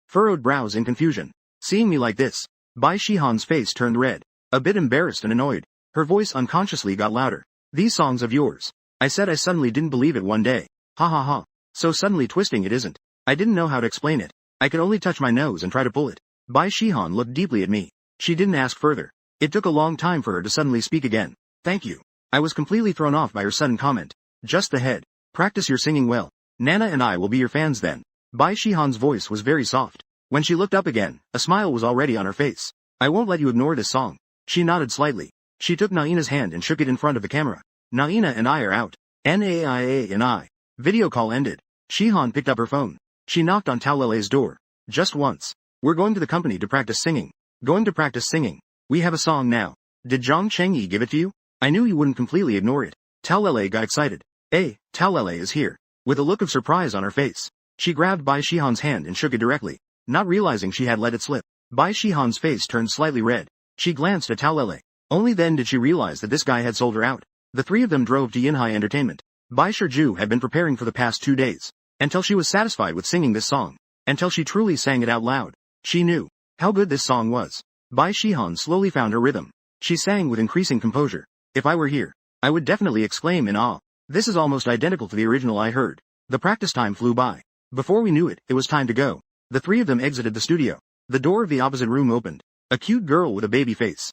furrowed brows in confusion. Seeing me like this, Bai Shihan's face turned red. A bit embarrassed and annoyed. Her voice unconsciously got louder. These songs of yours. I said I suddenly didn't believe it one day. Ha ha ha. So suddenly twisting it isn't. I didn't know how to explain it. I could only touch my nose and try to pull it. Bai Shihan looked deeply at me. She didn't ask further. It took a long time for her to suddenly speak again. Thank you. I was completely thrown off by her sudden comment. Just the head. Practice your singing well. Nana and I will be your fans then. Bai Shihan's voice was very soft. When she looked up again, a smile was already on her face. I won't let you ignore this song. She nodded slightly. She took Naina's hand and shook it in front of the camera. Naina and I are out. Naia and I. Video call ended. Shihan picked up her phone. She knocked on Taolele's door. Just once. We're going to the company to practice singing. Going to practice singing. We have a song now. Did Zhang Chengyi give it to you? I knew you wouldn't completely ignore it. Taolele got excited. Taolele is here. With a look of surprise on her face. She grabbed Bai Shihan's hand and shook it directly, not realizing she had let it slip. Bai Shihan's face turned slightly red. She glanced at Tao Lele. Only then did she realize that this guy had sold her out. The three of them drove to Yinhai Entertainment. Bai Shiju had been preparing for the past 2 days. Until she was satisfied with singing this song. Until she truly sang it out loud. She knew how good this song was. Bai Shihan slowly found her rhythm. She sang with increasing composure. If I were here, I would definitely exclaim in awe. This is almost identical to the original I heard. The practice time flew by. Before we knew it, it was time to go. The three of them exited the studio. The door of the opposite room opened. A cute girl with a baby face.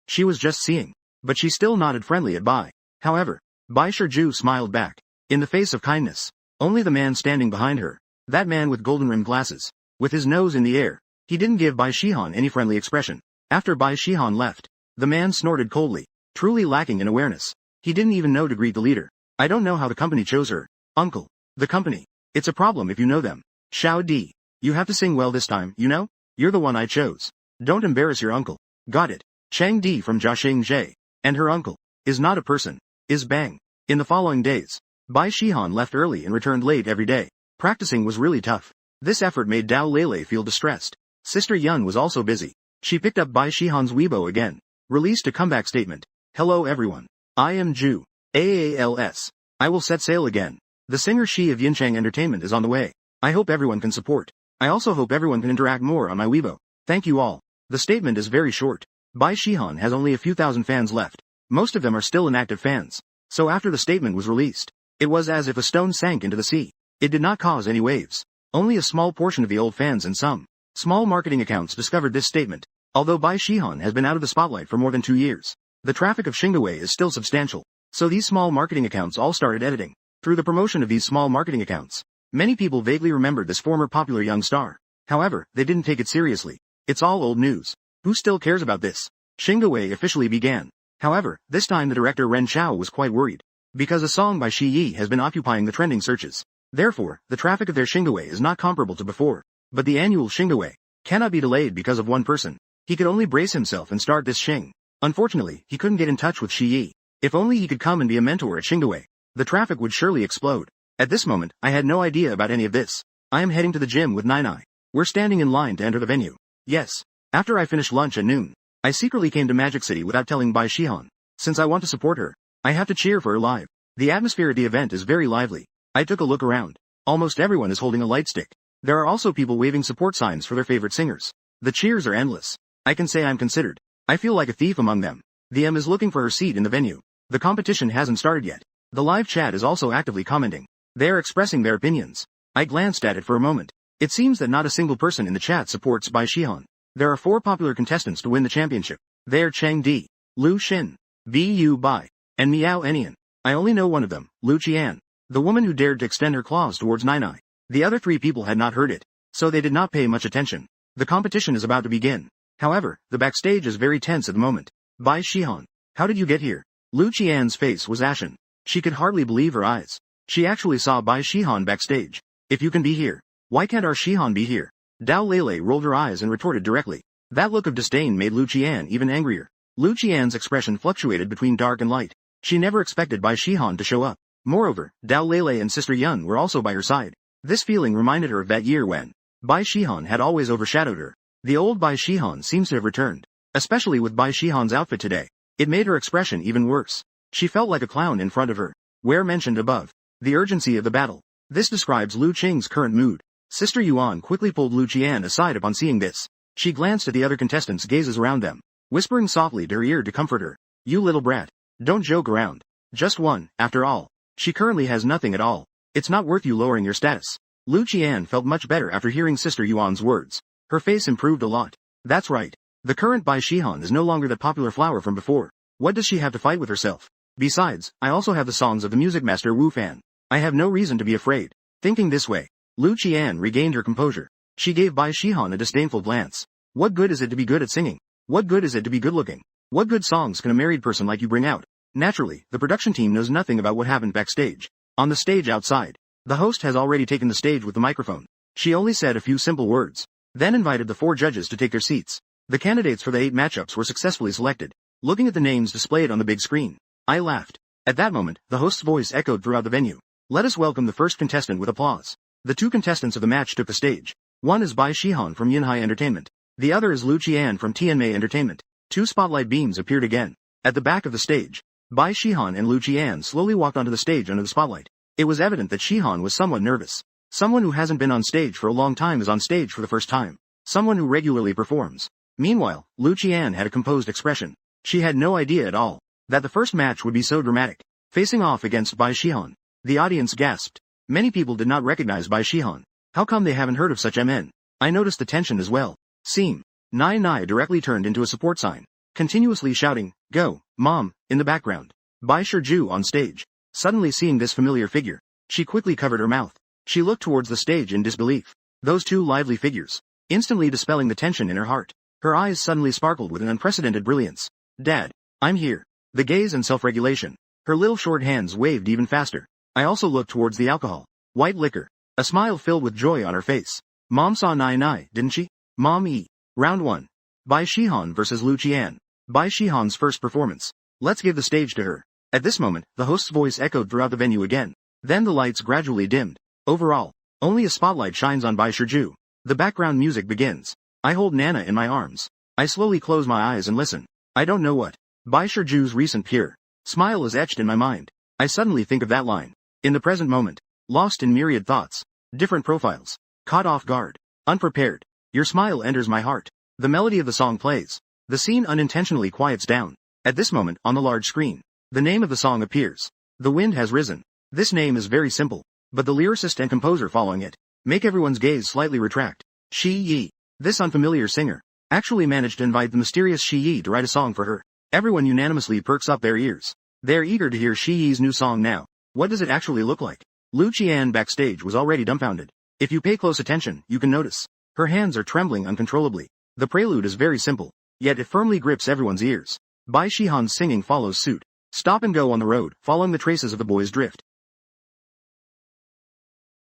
She was just seeing. But she still nodded friendly at Bai. However, Bai Shiju smiled back. In the face of kindness. Only the man standing behind her. That man with golden-rimmed glasses. With his nose in the air. He didn't give Bai Shihan any friendly expression. After Bai Shihan left, the man snorted coldly. Truly lacking in awareness. He didn't even know to greet the leader. I don't know how the company chose her. Uncle. The company. It's a problem if you know them. Xiao Di. You have to sing well this time, you know? You're the one I chose. Don't embarrass your uncle. Got it. Chang Di from Jiaxing Jie. And her uncle. Is not a person. Is Bang. In the following days, Bai Shihan left early and returned late every day. Practicing was really tough. This effort made Dao Lele feel distressed. Sister Yun was also busy. She picked up Bai Shihan's Weibo again. Released a comeback statement. Hello everyone. I am Ju. AALS. I will set sail again. The singer Shi of Yinchang Entertainment is on the way. I hope everyone can support. I also hope everyone can interact more on my Weibo. Thank you all. The statement is very short. Bai Shihan has only a few thousand fans left. Most of them are still inactive fans. So after the statement was released, it was as if a stone sank into the sea. It did not cause any waves. Only a small portion of the old fans and some small marketing accounts discovered this statement. Although Bai Shihan has been out of the spotlight for more than 2 years, the traffic of Xingdawei is still substantial. So these small marketing accounts all started editing. Through the promotion of these small marketing accounts, many people vaguely remembered this former popular young star. However, they didn't take it seriously. It's all old news. Who still cares about this? Xingdawei officially began. However, this time the director Ren Chao was quite worried. Because a song by Shi Yi has been occupying the trending searches. Therefore, the traffic of their Xingdawei is not comparable to before. But the annual Xingdawei cannot be delayed because of one person. He could only brace himself and start this Xing. Unfortunately, he couldn't get in touch with Shi Yi. If only he could come and be a mentor at Xingdawei, the traffic would surely explode. At this moment, I had no idea about any of this. I am heading to the gym with Nai. We're standing in line to enter the venue. Yes. After I finished lunch at noon, I secretly came to Magic City without telling Bai Shihan. Since I want to support her, I have to cheer for her live. The atmosphere at the event is very lively. I took a look around. Almost everyone is holding a light stick. There are also people waving support signs for their favorite singers. The cheers are endless. I can say I'm considered. I feel like a thief among them. The M is looking for her seat in the venue. The competition hasn't started yet. The live chat is also actively commenting. They are expressing their opinions. I glanced at it for a moment. It seems that not a single person in the chat supports Bai Shihan. There are 4 popular contestants to win the championship. They are Cheng Di, Lu Xin, Bu Bai, and Miao Enian. I only know one of them, Lu Qian, the woman who dared to extend her claws towards Nai. The other 3 people had not heard it, so they did not pay much attention. The competition is about to begin. However, the backstage is very tense at the moment. Bai Shihan, how did you get here? Lu Qian's face was ashen. She could hardly believe her eyes. She actually saw Bai Shihan backstage. If you can be here, why can't our Shihan be here? Dao Lele rolled her eyes and retorted directly. That look of disdain made Lu Qian even angrier. Lu Qian's expression fluctuated between dark and light. She never expected Bai Shihan to show up. Moreover, Dao Lele and Sister Yun were also by her side. This feeling reminded her of that year when Bai Shihan had always overshadowed her. The old Bai Shihan seems to have returned. Especially with Bai Shihan's outfit today. It made her expression even worse. She felt like a clown in front of her. Where mentioned above. The urgency of the battle. This describes Lu Qing's current mood. Sister Yuan quickly pulled Lu Qian aside upon seeing this. She glanced at the other contestants' gazes around them, whispering softly to her ear to comfort her. You little brat. Don't joke around. Just one, after all. She currently has nothing at all. It's not worth you lowering your status. Lu Qian felt much better after hearing Sister Yuan's words. Her face improved a lot. That's right. The current Bai Shihan is no longer that popular flower from before. What does she have to fight with herself? Besides, I also have the songs of the music master Wu Fan. I have no reason to be afraid. Thinking this way, Lu Qian regained her composure. She gave Bai Shihan a disdainful glance. What good is it to be good at singing? What good is it to be good looking? What good songs can a married person like you bring out? Naturally, the production team knows nothing about what happened backstage. On the stage outside, the host has already taken the stage with the microphone. She only said a few simple words, then invited the 4 judges to take their seats. The candidates for the 8 matchups were successfully selected. Looking at the names displayed on the big screen, I laughed. At that moment, the host's voice echoed throughout the venue. Let us welcome the first contestant with applause. The 2 contestants of the match took the stage. One is Bai Shihan from Yinhai Entertainment. The other is Lu Qian from TNMA Entertainment. Two spotlight beams appeared again. At the back of the stage, Bai Shihan and Lu Qian slowly walked onto the stage under the spotlight. It was evident that Shihan was somewhat nervous. Someone who hasn't been on stage for a long time is on stage for the first time. Someone who regularly performs. Meanwhile, Lu Qian had a composed expression. She had no idea at all that the first match would be so dramatic. Facing off against Bai Shihan. The audience gasped. Many people did not recognize Bai Shihan. How come they haven't heard of such MN? I noticed the tension as well. Seem. Nai Nai directly turned into a support sign, continuously shouting, "Go, Mom," in the background. Bai Shiju on stage. Suddenly seeing this familiar figure, she quickly covered her mouth. She looked towards the stage in disbelief. Those two lively figures, instantly dispelling the tension in her heart. Her eyes suddenly sparkled with an unprecedented brilliance. "Dad, I'm here." The gaze and self-regulation. Her little short hands waved even faster. I also looked towards the alcohol. White liquor. A smile filled with joy on her face. Mom saw Nai Nai, didn't she? Mom E. Round 1. Bai Shihan versus Lu Qian. Bai Shihan's first performance. Let's give the stage to her. At this moment, the host's voice echoed throughout the venue again. Then the lights gradually dimmed. Overall, only a spotlight shines on Bai Shiju. The background music begins. I hold Nana in my arms. I slowly close my eyes and listen. I don't know what. Bai Shiju's recent pure smile is etched in my mind. I suddenly think of that line. In the present moment. Lost in myriad thoughts. Different profiles. Caught off guard. Unprepared. Your smile enters my heart. The melody of the song plays. The scene unintentionally quiets down. At this moment, on the large screen, the name of the song appears. The Wind Has Risen. This name is very simple, but the lyricist and composer following it make everyone's gaze slightly retract. Shi Yi. This unfamiliar singer actually managed to invite the mysterious Shi Yi to write a song for her. Everyone unanimously perks up their ears. They're eager to hear Shi Yi's new song now. What does it actually look like? Lu Qian backstage was already dumbfounded. If you pay close attention, you can notice. Her hands are trembling uncontrollably. The prelude is very simple, yet it firmly grips everyone's ears. Bai Shihan's singing follows suit. Stop and go on the road, following the traces of the boy's drift.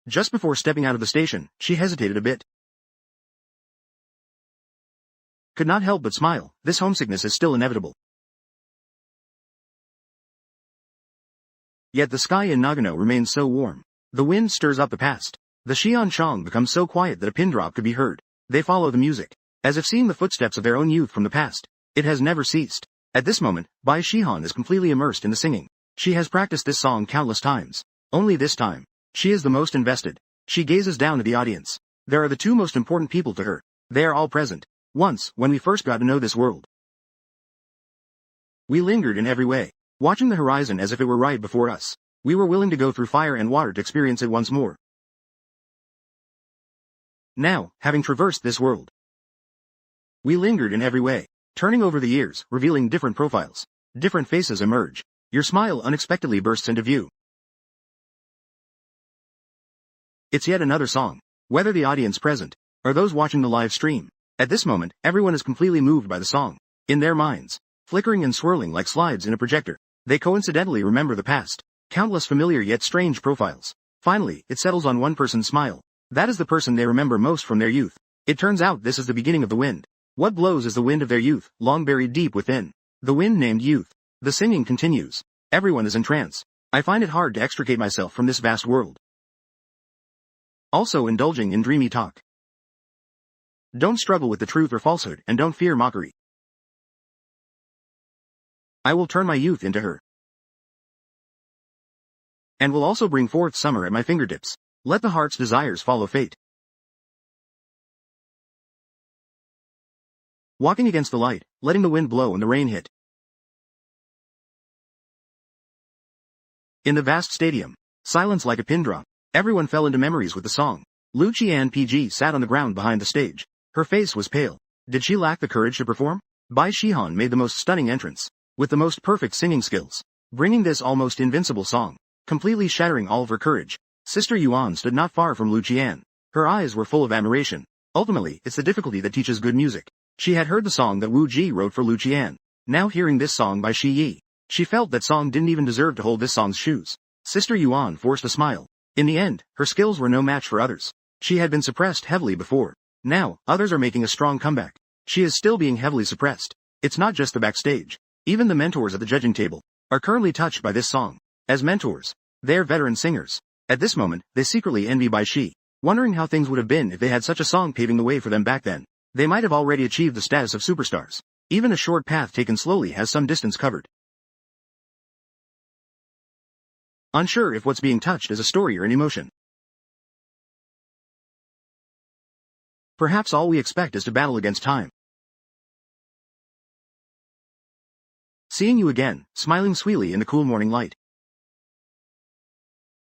Just before stepping out of the station, she hesitated a bit. Could not help but smile. This homesickness is still inevitable. Yet the sky in Nagano remains so warm. The wind stirs up the past. The Xianchang becomes so quiet that a pin drop could be heard. They follow the music, as if seeing the footsteps of their own youth from the past. It has never ceased. At this moment, Bai Shihan is completely immersed in the singing. She has practiced this song countless times. Only this time, she is the most invested. She gazes down at the audience. There are the two most important people to her. They are all present. Once, when we first got to know this world, we lingered in every way, watching the horizon as if it were right before us. We were willing to go through fire and water to experience it once more. Now, having traversed this world, we lingered in every way, turning over the years, revealing different profiles. Different faces emerge. Your smile unexpectedly bursts into view. It's yet another song. Whether the audience present, or those watching the live stream, at this moment, everyone is completely moved by the song. In their minds, flickering and swirling like slides in a projector, they coincidentally remember the past. Countless familiar yet strange profiles. Finally, it settles on one person's smile. That is the person they remember most from their youth. It turns out this is the beginning of the wind. What blows is the wind of their youth, long buried deep within. The wind named youth. The singing continues. Everyone is in trance. I find it hard to extricate myself from this vast world. Also indulging in dreamy talk. Don't struggle with the truth or falsehood, and don't fear mockery. I will turn my youth into her, and will also bring forth summer at my fingertips. Let the heart's desires follow fate. Walking against the light, letting the wind blow and the rain hit. In the vast stadium, silence like a pin drop. Everyone fell into memories with the song. Lu Qian PG sat on the ground behind the stage. Her face was pale. Did she lack the courage to perform? Bai Shihan made the most stunning entrance, with the most perfect singing skills, bringing this almost invincible song, completely shattering all of her courage. Sister Yuan stood not far from Lu Qian. Her eyes were full of admiration. Ultimately, it's the difficulty that teaches good music. She had heard the song that Wu Ji wrote for Lu Qian. Now hearing this song by Shi Yi, she felt that song didn't even deserve to hold this song's shoes. Sister Yuan forced a smile. In the end, her skills were no match for others. She had been suppressed heavily before. Now, others are making a strong comeback. She is still being heavily suppressed. It's not just the backstage. Even the mentors at the judging table are currently touched by this song. As mentors, they're veteran singers. At this moment, they secretly envy Bai Shi, wondering how things would have been if they had such a song paving the way for them back then. They might have already achieved the status of superstars. Even a short path taken slowly has some distance covered. Unsure if what's being touched is a story or an emotion. Perhaps all we expect is to battle against time. Seeing you again, smiling sweetly in the cool morning light.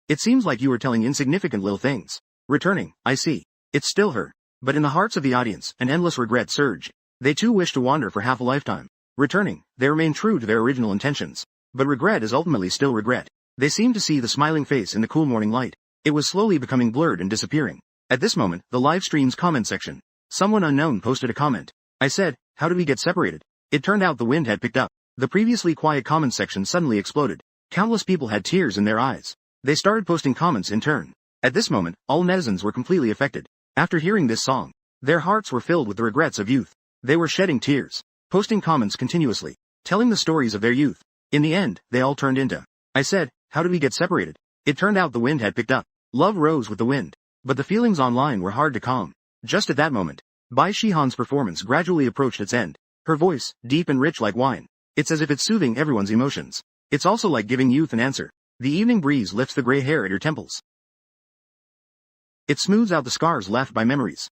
It seems like you were telling insignificant little things. Returning, I see. It's still her. But in the hearts of the audience, an endless regret surged. They too wish to wander for half a lifetime. Returning, they remain true to their original intentions. But regret is ultimately still regret. They seem to see the smiling face in the cool morning light. It was slowly becoming blurred and disappearing. At this moment, the live stream's comment section. Someone unknown posted a comment. I said, how did we get separated? It turned out the wind had picked up. The previously quiet comment section suddenly exploded. Countless people had tears in their eyes. They started posting comments in turn. At this moment, all netizens were completely affected. After hearing this song, their hearts were filled with the regrets of youth. They were shedding tears, posting comments continuously, telling the stories of their youth. In the end, they all turned into, I said, how did we get separated? It turned out the wind had picked up. Love rose with the wind. But the feelings online were hard to calm. Just at that moment, Bai Shihan's performance gradually approached its end. Her voice, deep and rich like wine. It's as if it's soothing everyone's emotions. It's also like giving youth an answer. The evening breeze lifts the gray hair at your temples. It smooths out the scars left by memories.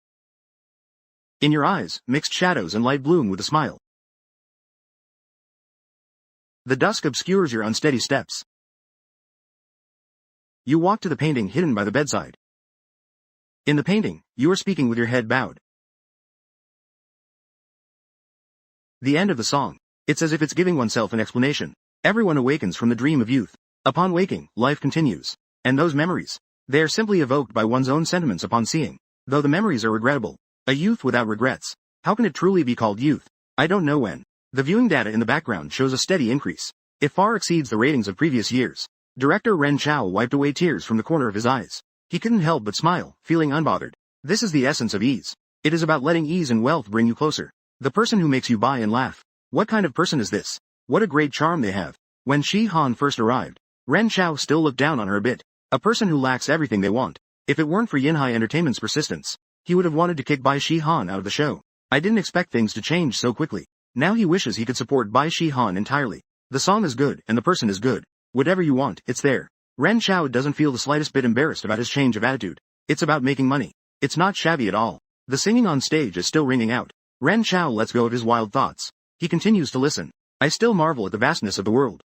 In your eyes, mixed shadows and light bloom with a smile. The dusk obscures your unsteady steps. You walk to the painting hidden by the bedside. In the painting, you are speaking with your head bowed. The end of the song. It's as if it's giving oneself an explanation. Everyone awakens from the dream of youth. Upon waking, life continues. And those memories, they are simply evoked by one's own sentiments upon seeing. Though the memories are regrettable. A youth without regrets. How can it truly be called youth? I don't know when. The viewing data in the background shows a steady increase. It far exceeds the ratings of previous years. Director Ren Chao wiped away tears from the corner of his eyes. He couldn't help but smile, feeling unbothered. This is the essence of ease. It is about letting ease and wealth bring you closer. The person who makes you buy and laugh. What kind of person is this? What a great charm they have. When Shi Han first arrived, Ren Chao still looked down on her a bit. A person who lacks everything they want. If it weren't for Yinhai Entertainment's persistence, he would have wanted to kick Bai Shi Han out of the show. I didn't expect things to change so quickly. Now he wishes he could support Bai Shi Han entirely. The song is good and the person is good. Whatever you want, it's there. Ren Chao doesn't feel the slightest bit embarrassed about his change of attitude. It's about making money. It's not shabby at all. The singing on stage is still ringing out. Ren Chao lets go of his wild thoughts. He continues to listen. I still marvel at the vastness of the world.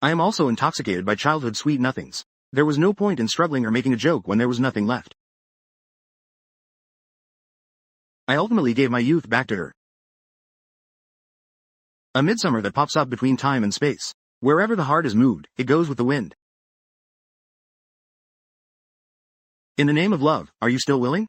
I am also intoxicated by childhood's sweet nothings. There was no point in struggling or making a joke when there was nothing left. I ultimately gave my youth back to her. A midsummer that pops up between time and space. Wherever the heart is moved, it goes with the wind. In the name of love, are you still willing?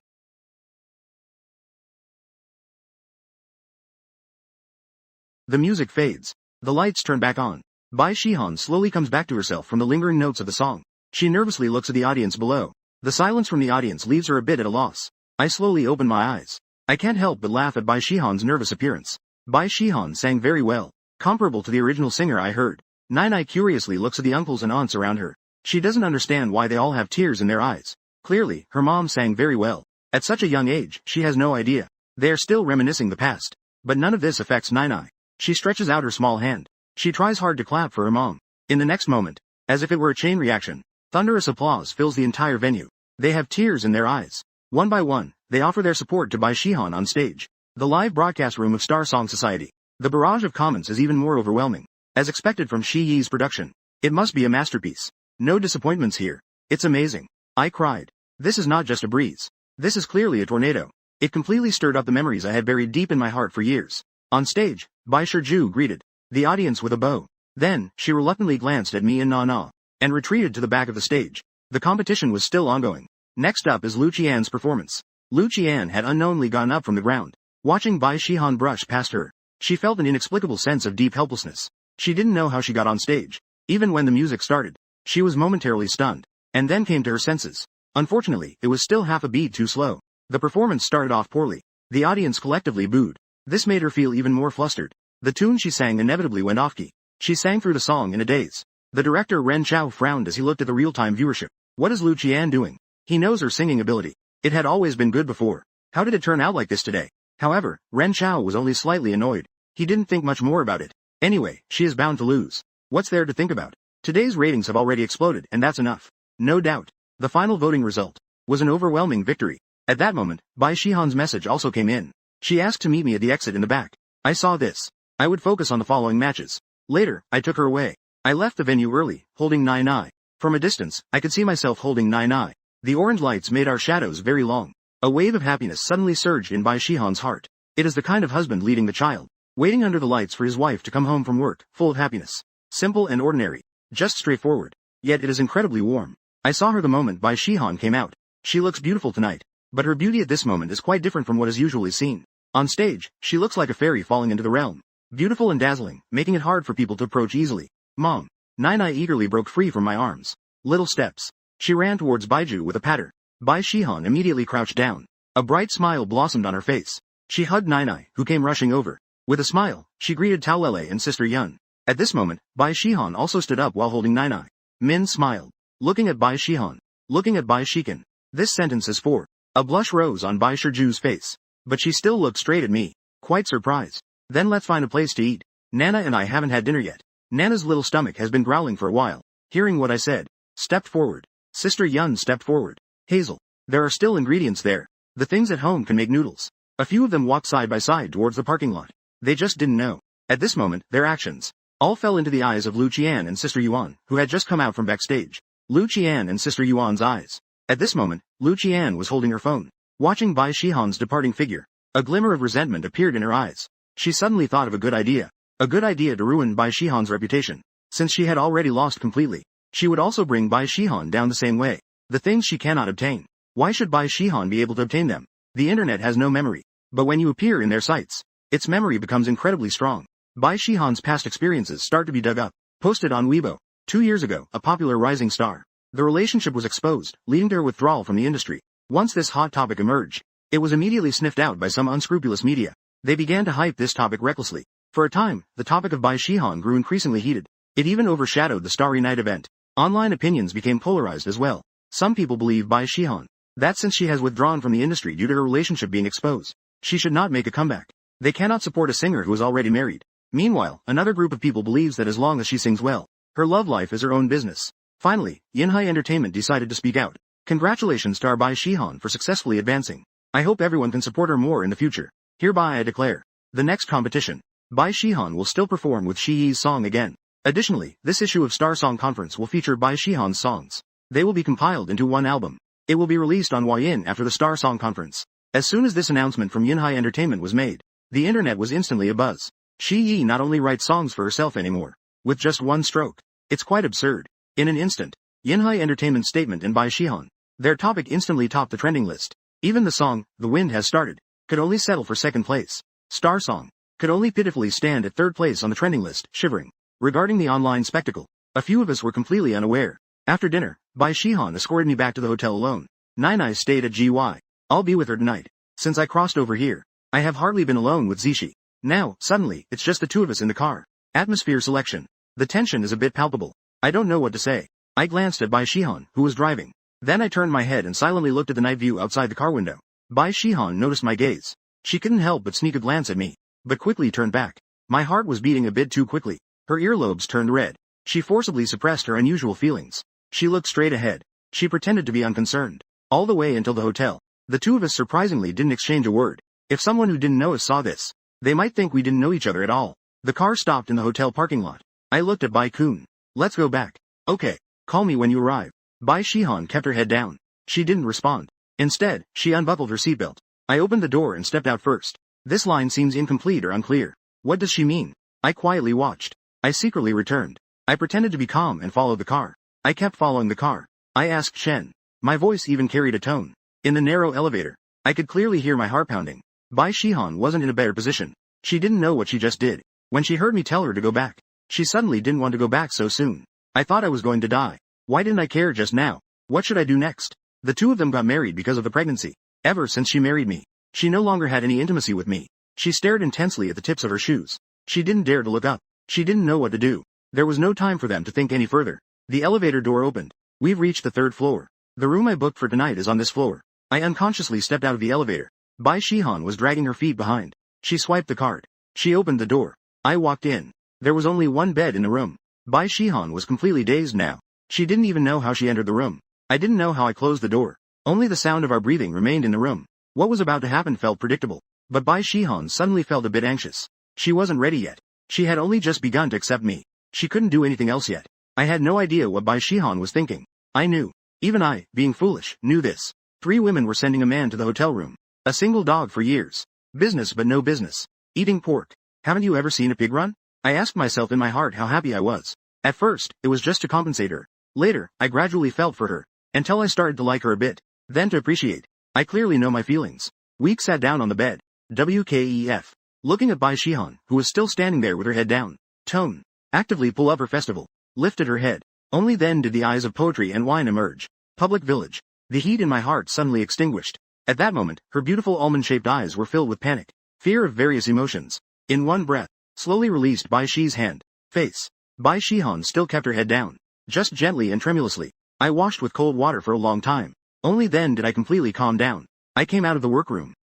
The music fades. The lights turn back on. Bai Shihan slowly comes back to herself from the lingering notes of the song. She nervously looks at the audience below. The silence from the audience leaves her a bit at a loss. I slowly open my eyes. I can't help but laugh at Bai Shihan's nervous appearance. Bai Shihan sang very well, comparable to the original singer I heard. Nai curiously looks at the uncles and aunts around her. She doesn't understand why they all have tears in their eyes. Clearly, her mom sang very well. At such a young age, she has no idea. They are still reminiscing the past. But none of this affects Nai. She stretches out her small hand. She tries hard to clap for her mom. In the next moment, as if it were a chain reaction, thunderous applause fills the entire venue. They have tears in their eyes. One by one, they offer their support to Bai Shihan on stage. The live broadcast room of Star Song Society. The barrage of comments is even more overwhelming. As expected from Shi Yi's production. It must be a masterpiece. No disappointments here. It's amazing. I cried. This is not just a breeze. This is clearly a tornado. It completely stirred up the memories I had buried deep in my heart for years. On stage, Bai Shiju greeted the audience with a bow. Then, she reluctantly glanced at me in na-na, and retreated to the back of the stage. The competition was still ongoing. Next up is Lu Qian's performance. Lu Qian had unknowingly gone up from the ground. Watching Bai Shihan brush past her, she felt an inexplicable sense of deep helplessness. She didn't know how she got on stage. Even when the music started, she was momentarily stunned, and then came to her senses. Unfortunately, it was still half a beat too slow. The performance started off poorly. The audience collectively booed. This made her feel even more flustered. The tune she sang inevitably went off-key. She sang through the song in a daze. The director Ren Chao frowned as he looked at the real-time viewership. What is Lu Qian doing? He knows her singing ability. It had always been good before. How did it turn out like this today? However, Ren Chao was only slightly annoyed. He didn't think much more about it. Anyway, she is bound to lose. What's there to think about? Today's ratings have already exploded, and that's enough. No doubt. The final voting result was an overwhelming victory. At that moment, Bai Shihan's message also came in. She asked to meet me at the exit in the back. I saw this. I would focus on the following matches. Later, I took her away. I left the venue early, holding Nai. From a distance, I could see myself holding Nai. The orange lights made our shadows very long. A wave of happiness suddenly surged in Bai Shihan's heart. It is the kind of husband leading the child, waiting under the lights for his wife to come home from work, full of happiness. Simple and ordinary. Just straightforward. Yet it is incredibly warm. I saw her the moment Bai Shihan came out. She looks beautiful tonight. But her beauty at this moment is quite different from what is usually seen. On stage, she looks like a fairy falling into the realm. Beautiful and dazzling, making it hard for people to approach easily. Mom. Nai eagerly broke free from my arms. Little steps. She ran towards Baiju with a patter. Bai Shihan immediately crouched down. A bright smile blossomed on her face. She hugged Nai, who came rushing over. With a smile, she greeted Taolele and Sister Yun. At this moment, Bai Shihan also stood up while holding Nai. Min smiled. Looking at Bai Shihan. Looking at Bai Shikan. This sentence is for. A blush rose on Bai Shiju's face. But she still looked straight at me. Quite surprised. Then let's find a place to eat. Nana and I haven't had dinner yet. Nana's little stomach has been growling for a while. Hearing what I said, stepped forward. Sister Yun stepped forward. Hazel. There are still ingredients there. The things at home can make noodles. A few of them walked side by side towards the parking lot. They just didn't know. At this moment, their actions all fell into the eyes of Lu Qian and Sister Yuan, who had just come out from backstage. Lu Qian and Sister Yuan's eyes. At this moment, Lu Qian was holding her phone, watching Bai Shihan's departing figure. A glimmer of resentment appeared in her eyes. She suddenly thought of a good idea. A good idea to ruin Bai Shihan's reputation. Since she had already lost completely, she would also bring Bai Shihan down the same way. The things she cannot obtain. Why should Bai Shihan be able to obtain them? The internet has no memory. But when you appear in their sites, its memory becomes incredibly strong. Bai Shihan's past experiences start to be dug up. Posted on Weibo. 2 years ago, a popular rising star. The relationship was exposed, leading to her withdrawal from the industry. Once this hot topic emerged, it was immediately sniffed out by some unscrupulous media. They began to hype this topic recklessly. For a time, the topic of Bai Shihan grew increasingly heated. It even overshadowed the Starry Night event. Online opinions became polarized as well. Some people believe Bai Shihan that since she has withdrawn from the industry due to her relationship being exposed, she should not make a comeback. They cannot support a singer who is already married. Meanwhile, another group of people believes that as long as she sings well, her love life is her own business. Finally, Yinhai Entertainment decided to speak out. Congratulations to Bai Shihan for successfully advancing. I hope everyone can support her more in the future. Hereby I declare. The next competition. Bai Shihan will still perform with Shi Yi's song again. Additionally, this issue of Star Song Conference will feature Bai Shihan's songs. They will be compiled into one album. It will be released on Huayin after the Star Song Conference. As soon as this announcement from Yinhai Entertainment was made, the internet was instantly abuzz. Shi Yi not only writes songs for herself anymore, with just one stroke. It's quite absurd. In an instant, Yinhai Entertainment's statement and Bai Shihan, their topic instantly topped the trending list. Even the song, The Wind Has Started, could only settle for second place. Star Song could only pitifully stand at third place on the trending list, shivering. Regarding the online spectacle, a few of us were completely unaware. After dinner, Bai Shihan escorted me back to the hotel alone. Nai stayed at GY. I'll be with her tonight. Since I crossed over here, I have hardly been alone with Zishi. Now, suddenly, it's just the two of us in the car. Atmosphere selection. The tension is a bit palpable. I don't know what to say. I glanced at Bai Shihan, who was driving. Then I turned my head and silently looked at the night view outside the car window. Bai Shihan noticed my gaze. She couldn't help but sneak a glance at me, but quickly turned back. My heart was beating a bit too quickly. Her earlobes turned red. She forcibly suppressed her unusual feelings. She looked straight ahead. She pretended to be unconcerned. All the way until the hotel. The two of us surprisingly didn't exchange a word. If someone who didn't know us saw this, they might think we didn't know each other at all. The car stopped in the hotel parking lot. I looked at Bai Kun. Let's go back. Okay. Call me when you arrive. Bai Shihan kept her head down. She didn't respond. Instead, she unbuckled her seatbelt. I opened the door and stepped out first. This line seems incomplete or unclear. What does she mean? I quietly watched. I secretly returned. I pretended to be calm and followed the car. I kept following the car. I asked Chen. My voice even carried a tone. In the narrow elevator, I could clearly hear my heart pounding. Bai Shihan wasn't in a better position. She didn't know what she just did. When she heard me tell her to go back, she suddenly didn't want to go back so soon. I thought I was going to die. Why didn't I care just now? What should I do next? The two of them got married because of the pregnancy. Ever since she married me, she no longer had any intimacy with me. She stared intensely at the tips of her shoes. She didn't dare to look up. She didn't know what to do. There was no time for them to think any further. The elevator door opened. We've reached the third floor. The room I booked for tonight is on this floor. I unconsciously stepped out of the elevator. Bai Shihan was dragging her feet behind. She swiped the card. She opened the door. I walked in. There was only one bed in the room. Bai Shihan was completely dazed now. She didn't even know how she entered the room. I didn't know how I closed the door. Only the sound of our breathing remained in the room. What was about to happen felt predictable. But Bai Shihan suddenly felt a bit anxious. She wasn't ready yet. She had only just begun to accept me. She couldn't do anything else yet. I had no idea what Bai Shihan was thinking. I knew. Even I, being foolish, knew this. 3 women were sending a man to the hotel room. A single dog for years. Business but no business. Eating pork. Haven't you ever seen a pig run? I asked myself in my heart how happy I was. At first, it was just to compensate her. Later, I gradually felt for her. Until I started to like her a bit. Then to appreciate. I clearly know my feelings. Week sat down on the bed. WKEF. Looking at Bai Shihan, who was still standing there with her head down. Tone. Actively pull up her festival. Lifted her head. Only then did the eyes of poetry and wine emerge. Public village. The heat in my heart suddenly extinguished. At that moment, her beautiful almond-shaped eyes were filled with panic. Fear of various emotions. In one breath. Slowly released Bai Shi's hand. Face. Bai Shihan still kept her head down. Just gently and tremulously. I washed with cold water for a long time. Only then did I completely calm down. I came out of the workroom.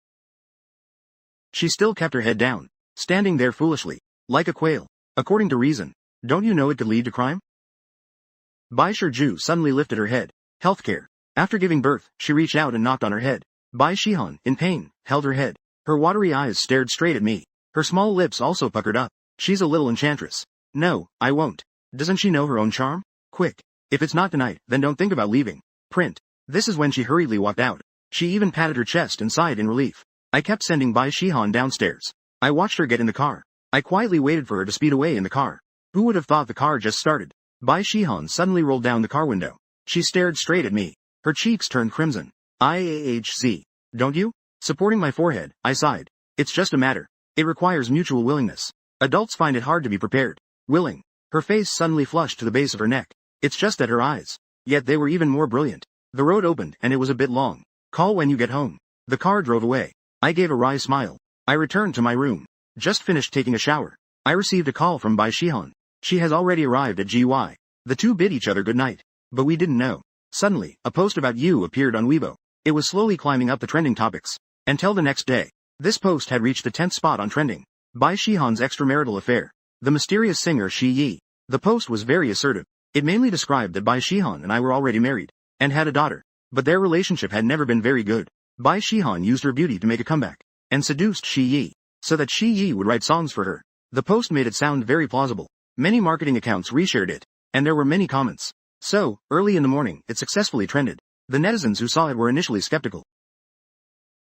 She still kept her head down. Standing there foolishly. Like a quail. According to reason. Don't you know it could lead to crime? Bai Shiju suddenly lifted her head. Healthcare. After giving birth, she reached out and knocked on her head. Bai Shihan, in pain, held her head. Her watery eyes stared straight at me. Her small lips also puckered up. She's a little enchantress. No, I won't. Doesn't she know her own charm? Quick. If it's not tonight, then don't think about leaving. Print. This is when she hurriedly walked out. She even patted her chest and sighed in relief. I kept sending Bai Shihan downstairs. I watched her get in the car. I quietly waited for her to speed away in the car. Who would have thought the car just started? Bai Shihan suddenly rolled down the car window. She stared straight at me. Her cheeks turned crimson. IAHC. Don't you? Supporting my forehead, I sighed. It's just a matter. It requires mutual willingness. Adults find it hard to be prepared. Willing. Her face suddenly flushed to the base of her neck. It's just that her eyes. Yet they were even more brilliant. The road opened and it was a bit long. Call when you get home. The car drove away. I gave a wry smile. I returned to my room. Just finished taking a shower. I received a call from Bai Shihan. She has already arrived at GY. The two bid each other good night. But we didn't know. Suddenly, a post about you appeared on Weibo. It was slowly climbing up the trending topics. Until the next day. This post had reached the 10th spot on trending. Bai Shihan's extramarital affair. The mysterious singer Shi Yi. The post was very assertive. It mainly described that Bai Shihan and I were already married. And had a daughter. But their relationship had never been very good. Bai Shihan used her beauty to make a comeback. And seduced Shi Yi. So that Shi Yi would write songs for her. The post made it sound very plausible. Many marketing accounts reshared it. And there were many comments. So, early in the morning, it successfully trended. The netizens who saw it were initially skeptical.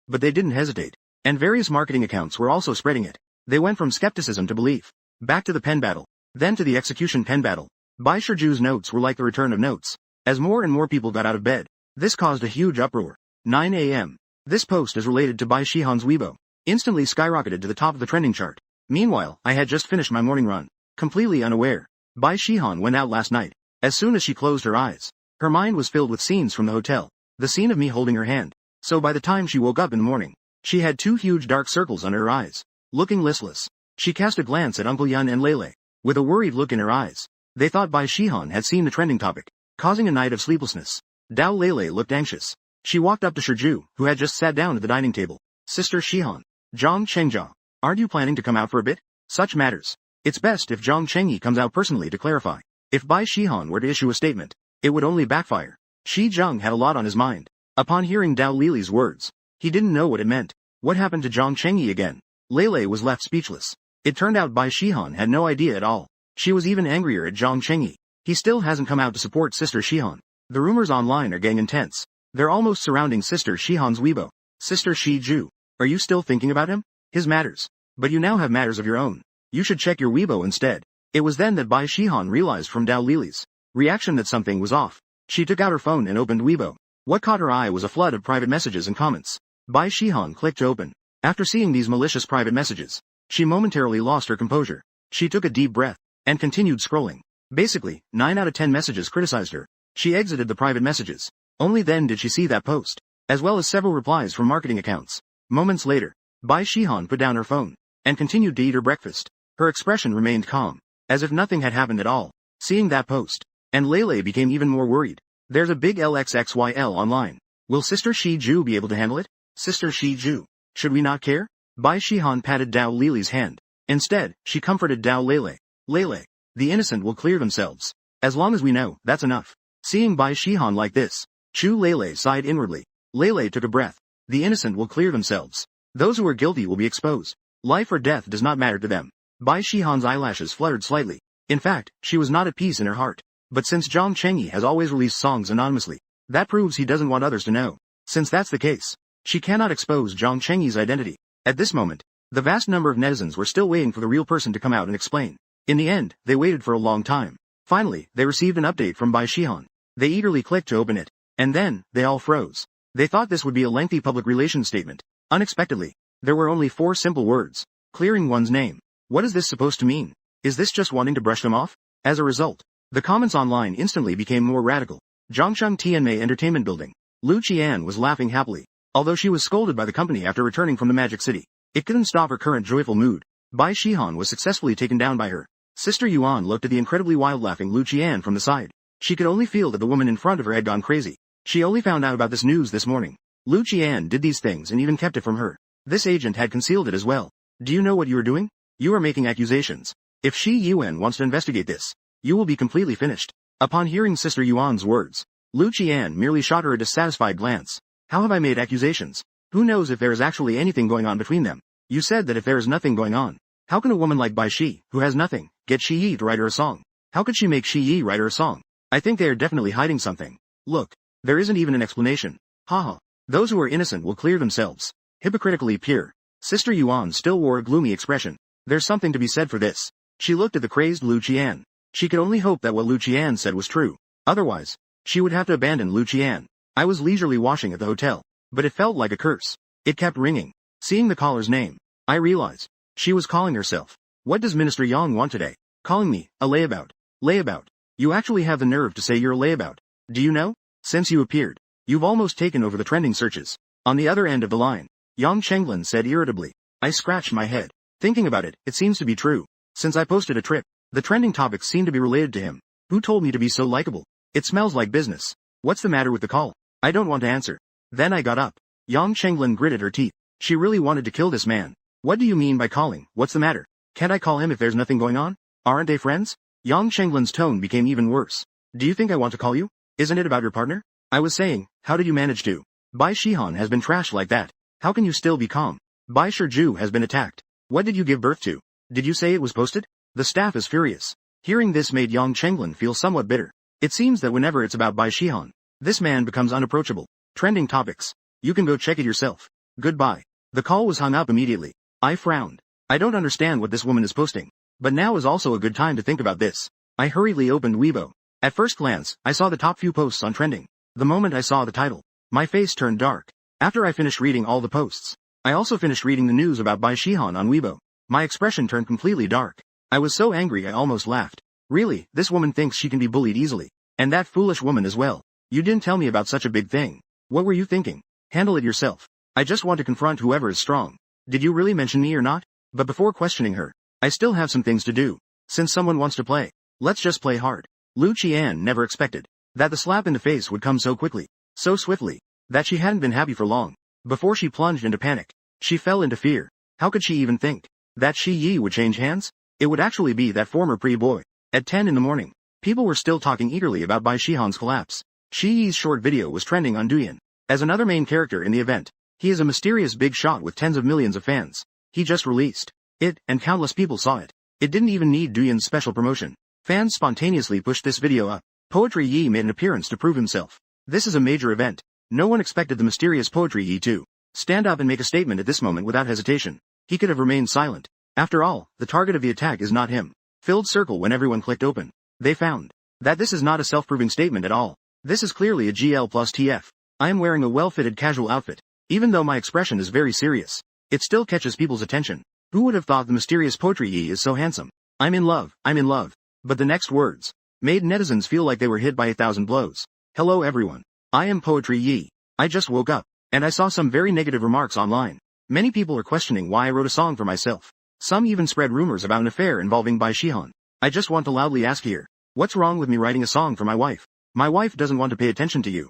But they didn't hesitate. And various marketing accounts were also spreading it. They went from skepticism to belief. Back to the pen battle. Then to the execution pen battle. Bai Shiju's notes were like the return of notes. As more and more people got out of bed. This caused a huge uproar. 9 a.m. This post is related to Bai Shihan's Weibo. Instantly skyrocketed to the top of the trending chart. Meanwhile, I had just finished my morning run. Completely unaware. Bai Shihan went out last night. As soon as she closed her eyes. Her mind was filled with scenes from the hotel. The scene of me holding her hand. So by the time she woke up in the morning. She had 2 huge dark circles under her eyes. Looking listless. She cast a glance at Uncle Yun and Lele. With a worried look in her eyes. They thought Bai Shihan had seen the trending topic. Causing a night of sleeplessness. Dao Lele looked anxious. She walked up to Shiju, who had just sat down at the dining table. Sister Shihan. Zhang Chengjia. Aren't you planning to come out for a bit? Such matters. It's best if Zhang Chengyi comes out personally to clarify. If Bai Shihan were to issue a statement, it would only backfire. Shi Zheng had a lot on his mind. Upon hearing Dao Lili's words, he didn't know what it meant. What happened to Zhang Chengyi again? Lele was left speechless. It turned out Bai Shihan had no idea at all. She was even angrier at Zhang Chengyi. He still hasn't come out to support Sister Shihan. The rumors online are getting intense. They're almost surrounding Sister Shihan's Weibo. Sister Shiju. Are you still thinking about him? His matters. But you now have matters of your own. You should check your Weibo instead. It was then that Bai Shihan realized from Dao Lili's reaction that something was off. She took out her phone and opened Weibo. What caught her eye was a flood of private messages and comments. Bai Shihan clicked to open. After seeing these malicious private messages, she momentarily lost her composure. She took a deep breath and continued scrolling. Basically, 9 out of 10 messages criticized her. She exited the private messages. Only then did she see that post, as well as several replies from marketing accounts. Moments later, Bai Shihan put down her phone and continued to eat her breakfast. Her expression remained calm, as if nothing had happened at all. Seeing that post, and Lele became even more worried. There's a big LXXYL online. Will Sister Shiju be able to handle it? Sister Shiju. Should we not care? Bai Shihan patted Dao Lily's hand. Instead, she comforted Dao Lele. Lele, the innocent will clear themselves. As long as we know, that's enough. Seeing Bai Shihan like this, Chu Lele sighed inwardly. Lele took a breath. The innocent will clear themselves. Those who are guilty will be exposed. Life or death does not matter to them. Bai Shihan's eyelashes fluttered slightly. In fact, she was not at peace in her heart. But since Zhang Chengyi has always released songs anonymously, that proves he doesn't want others to know. Since that's the case, she cannot expose Zhang Chengyi's identity. At this moment, the vast number of netizens were still waiting for the real person to come out and explain. In the end, they waited for a long time. Finally, they received an update from Bai Shihan. They eagerly clicked to open it. And then, they all froze. They thought this would be a lengthy public relations statement. Unexpectedly, there were only 4 simple words. Clearing one's name. What is this supposed to mean? Is this just wanting to brush them off? As a result, the comments online instantly became more radical. Zhongsheng Tianmei Entertainment Building. Lu Qian was laughing happily. Although she was scolded by the company after returning from the Magic City, it couldn't stop her current joyful mood. Bai Shihan was successfully taken down by her. Sister Yuan looked at the incredibly wild laughing Lu Qian from the side. She could only feel that the woman in front of her had gone crazy. She only found out about this news this morning. Lu Qian did these things and even kept it from her. This agent had concealed it as well. Do you know what you are doing? You are making accusations. If Shi Yuan wants to investigate this, you will be completely finished. Upon hearing Sister Yuan's words, Lu Qian merely shot her a dissatisfied glance. How have I made accusations? Who knows if there is actually anything going on between them? You said that if there is nothing going on, how can a woman like Bai Shi, who has nothing, get Shi Yi to write her a song? How could she make Shi Yi write her a song? I think they are definitely hiding something. Look, there isn't even an explanation. Haha. Those who are innocent will clear themselves. Hypocritically pure. Sister Yuan still wore a gloomy expression. There's something to be said for this. She looked at the crazed Lu Qian. She could only hope that what Lu Qian said was true. Otherwise, she would have to abandon Lu Qian. I was leisurely washing at the hotel, but it felt like a curse. It kept ringing. Seeing the caller's name, I realized she was calling herself. What does Minister Yang want today? Calling me a layabout. Layabout. You actually have the nerve to say you're a layabout. Do you know? Since you appeared, you've almost taken over the trending searches. On the other end of the line, Yang Chenglin said irritably. I scratched my head. Thinking about it, it seems to be true. Since I posted a trip, the trending topics seem to be related to him. Who told me to be so likable? It smells like business. What's the matter with the call? I don't want to answer. Then I got up. Yang Chenglin gritted her teeth. She really wanted to kill this man. What do you mean by calling? What's the matter? Can't I call him if there's nothing going on? Aren't they friends? Yang Chenglin's tone became even worse. Do you think I want to call you? Isn't it about your partner? I was saying, how did you manage to? Bai Shihan has been trashed like that. How can you still be calm? Bai Shiju has been attacked. What did you give birth to? Did you say it was posted? The staff is furious. Hearing this made Yang Chenglin feel somewhat bitter. It seems that whenever it's about Bai Shihan, this man becomes unapproachable. Trending topics. You can go check it yourself. Goodbye. The call was hung up immediately. I frowned. I don't understand what this woman is posting. But now is also a good time to think about this. I hurriedly opened Weibo. At first glance, I saw the top few posts on trending. The moment I saw the title, my face turned dark. After I finished reading all the posts, I also finished reading the news about Bai Shihan on Weibo. My expression turned completely dark. I was so angry I almost laughed. Really, this woman thinks she can be bullied easily. And that foolish woman as well. You didn't tell me about such a big thing. What were you thinking? Handle it yourself. I just want to confront whoever is strong. Did you really mention me or not? But before questioning her, I still have some things to do. Since someone wants to play, let's just play hard. Lu Qian never expected that the slap in the face would come so quickly, so swiftly, that she hadn't been happy for long. Before she plunged into panic, she fell into fear. How could she even think that Shi Yi would change hands? It would actually be that former pretty boy. At 10 in the morning, people were still talking eagerly about Bai Shihan's collapse. Shi Yi's short video was trending on Douyin. As another main character in the event, he is a mysterious big shot with tens of millions of fans. He just released it, and countless people saw it. It didn't even need Douyin's special promotion. Fans spontaneously pushed this video up. Poetry Yi made an appearance to prove himself. This is a major event. No one expected the mysterious Poetry Yi to stand up and make a statement at this moment without hesitation. He could have remained silent. After all, the target of the attack is not him. Filled circle when everyone clicked open. They found that this is not a self-proving statement at all. This is clearly a GL plus TF. I am wearing a well-fitted casual outfit. Even though my expression is very serious, it still catches people's attention. Who would have thought the mysterious Poetry Yi is so handsome? I'm in love. But the next words made netizens feel like they were hit by 1,000 blows. Hello everyone. I am Poetry Yi. I just woke up, and I saw some very negative remarks online. Many people are questioning why I wrote a song for myself. Some even spread rumors about an affair involving Bai Shihan. I just want to loudly ask here, what's wrong with me writing a song for my wife? My wife doesn't want to pay attention to you.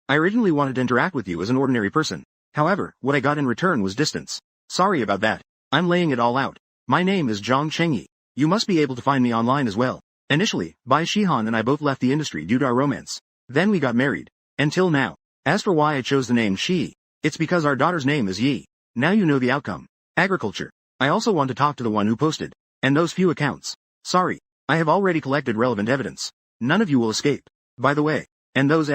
I originally wanted to interact with you as an ordinary person. However, what I got in return was distance. Sorry about that. I'm laying it all out. My name is Zhang Chengyi. You must be able to find me online as well. Initially, Bai Shihan and I both left the industry due to our romance. Then we got married. Until now. As for why I chose the name Shi, it's because our daughter's name is Yi. Now you know the outcome. Agriculture. I also want to talk to the one who posted. And those few accounts. Sorry. I have already collected relevant evidence. None of you will escape. By the way. And those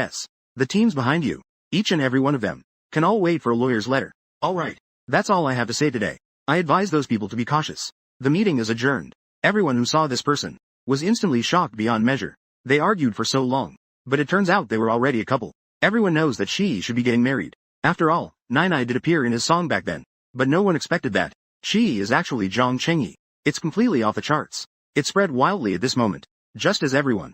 the teams behind you. Each and every one of them. Can all wait for a lawyer's letter. Alright. That's all I have to say today. I advise those people to be cautious. The meeting is adjourned. Everyone who saw this person was instantly shocked beyond measure. They argued for so long. But it turns out they were already a couple. Everyone knows that she should be getting married. After all, Nai did appear in his song back then. But no one expected that. She is actually Zhang Chengyi. It's completely off the charts. It spread wildly at this moment. Just as everyone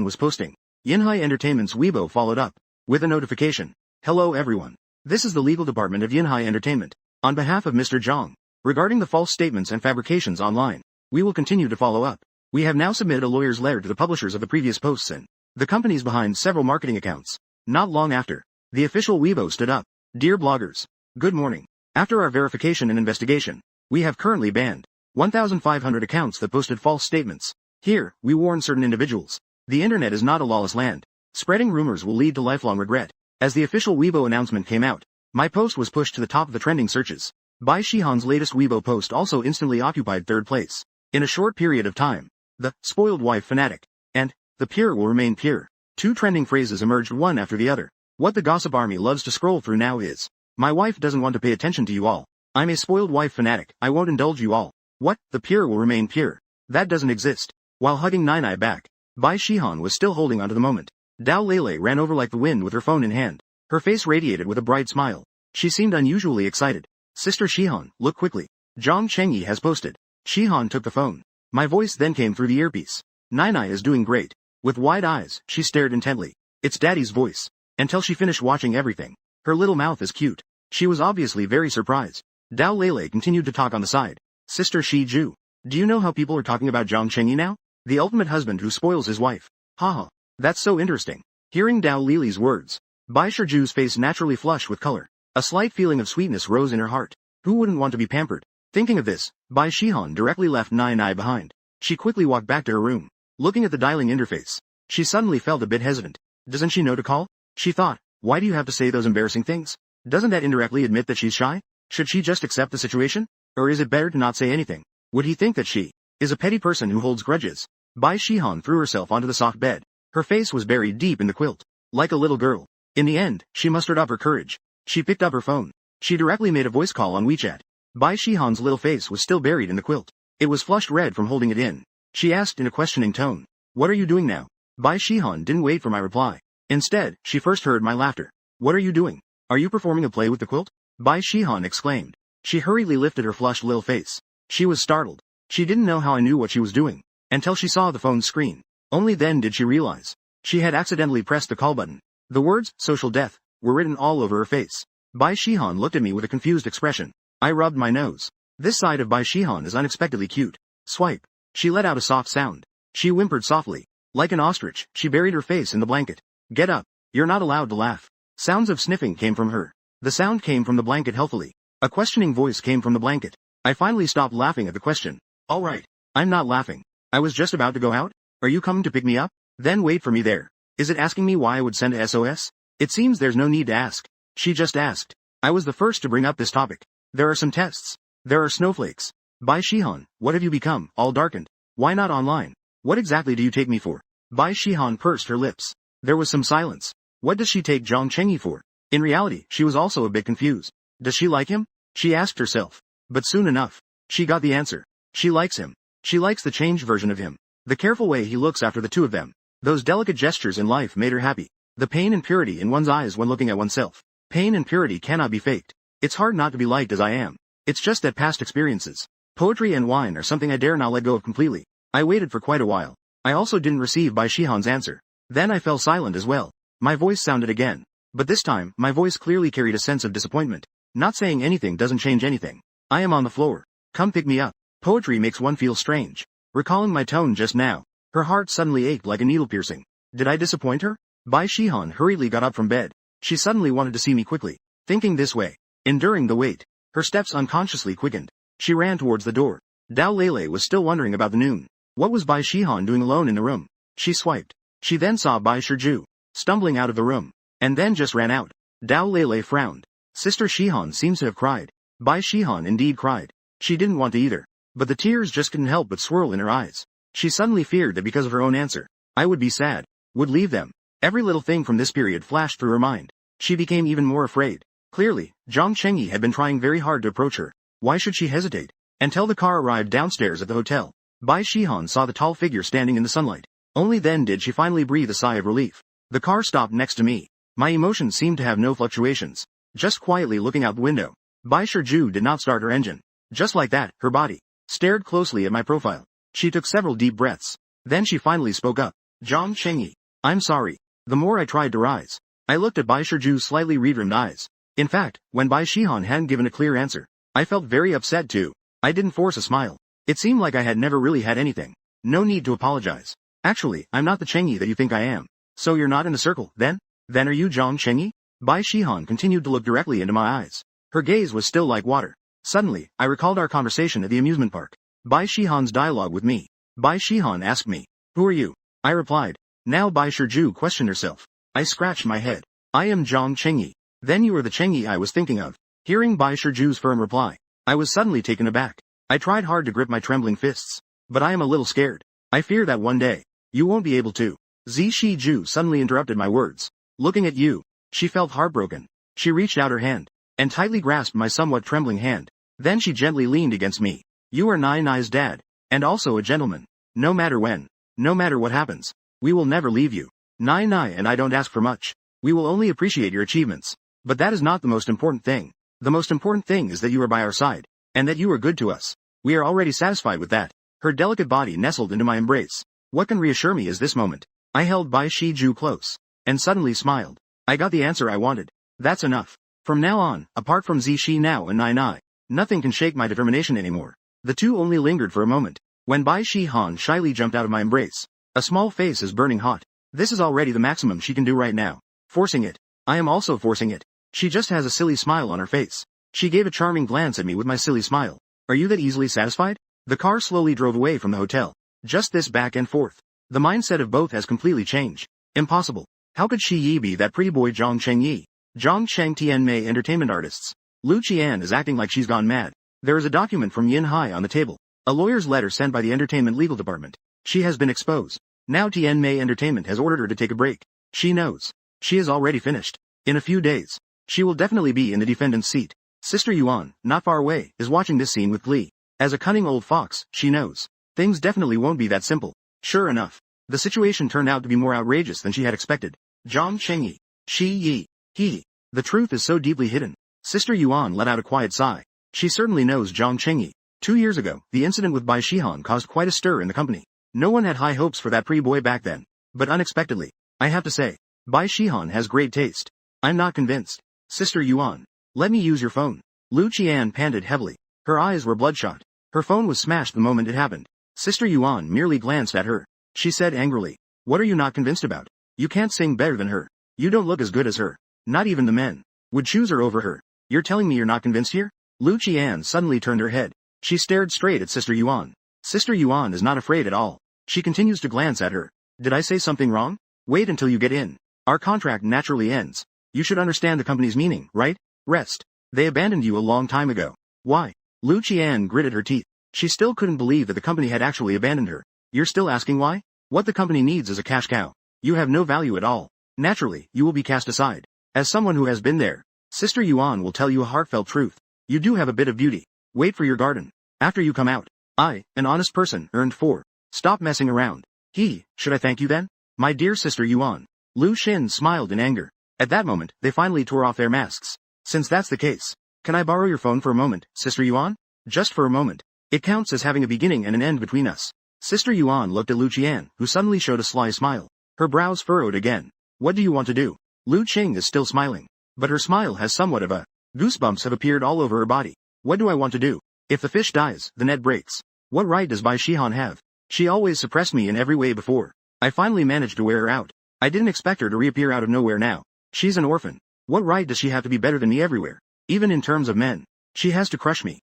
was posting. Yinhai Entertainment's Weibo followed up with a notification. Hello everyone. This is the legal department of Yinhai Entertainment. On behalf of Mr. Zhang, regarding the false statements and fabrications online, we will continue to follow up. We have now submitted a lawyer's letter to the publishers of the previous posts and the companies behind several marketing accounts. Not long after, the official Weibo stood up. Dear bloggers, good morning. After our verification and investigation, we have currently banned 1,500 accounts that posted false statements. Here, we warn certain individuals. The internet is not a lawless land. Spreading rumors will lead to lifelong regret. As the official Weibo announcement came out, my post was pushed to the top of the trending searches. Bai Shihan's latest Weibo post also instantly occupied third place. In a short period of time, the spoiled wife fanatic and the pure will remain pure. Two trending phrases emerged one after the other. What the gossip army loves to scroll through now is, my wife doesn't want to pay attention to you all. I'm a spoiled wife fanatic. I won't indulge you all. What? The pure will remain pure. That doesn't exist. While hugging Nai back, Bai Shihan was still holding onto the moment. Dao Lele ran over like the wind with her phone in hand. Her face radiated with a bright smile. She seemed unusually excited. Sister Shihan, look quickly. Zhang Chengyi has posted. Shihan took the phone. My voice then came through the earpiece. Nai is doing great. With wide eyes, she stared intently. It's Daddy's voice. Until she finished watching everything. Her little mouth is cute. She was obviously very surprised. Dao Lele continued to talk on the side. Sister Shi Ju. Do you know how people are talking about Zhang Chengyi now? The ultimate husband who spoils his wife. Haha. That's so interesting. Hearing Dao Lele's words, Bai Shiju's face naturally flushed with color. A slight feeling of sweetness rose in her heart. Who wouldn't want to be pampered? Thinking of this, Bai Shihan directly left Nai behind. She quickly walked back to her room. Looking at the dialing interface, she suddenly felt a bit hesitant. Doesn't she know to call? She thought, why do you have to say those embarrassing things? Doesn't that indirectly admit that she's shy? Should she just accept the situation? Or is it better to not say anything? Would he think that she is a petty person who holds grudges? Bai Shihan threw herself onto the soft bed. Her face was buried deep in the quilt. Like a little girl. In the end, she mustered up her courage. She picked up her phone. She directly made a voice call on WeChat. Bai Shihan's little face was still buried in the quilt. It was flushed red from holding it in. She asked in a questioning tone. What are you doing now? Bai Shihan didn't wait for my reply. Instead, she first heard my laughter. What are you doing? Are you performing a play with the quilt? Bai Shihan exclaimed. She hurriedly lifted her flushed little face. She was startled. She didn't know how I knew what she was doing. Until she saw the phone's screen. Only then did she realize. She had accidentally pressed the call button. The words, social death, were written all over her face. Bai Shihan looked at me with a confused expression. I rubbed my nose. This side of Bai Shihan is unexpectedly cute. Swipe. She let out a soft sound. She whimpered softly. Like an ostrich, she buried her face in the blanket. Get up. You're not allowed to laugh. Sounds of sniffing came from her. The sound came from the blanket healthily. A questioning voice came from the blanket. I finally stopped laughing at the question. All right. I'm not laughing. I was just about to go out. Are you coming to pick me up? Then wait for me there. Is it asking me why I would send a SOS? It seems there's no need to ask. She just asked. I was the first to bring up this topic. There are some tests. There are snowflakes. Bai Shihan, what have you become, all darkened? Why not online? What exactly do you take me for? Bai Shihan pursed her lips. There was some silence. What does she take Zhang Chengyi for? In reality, she was also a bit confused. Does she like him? She asked herself. But soon enough, she got the answer. She likes him. She likes the changed version of him. The careful way he looks after the two of them. Those delicate gestures in life made her happy. The pain and purity in one's eyes when looking at oneself. Pain and purity cannot be faked. It's hard not to be liked as I am. It's just that past experiences. Poetry and wine are something I dare not let go of completely. I waited for quite a while. I also didn't receive Bai Shihan's answer. Then I fell silent as well. My voice sounded again. But this time, my voice clearly carried a sense of disappointment. Not saying anything doesn't change anything. I am on the floor. Come pick me up. Poetry makes one feel strange. Recalling my tone just now, her heart suddenly ached like a needle piercing. Did I disappoint her? Bai Shihan hurriedly got up from bed. She suddenly wanted to see me quickly. Thinking this way, enduring the wait, her steps unconsciously quickened. She ran towards the door. Dao Lele was still wondering about the noon. What was Bai Shihan doing alone in the room? She swiped. She then saw Bai Shiju, stumbling out of the room, and then just ran out. Dao Lele frowned. Sister Shihan seems to have cried. Bai Shihan indeed cried. She didn't want to either, but the tears just couldn't help but swirl in her eyes. She suddenly feared that because of her own answer, I would be sad, would leave them. Every little thing from this period flashed through her mind. She became even more afraid. Clearly, Zhang Chengyi had been trying very hard to approach her. Why should she hesitate? Until the car arrived downstairs at the hotel. Bai Shihan saw the tall figure standing in the sunlight. Only then did she finally breathe a sigh of relief. The car stopped next to me. My emotions seemed to have no fluctuations. Just quietly looking out the window. Bai Shiju did not start her engine. Just like that, her body stared closely at my profile. She took several deep breaths. Then she finally spoke up. Zhang Chengyi, I'm sorry. The more I tried to rise, I looked at Bai Shiju's slightly red-rimmed eyes. In fact, when Bai Shihan hadn't given a clear answer, I felt very upset too. I didn't force a smile. It seemed like I had never really had anything. No need to apologize. Actually, I'm not the Chengyi that you think I am. So you're not in the circle, then? Then are you Zhang Chengyi? Bai Shihan continued to look directly into my eyes. Her gaze was still like water. Suddenly, I recalled our conversation at the amusement park. Bai Shihan's dialogue with me. Bai Shihan asked me, who are you? I replied. Now Bai Shiju questioned herself. I scratched my head. I am Zhang Chengyi. Then you are the Chengyi I was thinking of. Hearing Bai Shiju's firm reply, I was suddenly taken aback. I tried hard to grip my trembling fists. But I am a little scared. I fear that one day, you won't be able to. Zi Shiju suddenly interrupted my words. Looking at you, she felt heartbroken. She reached out her hand, and tightly grasped my somewhat trembling hand. Then she gently leaned against me. You are Nai Nai's dad, and also a gentleman. No matter when, no matter what happens, we will never leave you. Nai Nai and I don't ask for much. We will only appreciate your achievements. But that is not the most important thing. The most important thing is that you are by our side, and that you are good to us. We are already satisfied with that. Her delicate body nestled into my embrace. What can reassure me is this moment. I held Bai Shiju close, and suddenly smiled. I got the answer I wanted. That's enough. From now on, apart from Zishi now and Nai Nai, nothing can shake my determination anymore. The two only lingered for a moment. When Bai Shihan shyly jumped out of my embrace, a small face is burning hot. This is already the maximum she can do right now. Forcing it. I am also forcing it. She just has a silly smile on her face. She gave a charming glance at me with my silly smile. Are you that easily satisfied? The car slowly drove away from the hotel. Just this back and forth. The mindset of both has completely changed. Impossible. How could Shi Yi be that pretty boy Zhang Chengyi? Zhang Cheng Tianmei Entertainment Artists. Lu Qian is acting like she's gone mad. There is a document from Yin Hai on the table. A lawyer's letter sent by the entertainment legal department. She has been exposed. Now Tianmei Entertainment has ordered her to take a break. She knows. She is already finished. In a few days, she will definitely be in the defendant's seat. Sister Yuan, not far away, is watching this scene with glee. As a cunning old fox, she knows. Things definitely won't be that simple. Sure enough, the situation turned out to be more outrageous than she had expected. Zhang Chengyi. Shi Yi. He. The truth is so deeply hidden. Sister Yuan let out a quiet sigh. She certainly knows Zhang Chengyi. 2 years ago, the incident with Bai Shihan caused quite a stir in the company. No one had high hopes for that pretty boy back then. But unexpectedly, I have to say, Bai Shihan has great taste. I'm not convinced. Sister Yuan, let me use your phone. Lu Qian panted heavily. Her eyes were bloodshot. Her phone was smashed the moment it happened. Sister Yuan merely glanced at her. She said angrily, what are you not convinced about? You can't sing better than her. You don't look as good as her. Not even the men would choose her over her. You're telling me you're not convinced here? Lu Qian suddenly turned her head. She stared straight at Sister Yuan. Sister Yuan is not afraid at all. She continues to glance at her. Did I say something wrong? Wait until you get in. Our contract naturally ends. You should understand the company's meaning, right? Rest. They abandoned you a long time ago. Why? Lu Qian gritted her teeth. She still couldn't believe that the company had actually abandoned her. You're still asking why? What the company needs is a cash cow. You have no value at all. Naturally, you will be cast aside. As someone who has been there, Sister Yuan will tell you a heartfelt truth. You do have a bit of beauty. Wait for your garden. After you come out. I, an honest person, earned 4. Stop messing around. Should I thank you then? My dear Sister Yuan. Lu Xin smiled in anger. At that moment, they finally tore off their masks. Since that's the case, can I borrow your phone for a moment, Sister Yuan? Just for a moment. It counts as having a beginning and an end between us. Sister Yuan looked at Lu Qian, who suddenly showed a sly smile. Her brows furrowed again. What do you want to do? Lu Qing is still smiling, but her smile has somewhat of a goosebumps have appeared all over her body. What do I want to do? If the fish dies, the net breaks. What right does Bai Shihan have? She always suppressed me in every way before. I finally managed to wear her out. I didn't expect her to reappear out of nowhere now. She's an orphan. What right does she have to be better than me everywhere? Even in terms of men. She has to crush me.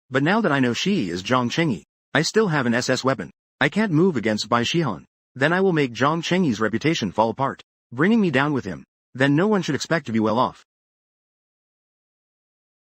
But now that I know she is Zhang Chengyi, I still have an SS weapon. I can't move against Bai Shihan. Then I will make Zhang Chengyi's reputation fall apart, bringing me down with him. Then no one should expect to be well off.